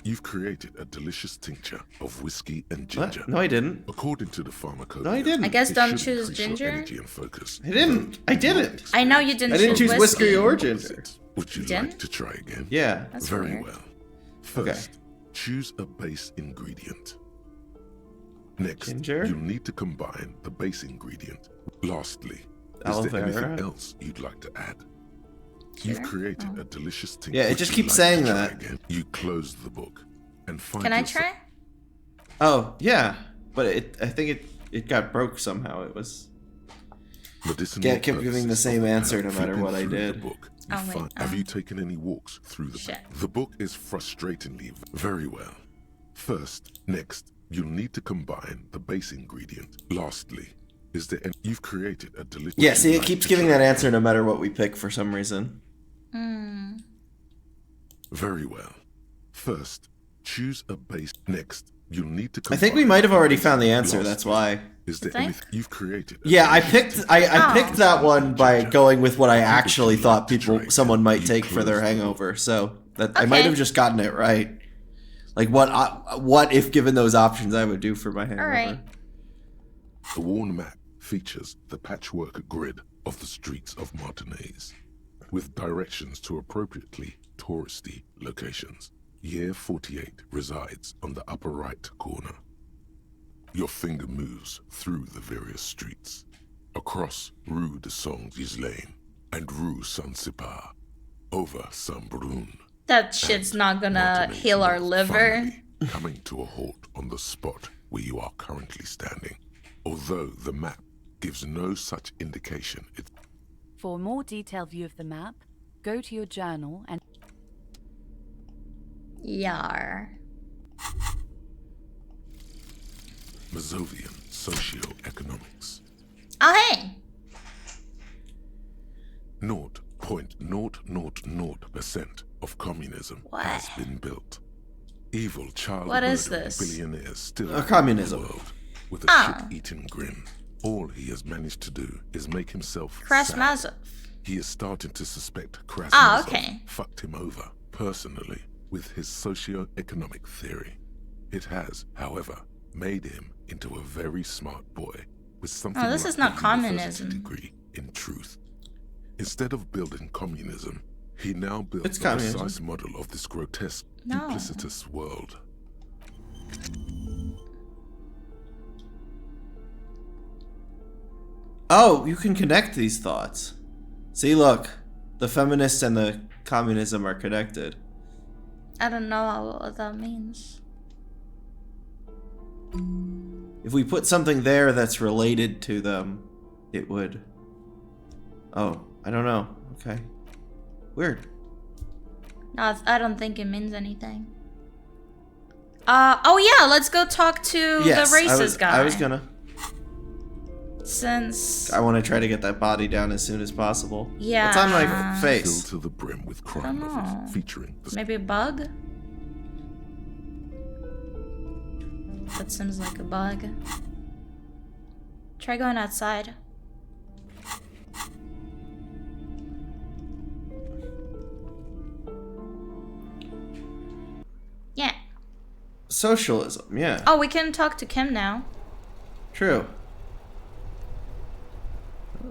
Speaker 4: you've created a delicious tincture of whiskey and ginger.
Speaker 1: What? No, I didn't.
Speaker 4: According to the pharmacopoeia.
Speaker 1: No, I didn't.
Speaker 2: I guess
Speaker 4: it
Speaker 2: don't
Speaker 4: should
Speaker 2: choose
Speaker 4: increase your
Speaker 2: ginger.
Speaker 4: energy and focus.
Speaker 1: I didn't. I didn't.
Speaker 2: I know you didn't.
Speaker 1: I didn't choose whiskey or
Speaker 4: Opposite.
Speaker 1: ginger.
Speaker 4: Would you like to try again?
Speaker 1: Yeah.
Speaker 2: That's
Speaker 4: Very
Speaker 2: weird.
Speaker 4: well. First, choose a base ingredient. Next,
Speaker 1: Ginger?
Speaker 4: you'll need to combine the base ingredient. Lastly,
Speaker 1: Aloe
Speaker 4: is there anything
Speaker 1: vera?
Speaker 4: else you'd like to add? You've created a delicious tincture.
Speaker 1: Yeah, it just keeps saying that.
Speaker 4: Again? You close the book and find
Speaker 2: Can I
Speaker 4: yourself-
Speaker 2: try?
Speaker 1: Oh, yeah. But I think it got broke somehow. It was...
Speaker 4: Medicinal
Speaker 1: Yeah, it kept giving the
Speaker 4: purposes
Speaker 1: same
Speaker 4: of the
Speaker 1: answer
Speaker 4: herb.
Speaker 1: no matter
Speaker 4: Flipping
Speaker 1: what I
Speaker 4: through the
Speaker 1: did.
Speaker 4: book,
Speaker 2: Oh,
Speaker 4: you
Speaker 2: wait,
Speaker 4: find- have you taken any walks through the book? The book is frustratingly very well. First, next, you'll need to combine the base ingredient. Lastly, is there any... You've created a delicious...
Speaker 1: Yeah, see, it keeps giving that answer no matter what we pick for some reason.
Speaker 4: Very well. First, choose a base. Next, you'll need to
Speaker 1: I think we might have already found the answer, that's why.
Speaker 4: Is there anything you've created?
Speaker 1: Yeah, I picked that one by going with what I actually thought someone might take for their hangover. So that I might have just gotten it right. Like what if given those options I would do for my hangover.
Speaker 2: Alright.
Speaker 4: The worn map features the patchwork grid of the streets of Martinez, with directions to appropriately touristy locations. Year 48 resides on the upper right corner. Your finger moves through the various streets, across Rue de Saint-Ghislain and Rue Saint-Cypar, over Saint-Brun,
Speaker 2: That shit's not gonna heal our liver.
Speaker 4: coming to a halt on the spot where you are currently standing. Although the map gives no such indication,
Speaker 7: For a more detailed view of the map, go to your journal and...
Speaker 2: Yar.
Speaker 4: Mazovian socioeconomics.
Speaker 2: Oh, hey!
Speaker 4: 0.000% of communism has been built. Evil child
Speaker 2: What is
Speaker 4: murdering
Speaker 2: this?
Speaker 4: billionaires still
Speaker 1: communism.
Speaker 4: rule the world with a
Speaker 2: Oh.
Speaker 4: shit-eating grin. All he has managed to do is make himself
Speaker 2: Krasmazov.
Speaker 4: sad. He is starting to suspect Krasmazov
Speaker 2: Ah, okay.
Speaker 4: fucked him over personally with his socio-economic theory. It has, however, made him into a very smart boy with something
Speaker 2: this
Speaker 4: like
Speaker 2: is not
Speaker 4: a
Speaker 2: communism.
Speaker 4: university degree in truth. Instead of building communism, he now builds
Speaker 1: It's
Speaker 4: a
Speaker 1: communism.
Speaker 4: precise model of this grotesque,
Speaker 2: No.
Speaker 4: duplicitous world.
Speaker 1: Oh, you can connect these thoughts. See, look. The feminists and the communism are connected.
Speaker 2: I don't know what that means.
Speaker 1: If we put something there that's related to them, it would... Oh, I don't know. Okay. Weird.
Speaker 2: No, I don't think it means anything. Oh yeah, let's go talk to
Speaker 1: Yes,
Speaker 2: the racist guy.
Speaker 1: I was gonna.
Speaker 2: Since
Speaker 1: I want to try to get that body down as soon as possible.
Speaker 2: Yeah.
Speaker 1: What's on my face?
Speaker 4: Filled to the brim with
Speaker 2: I
Speaker 4: crime
Speaker 2: don't
Speaker 4: novels
Speaker 2: know.
Speaker 4: featuring the
Speaker 2: Maybe a bug? That seems like a bug. Try going outside. Yeah.
Speaker 1: Socialism, yeah.
Speaker 2: Oh, we can talk to Kim now.
Speaker 1: True.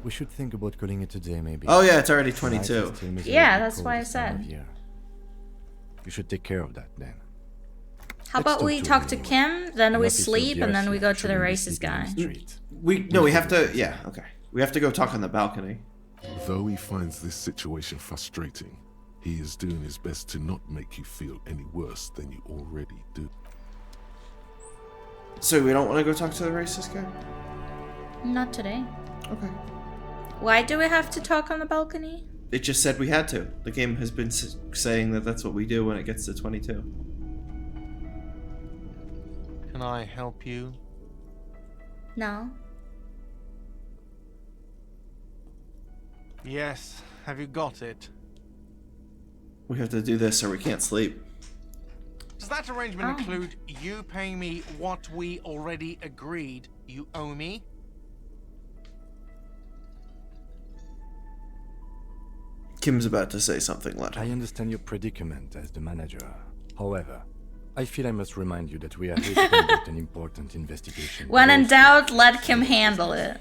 Speaker 6: We should think about calling it today, maybe.
Speaker 1: Oh, yeah, it's already
Speaker 6: Tonight
Speaker 1: 22.
Speaker 6: is still miserably
Speaker 2: Yeah, that's
Speaker 6: cold
Speaker 2: why I
Speaker 6: this time of
Speaker 2: said.
Speaker 6: year. You should take care of that then.
Speaker 2: How
Speaker 6: Let's
Speaker 2: about we
Speaker 6: talk
Speaker 2: talk
Speaker 6: to
Speaker 2: to
Speaker 6: him
Speaker 2: Kim, then we
Speaker 6: Enough is
Speaker 2: sleep,
Speaker 6: the
Speaker 2: and then we go to the
Speaker 6: shouldn't be
Speaker 2: racist
Speaker 6: sleeping on
Speaker 2: guy.
Speaker 6: the street.
Speaker 1: We have to, yeah, okay. We have to go talk on the balcony.
Speaker 4: Though he finds this situation frustrating, he is doing his best to not make you feel any worse than you already do.
Speaker 1: So we don't want to go talk to the racist guy?
Speaker 2: Not today.
Speaker 1: Okay.
Speaker 2: Why do we have to talk on the balcony?
Speaker 1: It just said we had to. The game has been saying that that's what we do when it gets to 22.
Speaker 12: Can I help you?
Speaker 2: No.
Speaker 12: Yes. Have you got it?
Speaker 1: We have to do this or we can't sleep.
Speaker 12: Does that arrangement include you paying me what we already agreed you owe me?
Speaker 1: Kim's about to say something, let
Speaker 6: I
Speaker 1: him.
Speaker 6: understand your predicament as the manager. However, I feel I must remind you that we are here to conduct an important investigation.
Speaker 2: When in doubt, let Kim handle it.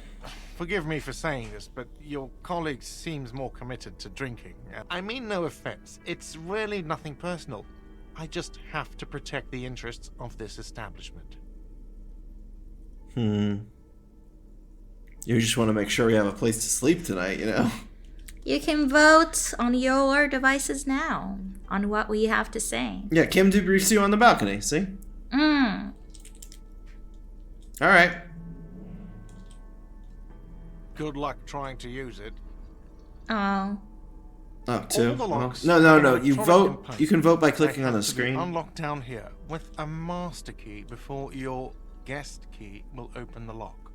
Speaker 12: Forgive me for saying this, but your colleague seems more committed to drinking. I mean no offense. It's really nothing personal. I just have to protect the interests of this establishment.
Speaker 1: You just want to make sure we have a place to sleep tonight, you know?
Speaker 2: You can vote on your devices now on what we have to say.
Speaker 1: Yeah, Kim debriefs you on the balcony, see? Alright.
Speaker 12: Good luck trying to use it.
Speaker 2: Oh.
Speaker 1: Oh, two?
Speaker 12: All the locks
Speaker 1: No,
Speaker 12: in
Speaker 1: you
Speaker 12: electronic
Speaker 1: vote.
Speaker 12: components,
Speaker 1: You can vote by clicking
Speaker 12: they
Speaker 1: on the
Speaker 12: have to be
Speaker 1: screen.
Speaker 12: Unlocked down here with a master key before your guest key will open the lock.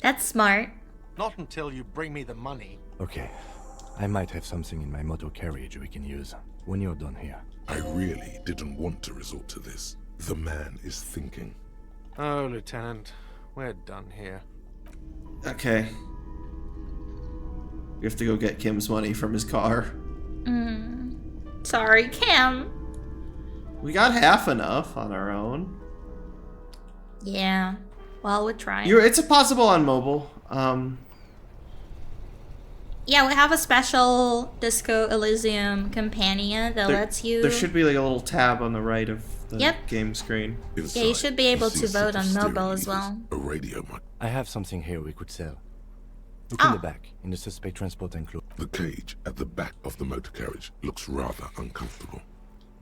Speaker 2: That's smart.
Speaker 12: Not until you bring me the money.
Speaker 6: Okay. I might have something in my motor carriage we can use when you're done here.
Speaker 4: I really didn't want to resort to this. The man is thinking.
Speaker 12: Oh, Lieutenant, we're done here.
Speaker 1: Okay. We have to go get Kim's money from his car.
Speaker 2: Sorry, Kim.
Speaker 1: We got half enough on our own.
Speaker 2: Yeah. Well, we're trying.
Speaker 1: It's possible on mobile.
Speaker 2: Yeah, we have a special Disco Elysium companion that lets you...
Speaker 1: There should be like a little tab on the right of the
Speaker 2: Yep.
Speaker 1: game screen.
Speaker 2: Yeah, you should be able to vote on mobile as well.
Speaker 4: A radio mic.
Speaker 6: I have something here we could sell. Look in the back, in the suspect transport enclosure.
Speaker 4: The cage at the back of the motor carriage looks rather uncomfortable.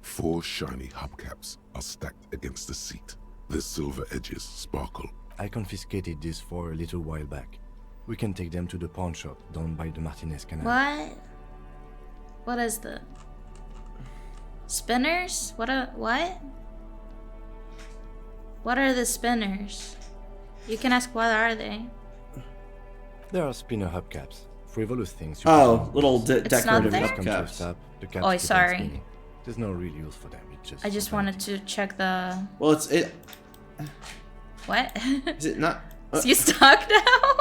Speaker 4: 4 shiny hubcaps are stacked against the seat. Their silver edges sparkle.
Speaker 6: I confiscated these 4 a little while back. We can take them to the pawn shop down by the Martinez Canal.
Speaker 2: What? What is the... Spinners? What? What are the spinners? You can ask what are they?
Speaker 6: There are spinner hubcaps. Frivolous things.
Speaker 1: Oh, little
Speaker 2: It's not
Speaker 1: decorative
Speaker 2: there?
Speaker 1: hubcaps.
Speaker 6: The caps
Speaker 2: Oh,
Speaker 6: keep on
Speaker 2: sorry.
Speaker 6: spinning. There's no real use for them. It's just
Speaker 2: I just wanted to check the...
Speaker 1: Well, it.
Speaker 2: What?
Speaker 1: Is it not?
Speaker 2: Is he stuck now?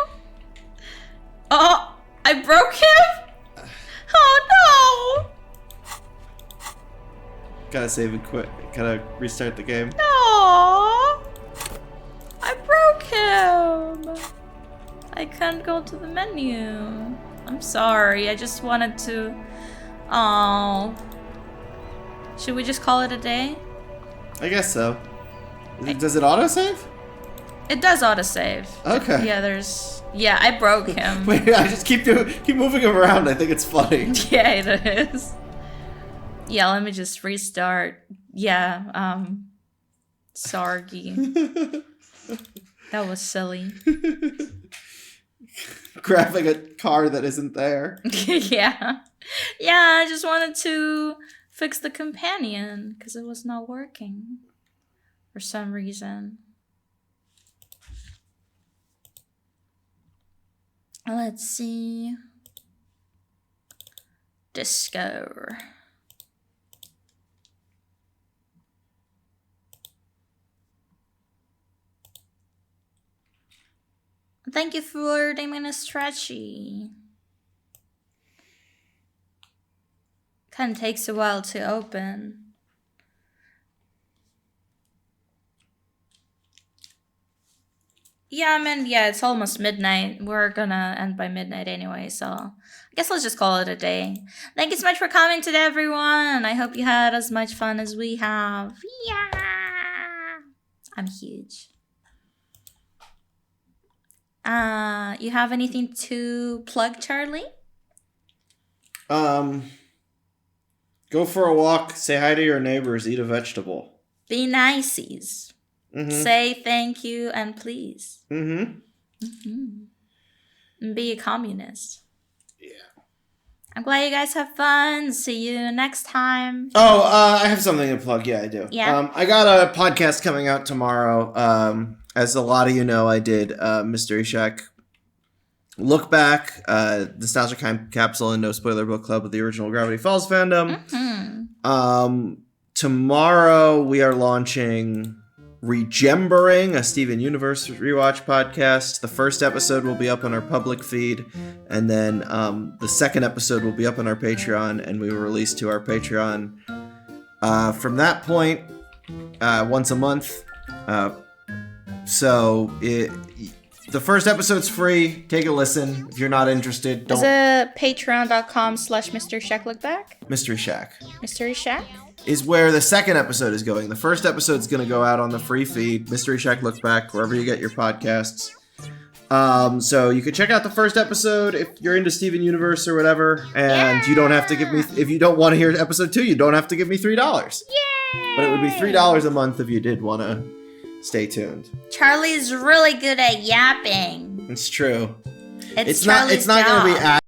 Speaker 2: Oh, I broke him? Oh
Speaker 1: Gotta save and quit. Gotta restart the game.
Speaker 2: Aww. I broke him. I can't go to the menu. I'm sorry. I just wanted to. Oh. Should we just call it a day?
Speaker 1: I guess so. Does it autosave?
Speaker 2: It does autosave.
Speaker 1: Okay.
Speaker 2: Yeah, there's. Yeah, I broke him.
Speaker 1: Wait, I just keep moving him around. I think it's funny.
Speaker 2: Yeah, it is. Yeah, let me just restart. Yeah, Sargi. That was silly.
Speaker 1: Grabbing a car that isn't there.
Speaker 2: Yeah. Yeah, I just wanted to fix the companion because it was not working for some reason. Let's see. Disco. Thank you for naming a stretchy. Kind of takes a while to open. Yeah, I mean, yeah, it's almost midnight. We're gonna end by midnight anyway, so I guess let's just call it a day. Thank you so much for coming today, everyone. I hope you had as much fun as we have. Yeah! I'm huge. You have anything to plug, Charlie?
Speaker 1: Go for a walk, say hi to your neighbors, eat a vegetable.
Speaker 2: Be niceies.
Speaker 1: Mm-hmm.
Speaker 2: Say thank you and please.
Speaker 1: Mm-hmm.
Speaker 2: Mm-hmm. And be a communist. Yeah. I'm glad you guys have fun. See you next time.
Speaker 1: Oh, I have something to plug. Yeah, I do.
Speaker 2: Yeah.
Speaker 1: I got a podcast coming out tomorrow. As a lot of you know, I did Mystery Shack Look Back, Nostalgia Capsule, and No Spoiler Book Club with the original Gravity Falls fandom.
Speaker 2: Mm-hmm.
Speaker 1: Tomorrow we are launching Regembering, a Steven Universe rewatch podcast. The first episode will be up on our public feed, and then the second episode will be up on our Patreon, and we will release to our Patreon from that point once a month. The first episode's free. Take a listen. If you're not interested, don't.
Speaker 2: Is it patreon.com/Mr. Shack Look Back?
Speaker 1: Mystery Shack
Speaker 2: Mystery Shack?
Speaker 1: is where the second episode is going. The first episode's going to go out on the free feed, Mystery Shack Look Back, wherever you get your podcasts. So you can check out the first episode if you're into Steven Universe or whatever, and you don't have to give me, if you don't want to hear episode 2, you don't have to give me $3.
Speaker 2: Yay!
Speaker 1: But it would be $3 a month if you did want to stay tuned.
Speaker 2: Charlie's really good at yapping.
Speaker 1: It's true.
Speaker 2: It's
Speaker 1: not
Speaker 2: Charlie's
Speaker 1: going to be
Speaker 2: job.